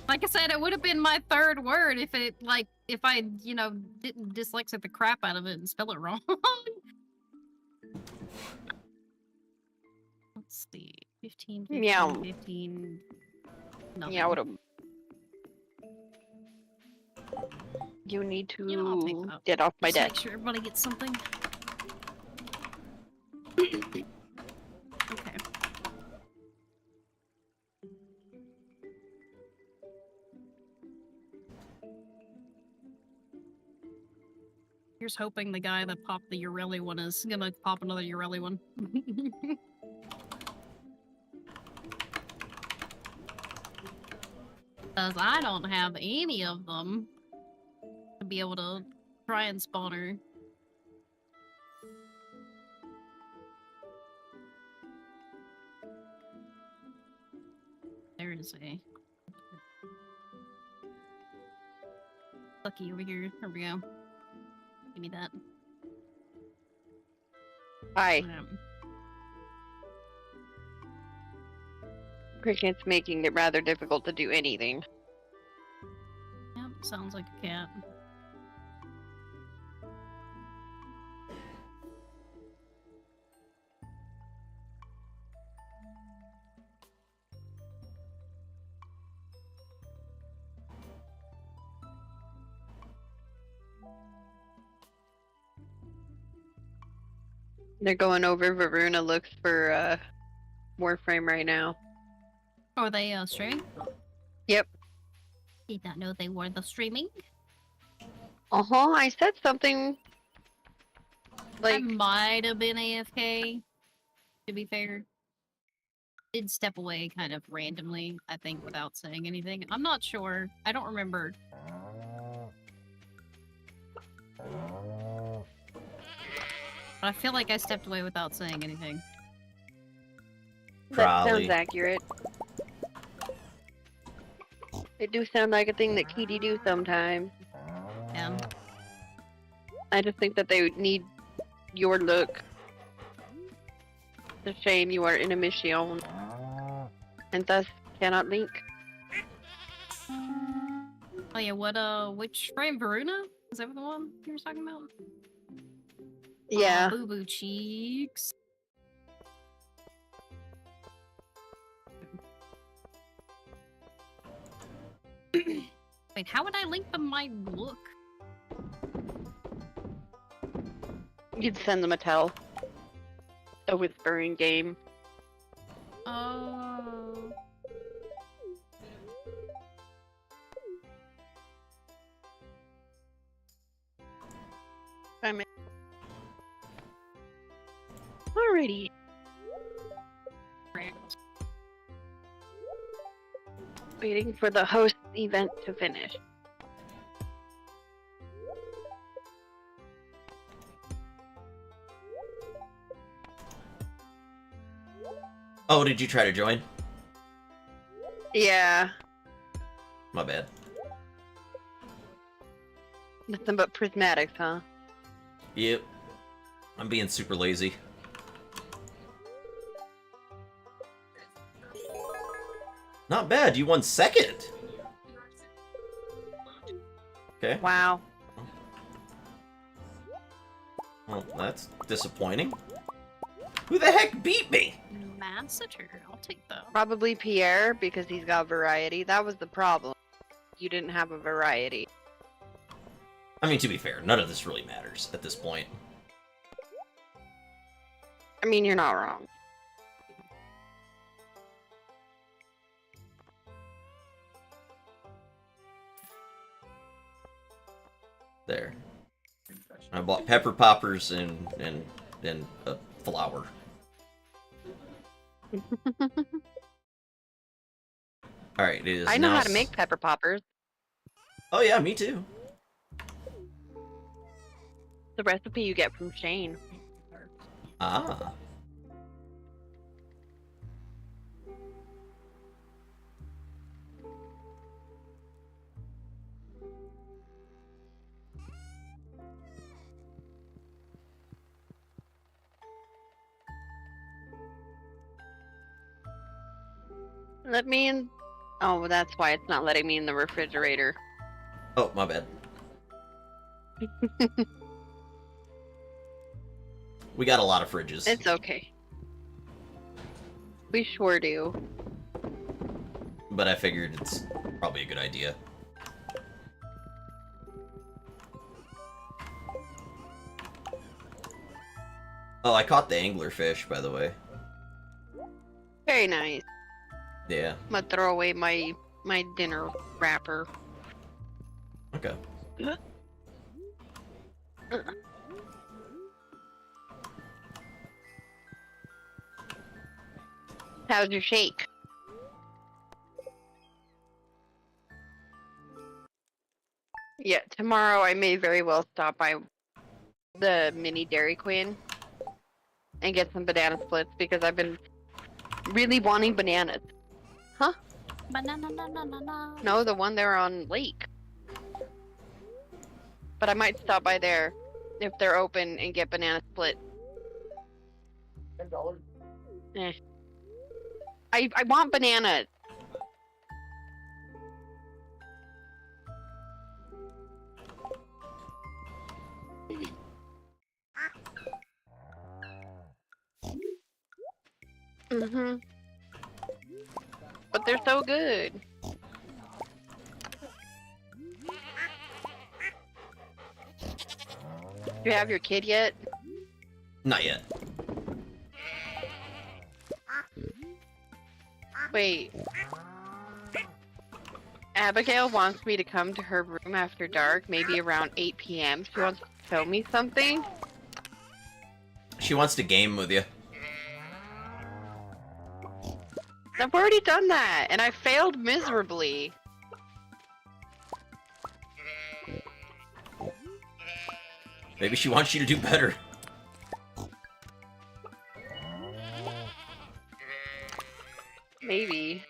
B: Like I said, it would have been my third word if I, didn't dyslexic the crap out of it and spell it wrong. Let's see. 15, 15,
H: Yeah.
B: 15. Nothing.
H: Yeah, I would have. You need to
B: I'll take that.
H: get off my
B: Just make
H: desk.
B: sure everybody gets something. Okay. Here's hoping the guy that popped the Urelli one is gonna pop another Urelli one. Because I don't have any of them to be able to try and spawn her. There is a Lucky over here. There we go. Give me that.
H: Hi. Cricket's making it rather difficult to do anything.
B: Yep, sounds like a cat.
H: They're going over Varuna looks for Warframe right now.
B: Are they streaming?
H: Yep.
B: Did not know they were the streaming.
H: Uh-huh, I said something
B: I might have been AFK, to be fair. Did step away kind of randomly, I think, without saying anything. I'm not sure. I don't remember. But I feel like I stepped away without saying anything.
H: That sounds accurate. They do sound like a thing that Kitty do sometimes.
B: Yeah.
H: I just think that they need your look. It's a shame you are in a mission. And thus cannot link.
B: Oh yeah, which frame? Varuna? Is that the one you were talking about?
H: Yeah.
B: Boo boo cheeks. Wait, how would I link them my look?
H: You'd send them a tell. A whispering game.
B: Oh.
H: I'm in. Alrighty. Waiting for the host event to finish.
A: Oh, did you try to join?
H: Yeah.
A: My bad.
H: Nothing but prismatics, huh?
A: Yep. I'm being super lazy. Not bad, you won second! Okay.
H: Wow.
A: Well, that's disappointing. Who the heck beat me?
B: Masseter, I'll take that.
H: Probably Pierre, because he's got variety. That was the problem. You didn't have a variety.
A: I mean, to be fair, none of this really matters at this point.
H: I mean, you're not wrong.
A: There. I bought pepper poppers and a flour. Alright, it is
H: I know
A: now
H: how to make pepper poppers.
A: Oh yeah, me too.
H: The recipe you get from Shane.
A: Ah.
H: Let me in. Oh, that's why it's not letting me in the refrigerator.
A: Oh, my bad. We got a lot of fridges.
H: It's okay. We sure do.
A: But I figured it's probably a good idea. Oh, I caught the anglerfish, by the way.
H: Very nice.
A: Yeah.
H: I'm gonna throw away my dinner wrapper.
A: Okay.
H: How's your shake? Yeah, tomorrow I may very well stop by the mini Dairy Queen and get some banana splits because I've been really wanting bananas. Huh?
B: Banana, na, na, na, na.
H: No, the one there on Lake. But I might stop by there if they're open and get banana split.
I: $10.
H: Eh. I want bananas. Mm-hmm. But they're so good. Do you have your kid yet?
A: Not yet.
H: Wait. Abigail wants me to come to her room after dark, maybe around 8 p.m. She wants to show me something.
A: She wants to game with you.
H: I've already done that, and I failed miserably.
A: Maybe she wants you to do better.
H: Maybe.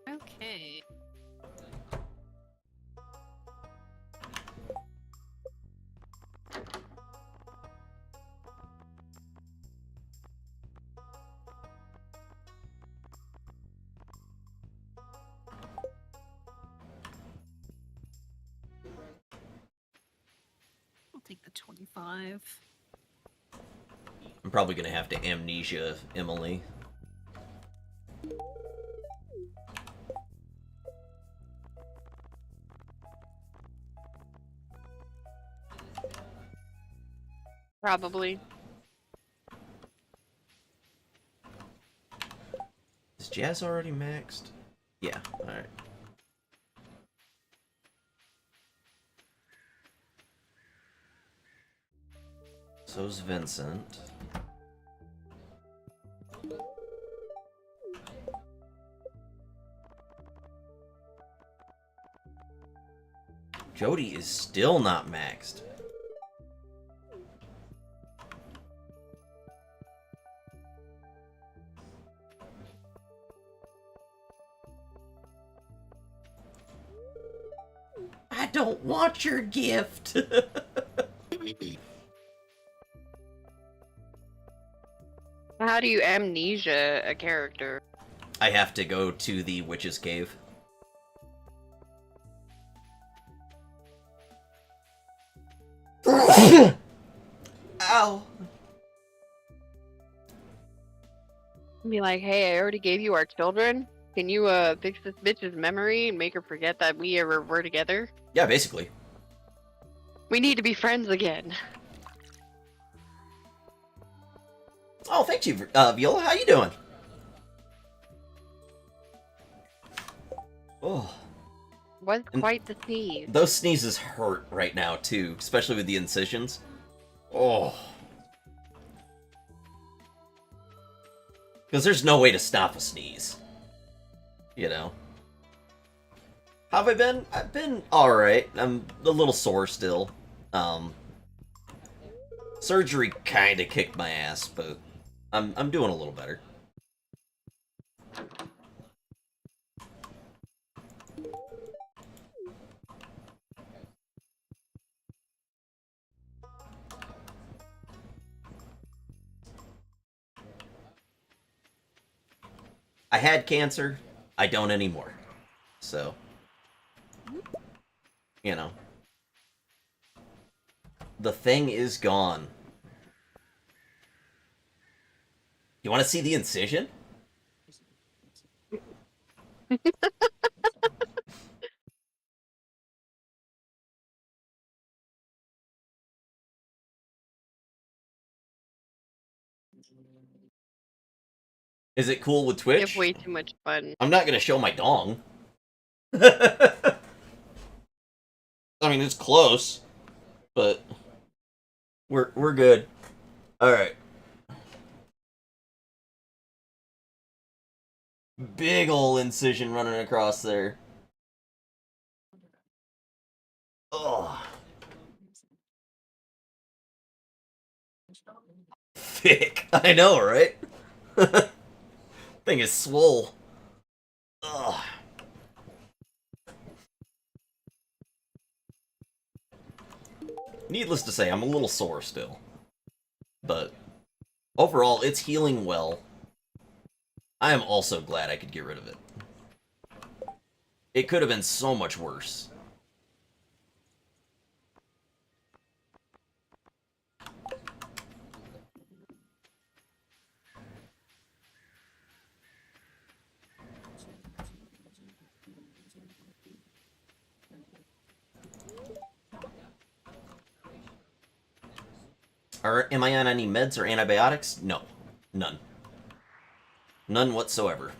B: Okay. I'll take the 25.
A: I'm probably gonna have to amnesia Emily.
H: Probably.
A: Is Jazz already maxed? Yeah, alright. So's Vincent. Jody is still not maxed. I don't want your gift.
H: How do you amnesia a character?
A: I have to go to the witch's cave. Ow.
H: Be like, hey, I already gave you our children. Can you fix this bitch's memory and make her forget that we ever were together?
A: Yeah, basically.
H: We need to be friends again.
A: Oh, thank you, Viola. How you doing? Oh.
H: Was quite the sneeze.
A: Those sneezes hurt right now, too, especially with the incisions. Oh. Because there's no way to stop a sneeze. You know. How have I been? I've been alright. I'm a little sore still. Surgery kinda kicked my ass, but I'm doing a little better. I had cancer. I don't anymore. So, you know. The thing is gone. You want to see the incision? Is it cool with
H: You have
A: Twitch?
H: way too much fun.
A: I'm not gonna show my dong. I mean, it's close, but we're good. All right. Big ol' incision running across there. Ugh. Thick. I know, right? Thing is swole. Ugh. Needless to say, I'm a little sore still. But overall, it's healing well. I am also glad I could get rid of it. It could have been so much worse. Am I on any meds or antibiotics? No. None. None whatsoever.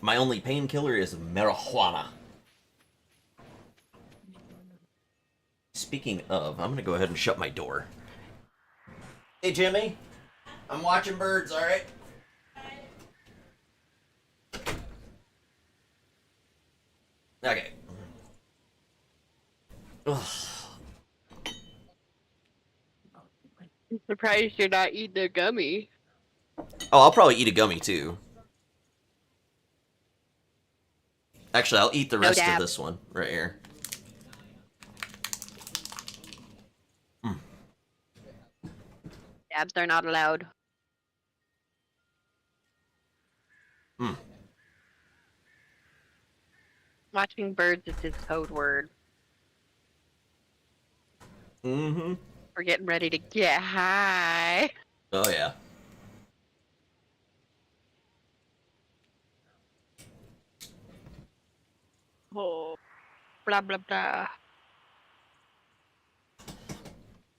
A: My only painkiller is marijuana. Speaking of, I'm gonna go ahead and shut my door. Hey, Jimmy. I'm watching birds, alright? Okay. Ugh.
H: I'm surprised you're not eating a gummy.
A: Oh, I'll probably eat a gummy, too. Actually, I'll eat the rest of this one right here.
H: Dabs are not allowed. Watching birds is his code word.
A: Mm-hmm.
H: We're getting ready to get high.
A: Oh, yeah.
H: Oh, blah, blah, blah.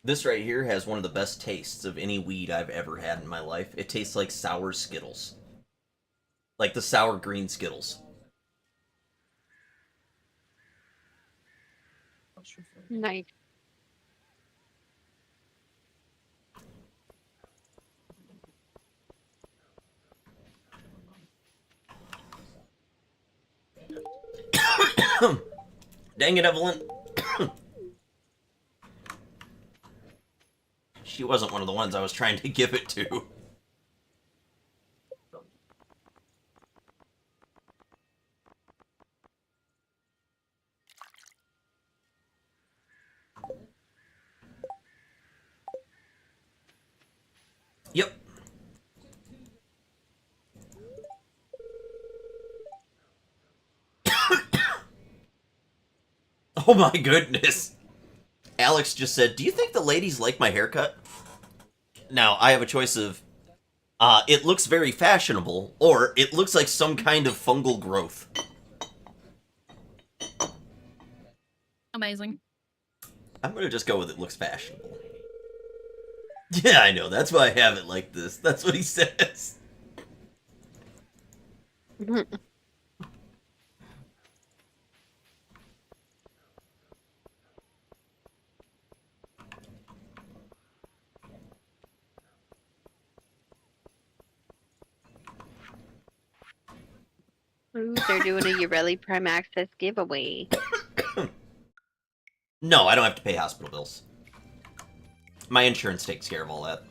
A: This right here has one of the best tastes of any weed I've ever had in my life. It tastes like sour Skittles. Like the sour green Skittles.
H: Nice.
A: Dang it, Evelyn. She wasn't one of the ones I was trying to give it to. Yep. Oh my goodness. Alex just said, "Do you think the ladies like my haircut?" Now, I have a choice of, it looks very fashionable, or it looks like some kind of fungal growth.
B: Amazing.
A: I'm gonna just go with it looks fashionable. Yeah, I know, that's why I have it like this. That's what he says.
H: Ooh, they're doing a Urelli Prime Access giveaway.
A: No, I don't have to pay hospital bills. My insurance takes care of all that.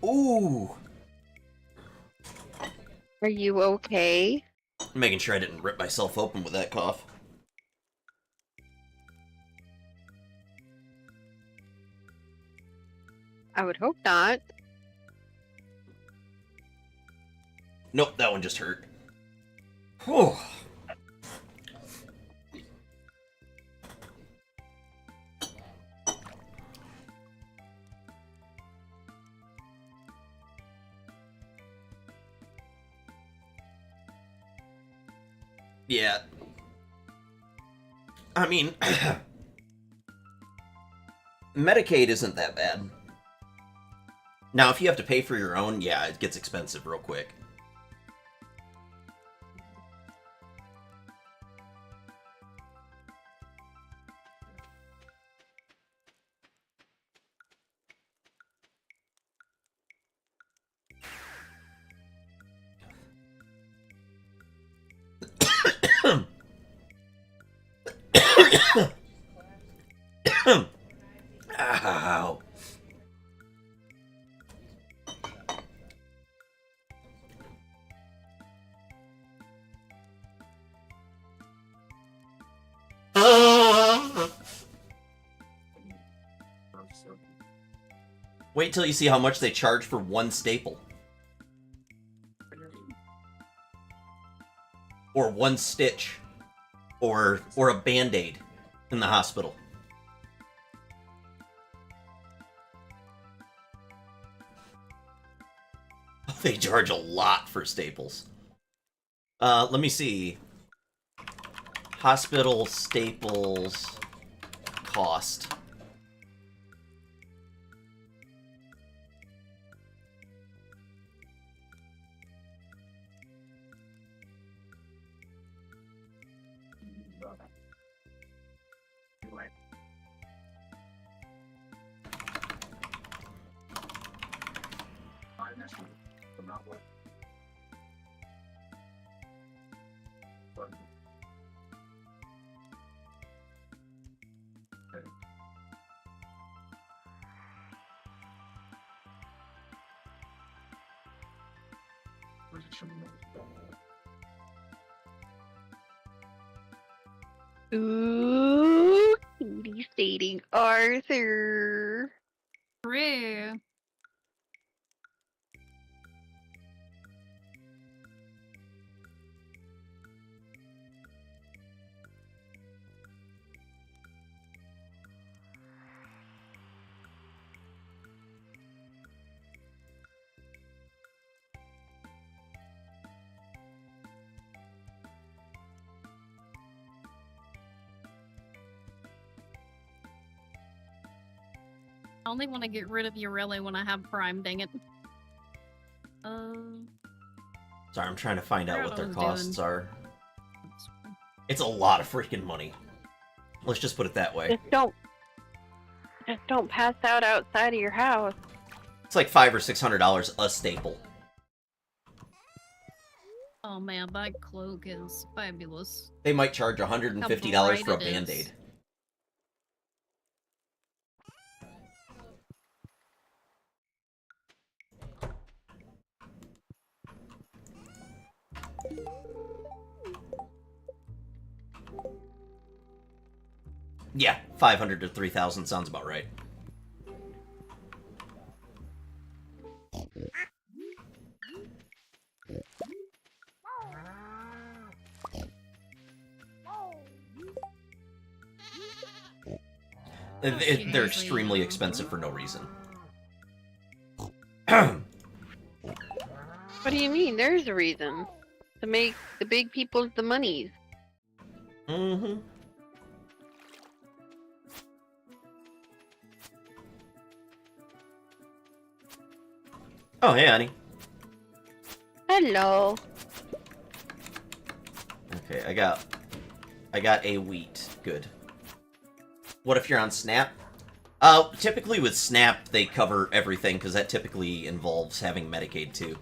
A: Ooh.
H: Are you okay?
A: I'm making sure I didn't rip myself open with that cough.
H: I would hope not.
A: Nope, that one just hurt. Whew. Yeah. I mean, Medicaid isn't that bad. Now, if you have to pay for your own, yeah, it gets expensive real quick. Ow. Wait till you see how much they charge for one staple. Or one stitch. Or a Band-Aid in the hospital. They charge a lot for staples. Let me see. Hospital staples cost.
H: Ooh, Katie's dating Arthur.
B: True. I only want to get rid of Urelli when I have Prime, dang it.
A: Sorry, I'm trying to find out
B: Forgot
A: what their
B: what I was
A: costs
B: doing.
A: are. It's a lot of freaking money. Let's just put it that way.
H: Just don't pass out outside of your house.
A: It's like $500 or $600 a staple.
B: Oh man, that cloak is fabulous.
A: They might charge $150 for a
B: bright it is.
A: Band-Aid. Yeah, 500 to 3,000 sounds about right. They're extremely expensive for no reason.
H: What do you mean? There's a reason. To make the big people's the monies.
A: Mm-hmm. Oh, hey, honey.
H: Hello.
A: Okay, I got a wheat. Good. What if you're on Snap? Typically with Snap, they cover everything, because that typically involves having Medicaid, too.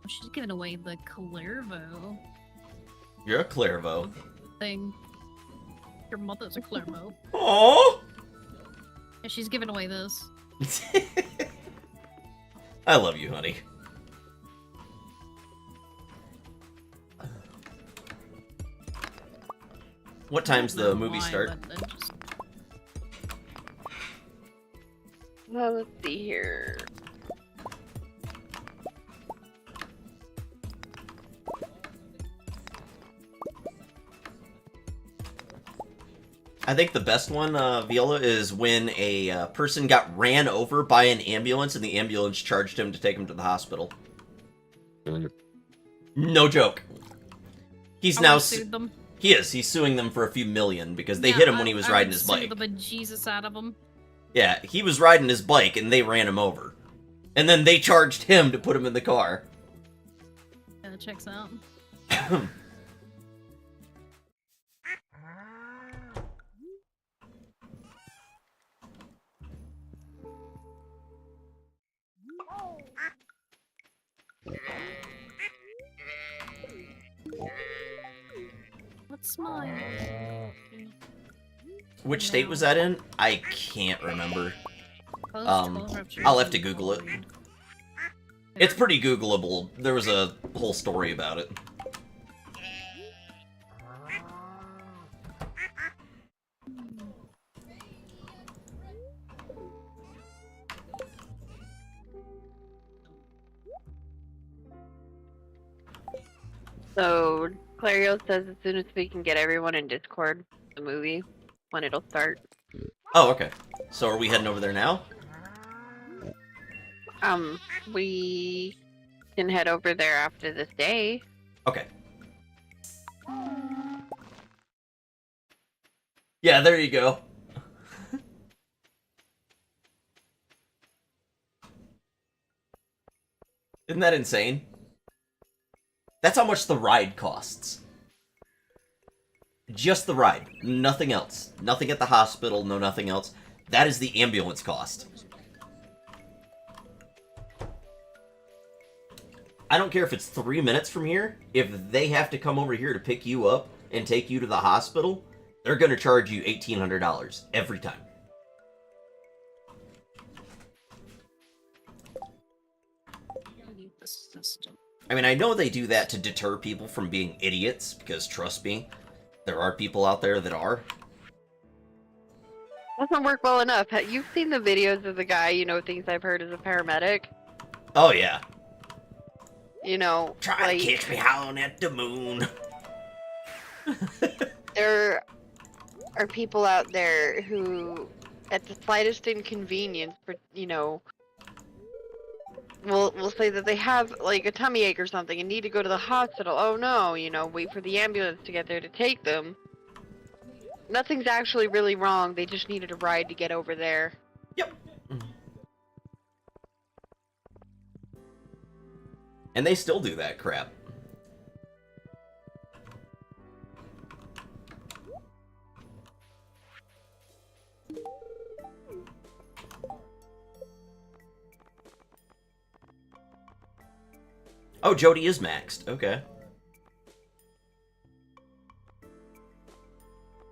B: She's giving away the Clairvo
A: You're a Clairvo.
B: thing. Your mother's a Clairvo.
A: Aww!
B: Yeah, she's giving away this.
A: I love you, honey. What time's the movie start?
H: Well, let's see here.
A: I think the best one, Viola, is when a person got ran over by an ambulance and the ambulance charged him to take him to the hospital. No joke. He's now
B: sued them.
A: He is. He's suing them for a few million because they hit him when he was riding his bike.
B: The bejesus out of him.
A: Yeah, he was riding his bike and they ran him over. And then they charged him to put him in the car.
B: Yeah, that checks out. What's mine?
A: Which state was that in? I can't remember. I'll have to Google it. It's pretty Googleable. There was a whole story about it.
H: So, Clario says as soon as we can get everyone in Discord, the movie, when it'll start.
A: Oh, okay. So are we heading over there now?
H: We can head over there after this day.
A: Okay. Yeah, there you go. Isn't that insane? That's how much the ride costs. Just the ride. Nothing else. Nothing at the hospital, no nothing else. That is the ambulance cost. I don't care if it's 3 minutes from here. If they have to come over here to pick you up and take you to the hospital, they're going to charge you $1,800 every time. I mean, I know they do that to deter people from being idiots, because trust me, there are people out there that are.
H: Doesn't work well enough. You've seen the videos of the guy, you know, things I've heard as a paramedic.
A: Oh, yeah.
H: You know,
A: try to catch me howling at the moon.
H: There are people out there who, at the slightest inconvenience, you know, we'll say that they have like a tummy ache or something and need to go to the hospital. Oh no, you know, wait for the ambulance to get there to take them. Nothing's actually really wrong. They just needed a ride to get over there.
A: Yep. And they still do that crap. Oh, Jody is maxed. Okay.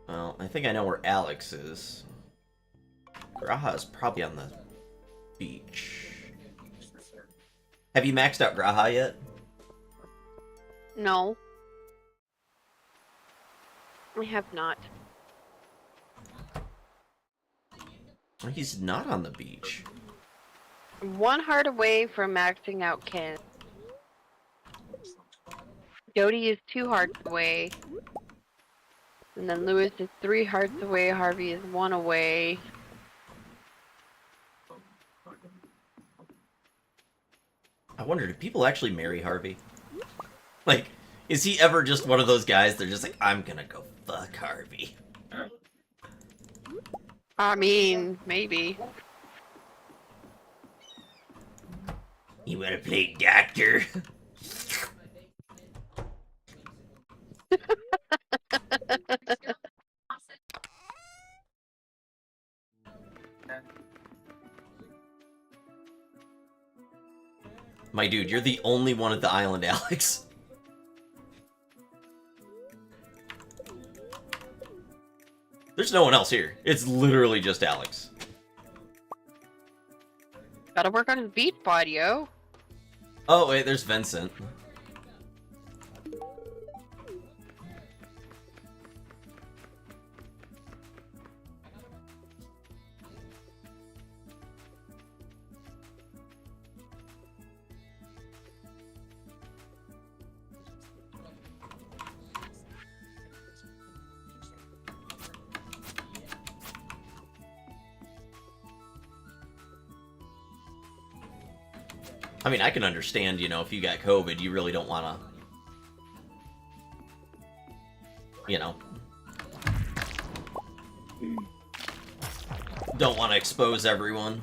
A: Well, I think I know where Alex is. Graha is probably on the beach. Have you maxed out Graha yet?
H: No. I have not.
A: He's not on the beach.
H: I'm 1 heart away from maxing out Ken. Jody is 2 hearts away. And then Lewis is 3 hearts away. Harvey is 1 away.
A: I wonder, do people actually marry Harvey? Like, is he ever just one of those guys they're just like, I'm gonna go fuck Harvey?
H: I mean, maybe.
A: You wanna play doctor? My dude, you're the only one at the island, Alex. There's no one else here. It's literally just Alex.
H: Gotta work on his beat bod, yo.
A: Oh, wait, there's Vincent. I mean, I can understand, you know, if you got COVID, you really don't want to, you know, don't want to expose everyone.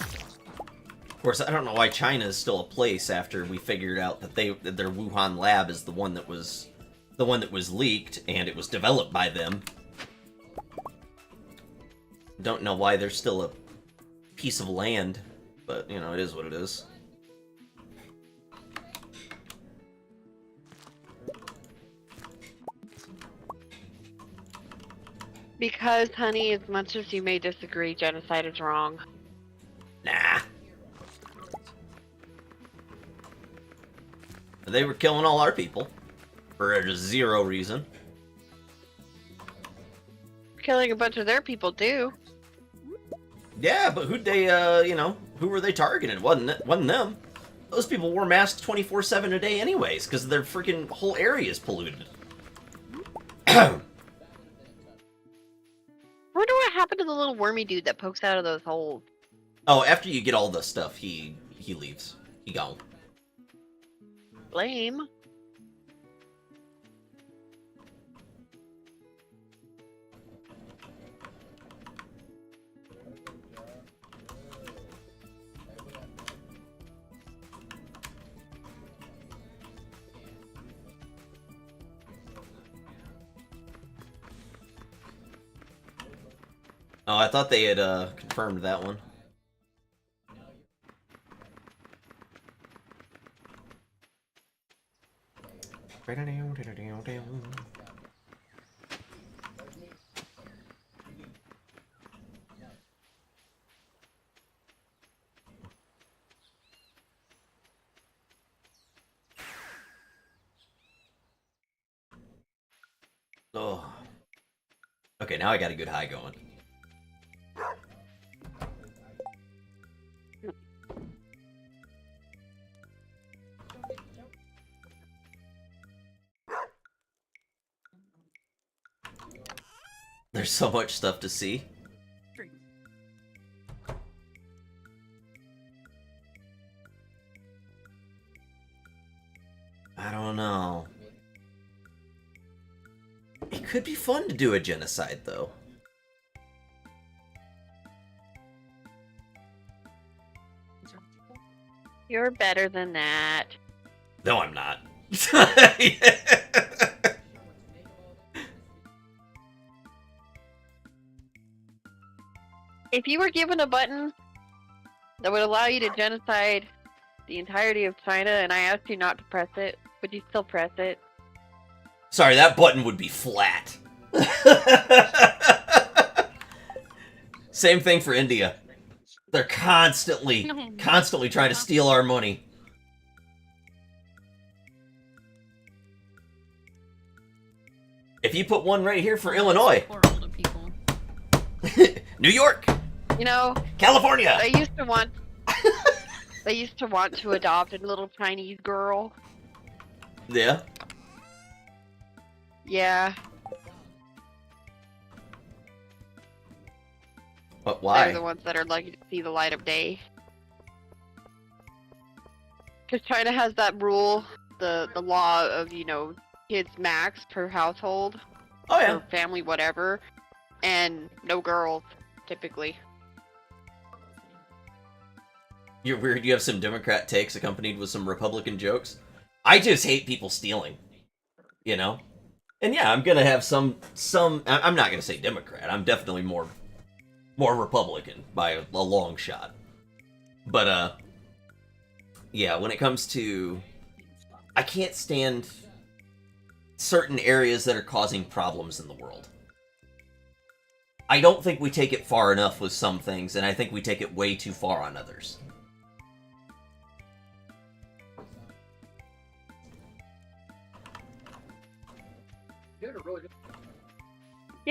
A: Of course, I don't know why China is still a place after we figured out that that their Wuhan lab is the one that was leaked and it was developed by them. Don't know why there's still a piece of land, but you know, it is what it is.
H: Because, honey, as much as you may disagree, genocide is wrong.
A: Nah. They were killing all our people for zero reason.
H: Killing a bunch of their people, too.
A: Yeah, but who'd they, you know, who were they targeting? Wasn't them. Those people wore masks 24/7 a day anyways, because their freaking whole area is polluted.
H: I wonder what happened to the little wormy dude that pokes out of those holes.
A: Oh, after you get all the stuff, he leaves. He gone.
H: Lame.
A: Oh, I thought they had confirmed that one. Oh. Okay, now I got a good high going. There's so much stuff to see. I don't know. It could be fun to do a genocide, though.
H: You're better than that.
A: No, I'm not.
H: If you were given a button that would allow you to genocide the entirety of China and I asked you not to press it, would you still press it?
A: Sorry, that button would be flat. Same thing for India. They're constantly trying to steal our money. If you put one right here for Illinois. New York.
H: You know,
A: California.
H: They used to want to adopt a little Chinese girl.
A: Yeah.
H: Yeah.
A: But why?
H: They're the ones that are lucky to see the light of day. Because China has that rule, the law of, you know, kids max per household.
A: Oh, yeah.
H: Or family, whatever. And no girls, typically.
A: You're weird. You have some Democrat takes accompanied with some Republican jokes. I just hate people stealing. You know? And yeah, I'm gonna have some. I'm not gonna say Democrat. I'm definitely more Republican by a long shot. But yeah, when it comes to, I can't stand certain areas that are causing problems in the world. I don't think we take it far enough with some things, and I think we take it way too far on others.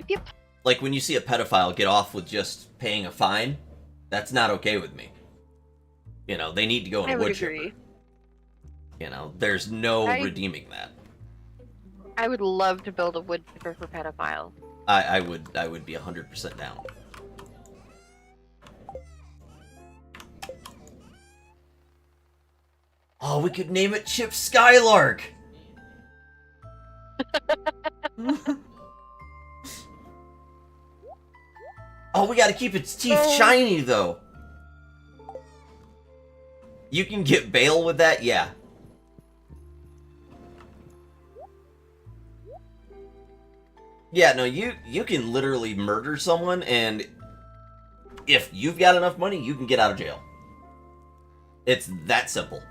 H: Yep.
A: Like, when you see a pedophile get off with just paying a fine, that's not okay with me. You know, they need to go in a wood chipper. You know, there's no redeeming that.
H: I would love to build a wood chipper for pedophiles.
A: I would be 100% down. Oh, we could name it Chip Skylark! Oh, we gotta keep its teeth shiny, though. You can get bail with that? Yeah. Yeah, no, you can literally murder someone, and if you've got enough money, you can get out of jail. It's that simple.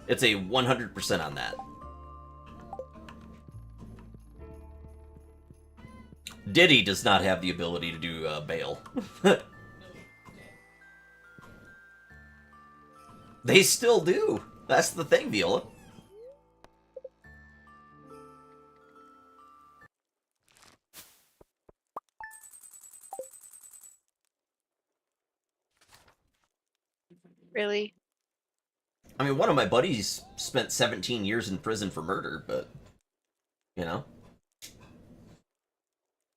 A: It's a 100% on that. Diddy does not have the ability to do bail. They still do. That's the thing, Viola.
H: Really?
A: I mean, one of my buddies spent 17 years in prison for murder, but, you know,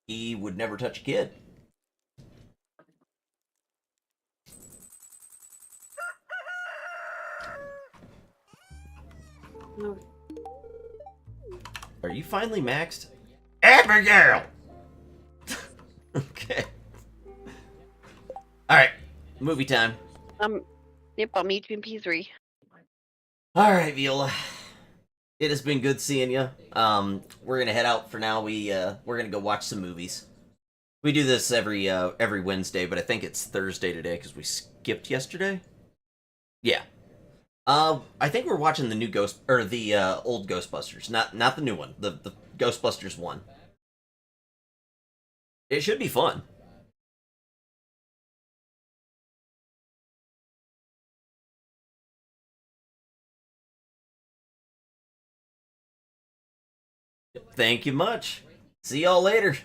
A: he would never touch a kid. Are you finally maxed? Abigail! Okay. Alright, movie time.
H: Yep, I'll meet you in P3.
A: Alright, Viola. It has been good seeing you. We're gonna head out for now. We're gonna go watch some movies. We do this every Wednesday, but I think it's Thursday today because we skipped yesterday. Yeah. I think we're watching the new old Ghostbusters, not the new one, the Ghostbusters 1. It should be fun. Thank you much. See y'all later.